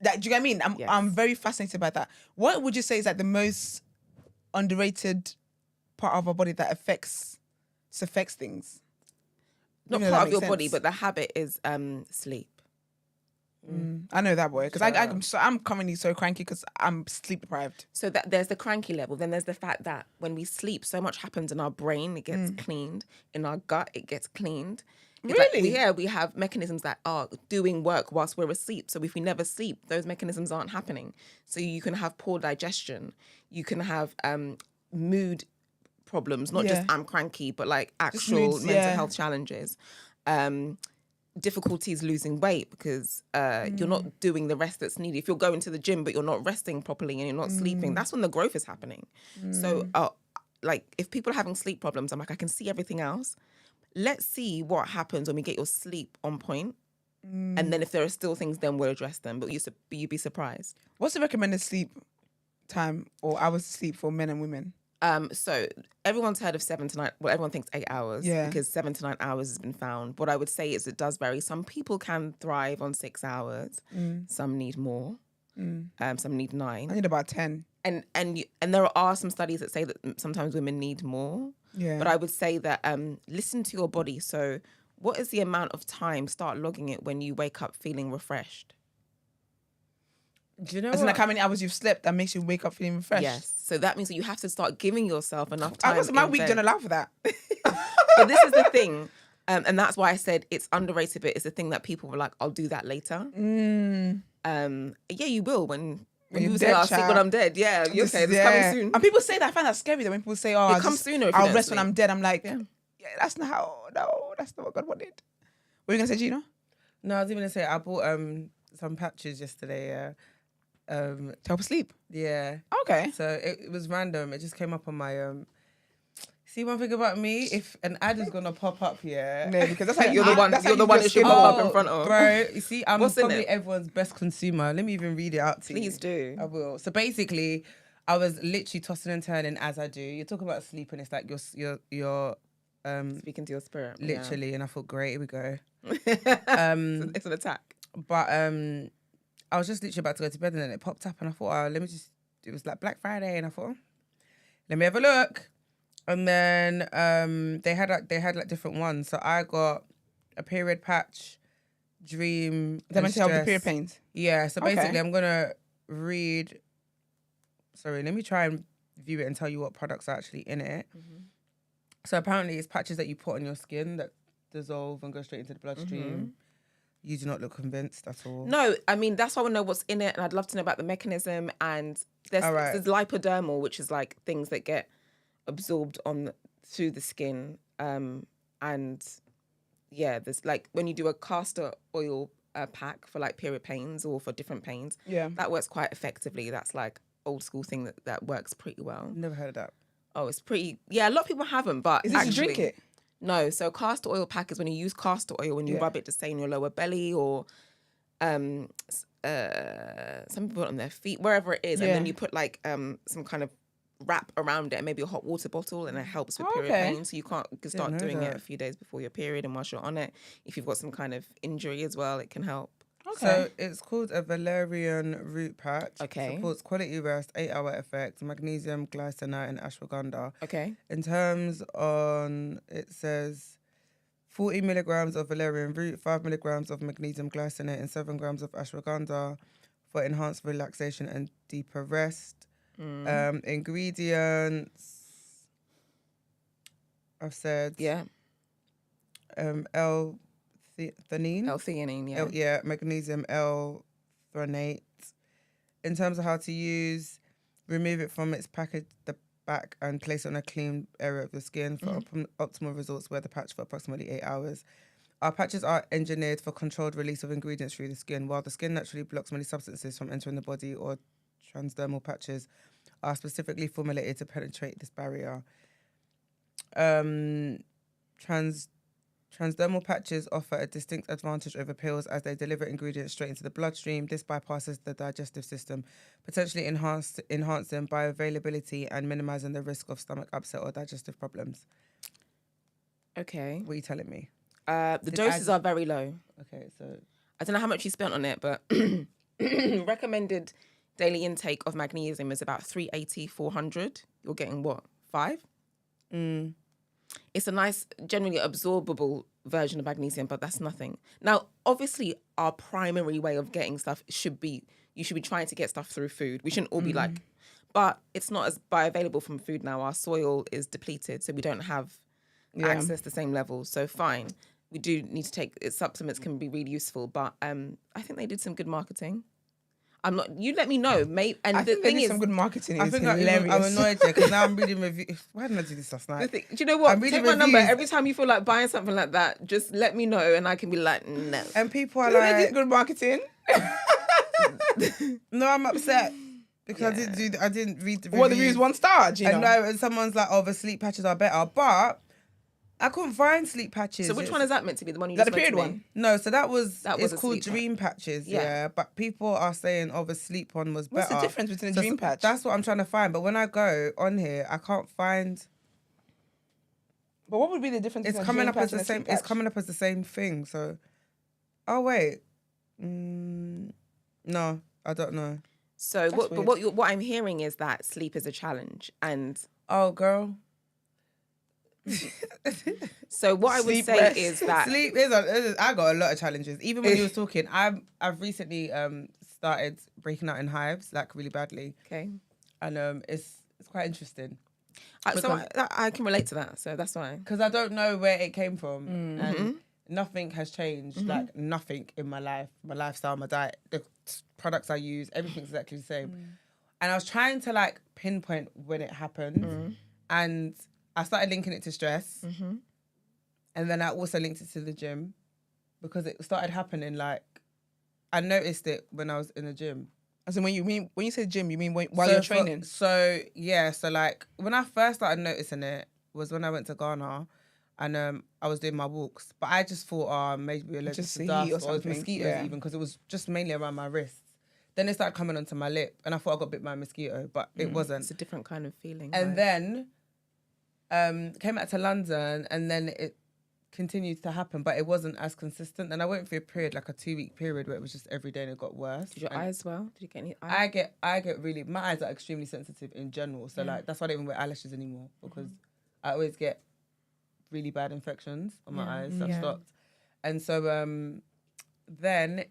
[SPEAKER 1] that. Do you get what I mean? I'm very fascinated by that. What would you say is, like, the most underrated part of our body that affects things?
[SPEAKER 7] Not
[SPEAKER 1] Even though
[SPEAKER 7] part
[SPEAKER 1] that
[SPEAKER 7] of your
[SPEAKER 1] makes
[SPEAKER 7] body,
[SPEAKER 1] sense.
[SPEAKER 7] but the habit is sleep.
[SPEAKER 1] I know that, boy, because I'm currently so cranky because I'm sleep deprived.
[SPEAKER 7] So that there's the cranky level. Then there's the fact that when we sleep, so much happens in our brain. It gets cleaned. In our gut, it gets cleaned. It's like,
[SPEAKER 1] Really?
[SPEAKER 7] we have mechanisms that are doing work whilst we're asleep. So if we never sleep, those mechanisms aren't happening. So you can have poor digestion. You can have mood problems, not just
[SPEAKER 1] Yeah.
[SPEAKER 7] I'm cranky, but like actual
[SPEAKER 1] moods,
[SPEAKER 7] mental
[SPEAKER 1] yeah.
[SPEAKER 7] health challenges. Difficulties losing weight because you're not doing the rest that's needed. If you're going to the gym but you're not resting properly and you're not sleeping, that's when the growth is happening. So like if people are having sleep problems, I'm like, I can see everything else. Let's see what happens when we get your sleep on point. And then if there are still things, then we'll address them. But you'd be surprised.
[SPEAKER 1] What's the recommended sleep time or hours to sleep for men and women?
[SPEAKER 7] So everyone's heard of 7 to 9. Well, everyone thinks 8 hours because 7 to 9 hours has been found. What I would say is it does vary. Some people can thrive on 6 hours. Some need more. Some need 9.
[SPEAKER 1] I need about 10.
[SPEAKER 7] And there are some studies that say that sometimes women need more.
[SPEAKER 1] Yeah.
[SPEAKER 7] But I would say that listen to your body. So what is the amount of time? Start logging it when you wake up feeling refreshed.
[SPEAKER 2] Do you know
[SPEAKER 1] As in
[SPEAKER 2] what?
[SPEAKER 1] like how many hours you've slept that makes you wake up feeling refreshed?
[SPEAKER 7] Yes. So that means that you have to start giving yourself enough time.
[SPEAKER 1] My
[SPEAKER 7] in
[SPEAKER 1] week
[SPEAKER 7] bed.
[SPEAKER 1] don't allow for that.
[SPEAKER 7] But this is the thing. And that's why I said it's underrated, but it's a thing that people were like, I'll do that later. Yeah, you will when
[SPEAKER 1] you're
[SPEAKER 7] you say,
[SPEAKER 1] dead,
[SPEAKER 7] I'll sleep when
[SPEAKER 1] child.
[SPEAKER 7] I'm dead. Yeah, you're okay. It's coming soon.
[SPEAKER 1] And people say that. I find that scary though when people say, "Oh,
[SPEAKER 7] It comes sooner if you
[SPEAKER 1] I'll
[SPEAKER 7] don't
[SPEAKER 1] rest when
[SPEAKER 7] sleep.
[SPEAKER 1] I'm dead." I'm like, yeah, that's not how. No, that's not what God wanted. What are you gonna say, Gina?
[SPEAKER 2] No, I was even gonna say I bought some patches yesterday.
[SPEAKER 1] To help sleep.
[SPEAKER 2] Yeah.
[SPEAKER 1] Okay.
[SPEAKER 2] So it was random. It just came up on my See, one thing about me, if an ad is gonna pop up here,
[SPEAKER 1] Yeah, because that's how
[SPEAKER 7] You're the one.
[SPEAKER 1] That's how
[SPEAKER 7] You're the
[SPEAKER 1] you
[SPEAKER 7] one
[SPEAKER 1] get
[SPEAKER 7] it should
[SPEAKER 1] skin
[SPEAKER 7] pop
[SPEAKER 1] off.
[SPEAKER 7] up in front of.
[SPEAKER 2] bro, you see, I'm
[SPEAKER 7] What's in
[SPEAKER 2] probably
[SPEAKER 7] it?
[SPEAKER 2] everyone's best consumer. Let me even read it out to you.
[SPEAKER 7] Please do.
[SPEAKER 2] I will. So basically, I was literally tossing and turning as I do. You're talking about sleep, and it's like you're
[SPEAKER 7] Speaking to your spirit.
[SPEAKER 2] literally, and I thought, great, here we go.
[SPEAKER 7] It's an attack.
[SPEAKER 2] But I was just literally about to go to bed, and then it popped up, and I thought, oh, let me just. It was like Black Friday, and I thought, let me have a look. And then they had like different ones. So I got a period patch, dream.
[SPEAKER 1] That meant to help the
[SPEAKER 2] stress.
[SPEAKER 1] period pains.
[SPEAKER 2] Yeah. So
[SPEAKER 1] Okay.
[SPEAKER 2] basically, I'm gonna read. Sorry, let me try and view it and tell you what products are actually in it. So apparently, it's patches that you put on your skin that dissolve and go straight into the bloodstream. You do not look convinced at all.
[SPEAKER 7] No, I mean, that's why I want to know what's in it. And I'd love to know about the mechanism. And there's lipodermal, which is like things that get absorbed through the skin. And yeah, there's like when you do a castor oil pack for like period pains or for different pains, that works quite effectively. That's like old school thing that works pretty well.
[SPEAKER 2] Never heard of that.
[SPEAKER 7] Oh, it's pretty. Yeah, a lot of people haven't, but
[SPEAKER 1] Is this
[SPEAKER 7] actually,
[SPEAKER 1] to drink it?
[SPEAKER 7] No. So castor oil pack is when you use castor oil when you rub it to say in your lower belly or some people put it on their feet, wherever it is, and then you put like some kind of wrap around it, maybe a hot water bottle, and it helps with period pain. So you can start
[SPEAKER 2] know
[SPEAKER 7] doing
[SPEAKER 2] that.
[SPEAKER 7] it a few days before your period, and whilst you're on it, if you've got some kind of injury as well, it can help.
[SPEAKER 1] Okay.
[SPEAKER 2] So it's called a valerian root patch.
[SPEAKER 7] Okay.
[SPEAKER 2] Supports quality rest, 8-hour effect, magnesium, glycinate, and ashwagandha.
[SPEAKER 7] Okay.
[SPEAKER 2] In terms on, it says 40 milligrams of valerian root, 5 milligrams of magnesium glycinate, and 7 grams of ashwagandha for enhanced relaxation and deeper rest. Ingredients, I've said, L-theanine.
[SPEAKER 7] L-theanine, yeah.
[SPEAKER 2] Magnesium L-threonate. In terms of how to use, remove it from its package, the back, and place it on a clean area of the skin for optimal results. Wear the patch for approximately 8 hours. Our patches are engineered for controlled release of ingredients through the skin. While the skin naturally blocks many substances from entering the body, or transdermal patches are specifically formulated to penetrate this barrier. Transdermal patches offer a distinct advantage over pills as they deliver ingredients straight into the bloodstream. This bypasses the digestive system, potentially enhancing bioavailability and minimizing the risk of stomach upset or digestive problems.
[SPEAKER 7] Okay.
[SPEAKER 2] What are you telling me?
[SPEAKER 7] The doses are very low.
[SPEAKER 2] Okay, so
[SPEAKER 7] I don't know how much you spent on it, but recommended daily intake of magnesium is about 380, 400. You're getting what, 5? It's a nice, generally absorbable version of magnesium, but that's nothing. Now, obviously, our primary way of getting stuff should be, you should be trying to get stuff through food. We shouldn't all be like, but it's not as bioavailable from food now. Our soil is depleted, so we don't have access to the same levels. So fine, we do need to take, supplements can be really useful, but I think they did some good marketing. I'm not. You let me know, mate. And
[SPEAKER 1] I
[SPEAKER 7] the
[SPEAKER 1] think they
[SPEAKER 7] thing
[SPEAKER 1] need
[SPEAKER 7] is,
[SPEAKER 1] some good marketing.
[SPEAKER 2] I
[SPEAKER 1] It's
[SPEAKER 2] think
[SPEAKER 1] hilarious.
[SPEAKER 2] I'm annoyed because now I'm reading reviews. Why didn't I do this last
[SPEAKER 7] the
[SPEAKER 2] night?
[SPEAKER 7] thing, do you know what?
[SPEAKER 2] I'm reading
[SPEAKER 7] Take my number
[SPEAKER 2] reviews.
[SPEAKER 7] every time you feel like buying something like that. Just let me know, and I can be like, no.
[SPEAKER 2] And people are
[SPEAKER 1] They
[SPEAKER 2] like,
[SPEAKER 1] did good marketing.
[SPEAKER 2] no, I'm upset because
[SPEAKER 7] Yeah.
[SPEAKER 2] I didn't read the reviews.
[SPEAKER 1] What, the reviews 1 star, Gina?
[SPEAKER 2] I know, and someone's like, oh, the sleep patches are better, but I couldn't find sleep patches.
[SPEAKER 7] So which one is that meant to be? The one you
[SPEAKER 1] Is that
[SPEAKER 7] just
[SPEAKER 1] the
[SPEAKER 7] read
[SPEAKER 1] period
[SPEAKER 7] to me?
[SPEAKER 1] one?
[SPEAKER 2] No, so that was
[SPEAKER 7] That
[SPEAKER 2] it's
[SPEAKER 7] was a
[SPEAKER 2] called
[SPEAKER 7] sleep patch.
[SPEAKER 2] dream patches,
[SPEAKER 7] Yeah.
[SPEAKER 2] yeah. But people are saying, oh, the sleep one was better.
[SPEAKER 1] What's the difference between a dream patch?
[SPEAKER 2] That's what I'm trying to find. But when I go on here, I can't find.
[SPEAKER 1] But what would be the difference
[SPEAKER 2] It's
[SPEAKER 1] between
[SPEAKER 2] coming
[SPEAKER 1] a dream
[SPEAKER 2] up
[SPEAKER 1] patch
[SPEAKER 2] as the
[SPEAKER 1] and a
[SPEAKER 2] same.
[SPEAKER 1] sleep
[SPEAKER 2] It's
[SPEAKER 1] patch?
[SPEAKER 2] coming up as the same thing. So, oh wait, no, I don't know.
[SPEAKER 7] So
[SPEAKER 1] That's
[SPEAKER 7] what I'm hearing is that sleep is a challenge, and
[SPEAKER 2] Oh, girl.
[SPEAKER 7] so what I would
[SPEAKER 1] Sleep
[SPEAKER 7] say
[SPEAKER 1] rest.
[SPEAKER 7] is that
[SPEAKER 2] Sleep is. I got a lot of challenges. Even when you was talking, I've recently started breaking out in hives like really badly,
[SPEAKER 7] okay.
[SPEAKER 2] and it's quite interesting
[SPEAKER 7] So I can relate to that. So that's why.
[SPEAKER 2] because I don't know where it came from
[SPEAKER 7] Mm-hmm.
[SPEAKER 2] and nothing has changed. Like nothing in my life, my lifestyle, my diet, the products I use, everything's exactly the same. And I was trying to like pinpoint when it happened, and I started linking it to stress, and then I also linked it to the gym because it started happening. Like I noticed it when I was in the gym.
[SPEAKER 1] As in when you say gym, you mean while you're training?
[SPEAKER 2] So like when I first started noticing it was when I went to Ghana, and I was doing my walks. But I just thought, maybe allergic
[SPEAKER 1] Just
[SPEAKER 2] to
[SPEAKER 1] the
[SPEAKER 2] dust
[SPEAKER 1] heat or
[SPEAKER 2] or
[SPEAKER 1] something,
[SPEAKER 2] mosquitoes
[SPEAKER 1] yeah.
[SPEAKER 2] even because it was just mainly around my wrists. Then it started coming onto my lip, and I thought I got bit by a mosquito, but it wasn't.
[SPEAKER 7] It's a different kind of feeling.
[SPEAKER 2] And
[SPEAKER 7] right?
[SPEAKER 2] then came back to London, and then it continued to happen, but it wasn't as consistent. And I went through a period, like a 2-week period, where it was just every day and it got worse.
[SPEAKER 7] Did your
[SPEAKER 2] And
[SPEAKER 7] eyes well? Did you get any eye?
[SPEAKER 2] I get really, my eyes are extremely sensitive in general, so like that's why I don't even wear eyelashes anymore because I always get really bad infections on my eyes. So I've stopped, and so then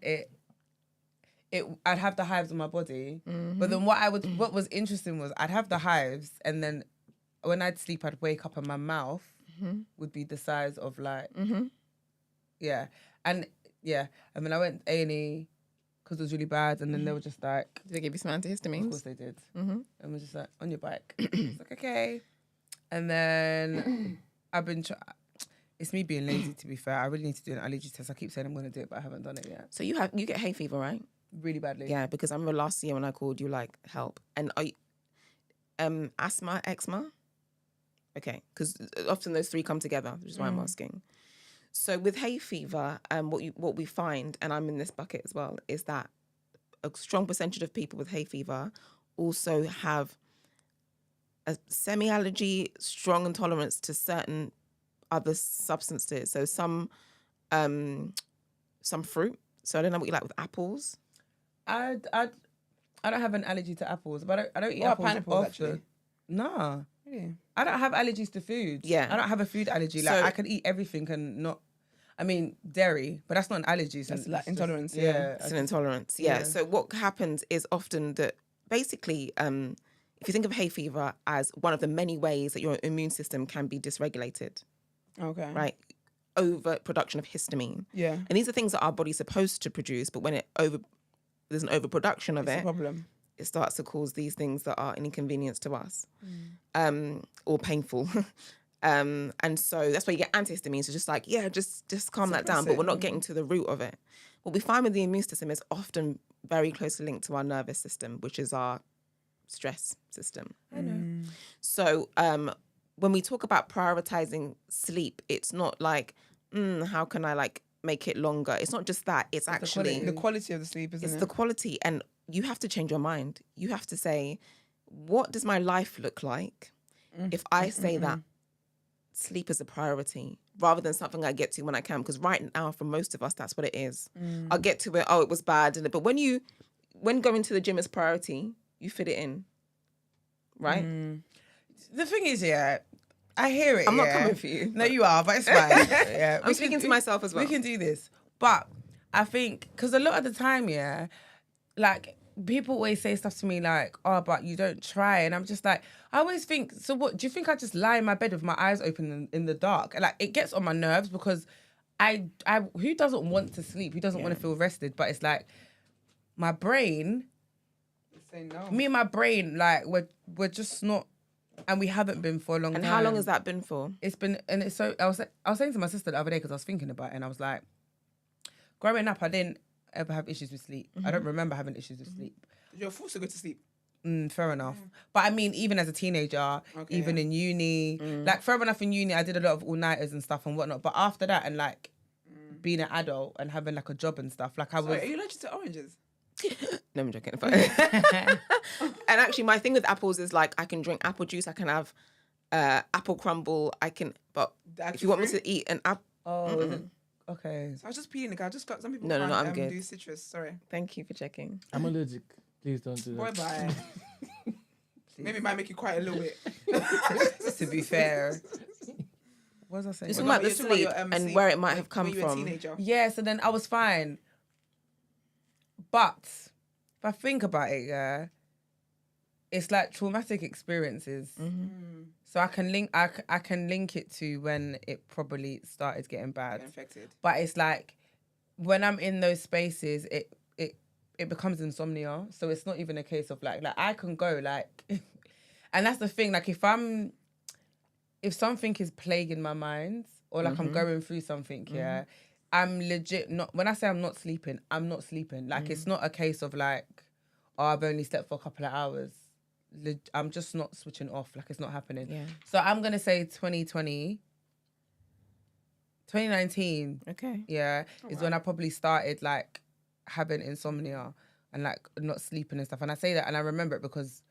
[SPEAKER 2] I'd have the hives on my body, but then what was interesting was I'd have the hives, and then when I'd sleep, I'd wake up and my mouth would be the size of like, and then I went A&E because it was really bad, and then they were just like,
[SPEAKER 7] Did they give you some
[SPEAKER 2] of
[SPEAKER 7] antihistamines?
[SPEAKER 2] course they did, and was just like, on your bike. I was like, okay, and then I've been. It's me being lazy, to be fair. I really need to do an allergy test. I keep saying I'm going to do it, but I haven't done it yet.
[SPEAKER 7] So you get hay fever, right?
[SPEAKER 2] Really badly.
[SPEAKER 7] Yeah, because I remember last year when I called you, like, help. And are you, asthma, eczema? Okay, because often those three come together, which is why I'm asking. So with hay fever, what we find, and I'm in this bucket as well, is that a strong percentage of people with hay fever also have a semi-allergy, strong intolerance to certain other substances. So some fruit. So I don't know what you like with apples.
[SPEAKER 2] I don't have an allergy to apples, but I don't eat
[SPEAKER 1] What about
[SPEAKER 2] apples
[SPEAKER 1] pineapples,
[SPEAKER 2] often.
[SPEAKER 1] actually?
[SPEAKER 2] Nah.
[SPEAKER 1] Yeah.
[SPEAKER 2] I don't have allergies to food.
[SPEAKER 7] Yeah.
[SPEAKER 2] I don't have a food allergy. Like
[SPEAKER 7] So-
[SPEAKER 2] I can eat everything and not. I mean dairy, but that's not an allergy. So
[SPEAKER 1] That's like
[SPEAKER 2] it's just-
[SPEAKER 1] intolerance, yeah.
[SPEAKER 7] It's an intolerance. Yeah. So what happens is often that basically, if you think of hay fever as one of the many ways that your immune system can be dysregulated,
[SPEAKER 1] Okay.
[SPEAKER 7] right? Overproduction of histamine.
[SPEAKER 1] Yeah.
[SPEAKER 7] And these are things that our body's supposed to produce, but when there's an overproduction of
[SPEAKER 1] It's a
[SPEAKER 7] it,
[SPEAKER 1] problem.
[SPEAKER 7] it starts to cause these things that are an inconvenience to us, or painful. And so that's why you get antihistamines. So just like, just calm that down,
[SPEAKER 1] Suppress
[SPEAKER 7] but
[SPEAKER 1] it.
[SPEAKER 7] we're not getting to the root of it. What we find with the immune system is often very closely linked to our nervous system, which is our stress system.
[SPEAKER 2] I know.
[SPEAKER 7] So when we talk about prioritizing sleep, it's not like, how can I like make it longer? It's not just that. It's actually
[SPEAKER 1] The quality of the sleep, isn't
[SPEAKER 7] it's
[SPEAKER 1] it?
[SPEAKER 7] the quality, and you have to change your mind. You have to say, what does my life look like if I say that sleep is a priority rather than something I get to when I can? Because right now, for most of us, that's what it is. I'll get to it. Oh, it was bad, but when going to the gym is priority, you fit it in, right?
[SPEAKER 2] The thing is, I hear it.
[SPEAKER 7] I'm not
[SPEAKER 2] yeah.
[SPEAKER 7] coming for you,
[SPEAKER 2] No, you are, but it's fine. Yeah,
[SPEAKER 7] I'm speaking to myself as well.
[SPEAKER 2] We can do this, but I think because a lot of the time, like people always say stuff to me like, "Oh, but you don't try," and I'm just like, I always think, so what? Do you think I just lie in my bed with my eyes open in the dark? And like it gets on my nerves because I who doesn't want to sleep? Who doesn't want to feel rested? But it's like my brain
[SPEAKER 1] Say no.
[SPEAKER 2] Me and my brain, like we're just not, and we haven't been for a long
[SPEAKER 7] And
[SPEAKER 2] time.
[SPEAKER 7] how long has that been for?
[SPEAKER 2] It's been, and it's so. I was saying to my sister the other day because I was thinking about it, and I was like, growing up, I didn't ever have issues with sleep. I don't remember having issues with sleep.
[SPEAKER 1] You're forced to go to sleep.
[SPEAKER 2] Fair enough. But I mean, even as a teenager, even in uni, like fair enough in uni, I did a lot of all-nighters and stuff and whatnot. But after that, and like being an adult and having like a job and stuff, like I was.
[SPEAKER 1] Are you allergic to oranges?
[SPEAKER 7] No, I'm joking. And actually, my thing with apples is like I can drink apple juice. I can have apple crumble. But if you want me to eat an apple,
[SPEAKER 2] is it? Okay.
[SPEAKER 1] So I was just peeing the guy. I just got some people.
[SPEAKER 7] No,
[SPEAKER 1] can't,
[SPEAKER 7] I'm good.
[SPEAKER 1] Do citrus. Sorry.
[SPEAKER 7] thank you for checking.
[SPEAKER 3] I'm allergic. Please don't do
[SPEAKER 1] Boy,
[SPEAKER 3] that.
[SPEAKER 1] bye. Maybe it might make you quiet a little bit.
[SPEAKER 2] To be fair. What was I saying?
[SPEAKER 7] It's
[SPEAKER 1] Well,
[SPEAKER 7] about
[SPEAKER 1] no,
[SPEAKER 7] the
[SPEAKER 1] you're talking
[SPEAKER 7] sleep
[SPEAKER 1] about your,
[SPEAKER 7] and
[SPEAKER 1] sleep
[SPEAKER 7] where it might have come
[SPEAKER 1] when you were a
[SPEAKER 7] from.
[SPEAKER 1] teenager.
[SPEAKER 2] Yeah, so then I was fine. But if I think about it, yeah, it's like traumatic experiences. So I can link it to when it probably started getting bad.
[SPEAKER 1] Infected.
[SPEAKER 2] But it's like when I'm in those spaces, it becomes insomnia. So it's not even a case of like I can go like, and that's the thing. Like if something is plaguing my mind or like I'm going through something, yeah, I'm legit not. When I say I'm not sleeping, I'm not sleeping. Like it's not a case of like, oh, I've only slept for a couple of hours. I'm just not switching off. Like it's not happening.
[SPEAKER 7] Yeah.
[SPEAKER 2] So I'm gonna say 2019.
[SPEAKER 7] Okay.
[SPEAKER 2] Yeah, is when I probably started like having insomnia and like not sleeping and stuff. And I say that and I remember it because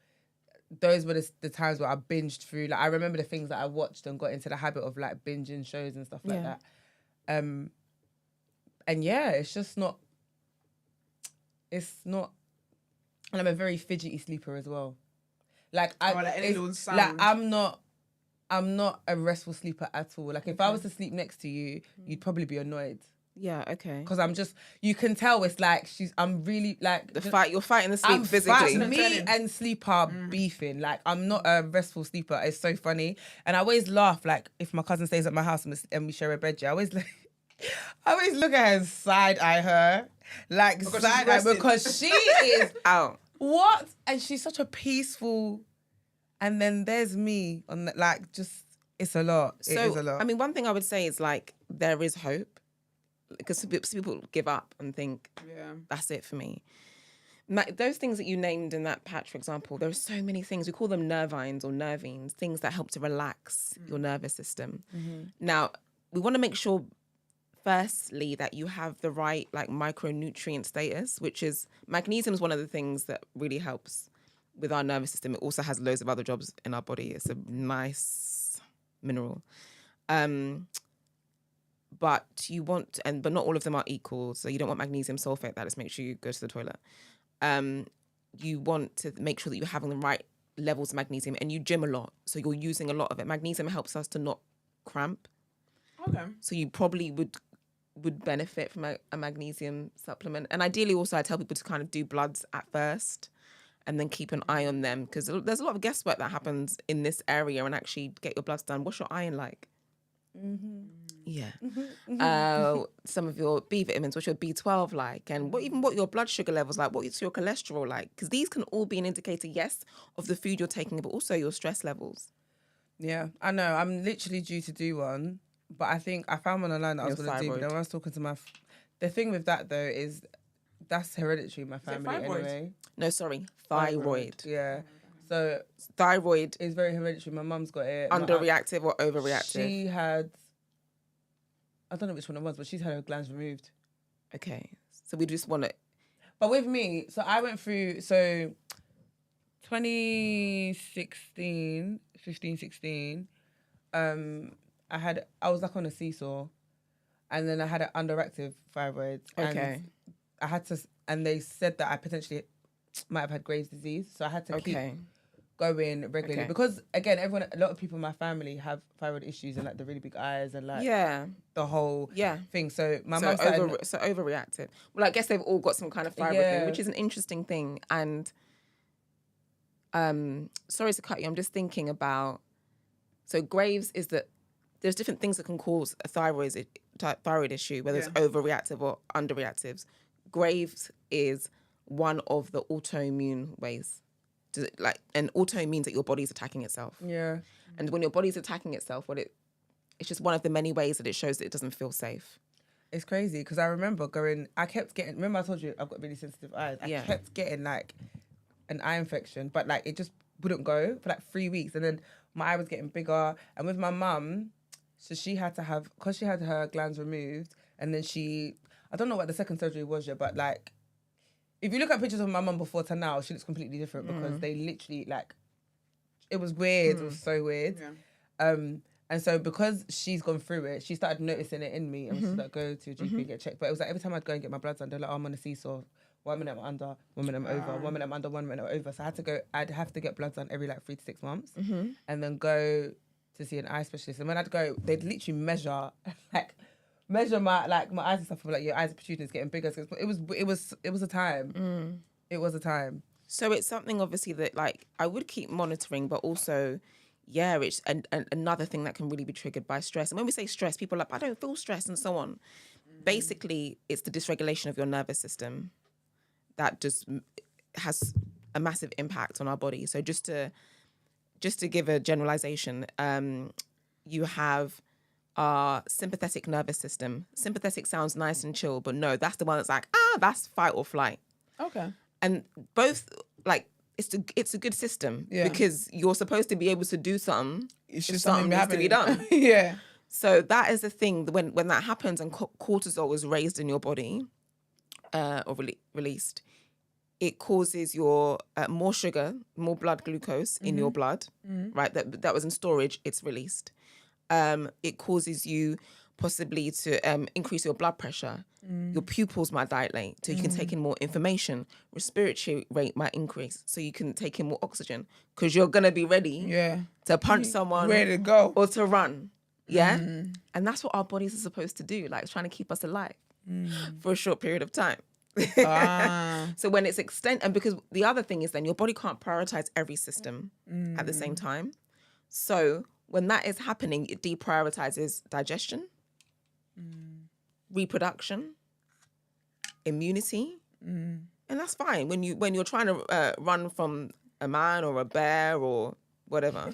[SPEAKER 2] those were the times where I binged through. Like I remember the things that I watched and got into the habit of like binging shows and stuff like that. And yeah, it's just not. It's not. And I'm a very fidgety sleeper as well. Like
[SPEAKER 1] any little sound.
[SPEAKER 2] like I'm not a restful sleeper at all. Like if I was to sleep next to you, you'd probably be annoyed.
[SPEAKER 7] Yeah. Okay.
[SPEAKER 2] Because you can tell it's like I'm really like
[SPEAKER 7] You're fighting the sleep physically.
[SPEAKER 2] Me and sleep are beefing. Like I'm not a restful sleeper. It's so funny, and I always laugh. Like if my cousin stays at my house and we share a bed, I always look at her and side eye her, like side eye because she is
[SPEAKER 7] out.
[SPEAKER 2] What? And she's such a peaceful. And then there's me on that. Like just it's a lot. It is a lot.
[SPEAKER 7] I mean, one thing I would say is like there is hope. Because people give up and think, that's it for me. Those things that you named in that patch, for example, there are so many things. We call them nervines or nervines, things that help to relax your nervous system. Now, we want to make sure, firstly, that you have the right like micronutrient status, which is magnesium is one of the things that really helps with our nervous system. It also has loads of other jobs in our body. It's a nice mineral. But you want, but not all of them are equal. So you don't want magnesium sulfate. That just makes sure you go to the toilet. You want to make sure that you're having the right levels of magnesium, and you gym a lot, so you're using a lot of it. Magnesium helps us to not cramp.
[SPEAKER 1] Okay.
[SPEAKER 7] So you probably would benefit from a magnesium supplement. And ideally, also, I tell people to kind of do bloods at first, and then keep an eye on them because there's a lot of guesswork that happens in this area. And actually, get your bloods done. What's your iron like? Yeah. Some of your B vitamins, what's your B12 like, and what your blood sugar levels like, what's your cholesterol like, because these can all be an indicator, yes, of the food you're taking, but also your stress levels.
[SPEAKER 2] Yeah, I know. I'm literally due to do one, but I think I found one online that I was going to do. But then when I was talking to the thing with that though is that's hereditary in my family anyway.
[SPEAKER 7] No, sorry, thyroid.
[SPEAKER 2] Yeah. So
[SPEAKER 7] thyroid
[SPEAKER 2] is very hereditary. My mum's got it.
[SPEAKER 7] Underreactive or overreactive?
[SPEAKER 2] She had, I don't know which one it was, but she's had her glands removed.
[SPEAKER 7] Okay. So we just want to...
[SPEAKER 2] But with me, so I went through, 2016, 15, 16, I was like on a seesaw, and then I had an underactive thyroid.
[SPEAKER 7] Okay.
[SPEAKER 2] And I had to, and they said that I potentially might have had Graves' disease, so I had to keep going regularly because again, a lot of people in my family have thyroid issues and like the really big eyes and like the whole thing. So my mum
[SPEAKER 7] overreactive. Well, I guess they've all got some kind of thyroid thing, which is an interesting thing. And sorry to cut you. I'm just thinking about. So Graves is that there's different things that can cause a thyroid issue, whether it's overreactive or underreactives. Graves is one of the autoimmune ways. And autoimmune means that your body's attacking itself.
[SPEAKER 2] Yeah.
[SPEAKER 7] And when your body's attacking itself, it's just one of the many ways that it shows that it doesn't feel safe.
[SPEAKER 2] It's crazy because I remember remember I told you I've got really sensitive eyes. I kept getting like an eye infection, but like it just wouldn't go for like 3 weeks. And then my eye was getting bigger. And with my mum, so she had her glands removed. And then I don't know what the second surgery was yet, but like, if you look at pictures of my mum before to now, she looks completely different because they literally like, it was weird. It was so weird. Yeah. And so because she's gone through it, she started noticing it in me and was like, go to a GP and get checked. But it was like every time I'd go and get my bloods done, they're like, oh, I'm on a seesaw. 1 minute I'm under, 1 minute I'm over, 1 minute I'm under, 1 minute I'm over. So I'd have to get bloods done every like 3 to 6 months and then go to see an eye specialist. And when I'd go, they'd literally measure my eyes and stuff. I'm like, your eyes are protruding, it's getting bigger. So it was a time. It was a time.
[SPEAKER 7] So it's something obviously that like I would keep monitoring, but also, yeah, it's another thing that can really be triggered by stress. And when we say stress, people are like, I don't feel stress and so on. Basically, it's the dysregulation of your nervous system that just has a massive impact on our body. So just to give a generalization, you have our sympathetic nervous system. Sympathetic sounds nice and chill, but no, that's the one that's like, that's fight or flight.
[SPEAKER 1] Okay.
[SPEAKER 7] And both, like, it's a good system because you're supposed to be able to do something.
[SPEAKER 1] It's
[SPEAKER 7] if
[SPEAKER 1] just
[SPEAKER 7] something needs to be done.
[SPEAKER 1] Yeah.
[SPEAKER 7] So that is the thing. When that happens and cortisol is raised in your body or released, it causes your more sugar, more blood glucose in your blood, right? That was in storage. It's released. It causes you possibly to increase your blood pressure. Your pupils might dilate, so you can take in more information. Respiratory rate might increase, so you can take in more oxygen because you're gonna be ready to punch someone,
[SPEAKER 1] ready to go,
[SPEAKER 7] or to run. Yeah, and that's what our bodies are supposed to do. Like, it's trying to keep us alive for a short period of time. So when it's and because the other thing is then your body can't prioritize every system at the same time. So when that is happening, it deprioritizes digestion, reproduction, immunity, and that's fine. When you're trying to run from a man or a bear or whatever,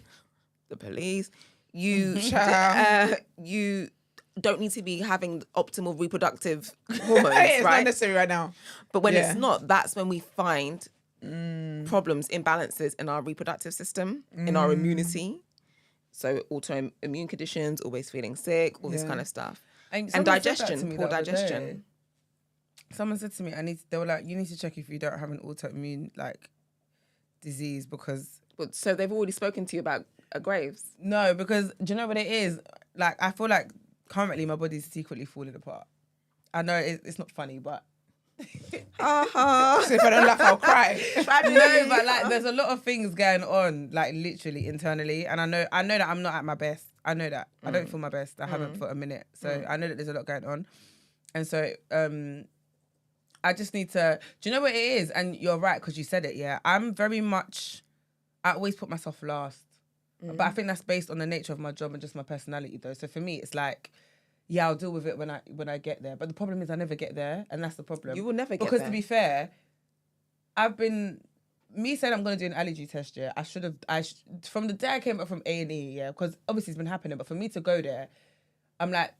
[SPEAKER 7] the police, you you don't need to be having optimal reproductive hormones.
[SPEAKER 1] It's
[SPEAKER 7] right?
[SPEAKER 1] not necessary right now.
[SPEAKER 7] But when it's not, that's when we find problems, imbalances in our reproductive system, in our immunity. So autoimmune conditions, always feeling sick, all this kind of stuff. And digestion, poor digestion.
[SPEAKER 2] Someone said to me, they were like, you need to check if you don't have an autoimmune like disease because.
[SPEAKER 7] But so they've already spoken to you about Graves?
[SPEAKER 2] No, because do you know what it is? Like, I feel like currently my body's secretly falling apart. I know it's not funny, but.
[SPEAKER 1] So if I don't laugh, I'll cry.
[SPEAKER 2] No, but like there's a lot of things going on, like literally internally, and I know that I'm not at my best. I know that I don't feel my best. I haven't for a minute, so I know that there's a lot going on, and so I just need to. Do you know what it is? And you're right because you said it. Yeah, I'm very much. I always put myself last, but I think that's based on the nature of my job and just my personality, though. So for me, it's like. Yeah, I'll deal with it when I get there. But the problem is I never get there, and that's the problem.
[SPEAKER 7] You will never get there.
[SPEAKER 2] Because to be fair, me saying I'm going to do an allergy test, yeah, from the day I came back from A&E, yeah, because obviously it's been happening, but for me to go there, I'm like,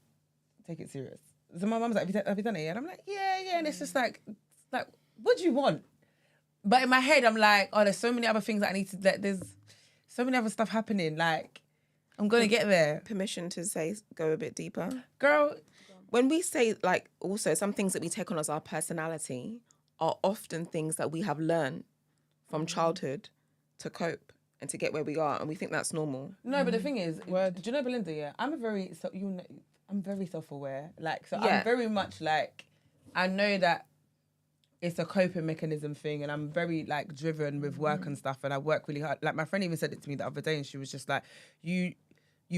[SPEAKER 2] take it serious. So my mum's like, have you done it? And I'm like, yeah, and it's just like, what do you want? But in my head, I'm like, oh, there's so many other things that I need to, there's so many other stuff happening, like, I'm going to get there.
[SPEAKER 7] Permission to say, go a bit deeper.
[SPEAKER 2] Girl.
[SPEAKER 7] When we say, like, also some things that we take on as our personality are often things that we have learned from childhood to cope and to get where we are. And we think that's normal.
[SPEAKER 2] No, but the thing is, do you know Belinda, yeah? I'm very self-aware. Like, so I'm very much like, I know that it's a coping mechanism thing, and I'm very like driven with work and stuff, and I work really hard. Like my friend even said it to me the other day, and she was just like, you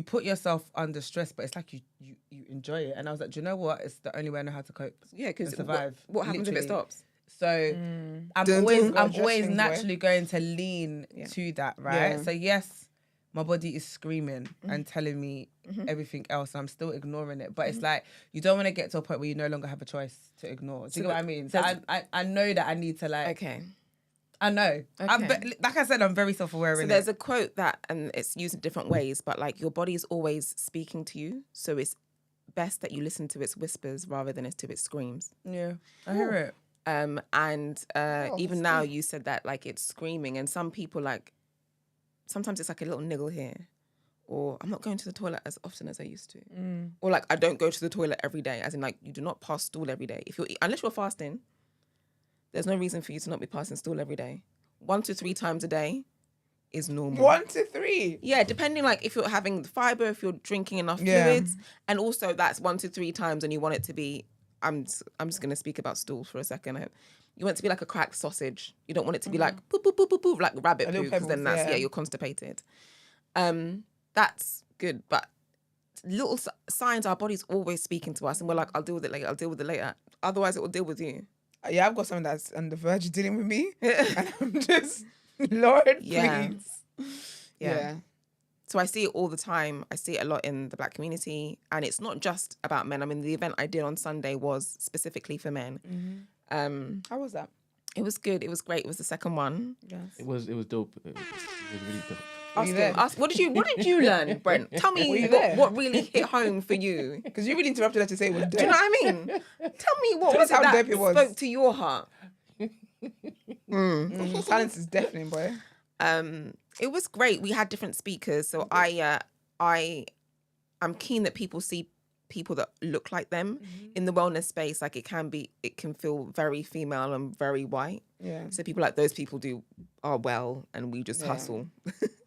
[SPEAKER 2] put yourself under stress, but it's like you enjoy it. And I was like, do you know what? It's the only way I know how to cope.
[SPEAKER 7] Yeah, because
[SPEAKER 2] survive.
[SPEAKER 7] What happens if it stops?
[SPEAKER 2] So I'm always naturally going to lean to that, right? Yeah. So yes, my body is screaming and telling me everything else. I'm still ignoring it. But it's like, you don't want to get to a point where you no longer have a choice to ignore. Do you know what I mean? So I know that I need to like...
[SPEAKER 7] Okay.
[SPEAKER 2] I know.
[SPEAKER 7] Okay.
[SPEAKER 2] Like I said, I'm very self-aware
[SPEAKER 7] So
[SPEAKER 2] in
[SPEAKER 7] there's
[SPEAKER 2] it.
[SPEAKER 7] a quote that, and it's used in different ways, but like your body is always speaking to you. So it's best that you listen to its whispers rather than to its screams.
[SPEAKER 2] Yeah, I hear it.
[SPEAKER 7] And even now you said that like it's screaming, and some people like, sometimes it's like a little niggle here, or I'm not going to the toilet as often as I used to, or like I don't go to the toilet every day, as in like you do not pass stool every day. Unless you're fasting, there's no reason for you to not be passing stool every day. 1 to 3 times a day is normal.
[SPEAKER 1] 1 to 3.
[SPEAKER 7] Yeah, depending like if you're having the fiber, if you're drinking enough fluids, and also that's 1 to 3 times, and you want it to be. I'm just gonna speak about stool for a second. You want it to be like a cracked sausage. You don't want it to be like poop, poop, poop, poop, poop, like rabbit poo, because then that's you're constipated. That's good, but little signs our body's always speaking to us, and we're like, I'll deal with it later. I'll deal with it later. Otherwise, it will deal with you.
[SPEAKER 1] Yeah, I've got something that's on the verge of dealing with me, and I'm just, Lord, please.
[SPEAKER 7] Yeah. So I see it all the time. I see it a lot in the Black community, and it's not just about men. I mean, the event I did on Sunday was specifically for men.
[SPEAKER 1] How was that?
[SPEAKER 7] It was good. It was great. It was the second one.
[SPEAKER 1] Yes.
[SPEAKER 3] It was dope. It was really dope.
[SPEAKER 7] Ask, what did you learn, Brent? Tell me what really hit home for you.
[SPEAKER 1] Because you really interrupted her to say it was dope.
[SPEAKER 7] Do you know what I mean? Tell me what
[SPEAKER 1] Tell
[SPEAKER 7] was
[SPEAKER 1] us
[SPEAKER 7] it
[SPEAKER 1] how
[SPEAKER 7] that
[SPEAKER 1] dope it was.
[SPEAKER 7] spoke to your heart.
[SPEAKER 1] Silence is deafening, boy.
[SPEAKER 7] It was great. We had different speakers, so I'm keen that people see people that look like them in the wellness space. Like it can feel very female and very white.
[SPEAKER 1] Yeah.
[SPEAKER 7] So people like those people are well, and we just hustle,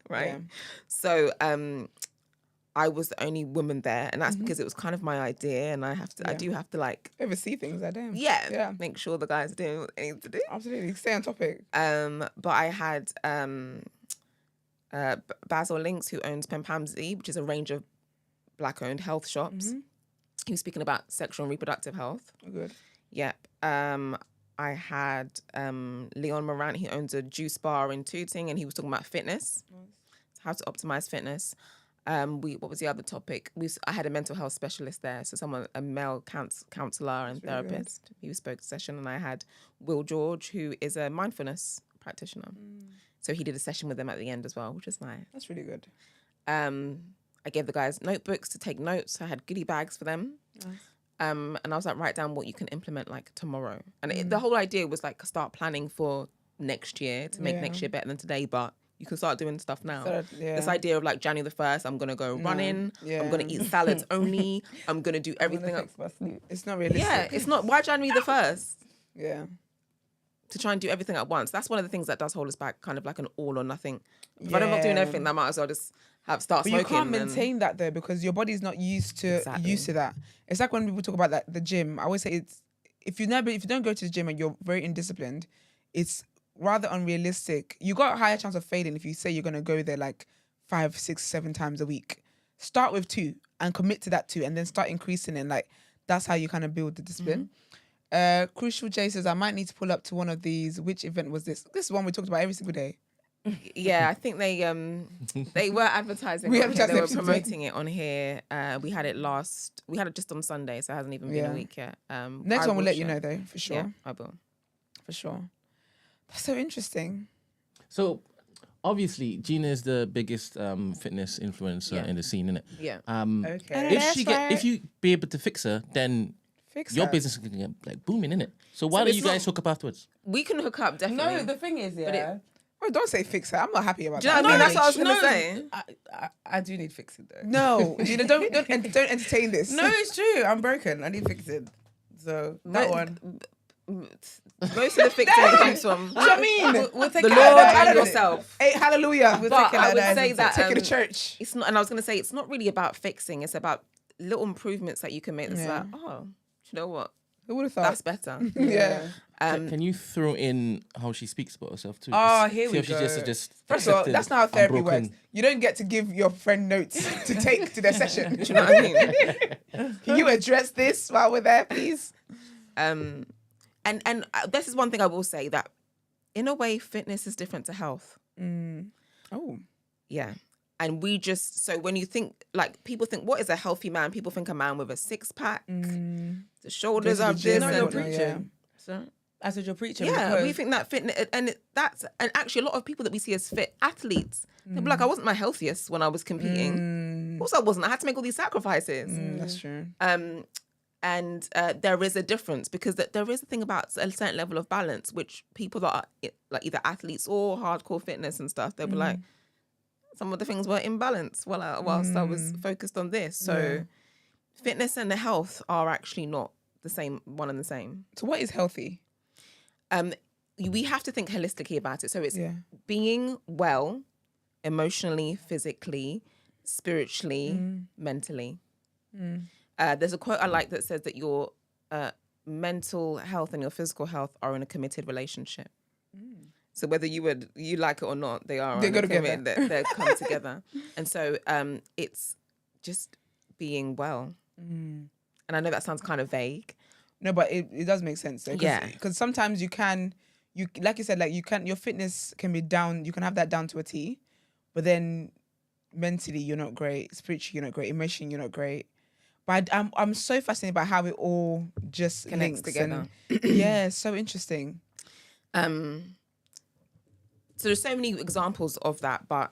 [SPEAKER 7] right?
[SPEAKER 1] Yeah.
[SPEAKER 7] So I was the only woman there, and that's because it was kind of my idea, and I do have to like
[SPEAKER 1] Oversee things, I damn.
[SPEAKER 7] yeah, make sure the guys are doing what they need to do.
[SPEAKER 1] Absolutely. Stay on topic.
[SPEAKER 7] But I had Basil Links, who owns Pempamsi, which is a range of Black-owned health shops. He was speaking about sexual and reproductive health.
[SPEAKER 1] Good.
[SPEAKER 7] Yep. I had Leon Morant. He owns a juice bar in Tooting, and he was talking about fitness, how to optimize fitness. What was the other topic? I had a mental health specialist there, so a male counselor and therapist. He spoke a session, and I had Will George, who is a mindfulness practitioner. So he did a session with them at the end as well, which is nice.
[SPEAKER 1] That's really good.
[SPEAKER 7] I gave the guys notebooks to take notes. I had goodie bags for them.
[SPEAKER 1] Nice.
[SPEAKER 7] And I was like, write down what you can implement like tomorrow. And the whole idea was like start planning for next year to make next year better than today, but you can start doing stuff now. This idea of like January the 1st, I'm going to go running. I'm going to eat salads only. I'm going to do everything.
[SPEAKER 1] It's not realistic.
[SPEAKER 7] Yeah, it's not. Why January the 1st?
[SPEAKER 1] Yeah.
[SPEAKER 7] To try and do everything at once. That's one of the things that does hold us back, kind of like an all or nothing. If I'm not doing everything, then I might as well just start smoking.
[SPEAKER 1] But you can't maintain that though, because your body's not used to that. It's like when people talk about the gym. I always say if you don't go to the gym and you're very indisciplined, it's rather unrealistic. You got a higher chance of failing if you say you're gonna go there like 5, 6, 7 times a week. Start with 2 and commit to that 2, and then start increasing it. Like that's how you kind of build the discipline. Crucial J says I might need to pull up to one of these. Which event was this? This is one we talked about every single day.
[SPEAKER 7] Yeah, I think they were advertising. They were promoting it on here. We had it just on Sunday, so it hasn't even been a week yet.
[SPEAKER 1] Next one we'll let you know though, for sure.
[SPEAKER 7] Yeah, I will.
[SPEAKER 1] For sure. That's so interesting.
[SPEAKER 3] So obviously Gina is the biggest fitness influencer in the scene, innit?
[SPEAKER 7] Yeah.
[SPEAKER 2] Okay.
[SPEAKER 3] If you be able to fix her, then your business is gonna get like booming, innit? So why don't you guys hook up afterwards?
[SPEAKER 7] We can hook up, definitely.
[SPEAKER 2] No, the thing is,
[SPEAKER 1] Oh, don't say fix her. I'm not happy about
[SPEAKER 7] Do you
[SPEAKER 1] that.
[SPEAKER 7] know what I mean? That's what I was gonna say.
[SPEAKER 2] I do need fixing though.
[SPEAKER 1] No, Gina, don't entertain this.
[SPEAKER 2] No, it's true. I'm broken. I need fixing. So that one.
[SPEAKER 7] Most of the fixing comes from
[SPEAKER 1] What do you mean?
[SPEAKER 2] We'll take
[SPEAKER 7] the
[SPEAKER 2] it
[SPEAKER 7] Lord
[SPEAKER 2] out
[SPEAKER 7] and
[SPEAKER 2] there.
[SPEAKER 7] yourself.
[SPEAKER 1] Hey, hallelujah.
[SPEAKER 2] We'll
[SPEAKER 7] But
[SPEAKER 2] take it
[SPEAKER 7] I
[SPEAKER 2] out
[SPEAKER 7] would
[SPEAKER 2] there.
[SPEAKER 7] say that
[SPEAKER 1] Take it to church.
[SPEAKER 7] it's not, and I was gonna say it's not really about fixing. It's about little improvements that you can make. That's like, oh, do you know what?
[SPEAKER 1] Who would have thought?
[SPEAKER 7] That's better.
[SPEAKER 1] Yeah.
[SPEAKER 3] Can you throw in how she speaks about herself too?
[SPEAKER 2] Oh,
[SPEAKER 3] Just
[SPEAKER 2] here
[SPEAKER 3] see
[SPEAKER 2] we
[SPEAKER 3] if she
[SPEAKER 2] go.
[SPEAKER 3] just
[SPEAKER 1] First of all,
[SPEAKER 3] accepted,
[SPEAKER 1] that's not how
[SPEAKER 3] "I'm
[SPEAKER 1] therapy
[SPEAKER 3] broken."
[SPEAKER 1] works. You don't get to give your friend notes to take to their session.
[SPEAKER 7] Do you know what I mean?
[SPEAKER 1] Can you address this while we're there, please?
[SPEAKER 7] And this is one thing I will say, that in a way fitness is different to health.
[SPEAKER 1] Oh.
[SPEAKER 7] Yeah. And we just, so when you think, like, people think, what is a healthy man? People think a man with a 6-pack, the shoulders
[SPEAKER 1] Go to
[SPEAKER 7] are
[SPEAKER 1] the gym
[SPEAKER 7] this.
[SPEAKER 2] No,
[SPEAKER 1] and
[SPEAKER 2] you're
[SPEAKER 1] whatnot,
[SPEAKER 2] preaching.
[SPEAKER 7] So,
[SPEAKER 2] I said you're preaching.
[SPEAKER 7] yeah, we
[SPEAKER 2] because
[SPEAKER 7] think that fitness, and actually a lot of people that we see as fit athletes, they'll be like, I wasn't my healthiest when I was competing. Of course I wasn't. I had to make all these sacrifices.
[SPEAKER 1] That's true.
[SPEAKER 7] And there is a difference because there is a thing about a certain level of balance, which people that are like either athletes or hardcore fitness and stuff, they'll be like, some of the things were in balance whilst I was focused on this. So fitness and the health are actually not the same, one and the same.
[SPEAKER 1] So what is healthy?
[SPEAKER 7] We have to think holistically about it. So it's
[SPEAKER 1] Yeah.
[SPEAKER 7] being well, emotionally, physically, spiritually, mentally. There's a quote I like that says that your mental health and your physical health are in a committed relationship. So whether you like it or not, they are.
[SPEAKER 1] They go together.
[SPEAKER 7] They come together. And so it's just being well. And I know that sounds kind of vague.
[SPEAKER 1] No, but it does make sense. Though,
[SPEAKER 7] Yeah.
[SPEAKER 1] Because sometimes you like you said, like your fitness can be down. You can have that down to a T, but then mentally you're not great. Spiritually you're not great. Emotionally you're not great. But I'm so fascinated by how it all just
[SPEAKER 7] Connects
[SPEAKER 1] links
[SPEAKER 7] together.
[SPEAKER 1] Yeah, it's so interesting.
[SPEAKER 7] So there's so many examples of that, but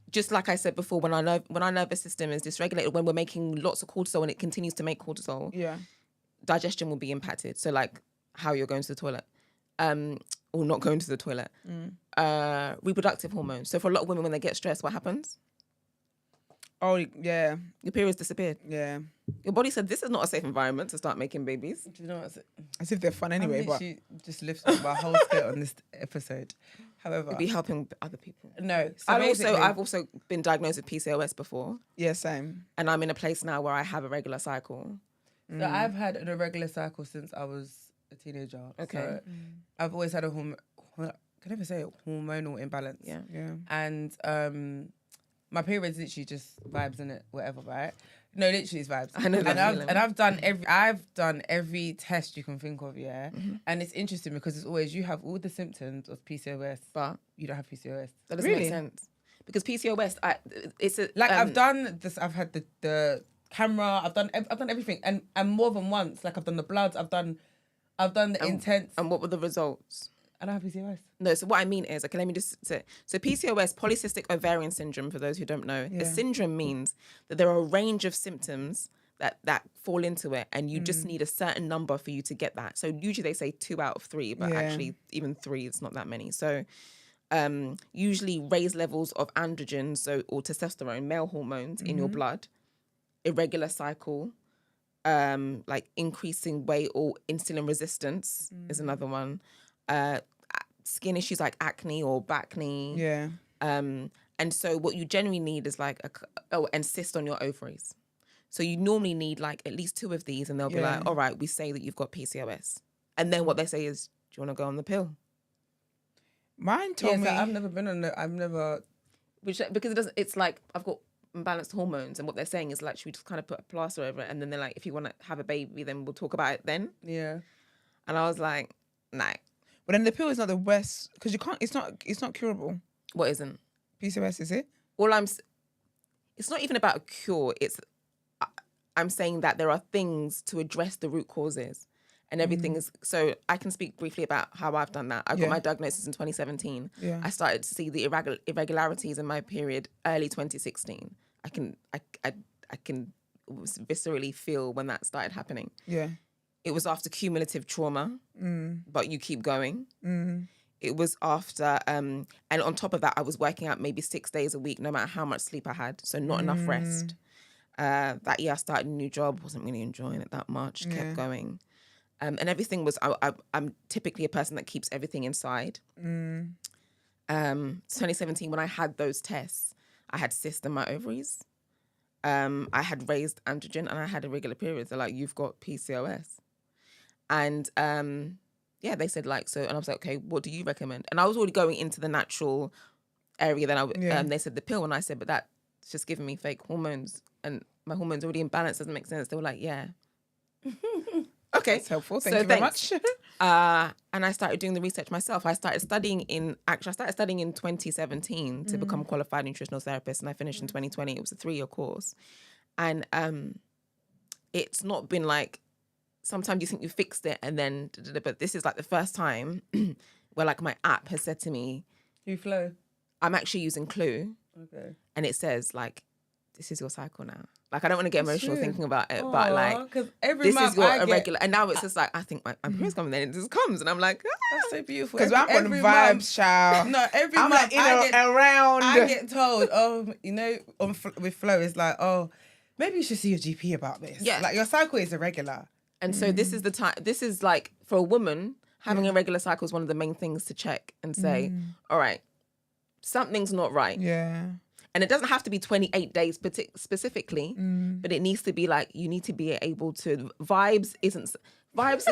[SPEAKER 7] just like I said before, when our nervous system is dysregulated, when we're making lots of cortisol and it continues to make cortisol,
[SPEAKER 1] Yeah.
[SPEAKER 7] digestion will be impacted. So like how you're going to the toilet, or not going to the toilet. Reproductive hormones. So for a lot of women, when they get stressed, what happens?
[SPEAKER 1] Oh yeah,
[SPEAKER 7] Your periods disappeared.
[SPEAKER 1] yeah.
[SPEAKER 7] Your body said, this is not a safe environment to start making babies.
[SPEAKER 2] Do you know what's
[SPEAKER 1] As if they're fun anyway.
[SPEAKER 2] I'm
[SPEAKER 1] But
[SPEAKER 2] literally just lifted my whole skirt on this episode. However,
[SPEAKER 7] It'd be helping other people.
[SPEAKER 2] no. So
[SPEAKER 7] I've also been diagnosed with PCOS before,
[SPEAKER 1] yeah, same.
[SPEAKER 7] and I'm in a place now where I have a regular cycle.
[SPEAKER 2] So I've had an irregular cycle since I was a teenager.
[SPEAKER 7] Okay.
[SPEAKER 2] So I've always had a can I never say it? Hormonal imbalance.
[SPEAKER 7] Yeah.
[SPEAKER 1] Yeah.
[SPEAKER 2] And my period's literally just vibes in it, whatever, right? No, literally it's vibes.
[SPEAKER 7] I know that feeling.
[SPEAKER 2] and I've done every test you can think of, yeah. And it's interesting because it's always you have all the symptoms of PCOS,
[SPEAKER 7] But
[SPEAKER 2] you don't have PCOS.
[SPEAKER 7] that doesn't
[SPEAKER 1] Really?
[SPEAKER 7] make sense. Because PCOS, it's a...
[SPEAKER 2] Like I've done this, I've had the camera, I've done everything, and more than once. Like I've done the bloods, I've done the intense.
[SPEAKER 7] And what were the results?
[SPEAKER 2] I don't have PCOS.
[SPEAKER 7] No, so what I mean is, okay, let me just say. So PCOS, polycystic ovarian syndrome, for those who don't know,
[SPEAKER 1] Yeah.
[SPEAKER 7] a syndrome means that there are a range of symptoms that fall into it, and you just need a certain number for you to get that. So usually they say 2 out of 3, but
[SPEAKER 1] Yeah.
[SPEAKER 7] actually even 3, it's not that many. So usually raised levels of androgens, or testosterone, male hormones in your blood, irregular cycle, like increasing weight or insulin resistance is another one. Skin issues like acne or bacne.
[SPEAKER 1] Yeah.
[SPEAKER 7] And so what you generally need is like and cyst on your ovaries. So you normally need like at least 2 of these, and they'll be
[SPEAKER 1] Yeah.
[SPEAKER 7] like, all right, we say that you've got PCOS. And then what they say is, do you want to go on the pill?
[SPEAKER 1] Mine told me.
[SPEAKER 2] I've never been on it. I've never.
[SPEAKER 7] Because it doesn't, it's like, I've got imbalanced hormones, and what they're saying is like, should we just kind of put a plaster over it? And then they're like, if you want to have a baby, then we'll talk about it then.
[SPEAKER 2] Yeah.
[SPEAKER 7] And I was like, nah,
[SPEAKER 1] But then the pill is not the worst because you can't. It's not curable.
[SPEAKER 7] what isn't?
[SPEAKER 1] PCOS, is it?
[SPEAKER 7] It's not even about a cure. I'm saying that there are things to address the root causes, and everything is. So I can speak briefly about how I've done that. I got
[SPEAKER 1] Yeah.
[SPEAKER 7] my diagnosis in 2017.
[SPEAKER 1] Yeah.
[SPEAKER 7] I started to see the irregularities in my period early 2016. I can viscerally feel when that started happening.
[SPEAKER 1] Yeah.
[SPEAKER 7] It was after cumulative trauma, but you keep going. It was after, and on top of that, I was working out maybe 6 days a week, no matter how much sleep I had. So not enough rest. That year I started a new job, wasn't really enjoying it that much, kept going. And everything was, I'm typically a person that keeps everything inside. 2017, when I had those tests, I had cysts in my ovaries. I had raised androgen, and I had irregular periods. They're like, you've got PCOS. And yeah, they said like, so, and I was like, okay, what do you recommend? And I was already going into the natural area. Then they said the pill, and I said, but that's just giving me fake hormones, and my hormones already imbalanced. Doesn't make sense. They were like, yeah. Okay,
[SPEAKER 1] That's helpful. Thank you very much.
[SPEAKER 7] And I started doing the research myself. I started studying in 2017 to become a qualified nutritional therapist, and I finished in 2020. It was a 3-year course. And it's not been like, sometimes you think you fixed it and then, but this is like the first time where like my app has said to me,
[SPEAKER 2] You flow.
[SPEAKER 7] I'm actually using Clue,
[SPEAKER 2] Okay.
[SPEAKER 7] and it says like, this is your cycle now. Like, I don't want to get emotional
[SPEAKER 2] true.
[SPEAKER 7] thinking about it, but like,
[SPEAKER 2] because every
[SPEAKER 7] this
[SPEAKER 2] month
[SPEAKER 7] is your
[SPEAKER 2] I get,
[SPEAKER 7] irregular. And now it's just like, I think my period's coming, then it just comes, and I'm like,
[SPEAKER 2] that's so beautiful.
[SPEAKER 1] Because I'm on
[SPEAKER 2] Every
[SPEAKER 1] vibes,
[SPEAKER 2] month-
[SPEAKER 1] child.
[SPEAKER 2] No, every
[SPEAKER 1] I'm
[SPEAKER 2] month
[SPEAKER 1] like in
[SPEAKER 2] I get
[SPEAKER 1] around.
[SPEAKER 2] I get told, with flow, it's like, maybe you should see your GP about this.
[SPEAKER 7] Yeah.
[SPEAKER 2] Like your cycle is irregular.
[SPEAKER 7] And so this is the time. This is like, for a woman, having a regular cycle is one of the main things to check and say, all right, something's not right.
[SPEAKER 1] Yeah.
[SPEAKER 7] And it doesn't have to be 28 days specifically, but it needs to be like, you need to be able to, vibes is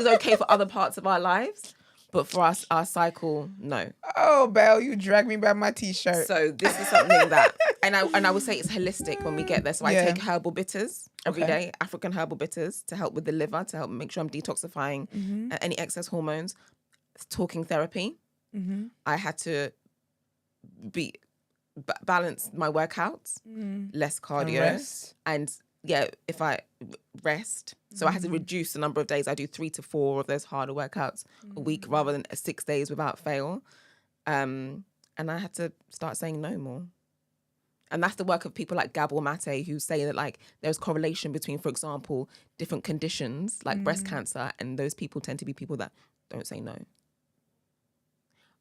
[SPEAKER 7] okay for other parts of our lives, but for us, our cycle, no.
[SPEAKER 1] Oh, Belle, you dragged me by my t-shirt.
[SPEAKER 7] So this is something that, and I would say it's holistic when we get there. So I take herbal bitters every day, African herbal bitters, to help with the liver, to help make sure I'm detoxifying any excess hormones. Talking therapy. I had to balance my workouts, less cardio, and if I rest. So I had to reduce the number of days. I do 3 to 4 of those harder workouts a week rather than 6 days without fail. And I had to start saying no more. And that's the work of people like Gabor Mate, who say that like there's correlation between, for example, different conditions like breast cancer, and those people tend to be people that don't say no.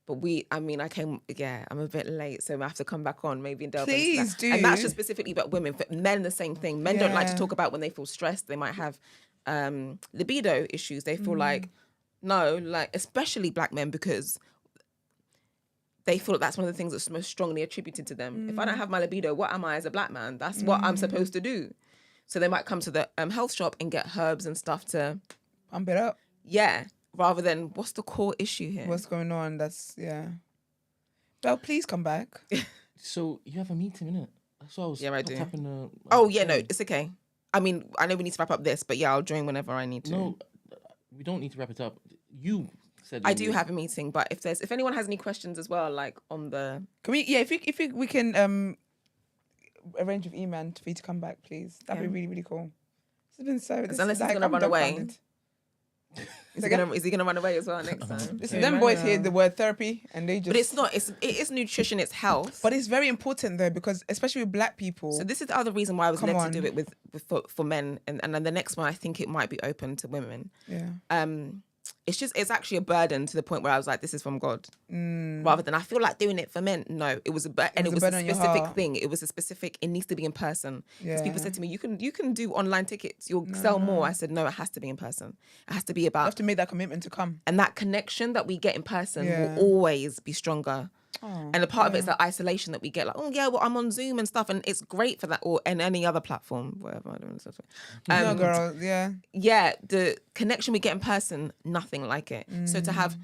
[SPEAKER 7] But I'm a bit late, so I have to come back on maybe and delve into
[SPEAKER 1] Please
[SPEAKER 7] that.
[SPEAKER 1] do.
[SPEAKER 7] And that's just specifically about women. For men, the same thing. Men don't like to talk about when they feel stressed. They might have libido issues. They feel like, no, like especially black men, because they feel that's one of the things that's most strongly attributed to them. If I don't have my libido, what am I as a black man? That's what I'm supposed to do. So they might come to the health shop and get herbs and stuff to
[SPEAKER 1] pump it up.
[SPEAKER 7] Yeah. Rather than, what's the core issue here?
[SPEAKER 1] What's going on? Belle, please come back.
[SPEAKER 3] So you have a meeting, innit? That's what I was.
[SPEAKER 7] Yeah, I do.
[SPEAKER 3] Tapping the,
[SPEAKER 7] no, it's okay. I mean, I know we need to wrap up this, but yeah, I'll join whenever I need to.
[SPEAKER 3] No, we don't need to wrap it up. You said
[SPEAKER 7] I do have a meeting, but if anyone has any questions as well, like on the,
[SPEAKER 1] can we? Yeah, if we can arrange with Eman for you to come back, please. That'd be really, really cool. This has been so.
[SPEAKER 7] Unless he's gonna run away. Is he gonna run away as well next time?
[SPEAKER 1] Listen, them boys hear the word therapy and they just.
[SPEAKER 7] But it's not. It is nutrition. It's health.
[SPEAKER 1] But it's very important though, because especially with black people.
[SPEAKER 7] So this is the other reason why I was led to do it for men, and then the next one I think it might be open to women.
[SPEAKER 1] Yeah.
[SPEAKER 7] It's actually a burden to the point where I was like, this is from God, rather than I feel like doing it for men. No, it was a specific thing. It was a specific. It needs to be in person. Because people said to me, you can do online tickets. You'll sell more. I said no, it has to be in person. It has to be about.
[SPEAKER 1] You have to make that commitment to come.
[SPEAKER 7] And that connection that we get in person will always be stronger. And a part of it is that isolation that we get, like, oh yeah, well I'm on Zoom and stuff, and it's great for that, or and any other platform, whatever. I don't know.
[SPEAKER 1] No, girl, yeah.
[SPEAKER 7] Yeah, the connection we get in person, nothing like it. So to have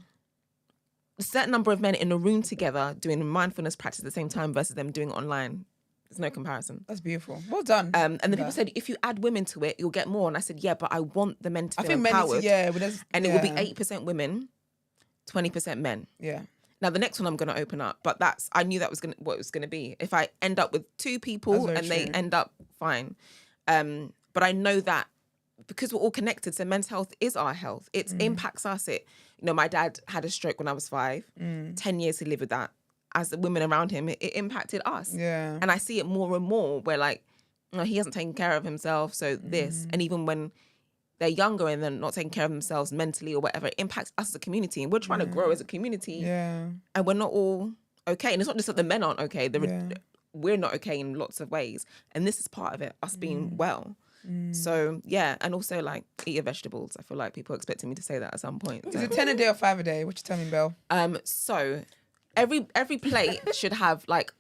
[SPEAKER 7] a certain number of men in a room together doing mindfulness practice at the same time versus them doing it online, there's no comparison.
[SPEAKER 1] That's beautiful. Well done.
[SPEAKER 7] And then people said, if you add women to it, you'll get more. And I said, yeah, but I want the men to feel
[SPEAKER 1] Men
[SPEAKER 7] empowered.
[SPEAKER 1] and
[SPEAKER 7] it will be 8% women, 20% men.
[SPEAKER 1] Yeah.
[SPEAKER 7] Now the next one I'm going to open up, but I knew that was what it was going to be. If I end up with 2 people and they end up fine, but I know that because we're all connected, so men's health is our health. It impacts us. My dad had a stroke when I was 5. 10 years he lived with that. As the women around him, it impacted us.
[SPEAKER 1] Yeah,
[SPEAKER 7] and I see it more and more where like, he hasn't taken care of himself, so this, and even when they're younger and they're not taking care of themselves mentally or whatever, it impacts us as a community. And we're trying to grow as a community.
[SPEAKER 1] Yeah.
[SPEAKER 7] And we're not all okay. And it's not just that the men aren't okay. We're not okay in lots of ways. And this is part of it, us being well. So, yeah. And also, like, eat your vegetables. I feel like people are expecting me to say that at some point.
[SPEAKER 1] Is it 10 a day or 5 a day? What you tell me, Belle?
[SPEAKER 7] So every plate should have like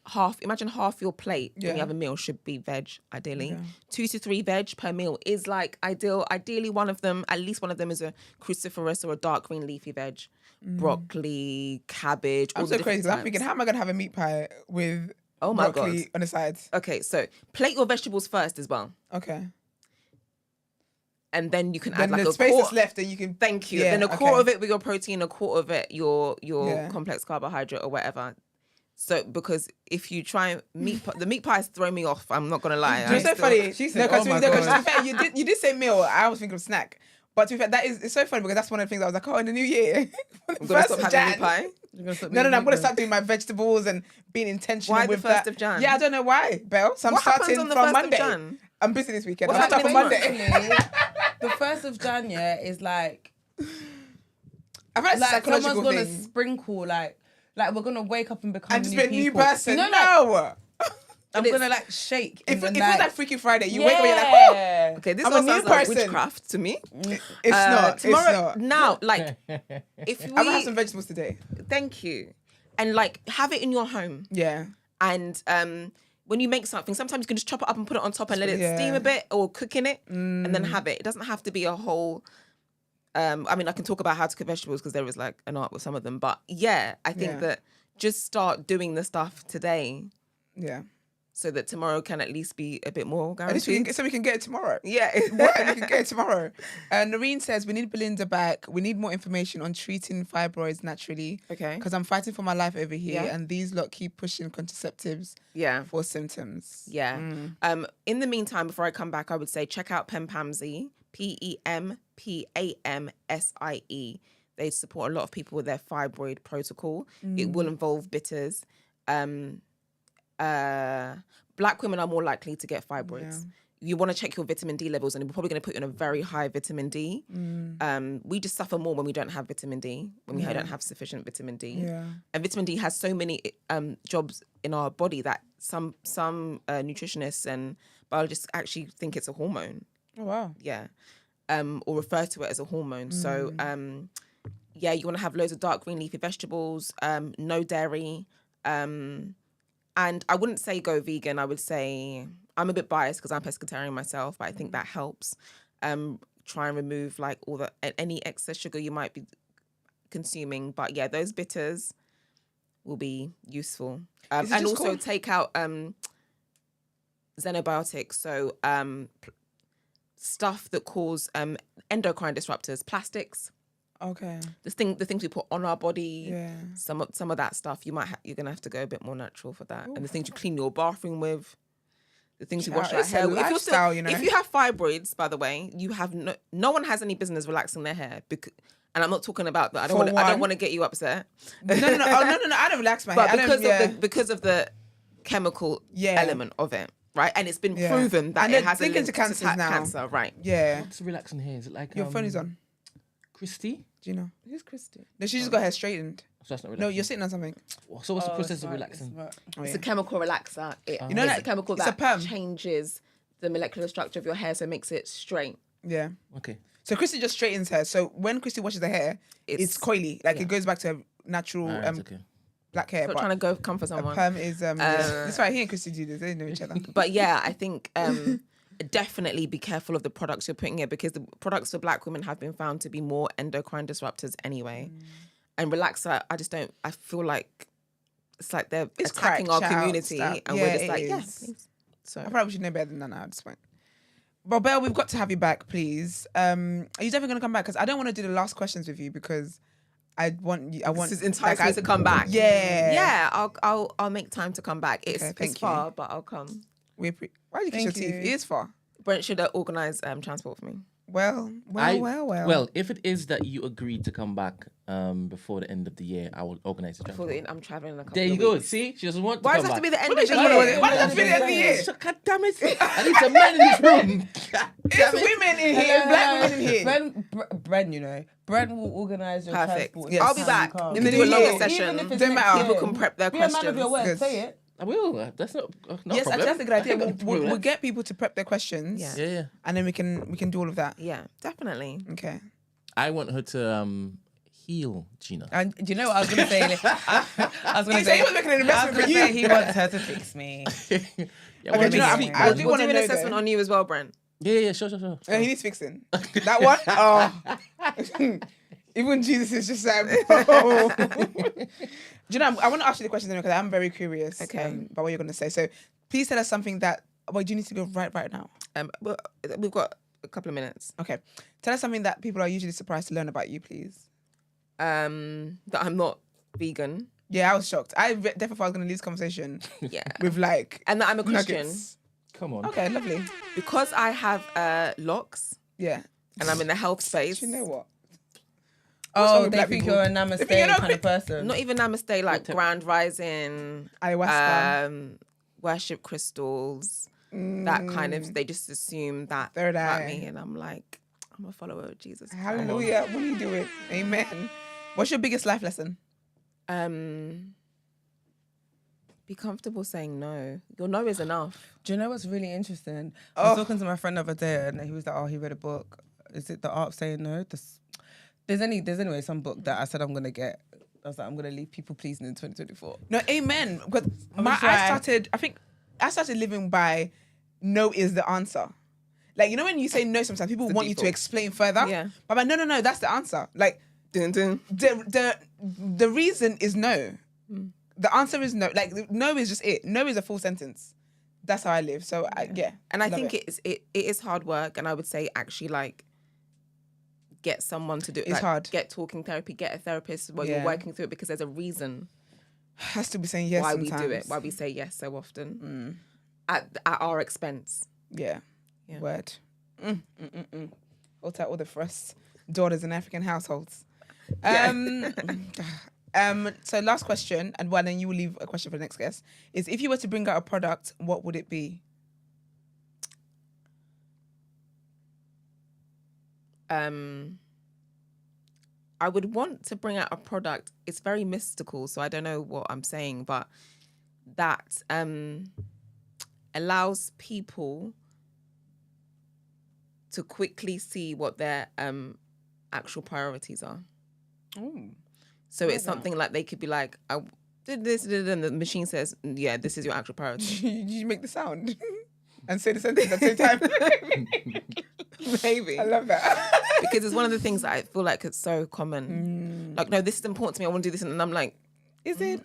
[SPEAKER 7] imagine half your plate when you have a meal should be veg, ideally. 2 to 3 veg per meal is like ideal. Ideally at least one of them is a cruciferous or a dark green leafy veg. Broccoli, cabbage, all
[SPEAKER 1] I'm so crazy.
[SPEAKER 7] types.
[SPEAKER 1] I'm thinking, how am I going to have a meat pie with
[SPEAKER 7] my
[SPEAKER 1] broccoli
[SPEAKER 7] God.
[SPEAKER 1] on the sides?
[SPEAKER 7] Okay, so plate your vegetables first as well.
[SPEAKER 1] Okay.
[SPEAKER 7] and then you can
[SPEAKER 1] Then
[SPEAKER 7] add like
[SPEAKER 1] the
[SPEAKER 7] a
[SPEAKER 1] space
[SPEAKER 7] quarter.
[SPEAKER 1] that's left, and you can.
[SPEAKER 7] Thank you.
[SPEAKER 1] Yeah,
[SPEAKER 7] Then a
[SPEAKER 1] okay.
[SPEAKER 7] quarter of it with your protein, a quarter of it your
[SPEAKER 1] Yeah.
[SPEAKER 7] complex carbohydrate or whatever. So because if you try the meat pies throw me off. I'm not gonna lie.
[SPEAKER 1] It's so funny.
[SPEAKER 2] She
[SPEAKER 1] No,
[SPEAKER 2] said,
[SPEAKER 1] because
[SPEAKER 2] "Oh my
[SPEAKER 1] to be
[SPEAKER 2] God."
[SPEAKER 1] fair, you did say meal. I was thinking of snack. But to be fair, it's so funny because that's one of the things I was like, oh, in the new year,
[SPEAKER 7] I'm gonna stop having meat pie.
[SPEAKER 1] No, I'm gonna start doing my vegetables and being intentional
[SPEAKER 7] Why the
[SPEAKER 1] with
[SPEAKER 7] 1st
[SPEAKER 1] that.
[SPEAKER 7] of Jan?
[SPEAKER 1] Yeah, I don't know why, Belle. So I'm
[SPEAKER 7] What happens
[SPEAKER 1] starting
[SPEAKER 7] on the
[SPEAKER 1] from
[SPEAKER 7] 1st of
[SPEAKER 1] Monday.
[SPEAKER 7] Jan?
[SPEAKER 1] I'm busy this weekend.
[SPEAKER 7] What's
[SPEAKER 1] I'm starting from
[SPEAKER 7] happening
[SPEAKER 1] Monday.
[SPEAKER 2] The 1st of January is like
[SPEAKER 1] I've had a
[SPEAKER 2] someone's
[SPEAKER 1] psychological
[SPEAKER 2] gonna
[SPEAKER 1] thing.
[SPEAKER 2] sprinkle like we're gonna wake up and become
[SPEAKER 1] And just be a new
[SPEAKER 2] people.
[SPEAKER 1] person.
[SPEAKER 2] You know,
[SPEAKER 1] No.
[SPEAKER 2] I'm gonna like shake.
[SPEAKER 1] If
[SPEAKER 2] in
[SPEAKER 1] it
[SPEAKER 2] the
[SPEAKER 1] feels
[SPEAKER 2] night.
[SPEAKER 1] like Freaky Friday, you wake up and you're like, oh,
[SPEAKER 2] Yeah.
[SPEAKER 7] Okay, this
[SPEAKER 1] I'm
[SPEAKER 7] all
[SPEAKER 1] a new
[SPEAKER 7] sounds like
[SPEAKER 1] person.
[SPEAKER 7] witchcraft to me.
[SPEAKER 1] it's not.
[SPEAKER 7] Tomorrow,
[SPEAKER 1] It's not.
[SPEAKER 7] now, like, if
[SPEAKER 1] I'm gonna have
[SPEAKER 7] we,
[SPEAKER 1] some vegetables today.
[SPEAKER 7] thank you, and like have it in your home,
[SPEAKER 1] Yeah.
[SPEAKER 7] and when you make something, sometimes you can just chop it up and put it on top and let it steam
[SPEAKER 1] Yeah.
[SPEAKER 7] a bit or cook in it, and then have it. It doesn't have to be a whole. I mean, I can talk about how to cook vegetables because there is like an art with some of them, but yeah, I think
[SPEAKER 1] Yeah.
[SPEAKER 7] that just start doing the stuff today
[SPEAKER 1] Yeah.
[SPEAKER 7] so that tomorrow can at least be a bit more
[SPEAKER 1] At least we
[SPEAKER 7] guaranteed.
[SPEAKER 1] can get it tomorrow.
[SPEAKER 7] Yeah.
[SPEAKER 1] What? And we can get it tomorrow. Noreen says we need Belinda back. We need more information on treating fibroids naturally.
[SPEAKER 7] Okay.
[SPEAKER 1] Because I'm fighting for my life over here,
[SPEAKER 7] Yeah.
[SPEAKER 1] and these lot keep pushing contraceptives
[SPEAKER 7] Yeah.
[SPEAKER 1] for symptoms.
[SPEAKER 7] Yeah. In the meantime, before I come back, I would say check out Pempamsie, PEMPAMSIE. They support a lot of people with their fibroid protocol. It will involve bitters. Black women are more likely to get fibroids. You want to check your vitamin D levels, and we're probably going to put you on a very high vitamin D. We just suffer more when we don't have vitamin D, when we don't have sufficient vitamin D.
[SPEAKER 1] Yeah.
[SPEAKER 7] And vitamin D has so many jobs in our body that some nutritionists and biologists actually think it's a hormone.
[SPEAKER 1] Oh wow.
[SPEAKER 7] Yeah. Or refer to it as a hormone. So, yeah, you want to have loads of dark green leafy vegetables, no dairy. And I wouldn't say go vegan. I would say, I'm a bit biased because I'm pescatarian myself, but I think that helps. Try and remove like any excess sugar you might be consuming. But yeah, those bitters will be useful. And
[SPEAKER 1] just
[SPEAKER 7] also
[SPEAKER 1] called-
[SPEAKER 7] take out xenobiotics. So stuff that cause endocrine disruptors, plastics,
[SPEAKER 1] Okay.
[SPEAKER 7] the things we put on our body,
[SPEAKER 1] Yeah.
[SPEAKER 7] some of that stuff you're gonna have to go a bit more natural for that. And the things you clean your bathroom with, the things you wash your
[SPEAKER 1] It's a
[SPEAKER 7] hair with.
[SPEAKER 1] lifestyle, you know.
[SPEAKER 7] If you have fibroids, by the way, you have no one has any business relaxing their hair and I'm not talking about that. I don't
[SPEAKER 1] one.
[SPEAKER 7] want to get you upset.
[SPEAKER 1] No. Oh, no. I don't relax my
[SPEAKER 7] But
[SPEAKER 1] hair.
[SPEAKER 7] because of the chemical element of it, right? And it's been proven that
[SPEAKER 1] And
[SPEAKER 7] it
[SPEAKER 1] they're
[SPEAKER 7] has a
[SPEAKER 1] thinking
[SPEAKER 7] link
[SPEAKER 1] to cancers now.
[SPEAKER 7] cancer, right?
[SPEAKER 1] Yeah.
[SPEAKER 3] What's relaxing here? Is it like
[SPEAKER 1] Your phone is on.
[SPEAKER 3] Christy?
[SPEAKER 1] Do you know?
[SPEAKER 2] Who's Christy?
[SPEAKER 1] No, she just got her straightened.
[SPEAKER 3] So that's not
[SPEAKER 1] No,
[SPEAKER 3] relaxing.
[SPEAKER 1] you're sitting on something.
[SPEAKER 3] So what's the process of relaxing?
[SPEAKER 1] Oh,
[SPEAKER 7] It's
[SPEAKER 1] yeah.
[SPEAKER 7] a chemical relaxer.
[SPEAKER 1] You know
[SPEAKER 7] it's
[SPEAKER 1] that-
[SPEAKER 7] a chemical
[SPEAKER 1] it's a
[SPEAKER 7] that
[SPEAKER 1] perm.
[SPEAKER 7] changes the molecular structure of your hair, so it makes it straight.
[SPEAKER 1] Yeah.
[SPEAKER 3] Okay.
[SPEAKER 1] So Christy just straightens her. So when Christy washes her hair, it's coily. Like it goes back to her natural
[SPEAKER 3] Alright, okay.
[SPEAKER 1] black hair.
[SPEAKER 7] Stop
[SPEAKER 1] But
[SPEAKER 7] trying to come for someone.
[SPEAKER 1] perm is that's right. He and Christy do this. They know each other.
[SPEAKER 7] But yeah, I think definitely be careful of the products you're putting in because the products for black women have been found to be more endocrine disruptors anyway. And relaxer, I feel like it's like they're
[SPEAKER 1] It's
[SPEAKER 7] attacking
[SPEAKER 1] crack,
[SPEAKER 7] our
[SPEAKER 1] shout,
[SPEAKER 7] community
[SPEAKER 1] stuff.
[SPEAKER 7] and
[SPEAKER 1] Yeah,
[SPEAKER 7] we're just
[SPEAKER 1] it
[SPEAKER 7] like,
[SPEAKER 1] is.
[SPEAKER 7] yes, please. So
[SPEAKER 1] I probably should know better than that now at this point. But Belle, we've got to have you back, please. Are you definitely going to come back? Because I don't want to do the last questions with you because I want
[SPEAKER 7] this is entice me to come back.
[SPEAKER 1] Yeah.
[SPEAKER 7] Yeah, I'll make time to come back. It's,
[SPEAKER 1] Okay,
[SPEAKER 7] it's
[SPEAKER 1] thank
[SPEAKER 7] far,
[SPEAKER 1] you.
[SPEAKER 7] but I'll come.
[SPEAKER 1] Why do you kiss your
[SPEAKER 2] Thank
[SPEAKER 1] teeth?
[SPEAKER 2] you.
[SPEAKER 1] It is far.
[SPEAKER 7] Brent should organise transport for me.
[SPEAKER 1] Well.
[SPEAKER 3] Well, if it is that you agreed to come back before the end of the year, I will organise it.
[SPEAKER 7] I'm travelling in a couple
[SPEAKER 3] There you
[SPEAKER 7] of
[SPEAKER 3] go.
[SPEAKER 7] weeks.
[SPEAKER 3] See, she doesn't want to
[SPEAKER 7] Why
[SPEAKER 3] come
[SPEAKER 7] does it have to be
[SPEAKER 3] back.
[SPEAKER 7] the end
[SPEAKER 1] What
[SPEAKER 7] of
[SPEAKER 1] does
[SPEAKER 7] the
[SPEAKER 1] she want?
[SPEAKER 7] year?
[SPEAKER 1] Why does it have to be the end of the year?
[SPEAKER 3] God damn it! I need some men in this room. God damn
[SPEAKER 1] It's
[SPEAKER 3] it.
[SPEAKER 1] women in here, black women in here.
[SPEAKER 2] Brent, you know. Brent will organise your
[SPEAKER 7] Perfect.
[SPEAKER 2] transport.
[SPEAKER 7] Yes. I'll be back.
[SPEAKER 2] In
[SPEAKER 1] In
[SPEAKER 2] the
[SPEAKER 1] the
[SPEAKER 7] Do a
[SPEAKER 1] new
[SPEAKER 7] longer
[SPEAKER 1] year.
[SPEAKER 7] session.
[SPEAKER 2] Even if it's
[SPEAKER 1] Don't
[SPEAKER 2] next
[SPEAKER 1] matter.
[SPEAKER 2] year.
[SPEAKER 7] People can prep their
[SPEAKER 2] Be a man of
[SPEAKER 7] questions.
[SPEAKER 2] your word.
[SPEAKER 1] Good.
[SPEAKER 2] Say it.
[SPEAKER 3] I will. That's not
[SPEAKER 1] Yes,
[SPEAKER 3] problem.
[SPEAKER 1] actually, that's a good idea.
[SPEAKER 3] I got no
[SPEAKER 1] We'll
[SPEAKER 3] problem.
[SPEAKER 1] get people to prep their questions.
[SPEAKER 7] Yeah.
[SPEAKER 3] Yeah.
[SPEAKER 1] And then we can do all of that.
[SPEAKER 7] Yeah, definitely.
[SPEAKER 1] Okay.
[SPEAKER 3] I want her to heal Gina.
[SPEAKER 2] And do you know what I was going to say? I was going
[SPEAKER 1] He
[SPEAKER 2] to
[SPEAKER 1] said
[SPEAKER 2] say
[SPEAKER 1] he was making an investment for you.
[SPEAKER 2] he wants her to fix me.
[SPEAKER 3] Yeah,
[SPEAKER 1] Okay,
[SPEAKER 3] well,
[SPEAKER 1] do you know,
[SPEAKER 3] maybe-
[SPEAKER 1] I do
[SPEAKER 7] We'll
[SPEAKER 1] want
[SPEAKER 7] do
[SPEAKER 1] to
[SPEAKER 7] an
[SPEAKER 1] know
[SPEAKER 7] assessment
[SPEAKER 1] though.
[SPEAKER 7] on you as well, Brent.
[SPEAKER 3] Yeah, sure.
[SPEAKER 1] He needs fixing. That one? Oh. Even Jesus is just like, oh. Do you know, I want to ask you the question because I'm very curious
[SPEAKER 7] Okay.
[SPEAKER 1] about what you're going to say. So please tell us something that, do you need to go right now?
[SPEAKER 7] Well, we've got a couple of minutes.
[SPEAKER 1] Okay. Tell us something that people are usually surprised to learn about you, please.
[SPEAKER 7] That I'm not vegan.
[SPEAKER 1] Yeah, I was shocked. I definitely thought I was going to lose conversation
[SPEAKER 7] Yeah.
[SPEAKER 1] with like
[SPEAKER 7] And that I'm a Christian.
[SPEAKER 1] nuggets.
[SPEAKER 3] Come on.
[SPEAKER 1] Okay, lovely.
[SPEAKER 7] Because I have locks
[SPEAKER 1] Yeah.
[SPEAKER 7] and I'm in the health space.
[SPEAKER 1] Do you know what?
[SPEAKER 2] Oh,
[SPEAKER 1] with
[SPEAKER 2] they
[SPEAKER 1] black
[SPEAKER 2] think
[SPEAKER 1] people?
[SPEAKER 2] you're a
[SPEAKER 1] They
[SPEAKER 2] namaste
[SPEAKER 1] think you're not
[SPEAKER 2] kind of person.
[SPEAKER 7] Not even namaste, like grand rising,
[SPEAKER 1] Ayahuasca.
[SPEAKER 7] worship crystals, that kind of, they just assume that
[SPEAKER 1] Third
[SPEAKER 7] about
[SPEAKER 1] eye.
[SPEAKER 7] me. And I'm like, I'm a follower of Jesus.
[SPEAKER 1] Hallelujah. What are you doing? Amen. What's your biggest life lesson?
[SPEAKER 7] Be comfortable saying no. Your no is enough.
[SPEAKER 2] Do you know what's really interesting? I was talking to my friend the other day, and he was like, "Oh, he read a book. Is it The Art of Saying No?" There's anyway some book that I said I'm gonna get. I was like, I'm gonna leave people pleasing in 2024.
[SPEAKER 1] No, amen. Because
[SPEAKER 2] try.
[SPEAKER 1] I started living by no is the answer. Like, you know when you say no sometimes, people want you to
[SPEAKER 7] default.
[SPEAKER 1] explain further.
[SPEAKER 7] Yeah.
[SPEAKER 1] But I'm like, no, that's the answer. Like,
[SPEAKER 7] Dun, dun.
[SPEAKER 1] the reason is no. The answer is no. Like, no is just it. No is a full sentence. That's how I live. So, yeah.
[SPEAKER 7] And I
[SPEAKER 1] love
[SPEAKER 7] think
[SPEAKER 1] it.
[SPEAKER 7] it is hard work. And I would say actually like get someone to do it.
[SPEAKER 1] It's
[SPEAKER 7] like,
[SPEAKER 1] hard.
[SPEAKER 7] Get talking therapy, get a therapist while
[SPEAKER 1] Yeah.
[SPEAKER 7] you're working through it because there's a reason
[SPEAKER 1] has to be saying yes
[SPEAKER 7] why
[SPEAKER 1] sometimes.
[SPEAKER 7] we do it, why we say yes so often at our expense.
[SPEAKER 1] Yeah.
[SPEAKER 7] Yeah.
[SPEAKER 1] Word. Hold out all the first daughters in African households. So last question, and then you will leave a question for the next guest, is if you were to bring out a product, what would it be?
[SPEAKER 7] I would want to bring out a product. It's very mystical, so I don't know what I'm saying, but that allows people to quickly see what their actual priorities are.
[SPEAKER 1] Oh.
[SPEAKER 7] So it's something like they could be like, I did this, and the machine says, yeah, this is your actual priority.
[SPEAKER 1] Did you make the sound? And say the sentence at the same time?
[SPEAKER 7] Maybe.
[SPEAKER 1] I love that.
[SPEAKER 7] Because it's one of the things that I feel like it's so common. Like, no, this is important to me. I want to do this. And I'm like, is it?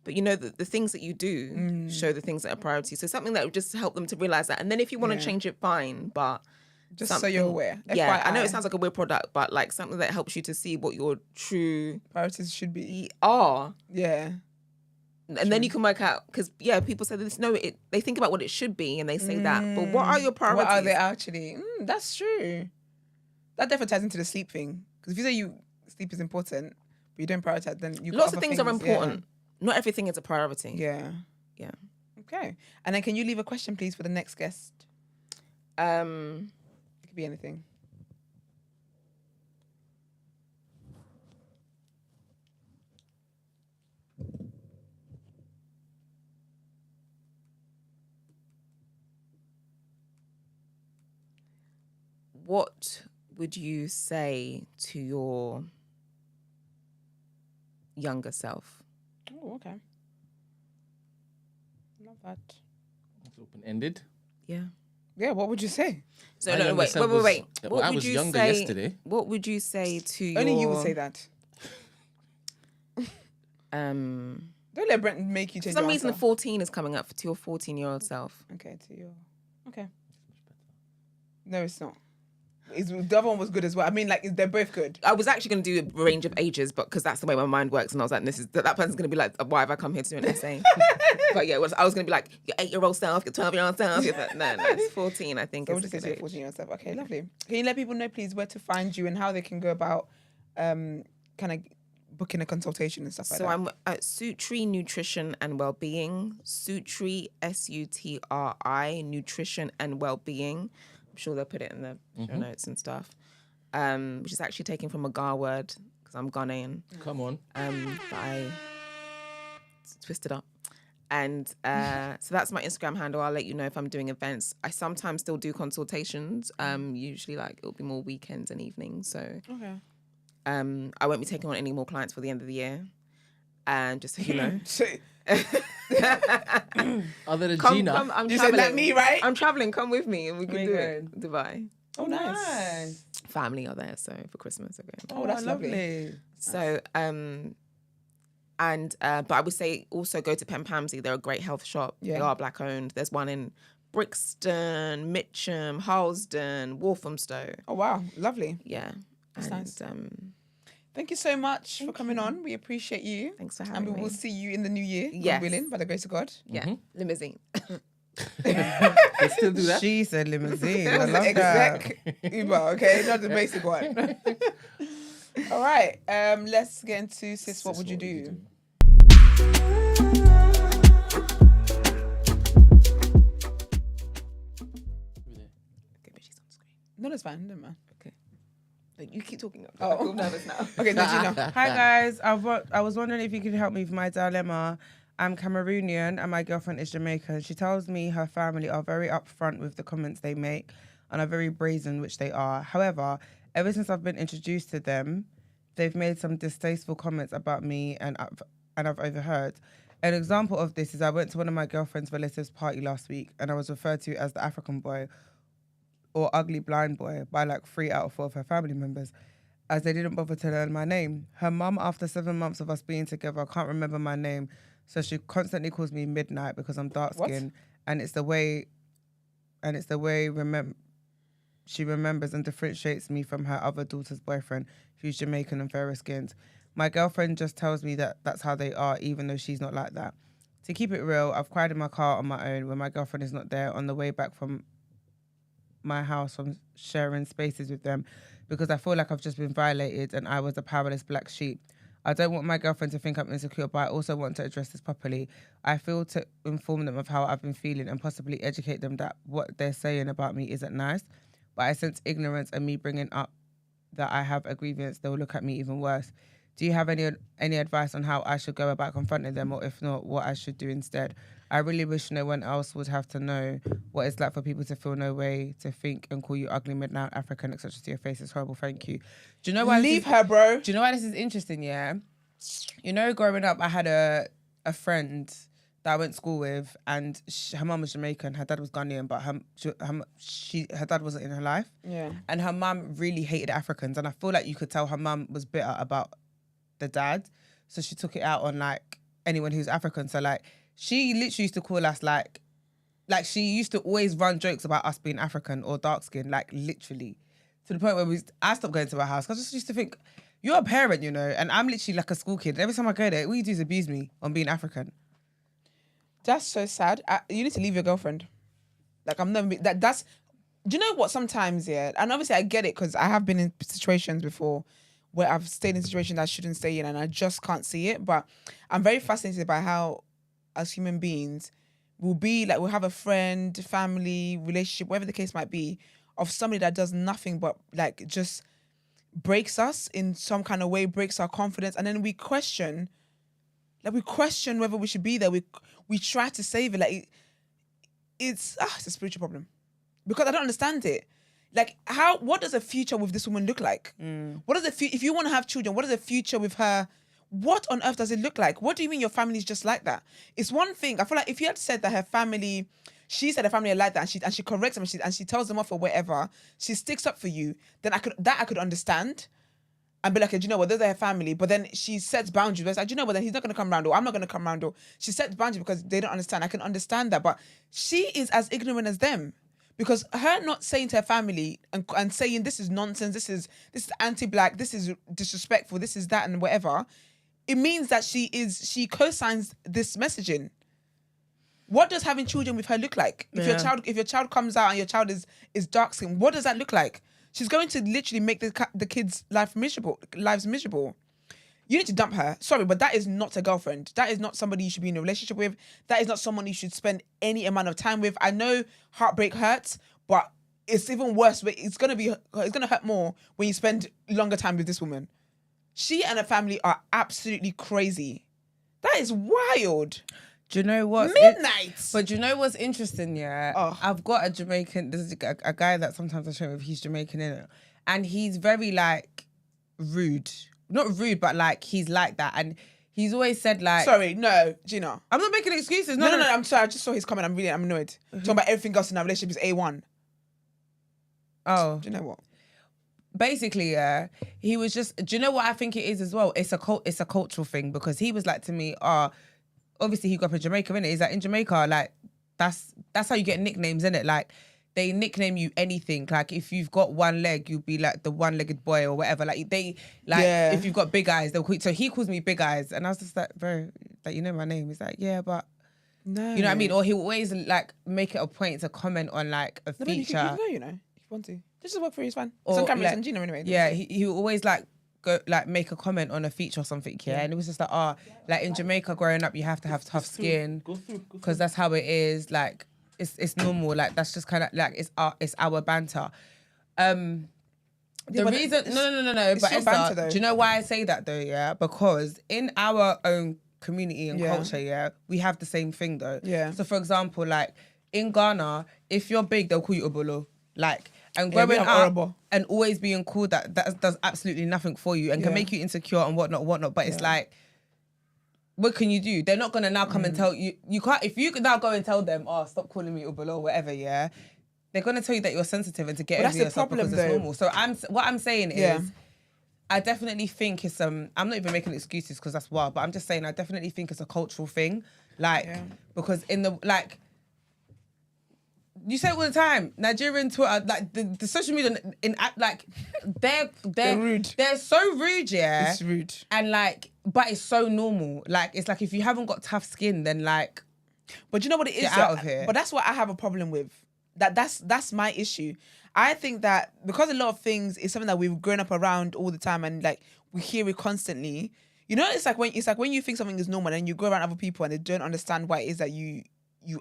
[SPEAKER 7] But you know, the things that you do show the things that are priorities. So something that would just help them to realize that. And then if you want to change it, fine. But
[SPEAKER 1] Just so you're aware.
[SPEAKER 7] Yeah, I know it
[SPEAKER 1] FYI.
[SPEAKER 7] sounds like a weird product, but like something that helps you to see what your true
[SPEAKER 1] Priorities should be.
[SPEAKER 7] are.
[SPEAKER 1] Yeah.
[SPEAKER 7] And then you can work out, because people say this, no, they think about what it should be and they say that. But what are your priorities?
[SPEAKER 1] What are they actually? That's true. That definitely ties into the sleep thing. Because if you say sleep is important, but you don't prioritize, then you
[SPEAKER 7] Lots of things are important. Not everything is a priority.
[SPEAKER 1] Yeah.
[SPEAKER 7] Yeah.
[SPEAKER 1] Okay. And then can you leave a question, please, for the next guest? It could be anything.
[SPEAKER 7] What would you say to your younger self?
[SPEAKER 1] Oh, okay. Love that.
[SPEAKER 3] It's open-ended.
[SPEAKER 7] Yeah.
[SPEAKER 1] Yeah, what would you say?
[SPEAKER 7] So
[SPEAKER 3] My
[SPEAKER 7] no,
[SPEAKER 3] younger
[SPEAKER 7] wait.
[SPEAKER 3] self was-
[SPEAKER 7] What
[SPEAKER 3] well, I
[SPEAKER 7] would
[SPEAKER 3] was
[SPEAKER 7] you
[SPEAKER 3] younger
[SPEAKER 7] say?
[SPEAKER 3] yesterday.
[SPEAKER 7] What would you say to your?
[SPEAKER 1] Only you would say that.
[SPEAKER 7] Um,
[SPEAKER 1] Don't let Brent make you
[SPEAKER 7] for
[SPEAKER 1] change
[SPEAKER 7] some
[SPEAKER 1] your
[SPEAKER 7] reason,
[SPEAKER 1] answer.
[SPEAKER 7] 14 is coming up to your 14-year-old self.
[SPEAKER 1] Okay, to your... Okay. No, it's not. The other one was good as well. I mean, like, they're both good.
[SPEAKER 7] I was actually going to do a range of ages, but because that's the way my mind works, and I was like, "This is that person's going to be like, why have I come here to do an essay?" But yeah, I was going to be like, your 8-year-old self, your 12-year-old self. No, it's 14. I think
[SPEAKER 1] So
[SPEAKER 7] is
[SPEAKER 1] we'll
[SPEAKER 7] a
[SPEAKER 1] just say
[SPEAKER 7] good
[SPEAKER 1] to your
[SPEAKER 7] age.
[SPEAKER 1] 14-year-old self. Okay, lovely. Can you let people know, please, where to find you and how they can go about kind of booking a consultation and stuff like
[SPEAKER 7] So
[SPEAKER 1] that?
[SPEAKER 7] I'm at Sutri Nutrition and Wellbeing. Sutri, SUTRI, Nutrition and Wellbeing. I'm sure they'll put it in the show notes and stuff. Which is actually taken from a Ga word because I'm Ghanaian.
[SPEAKER 3] Come on.
[SPEAKER 7] That I twisted up. And so that's my Instagram handle. I'll let you know if I'm doing events. I sometimes still do consultations. Usually like it'll be more weekends and evenings. So
[SPEAKER 1] Okay.
[SPEAKER 7] I won't be taking on any more clients for the end of the year. And just so you know.
[SPEAKER 3] Other than
[SPEAKER 7] Come,
[SPEAKER 3] Gina.
[SPEAKER 7] I'm
[SPEAKER 1] You said
[SPEAKER 7] traveling.
[SPEAKER 1] like me, right?
[SPEAKER 7] I'm traveling. Come with me and we can
[SPEAKER 2] Where
[SPEAKER 7] do
[SPEAKER 2] you
[SPEAKER 7] it. Dubai.
[SPEAKER 1] Oh, nice.
[SPEAKER 7] Family are there, so for Christmas again.
[SPEAKER 1] Oh, that's lovely.
[SPEAKER 7] So, but I would say also go to Pen Pamsy. They're a great health shop. They
[SPEAKER 1] Yeah.
[SPEAKER 7] are black owned. There's one in Brixton, Mitcham, Harlesden, Walthamstow.
[SPEAKER 1] Oh wow, lovely.
[SPEAKER 7] Yeah.
[SPEAKER 1] That's
[SPEAKER 7] and,
[SPEAKER 1] nice. Thank you so much for coming on. We appreciate you.
[SPEAKER 7] Thanks for
[SPEAKER 1] And
[SPEAKER 7] having
[SPEAKER 1] we
[SPEAKER 7] me.
[SPEAKER 1] will see you in the new year, God
[SPEAKER 7] Yes.
[SPEAKER 1] willing, by the grace of God.
[SPEAKER 7] Yeah, limousine.
[SPEAKER 3] They still do that?
[SPEAKER 2] She said limousine. I
[SPEAKER 1] It was
[SPEAKER 2] love
[SPEAKER 1] the
[SPEAKER 2] that.
[SPEAKER 1] exec Uber, okay? Not the basic one. All right. Let's get into sis. What would you do?
[SPEAKER 7] Okay, but she's on screen.
[SPEAKER 1] No, that's fine. Never mind.
[SPEAKER 7] Okay. Like, you keep talking.
[SPEAKER 1] Oh.
[SPEAKER 7] I feel nervous now.
[SPEAKER 1] Okay, no, Gina.
[SPEAKER 2] Hi guys, I was wondering if you could help me with my dilemma. I'm Cameroonian and my girlfriend is Jamaican. She tells me her family are very upfront with the comments they make and are very brazen, which they are. However, ever since I've been introduced to them, they've made some distasteful comments about me and I've overheard. An example of this is I went to one of my girlfriend's relatives' party last week and I was referred to as the African boy or ugly blind boy by like 3 out of 4 of her family members, as they didn't bother to learn my name. Her mum, after 7 months of us being together, can't remember my name, so she constantly calls me Midnight because I'm dark skinned, and it's the way she remembers and differentiates me from her other daughter's boyfriend, who's Jamaican and fairer skinned. My girlfriend just tells me that that's how they are, even though she's not like that. To keep it real, I've cried in my car on my own when my girlfriend is not there on the way back from my house from sharing spaces with them, because I feel like I've just been violated and I was a powerless black sheep. I don't want my girlfriend to think I'm insecure, but I also want to address this properly. I feel to inform them of how I've been feeling and possibly educate them that what they're saying about me isn't nice, but I sense ignorance and me bringing up that I have a grievance, they'll look at me even worse. Do you have any advice on how I should go about confronting them, or if not, what I should do instead? I really wish no one else would have to know what it's like for people to feel no way, to think and call you ugly, midnight, African, etc. to your face. It's horrible. Thank you. Do you know why?
[SPEAKER 1] Leave her, bro.
[SPEAKER 2] Do you know why this is interesting? Yeah, you know, growing up, I had a friend that I went to school with, and her mum was Jamaican, her dad was Ghanaian, but her dad wasn't in her life.
[SPEAKER 1] Yeah.
[SPEAKER 2] And her mum really hated Africans, and I feel like you could tell her mum was bitter about the dad, so she took it out on like anyone who's African. So like she literally used to call us like she used to always run jokes about us being African or dark skinned, like literally, to the point where I stopped going to her house because I just used to think, you're a parent, you know, and I'm literally like a school kid. And every time I go there, all you do is abuse me on being African.
[SPEAKER 1] That's so sad. You need to leave your girlfriend. Like, I'm never that's. Do you know what? Sometimes, yeah, and obviously I get it because I have been in situations before where I've stayed in situations I shouldn't stay in, and I just can't see it. But I'm very fascinated by how, as human beings, we'll have a friend, family, relationship, whatever the case might be, of somebody that does nothing but like just breaks us in some kind of way, breaks our confidence, and then we question whether we should be there. We try to save it. Like it's a spiritual problem because I don't understand it. Like what does a future with this woman look like? What does if you want to have children, what does a future with her? What on earth does it look like? What do you mean your family's just like that? It's one thing. I feel like if you had said that she said her family are like that, and she corrects them and she tells them off or whatever, she sticks up for you, then I could understand and be like, okay, do you know what, those are her family. But then she sets boundaries. But it's like, do you know what, then he's not going to come round, or I'm not going to come round, or she sets boundaries because they don't understand. I can understand that. But she is as ignorant as them. Because her not saying to her family and saying this is nonsense, this is anti-black, this is disrespectful, this is that and whatever, it means that she co-signs this messaging. What does having children with her look like? If your child comes out and your child is dark skinned, what does that look like? She's going to literally make the kids' lives miserable. You need to dump her. Sorry, but that is not a girlfriend. That is not somebody you should be in a relationship with. That is not someone you should spend any amount of time with. I know heartbreak hurts, but it's even worse. It's gonna hurt more when you spend longer time with this woman. She and her family are absolutely crazy. That is wild.
[SPEAKER 2] Do you know what?
[SPEAKER 1] Midnight.
[SPEAKER 2] But do you know what's interesting? Yeah, I've got a Jamaican. There's a guy that sometimes I show with. He's Jamaican, innit? And he's very like rude. Not rude, but like he's like that, and he's always said like.
[SPEAKER 1] Sorry, no, Gina.
[SPEAKER 2] I'm not making excuses. No.
[SPEAKER 1] I'm sorry. I just saw his comment. I'm annoyed. Talking about everything else in our relationship is A1.
[SPEAKER 2] Oh,
[SPEAKER 1] do you know what?
[SPEAKER 2] Basically, yeah, he was just. Do you know what I think it is as well? It's a cultural thing, because he was like to me, obviously he grew up in Jamaica, innit? He's like, in Jamaica, like that's how you get nicknames, innit? Like, they nickname you anything. Like, if you've got one leg, you'll be like the one-legged boy or whatever. Like,
[SPEAKER 1] Yeah.
[SPEAKER 2] if you've got big eyes, they'll call. So he calls me Big Eyes, and I was just like, bro, like, you know my name. He's like, yeah, but
[SPEAKER 1] No.
[SPEAKER 2] you know what I mean? Or he'll always like make it a point to comment on like a
[SPEAKER 1] No, but you
[SPEAKER 2] feature.
[SPEAKER 1] can go, you know, if you want to. Just work for you, it's fine. It's
[SPEAKER 2] Or,
[SPEAKER 1] on camera,
[SPEAKER 2] like,
[SPEAKER 1] it's on Gina anyway.
[SPEAKER 2] Yeah, he will always like go like make a comment on a feature or something, yeah. And it was just like, like in Jamaica growing up, you have to have tough skin because that's how it is. Like it's normal. Like that's just kind of like it's our banter. The
[SPEAKER 1] but
[SPEAKER 2] reason, no.
[SPEAKER 1] it's
[SPEAKER 2] But
[SPEAKER 1] your banter,
[SPEAKER 2] Esther,
[SPEAKER 1] though.
[SPEAKER 2] do you know why I say that though? Yeah, because in our own community and
[SPEAKER 1] Yeah.
[SPEAKER 2] culture, yeah, we have the same thing though.
[SPEAKER 1] Yeah.
[SPEAKER 2] So for example, like in Ghana, if you're big, they'll call you Obolo. Like, and
[SPEAKER 1] Yeah, we
[SPEAKER 2] growing
[SPEAKER 1] have
[SPEAKER 2] up
[SPEAKER 1] Orobo.
[SPEAKER 2] and always being called that does absolutely nothing for you and can
[SPEAKER 1] Yeah.
[SPEAKER 2] make you insecure and whatnot. But it's like, what can you do? They're not gonna now come and tell you. You can't, if you could now go and tell them, stop calling me Obolo or whatever, yeah. They're gonna tell you that you're sensitive and to get
[SPEAKER 1] But that's
[SPEAKER 2] over
[SPEAKER 1] the
[SPEAKER 2] yourself
[SPEAKER 1] problem,
[SPEAKER 2] because it's
[SPEAKER 1] though.
[SPEAKER 2] normal. So what I'm saying
[SPEAKER 1] Yeah.
[SPEAKER 2] is, I definitely think it's I'm not even making excuses because that's wild, but I'm just saying I definitely think it's a cultural thing, like because in the like. You say it all the time. Nigerian Twitter, like the social media like they're
[SPEAKER 1] rude.
[SPEAKER 2] They're so rude, yeah.
[SPEAKER 1] It's rude.
[SPEAKER 2] And like, but it's so normal. Like it's like if you haven't got tough skin, then like,
[SPEAKER 1] But you know what it is?
[SPEAKER 2] Get
[SPEAKER 1] though?
[SPEAKER 2] out of here.
[SPEAKER 1] But that's what I have a problem with. That's my issue. I think that because a lot of things is something that we've grown up around all the time and like we hear it constantly. You know, it's like when you think something is normal and you go around other people and they don't understand why it is that you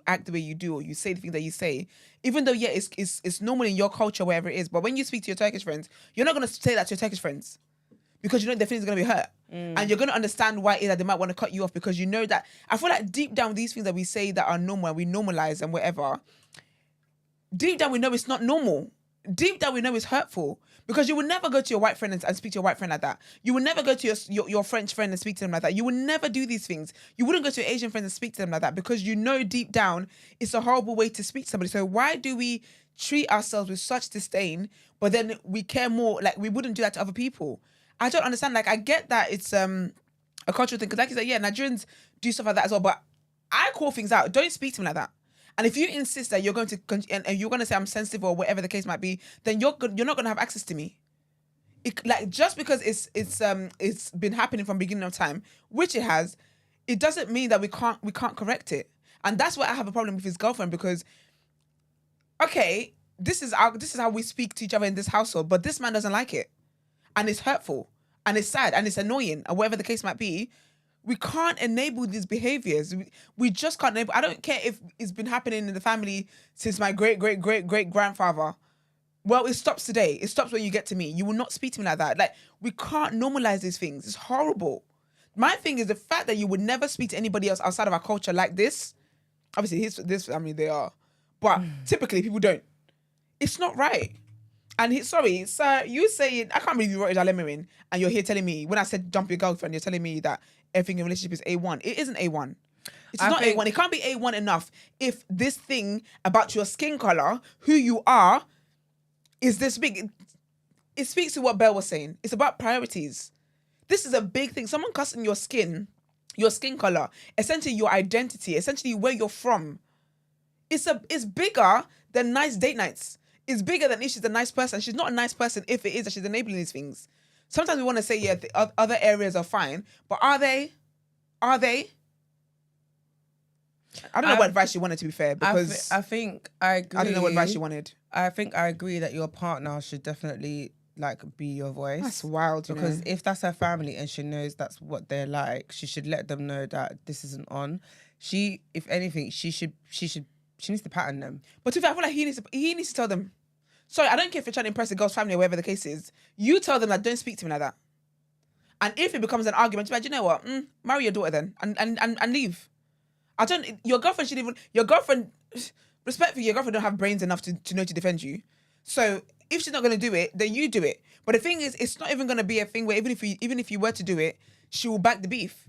[SPEAKER 1] act the way you do or you say the things that you say, even though it's normal in your culture wherever it is. But when you speak to your Turkish friends, you're not gonna say that to your Turkish friends because you know their feelings are gonna be hurt, and you're gonna understand why it is that they might want to cut you off because you know that. I feel like deep down these things that we say that are normal and we normalize and whatever, deep down we know it's not normal. Deep down we know it's hurtful because you would never go to your white friend and speak to your white friend like that. You would never go to your French friend and speak to them like that. You would never do these things. You wouldn't go to your Asian friends and speak to them like that because you know deep down it's a horrible way to speak to somebody. So why do we treat ourselves with such disdain, but then we care more, like we wouldn't do that to other people? I don't understand. Like I get that it's a cultural thing because like you said, yeah, Nigerians do stuff like that as well, but I call things out. Don't speak to me like that. And if you insist that you're going to and you're going to say I'm sensitive or whatever the case might be, then you're not going to have access to me. Like just because it's been happening from beginning of time, which it has, it doesn't mean that we can't correct it. And that's why I have a problem with his girlfriend because, okay, this is how we speak to each other in this household, but this man doesn't like it, and it's hurtful, and it's sad, and it's annoying, and whatever the case might be. We can't enable these behaviors. We just can't enable. I don't care if it's been happening in the family since my great grandfather. Well, it stops today. It stops when you get to me. You will not speak to me like that. Like, we can't normalize these things. It's horrible. My thing is the fact that you would never speak to anybody else outside of our culture like this. Obviously, they are. But typically, people don't. It's not right. And sorry, sir, you saying, I can't believe you wrote a dilemma in, and you're here telling me, when I said jump your girlfriend, you're telling me that everything in a relationship is A1. It isn't A1. It's not A1. It can't be A1 enough if this thing about your skin color, who you are, is this big. It speaks to what Belle was saying. It's about priorities. This is a big thing. Someone cussing your skin color, essentially your identity, essentially where you're from. It's bigger than nice date nights. It's bigger than if she's a nice person. She's not a nice person if it is that she's enabling these things. Sometimes we want to say, yeah, the other areas are fine, but are they? Are they? I don't know what advice you wanted, to be fair, because
[SPEAKER 2] I think I agree.
[SPEAKER 1] I don't know what advice you wanted.
[SPEAKER 2] I think I agree that your partner should definitely like be your voice.
[SPEAKER 1] That's wild,
[SPEAKER 2] because if that's her family and she knows that's what they're like, she should let them know that this isn't on. She, if anything, she needs to pattern them.
[SPEAKER 1] But to be fair, I feel like he needs to tell them. Sorry, I don't care if you're trying to impress the girl's family or whatever the case is. You tell them that don't speak to me like that. And if it becomes an argument, you know what? Marry your daughter then and leave. Your girlfriend, respectfully, your girlfriend don't have brains enough to know to defend you. So if she's not going to do it, then you do it. But the thing is, it's not even going to be a thing where even if you were to do it, she will back the beef.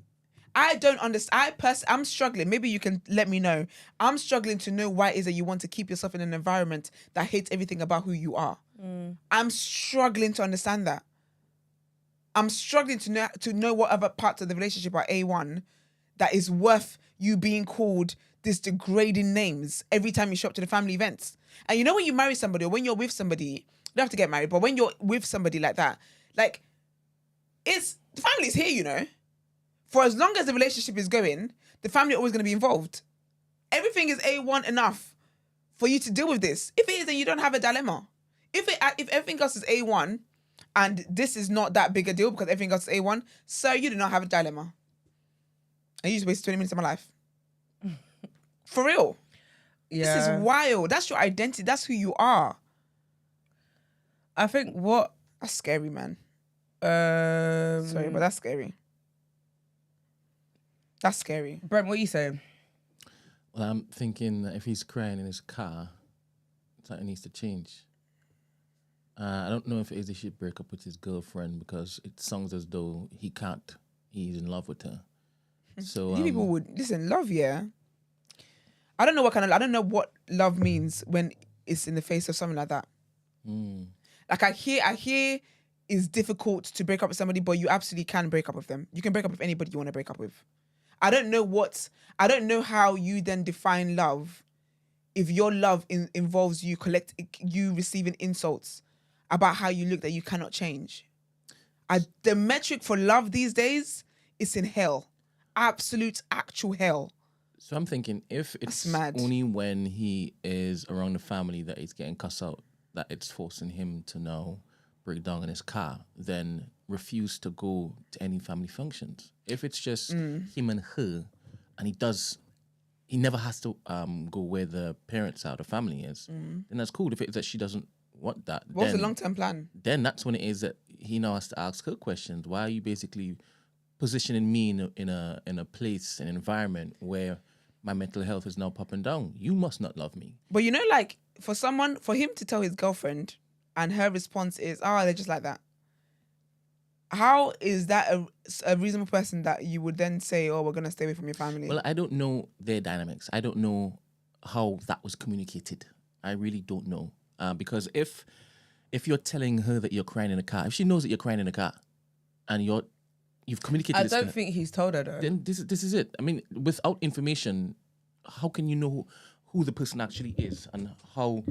[SPEAKER 1] I don't understand. I'm struggling. Maybe you can let me know. I'm struggling to know why it is that you want to keep yourself in an environment that hates everything about who you are. I'm struggling to understand that. I'm struggling to know what other parts of the relationship are A1 that is worth you being called this degrading names every time you show up to the family events. And you know when you marry somebody or when you're with somebody, you don't have to get married, but when you're with somebody like that, like, the family's here, you know. For as long as the relationship is going, the family are always going to be involved. Everything is A1 enough for you to deal with this. If it is, then you don't have a dilemma. If everything else is A1 and this is not that big a deal because everything else is A1, so you do not have a dilemma. I used to waste 20 minutes of my life. For real.
[SPEAKER 2] Yeah.
[SPEAKER 1] This is wild. That's your identity. That's who you are.
[SPEAKER 2] I think
[SPEAKER 1] That's scary, man.
[SPEAKER 2] Sorry,
[SPEAKER 1] But that's scary. That's scary.
[SPEAKER 2] Brent, what are you saying?
[SPEAKER 3] Well, I'm thinking that if he's crying in his car, something needs to change. I don't know if it is he should break up with his girlfriend because it sounds as though he can't. He's in love with her. So
[SPEAKER 1] You people would listen. Love, yeah. I don't know what love means when it's in the face of something like that. Like I hear it's difficult to break up with somebody, but you absolutely can break up with them. You can break up with anybody you want to break up with. I don't know how you then define love if your love involves you receiving insults about how you look that you cannot change. The metric for love these days is in hell. Absolute actual hell.
[SPEAKER 3] So I'm thinking if it's
[SPEAKER 1] mad.
[SPEAKER 3] only when he is around the family that he's getting cussed out, that it's forcing him to now break down in his car, then refuse to go to any family functions. If it's just him and her, and he never has to go where the parents are, the family is, then that's cool. If it's that she doesn't want that,
[SPEAKER 1] What's the long-term plan?
[SPEAKER 3] then that's when it is that he now has to ask her questions. Why are you basically positioning me in a place, an environment where my mental health is now popping down? You must not love me.
[SPEAKER 1] But you know, like, for him to tell his girlfriend and her response is, oh, they're just like that. How is that a reasonable person that you would then say, oh, we're going to stay away from your family?
[SPEAKER 3] Well, I don't know their dynamics. I don't know how that was communicated. I really don't know. Because if you're telling her that you're crying in the car, if she knows that you're crying in the car and you've communicated
[SPEAKER 2] I
[SPEAKER 3] this
[SPEAKER 2] don't think he's told her though.
[SPEAKER 3] then this is it. I mean, without information, how can you know who the person actually is and how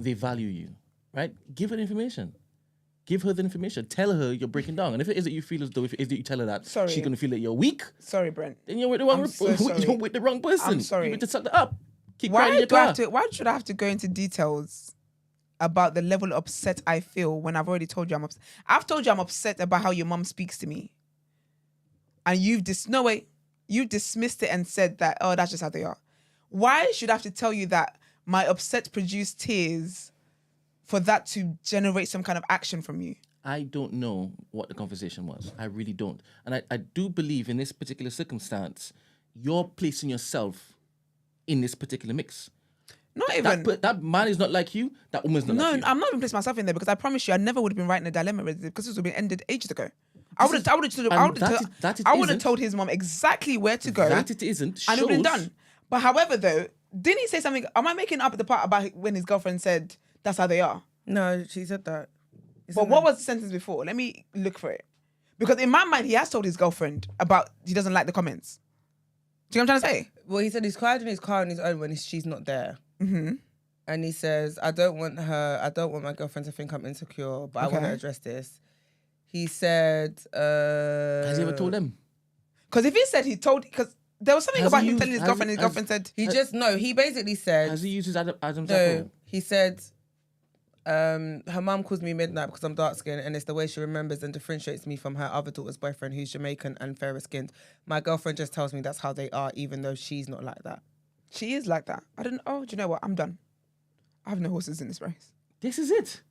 [SPEAKER 3] they value you, right? Give her the information. Give her the information. Tell her you're breaking down. And if it is that you feel as though if it is that you tell her that
[SPEAKER 1] Sorry.
[SPEAKER 3] she's gonna feel that you're weak,
[SPEAKER 1] Sorry, Brent.
[SPEAKER 3] then you're with the wrong.
[SPEAKER 1] I'm so sorry.
[SPEAKER 3] You're with the wrong person.
[SPEAKER 1] I'm sorry.
[SPEAKER 3] You need to suck that up. Keep crying in
[SPEAKER 1] Why
[SPEAKER 3] your car.
[SPEAKER 1] why should I have to go into details about the level of upset I feel when I've already told you I'm upset? I've told you I'm upset about how your mum speaks to me. And you've dismissed it and said that, oh, that's just how they are. Why should I have to tell you that my upset produced tears for that to generate some kind of action from you?
[SPEAKER 3] I don't know what the conversation was. I really don't. And I do believe in this particular circumstance, you're placing yourself in this particular mix.
[SPEAKER 1] Not even.
[SPEAKER 3] That man is not like you. That woman's not like you.
[SPEAKER 1] No, I'm not even placing myself in there because I promise you I never would have been right in a dilemma because this would have been ended ages ago. I would have told his mom exactly where to go.
[SPEAKER 3] That it isn't.
[SPEAKER 1] And it would have been
[SPEAKER 3] shows-
[SPEAKER 1] done. But however, though, didn't he say something? Am I making up the part about when his girlfriend said that's how they are?
[SPEAKER 2] No, she said that.
[SPEAKER 1] But what was the sentence before? Let me look for it. Because in my mind, he has told his girlfriend about he doesn't like the comments. Do you know what I'm trying to say?
[SPEAKER 2] Well, he said he's cried in his car on his own when she's not there.
[SPEAKER 1] Mm-hmm.
[SPEAKER 2] And he says, I don't want my girlfriend to think I'm insecure, but I want to
[SPEAKER 1] Okay.
[SPEAKER 2] address this. He said...
[SPEAKER 3] Has he ever told them?
[SPEAKER 1] Because if he said because there was something
[SPEAKER 3] Has
[SPEAKER 1] about
[SPEAKER 3] he
[SPEAKER 1] him
[SPEAKER 3] used-
[SPEAKER 1] telling his
[SPEAKER 3] has
[SPEAKER 1] girlfriend,
[SPEAKER 3] he-
[SPEAKER 1] his girlfriend said,
[SPEAKER 2] he basically said...
[SPEAKER 3] Has he used his Adam's
[SPEAKER 2] No,
[SPEAKER 3] apple?
[SPEAKER 2] he said... her mum calls me midnight because I'm dark skinned and it's the way she remembers and differentiates me from her other daughter's boyfriend who's Jamaican and fairer skinned. My girlfriend just tells me that's how they are, even though she's not like that.
[SPEAKER 1] she is like that. Do you know what? I'm done. I have no horses in this race.
[SPEAKER 3] This is it.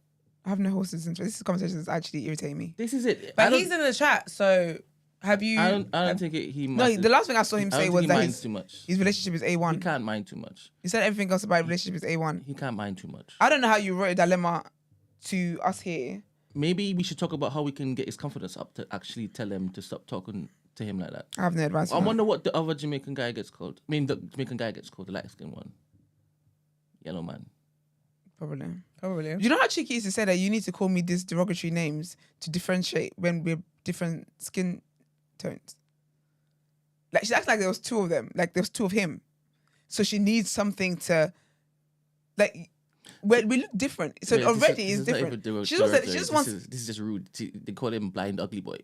[SPEAKER 1] I have no horses in this race. This conversation is actually irritating me.
[SPEAKER 3] This is it.
[SPEAKER 2] But he's in the chat, so have you...
[SPEAKER 3] I don't think he.
[SPEAKER 1] No, the last thing I saw him say was
[SPEAKER 3] he
[SPEAKER 1] that
[SPEAKER 3] minds too much.
[SPEAKER 1] his relationship is A1.
[SPEAKER 3] He can't mind too much.
[SPEAKER 1] He said everything else about relationship is A1.
[SPEAKER 3] He can't mind too much.
[SPEAKER 1] I don't know how you wrote a dilemma to us here.
[SPEAKER 3] Maybe we should talk about how we can get his confidence up to actually tell him to stop talking to him like that.
[SPEAKER 1] I have no advice.
[SPEAKER 3] I
[SPEAKER 1] on
[SPEAKER 3] wonder what the other Jamaican guy gets called. I mean, the Jamaican guy gets called, the light-skinned one. Yellow man.
[SPEAKER 1] that. Probably.
[SPEAKER 2] Probably.
[SPEAKER 1] Do you know how cheeky is to say that you need to call me these derogatory names to differentiate when we're different skin tones? Like she acts like there was two of them. Like there was two of him. So she needs something to, like, we look different. So
[SPEAKER 3] Yeah,
[SPEAKER 1] already
[SPEAKER 3] this
[SPEAKER 1] it's
[SPEAKER 3] is not
[SPEAKER 1] different.
[SPEAKER 3] even
[SPEAKER 1] She just said she
[SPEAKER 3] derogatory.
[SPEAKER 1] just wants.
[SPEAKER 3] This is just rude. They call him blind ugly boy.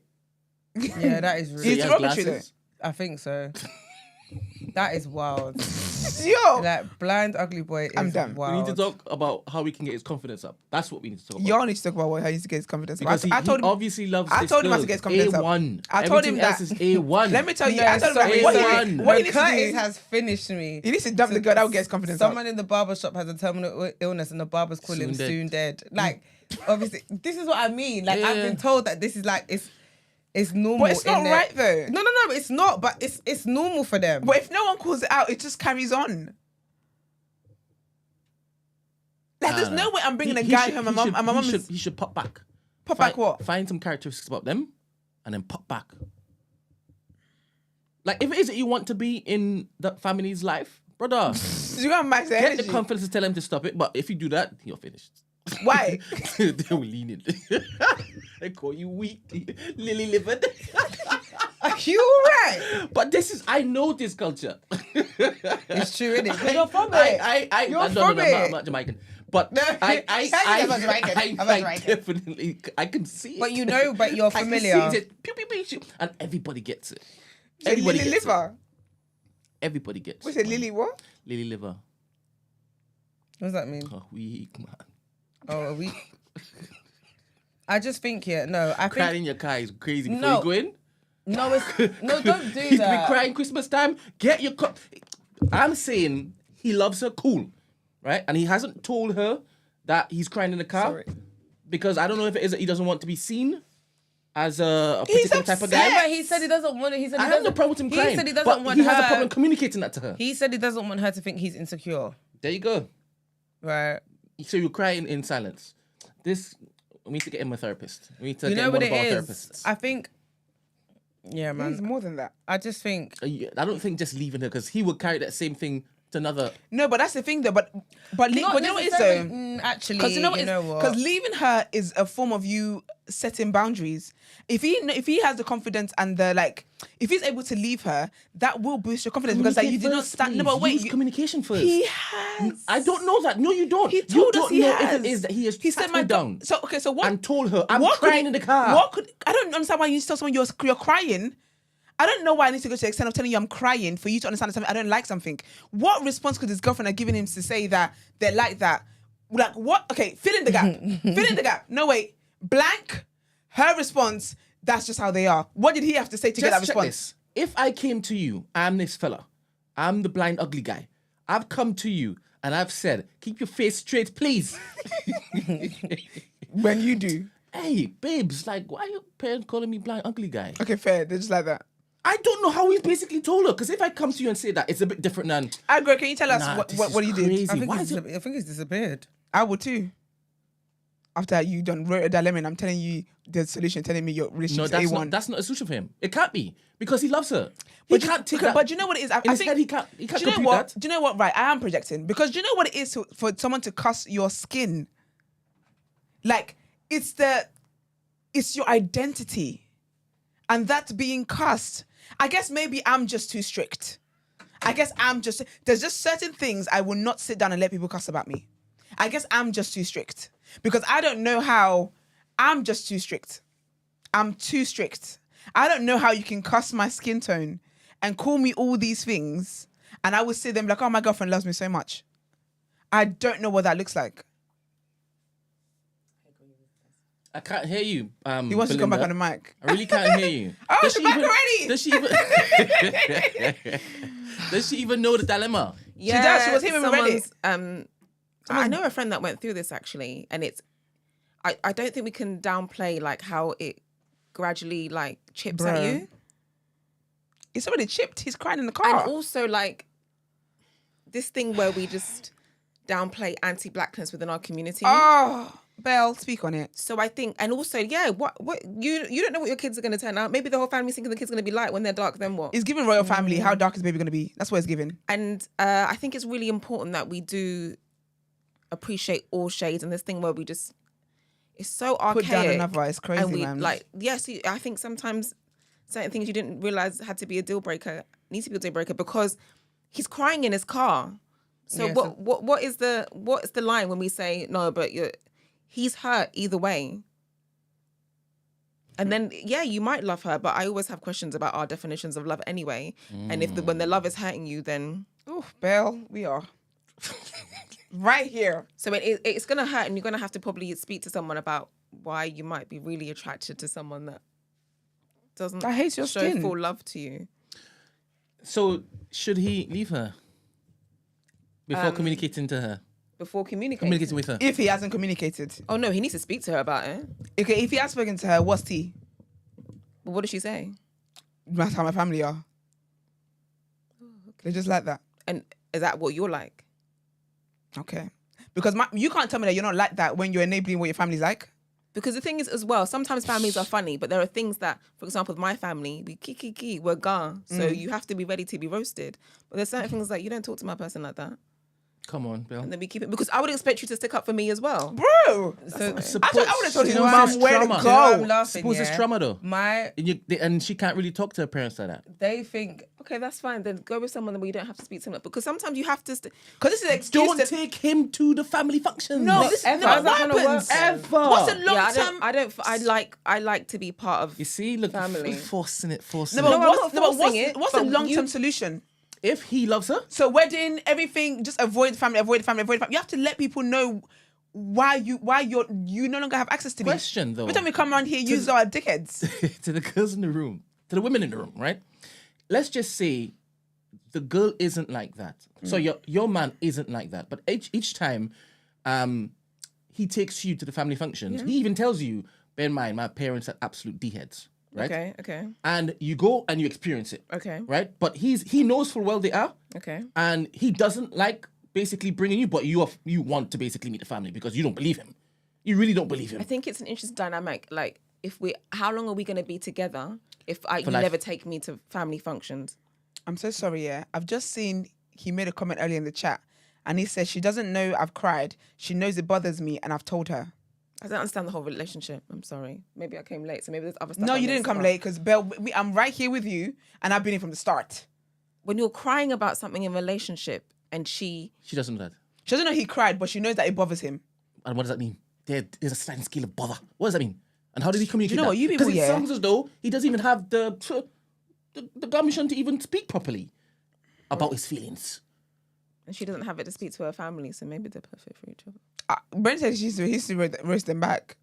[SPEAKER 2] Yeah, that is
[SPEAKER 3] So
[SPEAKER 2] rude.
[SPEAKER 3] he
[SPEAKER 1] It's
[SPEAKER 3] has
[SPEAKER 1] derogatory
[SPEAKER 3] glasses?
[SPEAKER 2] I think so. That is wild.
[SPEAKER 1] Yo,
[SPEAKER 2] Like blind ugly boy is
[SPEAKER 1] I'm done.
[SPEAKER 2] wild.
[SPEAKER 3] We need to talk about how we can get his confidence up. That's what we need to talk about.
[SPEAKER 1] y'all need to talk about how he needs to get his confidence. up.
[SPEAKER 3] Because
[SPEAKER 1] I told
[SPEAKER 3] he
[SPEAKER 1] him.
[SPEAKER 3] obviously loves
[SPEAKER 1] I
[SPEAKER 3] this
[SPEAKER 1] told him how to
[SPEAKER 3] girl.
[SPEAKER 1] get his confidence up.
[SPEAKER 3] A1.
[SPEAKER 1] I told him
[SPEAKER 3] Everything else
[SPEAKER 1] that.
[SPEAKER 3] is A1.
[SPEAKER 1] Let me tell you.
[SPEAKER 2] No,
[SPEAKER 1] I told him
[SPEAKER 2] sorry,
[SPEAKER 1] what
[SPEAKER 2] sorry.
[SPEAKER 1] he
[SPEAKER 2] No,
[SPEAKER 1] needs to
[SPEAKER 2] Curtis
[SPEAKER 1] do.
[SPEAKER 2] has finished me.
[SPEAKER 1] He needs to dump the girl that will get his confidence up.
[SPEAKER 2] Someone in the barber shop has a terminal illness and the barbers call him
[SPEAKER 3] Soon dead.
[SPEAKER 2] soon dead. Like, obviously, this is what I mean. Like, I've
[SPEAKER 3] Yeah.
[SPEAKER 2] been told that this is like, it's normal.
[SPEAKER 1] But it's not
[SPEAKER 2] in
[SPEAKER 1] right though.
[SPEAKER 2] No, it's not. But it's normal for them.
[SPEAKER 1] But if no one calls it out, it just carries on. Like, there's no way I'm bringing a guy home and my mum is
[SPEAKER 3] He should pop back.
[SPEAKER 1] pop back what?
[SPEAKER 3] Find some characteristics about them, and then pop back. Like if it is that you want to be in that family's life, brother,
[SPEAKER 1] You got max
[SPEAKER 3] get
[SPEAKER 1] energy.
[SPEAKER 3] the confidence to tell them to stop it. But if you do that, you're finished.
[SPEAKER 1] Why?
[SPEAKER 3] They will lean in. They call you weak, lily livered.
[SPEAKER 2] Are you alright?
[SPEAKER 3] But I know this culture.
[SPEAKER 2] It's true, isn't it? You're from it.
[SPEAKER 3] I'm not Jamaican. But I
[SPEAKER 2] I'm not Jamaican. I'm not Jamaican.
[SPEAKER 3] definitely, I can see it.
[SPEAKER 2] But you know, but you're
[SPEAKER 3] I can see
[SPEAKER 2] familiar.
[SPEAKER 3] it. Pew, pew, pew, pew. And everybody gets it.
[SPEAKER 1] Say
[SPEAKER 3] Everybody
[SPEAKER 1] Lily
[SPEAKER 3] gets it.
[SPEAKER 1] liver.
[SPEAKER 3] Everybody gets
[SPEAKER 1] What's
[SPEAKER 3] it.
[SPEAKER 1] it, Lily what?
[SPEAKER 3] Lily liver.
[SPEAKER 2] What does that mean?
[SPEAKER 3] Oh, weak, man.
[SPEAKER 2] Oh, are we? I just think I
[SPEAKER 3] Crying
[SPEAKER 2] think
[SPEAKER 3] in your car is crazy. Before
[SPEAKER 2] No.
[SPEAKER 3] you go in,
[SPEAKER 2] no, don't do
[SPEAKER 3] he's been
[SPEAKER 2] that.
[SPEAKER 3] crying Christmas time. Get your cup. I'm saying he loves her, cool, right? And he hasn't told her that he's crying in the car
[SPEAKER 1] Sorry.
[SPEAKER 3] because I don't know if it is that he doesn't want to be seen as a
[SPEAKER 1] He's
[SPEAKER 3] particular type of
[SPEAKER 1] upset.
[SPEAKER 3] guy.
[SPEAKER 2] But he said he doesn't want it. He said he
[SPEAKER 3] I have
[SPEAKER 2] doesn't.
[SPEAKER 3] no problem with him
[SPEAKER 2] He
[SPEAKER 3] crying.
[SPEAKER 2] said he doesn't
[SPEAKER 3] but
[SPEAKER 2] want
[SPEAKER 3] he has a
[SPEAKER 2] her-
[SPEAKER 3] problem communicating that to her.
[SPEAKER 2] He said he doesn't want her to think he's insecure.
[SPEAKER 3] There you go.
[SPEAKER 2] Right.
[SPEAKER 3] So you're crying in silence. We need to get him a therapist. We need to
[SPEAKER 2] You
[SPEAKER 3] get
[SPEAKER 2] know
[SPEAKER 3] him
[SPEAKER 2] what
[SPEAKER 3] one of
[SPEAKER 2] it
[SPEAKER 3] our
[SPEAKER 2] is?
[SPEAKER 3] therapists.
[SPEAKER 2] I think. Yeah,
[SPEAKER 1] It's
[SPEAKER 2] man.
[SPEAKER 1] more than that.
[SPEAKER 2] I just think.
[SPEAKER 3] I don't think just leaving her because he would carry that same thing to another.
[SPEAKER 1] No, but that's the thing though. But you know what it is
[SPEAKER 2] necessarily-
[SPEAKER 1] though?
[SPEAKER 2] Actually,
[SPEAKER 1] Because you know
[SPEAKER 2] what?
[SPEAKER 1] Because leaving her is a form of you setting boundaries. If he has the confidence and the if he's able to leave her, that will boost your confidence because you did not stand. No, but wait,
[SPEAKER 3] Use communication first.
[SPEAKER 1] he has.
[SPEAKER 3] I don't know that. No, you don't.
[SPEAKER 1] He told
[SPEAKER 3] you
[SPEAKER 1] us
[SPEAKER 3] don't
[SPEAKER 1] he
[SPEAKER 3] know
[SPEAKER 1] has.
[SPEAKER 3] if it is that he has
[SPEAKER 1] He
[SPEAKER 3] sat
[SPEAKER 1] said
[SPEAKER 3] her down
[SPEAKER 1] So okay, so what?
[SPEAKER 3] and told her, I'm
[SPEAKER 1] what could
[SPEAKER 3] crying in the car.
[SPEAKER 1] What could I don't understand why you need to tell someone you're crying. I don't know why I need to go to the extent of telling you I'm crying for you to understand something. I don't like something. What response could his girlfriend have given him to say that they're like that? Like what? Okay, fill in the gap. Fill in the gap. No wait, blank. Her response. That's just how they are. What did he have to say to get that
[SPEAKER 3] Just check
[SPEAKER 1] response?
[SPEAKER 3] this. If I came to you, I'm this fella. I'm the blind ugly guy. I've come to you and I've said, keep your face straight, please.
[SPEAKER 1] When you do.
[SPEAKER 3] Hey, babes, like, why are your parents calling me blind ugly guy?
[SPEAKER 1] Okay, fair. They're just like that.
[SPEAKER 3] I don't know how he's basically told her. Because if I come to you and say that, it's a bit different than.
[SPEAKER 1] Agro, can you tell us
[SPEAKER 3] Nah, this
[SPEAKER 1] what
[SPEAKER 3] is
[SPEAKER 1] you did?
[SPEAKER 3] crazy.
[SPEAKER 2] I think,
[SPEAKER 3] Why
[SPEAKER 2] he's,
[SPEAKER 3] is it-
[SPEAKER 2] I think he's disappeared.
[SPEAKER 1] I would too. After you done wrote a dilemma and I'm telling you the solution, telling me your
[SPEAKER 3] No,
[SPEAKER 1] relationship's A1.
[SPEAKER 3] that's not a solution for him. It can't be. Because he loves her.
[SPEAKER 1] But
[SPEAKER 3] He can't take
[SPEAKER 1] okay,
[SPEAKER 3] that.
[SPEAKER 1] But do you know what it is? I
[SPEAKER 3] in his
[SPEAKER 1] think
[SPEAKER 3] head, he can't
[SPEAKER 1] do you know
[SPEAKER 3] compute
[SPEAKER 1] what?
[SPEAKER 3] that.
[SPEAKER 1] Do you know what? Right, I am projecting because do you know what it is for someone to cuss your skin? Like it's your identity, and that's being cussed. I guess maybe I'm just too strict. There's just certain things I will not sit down and let people cuss about me. I guess I'm just too strict because I don't know how. I'm just too strict. I'm too strict. I don't know how you can cuss my skin tone and call me all these things, and I would say them like, "Oh, my girlfriend loves me so much." I don't know what that looks like.
[SPEAKER 3] I can't hear you.
[SPEAKER 1] He wants to come back on the
[SPEAKER 3] Belinda.
[SPEAKER 1] mic.
[SPEAKER 3] I really can't hear you.
[SPEAKER 1] Oh,
[SPEAKER 3] Does
[SPEAKER 1] she's
[SPEAKER 3] she
[SPEAKER 1] back
[SPEAKER 3] even-
[SPEAKER 1] already.
[SPEAKER 3] Does she even? Does she even know the dilemma?
[SPEAKER 7] Yeah,
[SPEAKER 1] does. She was here when we read
[SPEAKER 7] someone's, I know a friend that went through this actually, and I don't think we can downplay like how it gradually like chips at
[SPEAKER 1] Bruh.
[SPEAKER 7] you,
[SPEAKER 1] It's already chipped. He's crying in the
[SPEAKER 7] and
[SPEAKER 1] car.
[SPEAKER 7] also like this thing where we just downplay anti-blackness within our community.
[SPEAKER 1] Oh, Belle, speak on it.
[SPEAKER 7] So I think, and also, yeah, what you don't know what your kids are going to turn out. Maybe the whole family's thinking the kid's going to be light when they're dark. Then what?
[SPEAKER 1] It's giving royal family. How dark is baby going to be? That's what it's giving.
[SPEAKER 7] And I think it's really important that we do appreciate all shades. And this thing where we just, it's so archaic.
[SPEAKER 1] Put down another. It's crazy,
[SPEAKER 7] and we
[SPEAKER 1] man.
[SPEAKER 7] like, yes, I think sometimes certain things you didn't realize had to be a deal breaker, needs to be a deal breaker because he's crying in his car. So
[SPEAKER 2] Yeah,
[SPEAKER 7] what is the line when we say no, but he's hurt either way? And then you might love her, but I always have questions about our definitions of love anyway. And if when the love is hurting you, then
[SPEAKER 1] Oh, Belle, we are right here.
[SPEAKER 7] so it's gonna hurt, and you're gonna have to probably speak to someone about why you might be really attracted to someone that doesn't
[SPEAKER 1] That hates your
[SPEAKER 7] show
[SPEAKER 1] skin.
[SPEAKER 7] full love to you.
[SPEAKER 3] So should he leave her before communicating to her?
[SPEAKER 7] Before communicating.
[SPEAKER 3] Communicating with her.
[SPEAKER 1] If he hasn't communicated.
[SPEAKER 7] Oh no, he needs to speak to her about it.
[SPEAKER 1] Okay, if he has spoken to her, what's tea?
[SPEAKER 7] But what does she say?
[SPEAKER 1] That's how my family are. They're just like that.
[SPEAKER 7] And is that what you're like?
[SPEAKER 1] Okay. Because you can't tell me that you're not like that when you're enabling what your family's like.
[SPEAKER 7] Because the thing is as well, sometimes families are funny, but there are things that, for example, with my family, we're gone. So you have to be ready to be roasted. But there's certain things like, you don't talk to my person like that.
[SPEAKER 3] Come on, Bill.
[SPEAKER 7] And then we keep it, because I would expect you to stick up for me as well.
[SPEAKER 1] Bro!
[SPEAKER 2] So
[SPEAKER 1] I would have told his
[SPEAKER 3] You know
[SPEAKER 1] mum
[SPEAKER 3] it's
[SPEAKER 1] where to
[SPEAKER 3] trauma.
[SPEAKER 1] go.
[SPEAKER 2] I'm laughing.
[SPEAKER 3] Suppose it's trauma though. And she can't really talk to her parents like that.
[SPEAKER 2] They think
[SPEAKER 7] Okay, that's fine. Then go with someone where you don't have to speak to them. Because sometimes you have to...
[SPEAKER 1] Because this is an excuse
[SPEAKER 3] Don't
[SPEAKER 1] to...
[SPEAKER 3] take him to the family functions.
[SPEAKER 1] No, this
[SPEAKER 2] ever.
[SPEAKER 1] no,
[SPEAKER 2] How's
[SPEAKER 1] what
[SPEAKER 2] that gonna
[SPEAKER 1] happens?
[SPEAKER 2] work?
[SPEAKER 3] Ever.
[SPEAKER 1] What's a
[SPEAKER 7] Yeah,
[SPEAKER 1] long-term...
[SPEAKER 7] I like to be part of
[SPEAKER 3] You see, look,
[SPEAKER 7] family.
[SPEAKER 3] forcing it.
[SPEAKER 1] No, but
[SPEAKER 7] No, I'm
[SPEAKER 1] what's,
[SPEAKER 7] not
[SPEAKER 1] no, but
[SPEAKER 7] forcing it,
[SPEAKER 1] what's the
[SPEAKER 7] but
[SPEAKER 1] long-term solution?
[SPEAKER 3] If he loves her,
[SPEAKER 1] So wedding, everything, just avoid family. You have to let people know why you no longer have access to me.
[SPEAKER 3] question though.
[SPEAKER 1] Every time we come around here, use our dickheads.
[SPEAKER 3] to the girls in the room, to the women in the room, right? Let's just say the girl isn't like that. So your man isn't like that. But each time he takes you to the family functions, he even tells you, bear in mind, my parents are absolute D-heads, right?
[SPEAKER 7] Okay.
[SPEAKER 3] And you go and you experience it.
[SPEAKER 7] Okay.
[SPEAKER 3] Right? But he knows full well they are.
[SPEAKER 7] Okay.
[SPEAKER 3] And he doesn't like basically bringing you, but you want to basically meet the family because you don't believe him. You really don't believe him.
[SPEAKER 7] I think it's an interesting dynamic. Like, how long are we going to be together if you
[SPEAKER 3] life.
[SPEAKER 7] never take me to family functions?
[SPEAKER 1] I'm so sorry, yeah. I've just seen he made a comment earlier in the chat and he said she doesn't know I've cried. She knows it bothers me and I've told her.
[SPEAKER 7] I don't understand the whole relationship. I'm sorry. Maybe I came late, so maybe there's other stuff.
[SPEAKER 1] No,
[SPEAKER 7] I
[SPEAKER 1] you didn't
[SPEAKER 7] missed
[SPEAKER 1] come
[SPEAKER 7] out.
[SPEAKER 1] late because Belle, I'm right here with you and I've been here from the start.
[SPEAKER 7] When you're crying about something in a relationship and
[SPEAKER 3] She doesn't know that.
[SPEAKER 1] She doesn't know he cried, but she knows that it bothers him.
[SPEAKER 3] And what does that mean? There's a sliding scale of bother. What does that mean? And how did he communicate
[SPEAKER 1] know
[SPEAKER 3] that?
[SPEAKER 1] what, you
[SPEAKER 3] Because
[SPEAKER 1] people,
[SPEAKER 3] it
[SPEAKER 1] yeah.
[SPEAKER 3] sounds as though he doesn't even have the gumption to even speak properly about his feelings.
[SPEAKER 7] and she doesn't have it to speak to her family, so maybe they're perfect for each other.
[SPEAKER 1] Brent said he used to roast them back.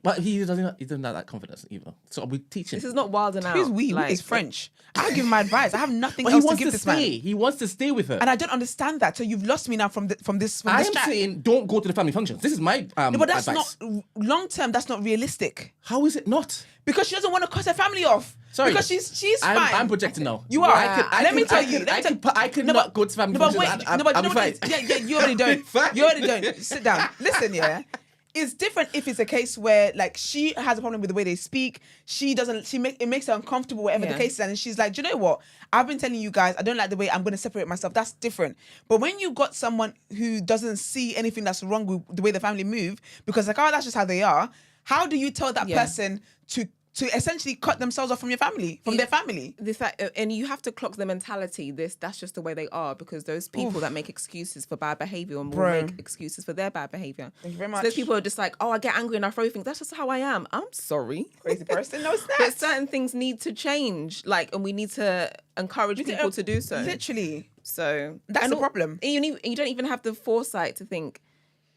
[SPEAKER 3] But he doesn't have that confidence either. So we teach him.
[SPEAKER 7] This is not wild and out.
[SPEAKER 1] Who's we?
[SPEAKER 7] Like,
[SPEAKER 1] We is French. I give him my advice. I have nothing
[SPEAKER 3] But he
[SPEAKER 1] else to
[SPEAKER 3] wants
[SPEAKER 1] give
[SPEAKER 3] to
[SPEAKER 1] this
[SPEAKER 3] stay.
[SPEAKER 1] man.
[SPEAKER 3] He wants to stay with her.
[SPEAKER 1] And I don't understand that. So you've lost me now from this
[SPEAKER 3] I am
[SPEAKER 1] chat.
[SPEAKER 3] saying don't go to the family functions. This is my
[SPEAKER 1] No, but that's
[SPEAKER 3] advice.
[SPEAKER 1] not long term. That's not realistic
[SPEAKER 3] How is it not?
[SPEAKER 1] because she doesn't want to cut her family off.
[SPEAKER 3] Sorry.
[SPEAKER 1] because she's fine.
[SPEAKER 3] I'm projecting now.
[SPEAKER 1] You are.
[SPEAKER 3] Let me tell you. I could
[SPEAKER 1] No,
[SPEAKER 3] not go to family
[SPEAKER 1] No, but
[SPEAKER 3] functions.
[SPEAKER 1] wait. No, but
[SPEAKER 3] I'll
[SPEAKER 1] you
[SPEAKER 3] be
[SPEAKER 1] know
[SPEAKER 3] fine.
[SPEAKER 1] what? Yeah, you already don't.
[SPEAKER 3] Fine.
[SPEAKER 1] You already don't. Sit down. Listen, yeah. It's different if it's a case where like she has a problem with the way they speak. It makes her uncomfortable, whatever the
[SPEAKER 7] Yeah.
[SPEAKER 1] case is, and she's like, do you know what? I've been telling you guys, I don't like the way I'm going to separate myself. That's different. But when you got someone who doesn't see anything that's wrong with the way the family move, because like, oh, that's just how they are. How do you tell that
[SPEAKER 7] Yeah.
[SPEAKER 1] person to essentially cut themselves off from your family, from their family?
[SPEAKER 7] And you have to clock the mentality. That's just the way they are, because those people that make excuses for bad behavior and will
[SPEAKER 1] Bro.
[SPEAKER 7] make excuses for their bad behavior.
[SPEAKER 1] Thank you very
[SPEAKER 7] So
[SPEAKER 1] much.
[SPEAKER 7] those people are just like, oh, I get angry and I throw things. That's just how I am. I'm sorry.
[SPEAKER 1] Crazy person. No, it's not.
[SPEAKER 7] But certain things need to change, and we need to encourage people to do so.
[SPEAKER 1] Literally.
[SPEAKER 7] So
[SPEAKER 1] That's
[SPEAKER 7] and
[SPEAKER 1] the
[SPEAKER 7] al-
[SPEAKER 1] problem.
[SPEAKER 7] and you don't even have the foresight to think,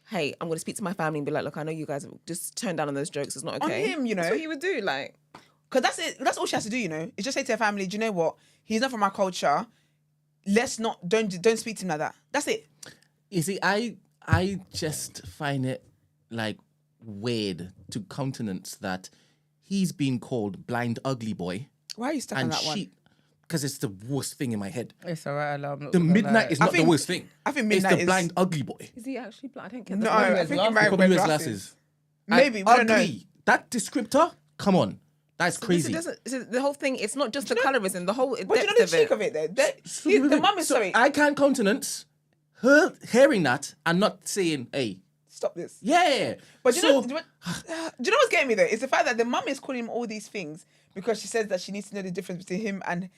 [SPEAKER 7] hey, I'm going to speak to my family and be like, look, I know you guys have just turned down on those jokes. It's not
[SPEAKER 1] On
[SPEAKER 7] okay.
[SPEAKER 1] him, you know.
[SPEAKER 7] That's what you would do, like.
[SPEAKER 1] Because that's it. That's all she has to do, you know. Is just say to her family, do you know what? He's not from our culture. Don't speak to him like that. That's it.
[SPEAKER 3] You see, I just find it like weird to countenance that he's been called blind ugly boy
[SPEAKER 1] Why are you stuck on
[SPEAKER 3] and
[SPEAKER 1] that one?
[SPEAKER 3] she, because it's the worst thing in my head.
[SPEAKER 2] it's alright. I'm not
[SPEAKER 3] The
[SPEAKER 2] gonna
[SPEAKER 3] midnight
[SPEAKER 2] lie.
[SPEAKER 3] is not the
[SPEAKER 1] think-
[SPEAKER 3] worst thing.
[SPEAKER 1] I think
[SPEAKER 3] it's
[SPEAKER 1] midnight
[SPEAKER 3] the
[SPEAKER 1] is-
[SPEAKER 3] blind ugly boy.
[SPEAKER 7] Is he actually blind? I don't get
[SPEAKER 1] No,
[SPEAKER 7] that.
[SPEAKER 1] I
[SPEAKER 2] wears
[SPEAKER 1] think
[SPEAKER 2] glasses.
[SPEAKER 1] he might
[SPEAKER 3] Probably
[SPEAKER 1] wear
[SPEAKER 3] wears
[SPEAKER 1] glasses.
[SPEAKER 3] glasses.
[SPEAKER 1] Maybe,
[SPEAKER 3] And
[SPEAKER 1] we don't know.
[SPEAKER 3] ugly. That descriptor, come on, that's crazy.
[SPEAKER 7] The whole thing, it's not just the colorism, the whole
[SPEAKER 1] But you know the
[SPEAKER 7] depth
[SPEAKER 1] cheek
[SPEAKER 7] of
[SPEAKER 1] of
[SPEAKER 7] it.
[SPEAKER 1] it, though. The mum is sorry.
[SPEAKER 3] I can't countenance her hearing that and not saying, hey,
[SPEAKER 1] Stop this.
[SPEAKER 3] yeah.
[SPEAKER 1] But do you
[SPEAKER 3] So-
[SPEAKER 1] know what's getting me though? It's the fact that the mum is calling him all these things because she says that she needs to know the difference between him and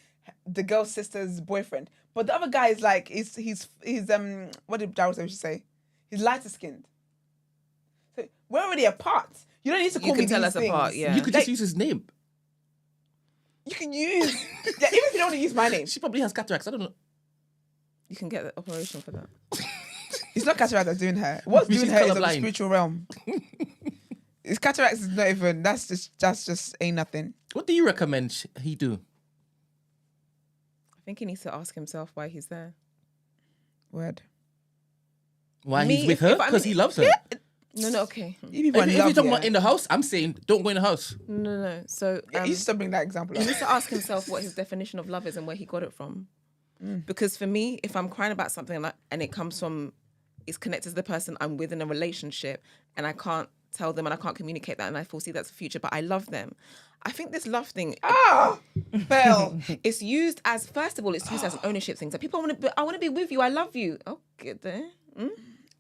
[SPEAKER 1] the girl's sister's boyfriend. But the other guy is like, he's what did Daryl say? He's lighter skinned. So we're already apart. You don't need to call me
[SPEAKER 7] can tell
[SPEAKER 1] these
[SPEAKER 7] us
[SPEAKER 1] things.
[SPEAKER 7] apart, yeah.
[SPEAKER 3] You could
[SPEAKER 1] Like,
[SPEAKER 3] just use his name.
[SPEAKER 1] You can use, yeah, even if you don't want to use my name.
[SPEAKER 3] She probably has cataracts. I don't know.
[SPEAKER 7] You can get the operation for that.
[SPEAKER 1] It's not cataract that's doing her. What's
[SPEAKER 3] She's
[SPEAKER 1] doing her is of the
[SPEAKER 3] colourblind.
[SPEAKER 1] spiritual realm. It's cataracts is not even, that's just ain't nothing.
[SPEAKER 3] What do you recommend he do?
[SPEAKER 7] I think he needs to ask himself why he's there.
[SPEAKER 1] Word.
[SPEAKER 3] Why
[SPEAKER 7] Me,
[SPEAKER 3] he's with
[SPEAKER 7] if
[SPEAKER 3] her?
[SPEAKER 7] I'm-
[SPEAKER 3] Because he loves her.
[SPEAKER 7] No, okay.
[SPEAKER 1] You people
[SPEAKER 3] If
[SPEAKER 1] are
[SPEAKER 3] you're
[SPEAKER 1] love,
[SPEAKER 3] talking
[SPEAKER 1] yeah.
[SPEAKER 3] about in the house, I'm saying don't go in the house.
[SPEAKER 7] No. So
[SPEAKER 1] Yeah, you still bring that example
[SPEAKER 7] he
[SPEAKER 1] up.
[SPEAKER 7] needs to ask himself what his definition of love is and where he got it from. Because for me, if I'm crying about something and it comes from, it's connected to the person I'm with in a relationship, and I can't tell them and I can't communicate that, and I foresee that's the future, but I love them. I think this love thing,
[SPEAKER 1] Belle.
[SPEAKER 7] it's used as, first of all, it's used as an ownership thing. So people I want to be with you. I love you. Okay, there.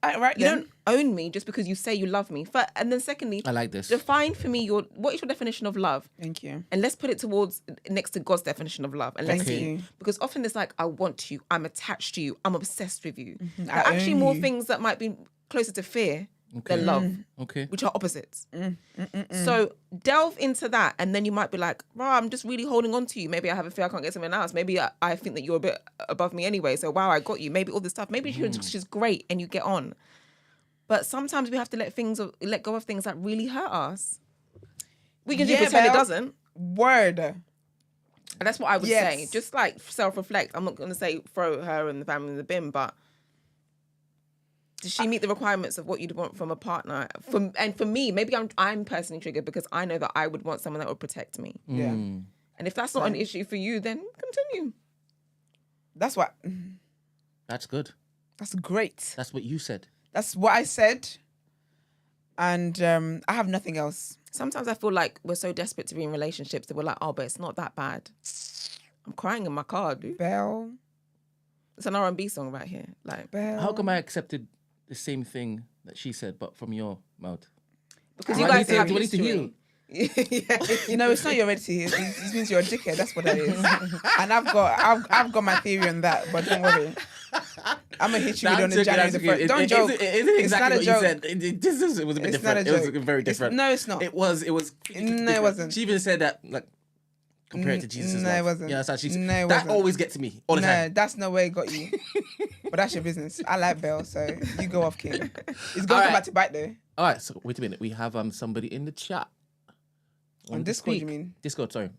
[SPEAKER 1] Right
[SPEAKER 7] You
[SPEAKER 1] then.
[SPEAKER 7] don't own me just because you say you love me. And then secondly,
[SPEAKER 3] I like this.
[SPEAKER 7] define for me what is your definition of love?
[SPEAKER 1] Thank you.
[SPEAKER 7] And let's put it towards next to God's definition of love. And let's
[SPEAKER 1] Thank
[SPEAKER 7] see.
[SPEAKER 1] you.
[SPEAKER 7] Because often it's like, I want you, I'm attached to you, I'm obsessed with you. There
[SPEAKER 1] I
[SPEAKER 7] are actually
[SPEAKER 1] own
[SPEAKER 7] more
[SPEAKER 1] you.
[SPEAKER 7] things that might be closer to fear than love,
[SPEAKER 3] Okay.
[SPEAKER 7] which are opposites. So delve into that, and then you might be like, wow, I'm just really holding on to you. Maybe I have a fear I can't get someone else. Maybe I think that you're a bit above me anyway. So wow, I got you. Maybe all this stuff. Maybe she's great and you get on. But sometimes we have to let go of things that really hurt us. We can just pretend it
[SPEAKER 1] Belle.
[SPEAKER 7] doesn't.
[SPEAKER 1] Word.
[SPEAKER 7] And that's what I would
[SPEAKER 1] Yes.
[SPEAKER 7] say. Just like self-reflect. I'm not going to say throw her and the family in the bin, but does she meet the requirements of what you'd want from a partner? And for me, maybe I'm personally triggered because I know that I would want someone that would protect me.
[SPEAKER 1] Yeah.
[SPEAKER 3] Mm.
[SPEAKER 7] And if that's not an issue for you, then continue.
[SPEAKER 1] That's what.
[SPEAKER 3] That's good.
[SPEAKER 1] That's great.
[SPEAKER 3] That's what you said.
[SPEAKER 1] That's what I said. And I have nothing else.
[SPEAKER 7] Sometimes I feel like we're so desperate to be in relationships that we're like, oh, but it's not that bad. I'm crying in my car, dude.
[SPEAKER 1] Belle.
[SPEAKER 7] It's an R&B song right here. Like,
[SPEAKER 1] Belle.
[SPEAKER 3] How come I accepted the same thing that she said, but from your mouth?
[SPEAKER 7] because
[SPEAKER 3] Do
[SPEAKER 7] you
[SPEAKER 3] I
[SPEAKER 7] guys
[SPEAKER 3] need to-
[SPEAKER 7] have
[SPEAKER 3] do I need to
[SPEAKER 7] history.
[SPEAKER 3] heal?
[SPEAKER 1] You know, it's not you're ready to hear. It means you're a dickhead. That's what that is. And I've got my theory on that, but don't worry. I'm gonna hit you with it on the January the 1st. Don't joke.
[SPEAKER 3] Is it
[SPEAKER 1] It's
[SPEAKER 3] exactly
[SPEAKER 1] not a
[SPEAKER 3] what
[SPEAKER 1] joke.
[SPEAKER 3] you said? It was a bit
[SPEAKER 1] It's not
[SPEAKER 3] different.
[SPEAKER 1] a
[SPEAKER 3] It was
[SPEAKER 1] joke.
[SPEAKER 3] very different.
[SPEAKER 1] No, it's not.
[SPEAKER 3] It was.
[SPEAKER 1] No, it
[SPEAKER 3] different.
[SPEAKER 1] wasn't.
[SPEAKER 3] She even said that, like, compared to Jesus'
[SPEAKER 1] No, it
[SPEAKER 3] life.
[SPEAKER 1] wasn't.
[SPEAKER 3] Yeah, so she's,
[SPEAKER 1] No, it
[SPEAKER 3] that
[SPEAKER 1] wasn't.
[SPEAKER 3] always gets to me all the
[SPEAKER 1] No,
[SPEAKER 3] time.
[SPEAKER 1] that's no way it got you. But that's your business. I like Belle, so you go off, King. It's gonna
[SPEAKER 3] All
[SPEAKER 1] come
[SPEAKER 3] right.
[SPEAKER 1] back to bite though.
[SPEAKER 3] All right, so wait a minute. We have somebody in the chat.
[SPEAKER 1] On
[SPEAKER 3] to
[SPEAKER 1] Discord, you
[SPEAKER 3] speak.
[SPEAKER 1] mean?
[SPEAKER 3] Discord, sorry.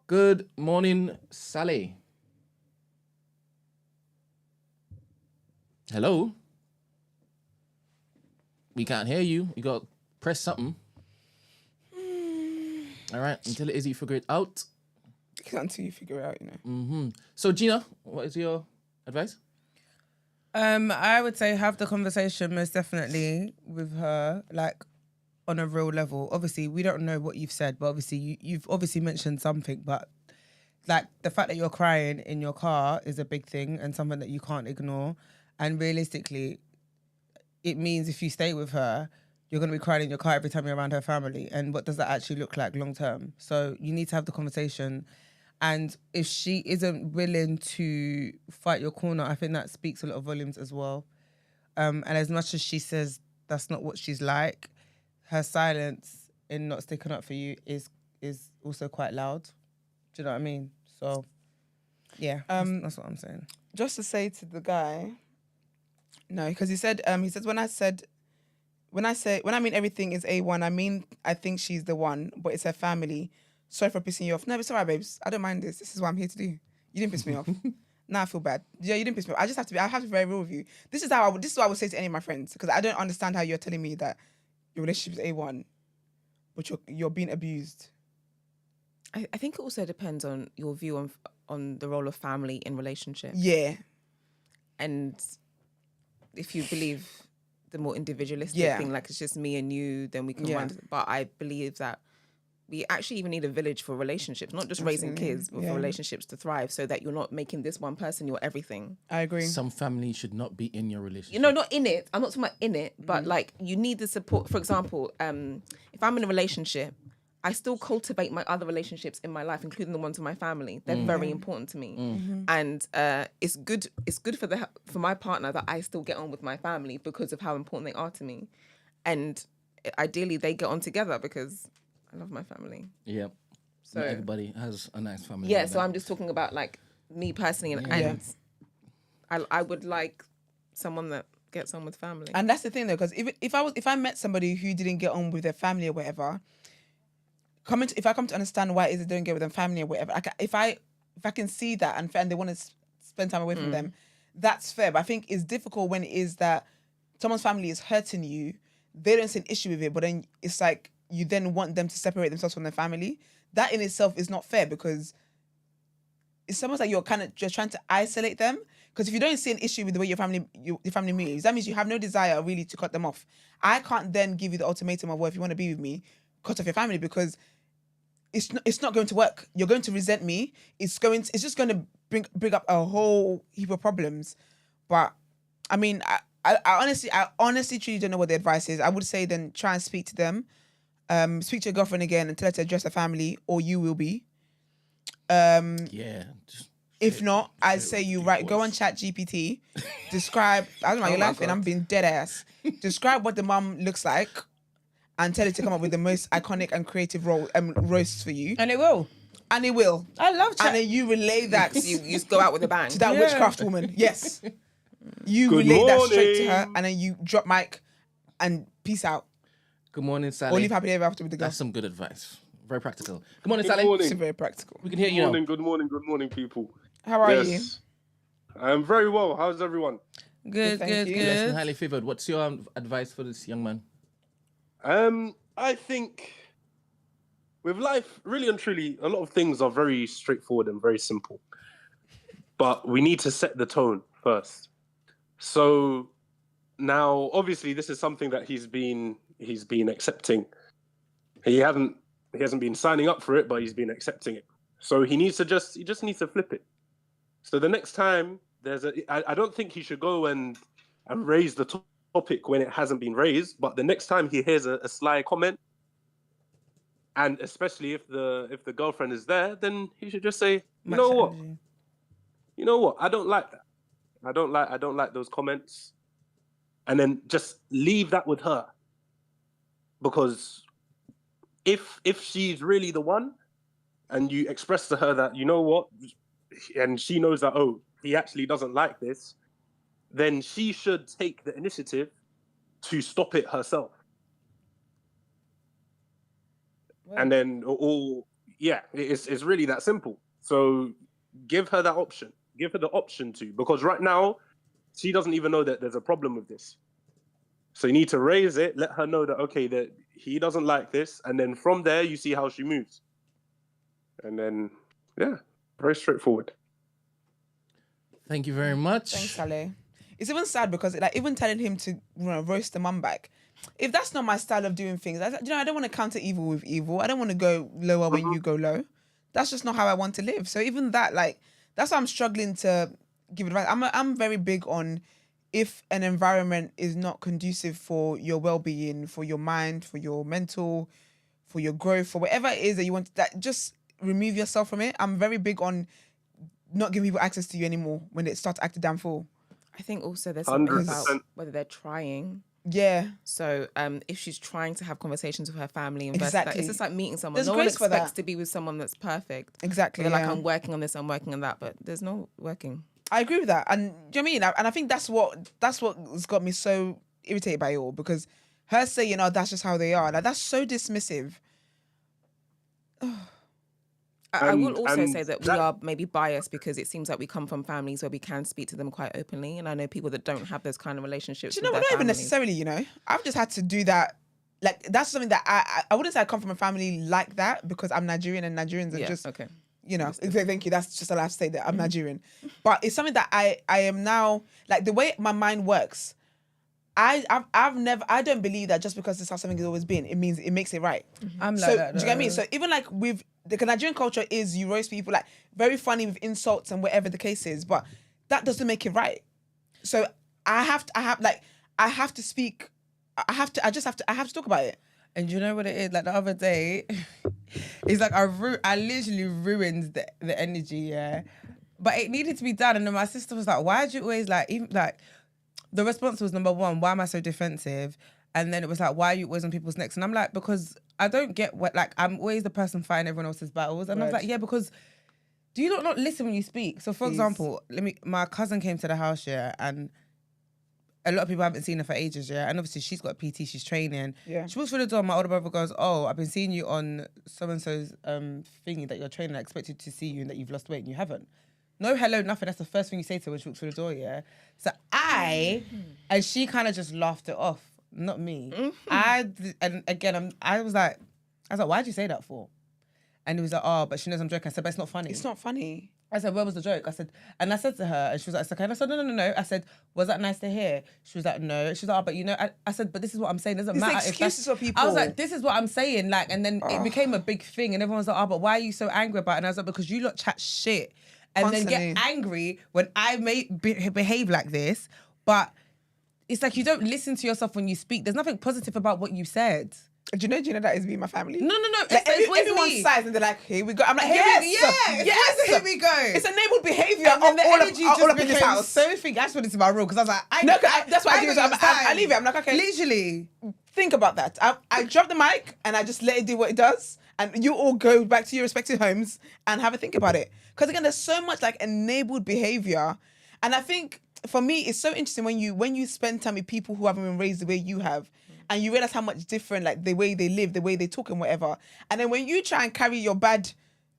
[SPEAKER 3] Good morning, Sally. Hello. We can't hear you. You got to press something. All right, until it is you figure it out.
[SPEAKER 1] Until you figure it out, you know.
[SPEAKER 3] So, Gina, what is your advice?
[SPEAKER 2] I would say have the conversation most definitely with her, like on a real level. Obviously, we don't know what you've said, but obviously you've obviously mentioned something. But like the fact that you're crying in your car is a big thing and something that you can't ignore. And realistically, it means if you stay with her, you're going to be crying in your car every time you're around her family. And what does that actually look like long term? So you need to have the conversation. And if she isn't willing to fight your corner, I think that speaks a lot of volumes as well. And as much as she says that's not what she's like, her silence in not sticking up for you is also quite loud. Do you know what I mean? So, yeah, that's what I'm saying.
[SPEAKER 1] Just to say to the guy, no, because he says when I mean everything is A1, I think she's the one, but it's her family. Sorry for pissing you off. No, it's all right, babes. I don't mind this. This is what I'm here to do. You didn't piss me off. Now I feel bad. Yeah, you didn't piss me off. I have to be very real with you. This is what I would say to any of my friends, because I don't understand how you're telling me that your relationship is A1, but you're being abused.
[SPEAKER 7] I think it also depends on your view on the role of family in relationship.
[SPEAKER 1] Yeah.
[SPEAKER 7] And if you believe the more individualistic
[SPEAKER 1] Yeah.
[SPEAKER 7] thing, like it's just me and you, then we can
[SPEAKER 1] Yeah.
[SPEAKER 7] run. But I believe that we actually even need a village for relationships, not just raising kids, but
[SPEAKER 1] Yeah.
[SPEAKER 7] for relationships to thrive, so that you're not making this one person your everything.
[SPEAKER 1] I agree.
[SPEAKER 3] Some families should not be in your relationship.
[SPEAKER 7] You know, not in it. I'm not talking about in it, but
[SPEAKER 1] Mm-hmm.
[SPEAKER 7] like you need the support. For example, if I'm in a relationship, I still cultivate my other relationships in my life, including the ones with my family. They're very important to me, and it's good. It's good for my partner that I still get on with my family because of how important they are to me, and ideally they get on together because I love my family.
[SPEAKER 3] Yeah. So not everybody has a nice family.
[SPEAKER 7] Yeah.
[SPEAKER 3] like
[SPEAKER 7] So
[SPEAKER 3] that.
[SPEAKER 7] I'm just talking about like me personally, and I would like someone that gets on with family.
[SPEAKER 1] And that's the thing though, because if I met somebody who didn't get on with their family or whatever, if I come to understand why is it don't get with their family or whatever, if I can see that and they want to spend time away from them, that's fair. But I think it's difficult when it is that someone's family is hurting you, they don't see an issue with it, but then it's like you then want them to separate themselves from their family. That in itself is not fair because it's almost like you're kind of just trying to isolate them. Because if you don't see an issue with the way your family moves, that means you have no desire really to cut them off. I can't then give you the ultimatum of, well, if you want to be with me, cut off your family, because it's not going to work. You're going to resent me. It's just going to bring up a whole heap of problems. But I mean, I honestly truly don't know what the advice is. I would say then try and speak to them. Speak to your girlfriend again and tell her to address her family, or you will be.
[SPEAKER 3] Yeah.
[SPEAKER 1] If not, I say you go on ChatGPT, describe. I don't know, you're laughing. I'm being dead ass. Describe what the mum looks like, and tell it to come up with the most iconic and creative roasts for you.
[SPEAKER 2] And it will.
[SPEAKER 1] And it will.
[SPEAKER 2] I love chat.
[SPEAKER 1] And then you relay that
[SPEAKER 7] you just go out with a bang
[SPEAKER 1] to that witchcraft woman. Yes. You relay that straight to her, and then you drop mic and peace out.
[SPEAKER 3] Good morning, Sally.
[SPEAKER 1] Or live happily ever after with the girl.
[SPEAKER 3] That's some good advice. Very practical. Good morning,
[SPEAKER 8] Good
[SPEAKER 3] Sally.
[SPEAKER 8] morning.
[SPEAKER 1] It's very practical.
[SPEAKER 3] We can hear you now.
[SPEAKER 8] Good morning, people.
[SPEAKER 1] How are you?
[SPEAKER 8] I'm very well. How's everyone?
[SPEAKER 2] Good,
[SPEAKER 1] Thank
[SPEAKER 2] good,
[SPEAKER 1] you.
[SPEAKER 3] Blessed and
[SPEAKER 2] good.
[SPEAKER 3] highly favored. What's your advice for this young man?
[SPEAKER 8] I think with life, really and truly, a lot of things are very straightforward and very simple. But we need to set the tone first. So now, obviously, this is something that he's been accepting. He hasn't been signing up for it, but he's been accepting it. So he just needs to flip it. So the next time I don't think he should go and raise the topic when it hasn't been raised, but the next time he hears a sly comment, and especially if the girlfriend is there, then he should just say, you know what? I don't like that. I don't like those comments. And then just leave that with her. Because if she's really the one, and you express to her that, you know what, and she knows that, oh, he actually doesn't like this, then she should take the initiative to stop it herself. Well, and then, it's really that simple. So give her that option. Give her the option to, because right now, she doesn't even know that there's a problem with this. So you need to raise it, let her know that, okay, that he doesn't like this, and then from there, you see how she moves. And then, very straightforward.
[SPEAKER 3] Thank you very much.
[SPEAKER 1] Thanks, Sally. It's even sad because even telling him to roast the mum back, if that's not my style of doing things, I don't want to counter evil with evil. I don't want to go lower when you go low. That's just not how I want to live. So even that, that's why I'm struggling to give advice. I'm very big on, if an environment is not conducive for your well-being, for your mind, for your mental, for your growth, for whatever it is that you want, that just remove yourself from it. I'm very big on not giving people access to you anymore when they start to act a damn fool.
[SPEAKER 7] I think also there's something
[SPEAKER 8] 100%.
[SPEAKER 7] about whether they're trying.
[SPEAKER 1] Yeah.
[SPEAKER 7] So if she's trying to have conversations with her family, and
[SPEAKER 1] Exactly.
[SPEAKER 7] it's just like meeting someone.
[SPEAKER 1] There's
[SPEAKER 7] no one
[SPEAKER 1] grace for
[SPEAKER 7] expects
[SPEAKER 1] that.
[SPEAKER 7] to be with someone that's perfect.
[SPEAKER 1] Exactly.
[SPEAKER 7] They're like,
[SPEAKER 1] yeah.
[SPEAKER 7] I'm working on this, I'm working on that, but there's no working.
[SPEAKER 1] I agree with that. And do you know what I mean? And I think that's what's got me so irritated by it all, because her saying, that's just how they are. That's so dismissive.
[SPEAKER 7] I will also say that we are maybe biased because it seems like we come from families where we can speak to them quite openly. And I know people that don't have those kind of relationships.
[SPEAKER 1] Do you know what? Not even necessarily, I've just had to do that. That's something that I wouldn't say I come from a family like that, because I'm Nigerian and Nigerians are just,
[SPEAKER 7] okay.
[SPEAKER 1] Thank you. That's just all I have to say, that I'm Nigerian. But it's something that I am now, the way my mind works, I don't believe that just because this is how something has always been, it means it makes it right.
[SPEAKER 2] I'm
[SPEAKER 1] so,
[SPEAKER 2] like that.
[SPEAKER 1] Do you get what I mean? So even with the Nigerian culture is you roast people, very funny with insults and whatever the case is, but that doesn't make it right. So I have to speak. I have to talk about it.
[SPEAKER 2] And you know what it is? Like the other day, it's like I literally ruined the energy, yeah. But it needed to be done. And then my sister was like, why do you always like, even like, the response was number one, why am I so defensive? And then it was like, why are you always on people's necks? And I'm like, because I don't get what, like, I'm always the person fighting everyone else's battles. And I was like, yeah, because do you not listen when you speak? So for example, my cousin came to the house, yeah, and a lot of people haven't seen her for ages, yeah. And obviously she's got a PT, she's training.
[SPEAKER 1] Yeah.
[SPEAKER 2] She walks through the door, my older brother goes, oh, I've been seeing you on so-and-so's thingy that you're training. I expected to see you and that you've lost weight and you haven't. No hello, nothing. That's the first thing you say to her when she walks through the door, yeah. So and she kind of just laughed it off, not me. And again, I was like, why'd you say that for? And he was like, oh, but she knows I'm joking. I said, but it's not funny.
[SPEAKER 1] It's not funny.
[SPEAKER 2] I said, where was the joke? I said to her, and she was like, it's okay. And I said, no. I said, was that nice to hear? She was like, no. She was like, oh, but you know, I said, but this is what I'm saying. It doesn't matter.
[SPEAKER 1] Excuses for people.
[SPEAKER 2] I was like, this is what I'm saying. Like, and then it became a big thing. And everyone was like, oh, but why are you so angry about it? And I was like, because you lot chat shit. And then get angry when I behave like this. But it's like you don't listen to yourself when you speak. There's nothing positive about what you said.
[SPEAKER 1] Do you know that is me and my family?
[SPEAKER 2] No.
[SPEAKER 1] Like everyone sighs and they're like, here we go. I'm like, yes,
[SPEAKER 2] here we go.
[SPEAKER 1] It's enabled behavior
[SPEAKER 2] And then the energy
[SPEAKER 1] all
[SPEAKER 2] just
[SPEAKER 1] up in this
[SPEAKER 2] became
[SPEAKER 1] house.
[SPEAKER 2] so thick. I just wanted to my room because I was like,
[SPEAKER 1] that's what I do. I leave it. I'm like, okay.
[SPEAKER 2] Literally.
[SPEAKER 1] Think about that. I drop the mic and I just let it do what it does. And you all go back to your respective homes and have a think about it. Because again, there's so much like enabled behavior. And I think for me, it's so interesting when you spend time with people who haven't been raised the way you have. And you realize how much different, like the way they live, the way they talk and whatever. And then when you try and carry your bad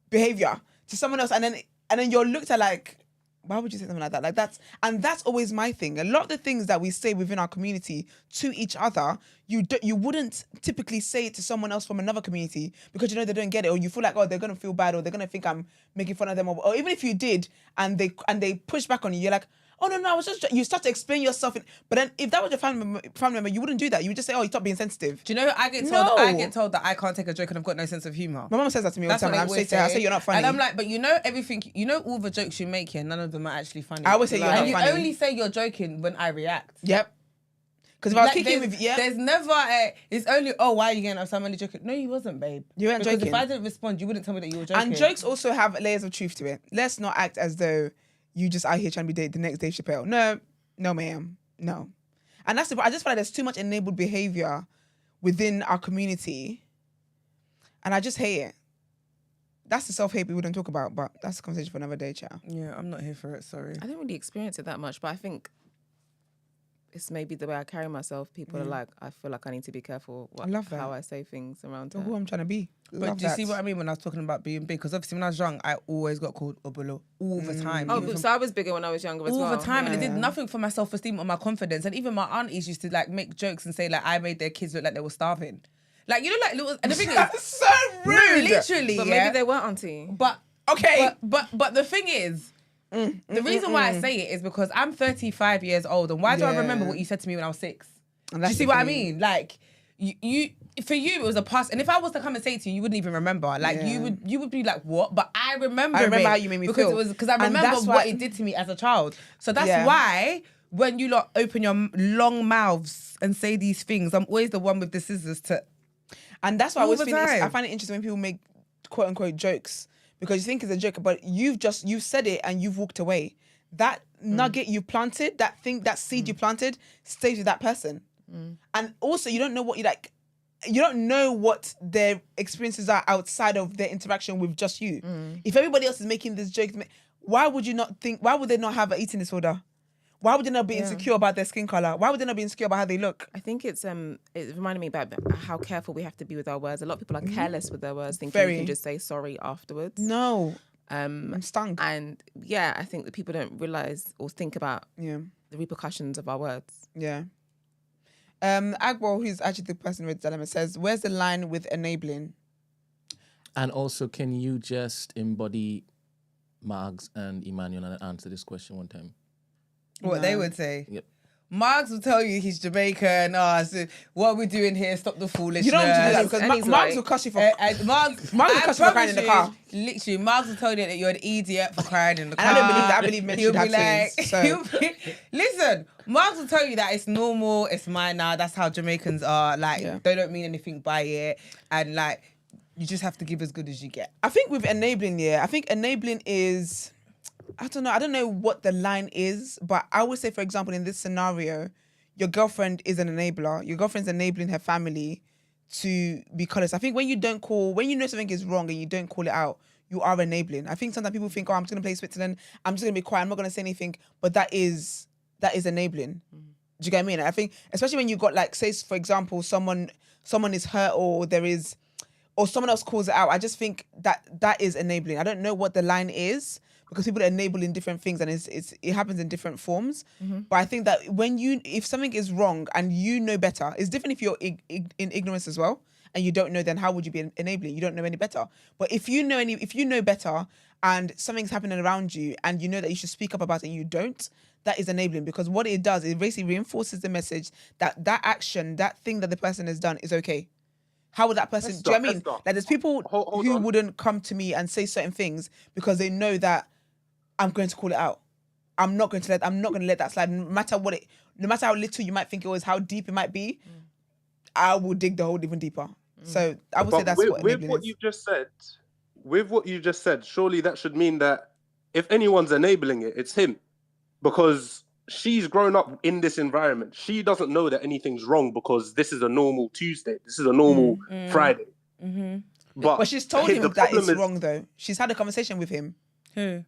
[SPEAKER 1] behavior to someone else and then you're looked at like, why would you say something like that? Like that's always my thing. A lot of the things that we say within our community to each other, you wouldn't typically say it to someone else from another community because you know they don't get it, or you feel like, oh, they're gonna feel bad, or they're gonna think I'm making fun of them, or even if you did and they push back on you, you're like, oh no, I was just, you start to explain yourself. But then if that was your family member, you wouldn't do that. You would just say, oh, you stop being sensitive.
[SPEAKER 2] Do you know I get told? I get told that I can't take a joke and I've got no sense of humour.
[SPEAKER 1] My mum says that to me all the time. And I say to her, I say you're not funny.
[SPEAKER 2] And I'm like, but you know everything, you know all the jokes you make here, none of them are actually funny.
[SPEAKER 1] I always say you're not funny.
[SPEAKER 2] And you only say you're joking when I react.
[SPEAKER 1] Yep. Because if I was kicking with you,
[SPEAKER 2] there's never it's only, oh, why are you getting upset? I'm only joking. No, you wasn't, babe.
[SPEAKER 1] You weren't joking.
[SPEAKER 2] Because if I didn't respond, you wouldn't tell me that you were joking.
[SPEAKER 1] And jokes also have layers of truth to it. Let's not act as though you just out here trying to be the next Dave Chappelle. No, ma'am. No. And that's I just feel like there's too much enabled behavior within our community. And I just hate it. That's the self-hate we don't talk about, but that's a conversation for another day, child.
[SPEAKER 2] Yeah, I'm not here for it, sorry.
[SPEAKER 7] I didn't really experience it that much, but I think it's maybe the way I carry myself. People are like, I feel like I need to be careful how I say things around her.
[SPEAKER 1] Who I'm trying to be.
[SPEAKER 2] But do you see what I mean when I was talking about being big? Because obviously when I was young, I always got called Obolo all the time.
[SPEAKER 7] Oh, so I was bigger when I was younger as well.
[SPEAKER 2] All the time. And it did nothing for my self-esteem or my confidence. And even my aunties used to like make jokes and say like I made their kids look like they were starving. Like, you know, like little, and the thing is,
[SPEAKER 1] so rude.
[SPEAKER 2] No, literally.
[SPEAKER 7] But maybe they weren't, auntie.
[SPEAKER 2] But
[SPEAKER 1] okay.
[SPEAKER 2] But the thing is, the reason why I say it is because I'm 35 years old, and why do I remember what you said to me when I was 6?
[SPEAKER 1] And
[SPEAKER 2] do you see what I mean? Like, you for you it was a past, and if I was to come and say it to you, you wouldn't even remember. Like you would be like, what? But I remember
[SPEAKER 1] how you made me
[SPEAKER 2] because
[SPEAKER 1] feel.
[SPEAKER 2] It was because I remember what it did to me as a child. So that's why when you lot open your long mouths and say these things, I'm always the one with the scissors to.
[SPEAKER 1] And that's why I find it interesting when people make quote unquote jokes because you think it's a joke, but you've said it and you've walked away. That nugget you planted, that seed you planted, stays with that person. And also, you don't know what you don't know what their experiences are outside of their interaction with just you. If everybody else is making this joke, why would they not have an eating disorder? Why would they not be insecure about their skin color? Why would they not be insecure about how they look?
[SPEAKER 7] I think it reminded me about how careful we have to be with our words. A lot of people are careless with their words, thinking you can just say sorry afterwards.
[SPEAKER 1] No. I'm stung.
[SPEAKER 7] And I think that people don't realize or think about the repercussions of our words.
[SPEAKER 1] Yeah. Agbo, who's actually the person with dilemma, says, where's the line with enabling?
[SPEAKER 3] And also, can you just embody Margs and Emmanuel and answer this question one time?
[SPEAKER 2] What they would say?
[SPEAKER 3] Yep.
[SPEAKER 2] Margs will tell you he's Jamaican. So what are we doing here? Stop the foolishness.
[SPEAKER 1] You don't want to do that
[SPEAKER 7] And
[SPEAKER 1] because
[SPEAKER 7] he's
[SPEAKER 1] Marks
[SPEAKER 7] like-
[SPEAKER 1] will cuss you for.
[SPEAKER 2] Margs
[SPEAKER 1] will cuss you for crying in the car.
[SPEAKER 2] Literally, Margs will tell you that you're an idiot for crying in the car.
[SPEAKER 1] And I don't believe that. I believe men
[SPEAKER 2] He'll
[SPEAKER 1] should
[SPEAKER 2] be
[SPEAKER 1] have twins, so.
[SPEAKER 2] Listen, Margs will tell you that it's normal, it's minor. That's how Jamaicans are. Like,
[SPEAKER 1] Yeah.
[SPEAKER 2] they don't mean anything by it. And like, you just have to give as good as you get.
[SPEAKER 1] I think with enabling, I think enabling is, I don't know what the line is, but I would say, for example, in this scenario, your girlfriend is an enabler. Your girlfriend's enabling her family to be callous. I think when you know something is wrong and you don't call it out, you are enabling. I think sometimes people think, I'm just going to play Switzerland, I'm just going to be quiet, I'm not going to say anything, but that is enabling. Do you get what I mean? I think, especially when you got like, say, for example, someone is hurt or someone else calls it out. I just think that is enabling. I don't know what the line is because people enable in different things and it happens in different forms. But I think that if something is wrong and you know better, it's different if you're in ignorance as well and you don't know, then how would you be enabling? You don't know any better. But if you know better and something's happening around you and you know that you should speak up about it and you don't, that is enabling, because what it does, it basically reinforces the message that action, that thing that the person has done is okay. How would that person, do you know what I mean? Like there's people who wouldn't come to me and say certain things because they know that I'm going to call it out. I'm not going to let that slide. No matter how little you might think it was, how deep it might be, I will dig the hole even deeper. So I would say that's what enabling is.
[SPEAKER 8] With what you just said, surely that should mean that if anyone's enabling it, it's him. Because she's grown up in this environment. She doesn't know that anything's wrong because this is a normal Tuesday. This is a normal Friday.
[SPEAKER 1] But she's told him that it's wrong, though. She's had a conversation with him.
[SPEAKER 2] Who?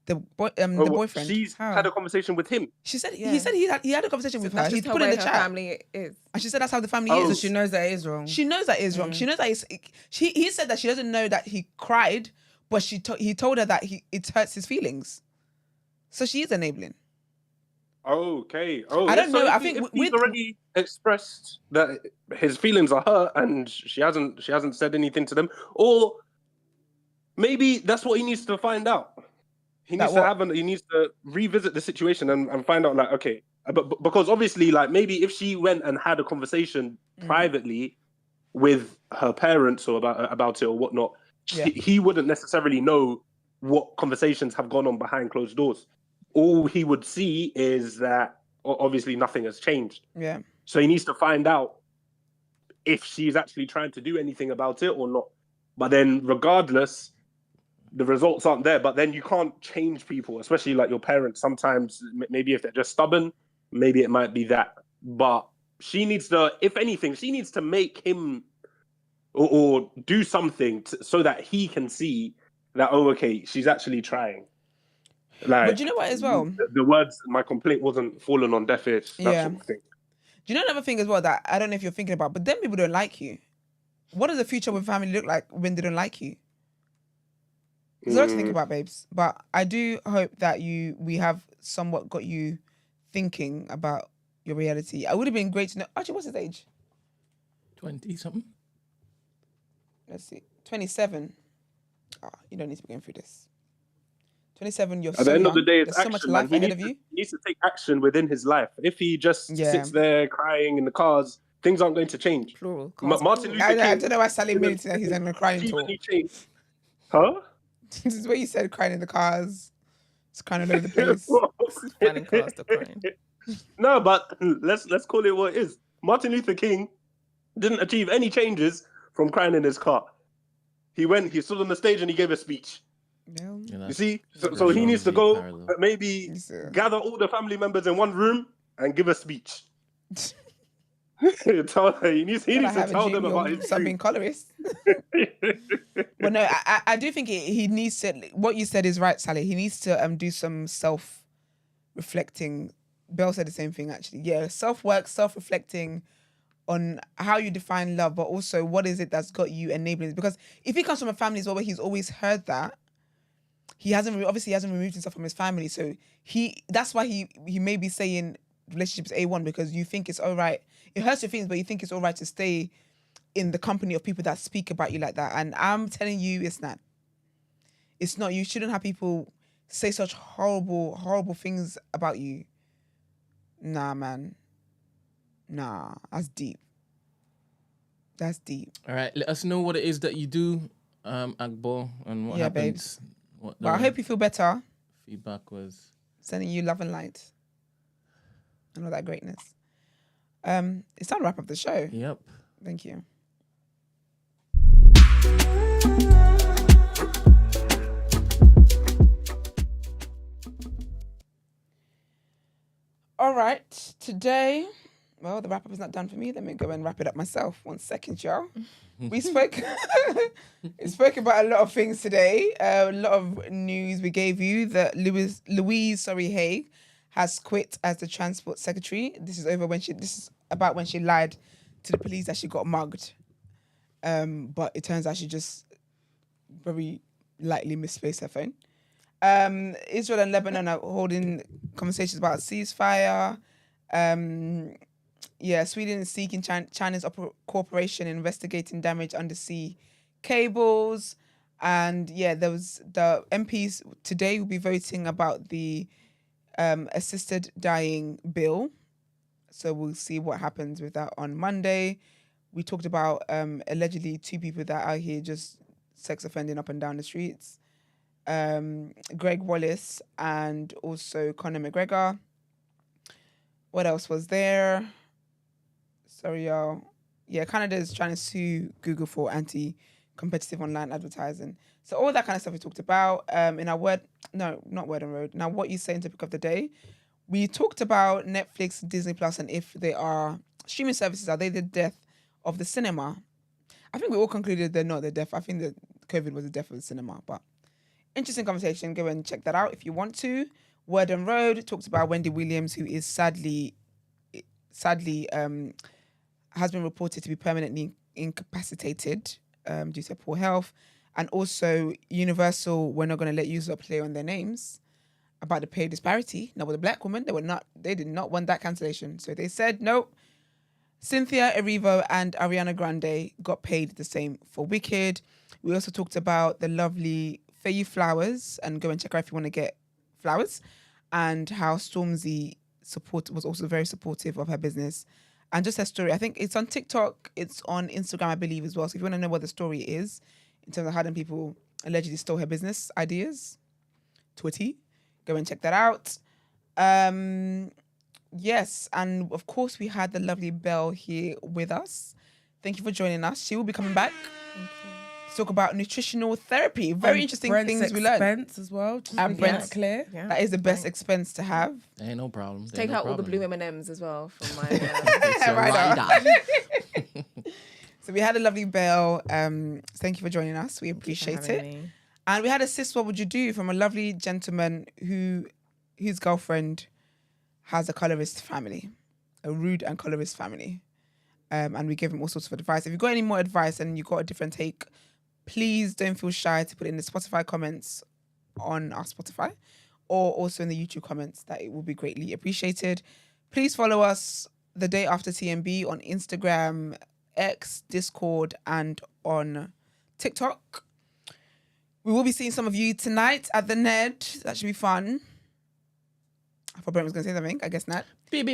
[SPEAKER 1] The boyfriend.
[SPEAKER 8] She's had a conversation with him.
[SPEAKER 1] She said he said he had a conversation with her. He put it in the chat.
[SPEAKER 7] Family is.
[SPEAKER 1] And she said that's how the family
[SPEAKER 2] So
[SPEAKER 1] is.
[SPEAKER 2] she knows that it is wrong.
[SPEAKER 1] She knows that it is wrong. She knows that he said that she doesn't know that he cried, but he told her that it hurts his feelings. So she is enabling.
[SPEAKER 8] Okay.
[SPEAKER 1] I don't know. I think
[SPEAKER 8] he's already expressed that his feelings are hurt, and she hasn't said anything to them, or maybe that's what he needs to find out. He needs to revisit the situation and find out, like, okay, but because obviously, like, maybe if she went and had a conversation privately with her parents or about it or whatnot, he wouldn't necessarily know what conversations have gone on behind closed doors. All he would see is that obviously nothing has changed.
[SPEAKER 1] Yeah.
[SPEAKER 8] So he needs to find out if she's actually trying to do anything about it or not. But then regardless, the results aren't there. But then you can't change people, especially like your parents. Sometimes maybe if they're just stubborn, maybe it might be that. But she needs to, if anything, she needs to make him or do something so that he can see that, oh, okay, she's actually trying. Like,
[SPEAKER 1] but do you know what as well?
[SPEAKER 8] The words, my complaint wasn't falling on deaf ears. That sort of thing.
[SPEAKER 1] Do you know another thing as well that I don't know if you're thinking about, but then people don't like you. What does the future with family look like when they don't like you? There's a lot to think about, babes. But I do hope that we have somewhat got you thinking about your reality. I would have been great to know. Actually, what's his age?
[SPEAKER 3] 20-something.
[SPEAKER 1] Let's see. 27. Oh, you don't need to be going through this. 27, you're
[SPEAKER 8] At the end of the day, it's
[SPEAKER 1] There's so
[SPEAKER 8] action,
[SPEAKER 1] much life
[SPEAKER 8] man.
[SPEAKER 1] ahead of you.
[SPEAKER 8] He needs to take action within his life. If he just sits there crying in the cars, things aren't going to change.
[SPEAKER 7] Plural.
[SPEAKER 8] Martin Luther King.
[SPEAKER 1] I don't know why Sally made it that he's on a crying tour.
[SPEAKER 8] Huh?
[SPEAKER 1] This is what you said, crying in the cars. It's kind of all over the place.
[SPEAKER 7] Finding cars to crying.
[SPEAKER 8] No, but let's call it what it is. Martin Luther King didn't achieve any changes from crying in his car. He stood on the stage and he gave a speech.
[SPEAKER 1] Yeah.
[SPEAKER 8] You see? So he needs to go, maybe gather all the family members in one room and give a speech. He needs to tell them about his
[SPEAKER 1] something colorist. Well, no, I do think he needs to. What you said is right, Sally. He needs to do some self-reflecting. Belle said the same thing, actually. Yeah, self-work, self-reflecting on how you define love, but also what is it that's got you enabling. Because if he comes from a family as well where he's always heard that, he hasn't removed himself from his family. So that's why he may be saying relationships A1, because you think it's all right. It hurts your feelings, but you think it's all right to stay in the company of people that speak about you like that. And I'm telling you, it's not. It's not. You shouldn't have people say such horrible, horrible things about you. Nah, man. Nah, that's deep. That's deep.
[SPEAKER 3] All right, let us know what it is that you do, Agbo, and what
[SPEAKER 1] Yeah,
[SPEAKER 3] happens. What
[SPEAKER 1] But I hope you feel better.
[SPEAKER 3] feedback was.
[SPEAKER 1] Sending you love and light and all that greatness. It's time to wrap up the show.
[SPEAKER 3] Yep.
[SPEAKER 1] Thank you. All right, today, well, the wrap up is not done for me. Let me go and wrap it up myself. 1 second, y'all. We spoke about a lot of things today. A lot of news. We gave you that Louise Hay has quit as the transport secretary. This is about when she lied to the police that she got mugged. But it turns out she just very lightly misplaced her phone. Israel and Lebanon are holding conversations about ceasefire. Sweden is seeking China's cooperation in investigating damage undersea cables. And there was the MPs today will be voting about the assisted dying bill. So we'll see what happens with that on Monday. We talked about allegedly 2 people that are out here just sex offending up and down the streets. Greg Wallace and also Conor McGregor. What else was there? Sorry, y'all. Yeah, Canada is trying to sue Google for anti-competitive online advertising. So all that kind of stuff we talked about. In our Word on Road. Now, what you say in topic of the day? We talked about Netflix, Disney Plus, and if they are streaming services, are they the death of the cinema? I think we all concluded they're not the death. I think that COVID was the death of the cinema, but interesting conversation. Go and check that out if you want to. Word on Road talks about Wendy Williams, who is sadly has been reported to be permanently incapacitated due to poor health. And also Universal, we're not going to let users play on their names about the pay disparity. Now with a black woman, they did not want that cancellation. So they said, no, Cynthia Erivo and Ariana Grande got paid the same for Wicked. We also talked about the lovely Faye Flowers, and go and check her if you want to get flowers, and how Stormzy was also very supportive of her business and just her story. I think it's on TikTok, it's on Instagram, I believe, as well. So if you want to know what the story is in terms of how them people allegedly stole her business ideas, Twitty, go and check that out. Yes, and of course we had the lovely Belle here with us. Thank you for joining us. She will be coming back. Thank you. To talk about nutritional therapy. Very interesting
[SPEAKER 2] Brent's
[SPEAKER 1] things we learned.
[SPEAKER 2] expense as well. Just
[SPEAKER 1] And
[SPEAKER 2] making
[SPEAKER 1] Brent's
[SPEAKER 2] that clear.
[SPEAKER 7] Yeah.
[SPEAKER 1] That is the best expense to have.
[SPEAKER 3] Ain't no problem.
[SPEAKER 7] Take out all the blue M&Ms as well from my.
[SPEAKER 3] It's a
[SPEAKER 1] Right
[SPEAKER 3] rider.
[SPEAKER 1] So we had a lovely Belle. Thank you for joining us. We appreciate it. And we had a sis, what would you do, from a lovely gentleman whose girlfriend has a colorist family, a rude and colorist family. And we gave him all sorts of advice. If you've got any more advice and you've got a different take, please don't feel shy to put it in the Spotify comments on our Spotify, or also in the YouTube comments. That it will be greatly appreciated. Please follow us the day after TMB on Instagram, X, Discord, and on TikTok. We will be seeing some of you tonight at the Ned. That should be fun. I thought Brent was going to say something. I guess not. Yes,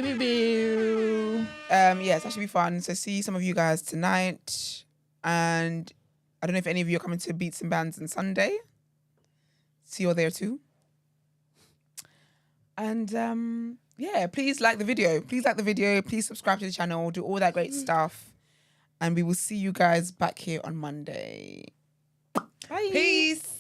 [SPEAKER 1] that should be fun. So see some of you guys tonight. And I don't know if any of you are coming to Beats and Bands on Sunday. See you all there too. And please like the video. Please subscribe to the channel. Do all that great stuff. And we will see you guys back here on Monday.
[SPEAKER 7] Bye.
[SPEAKER 1] Peace.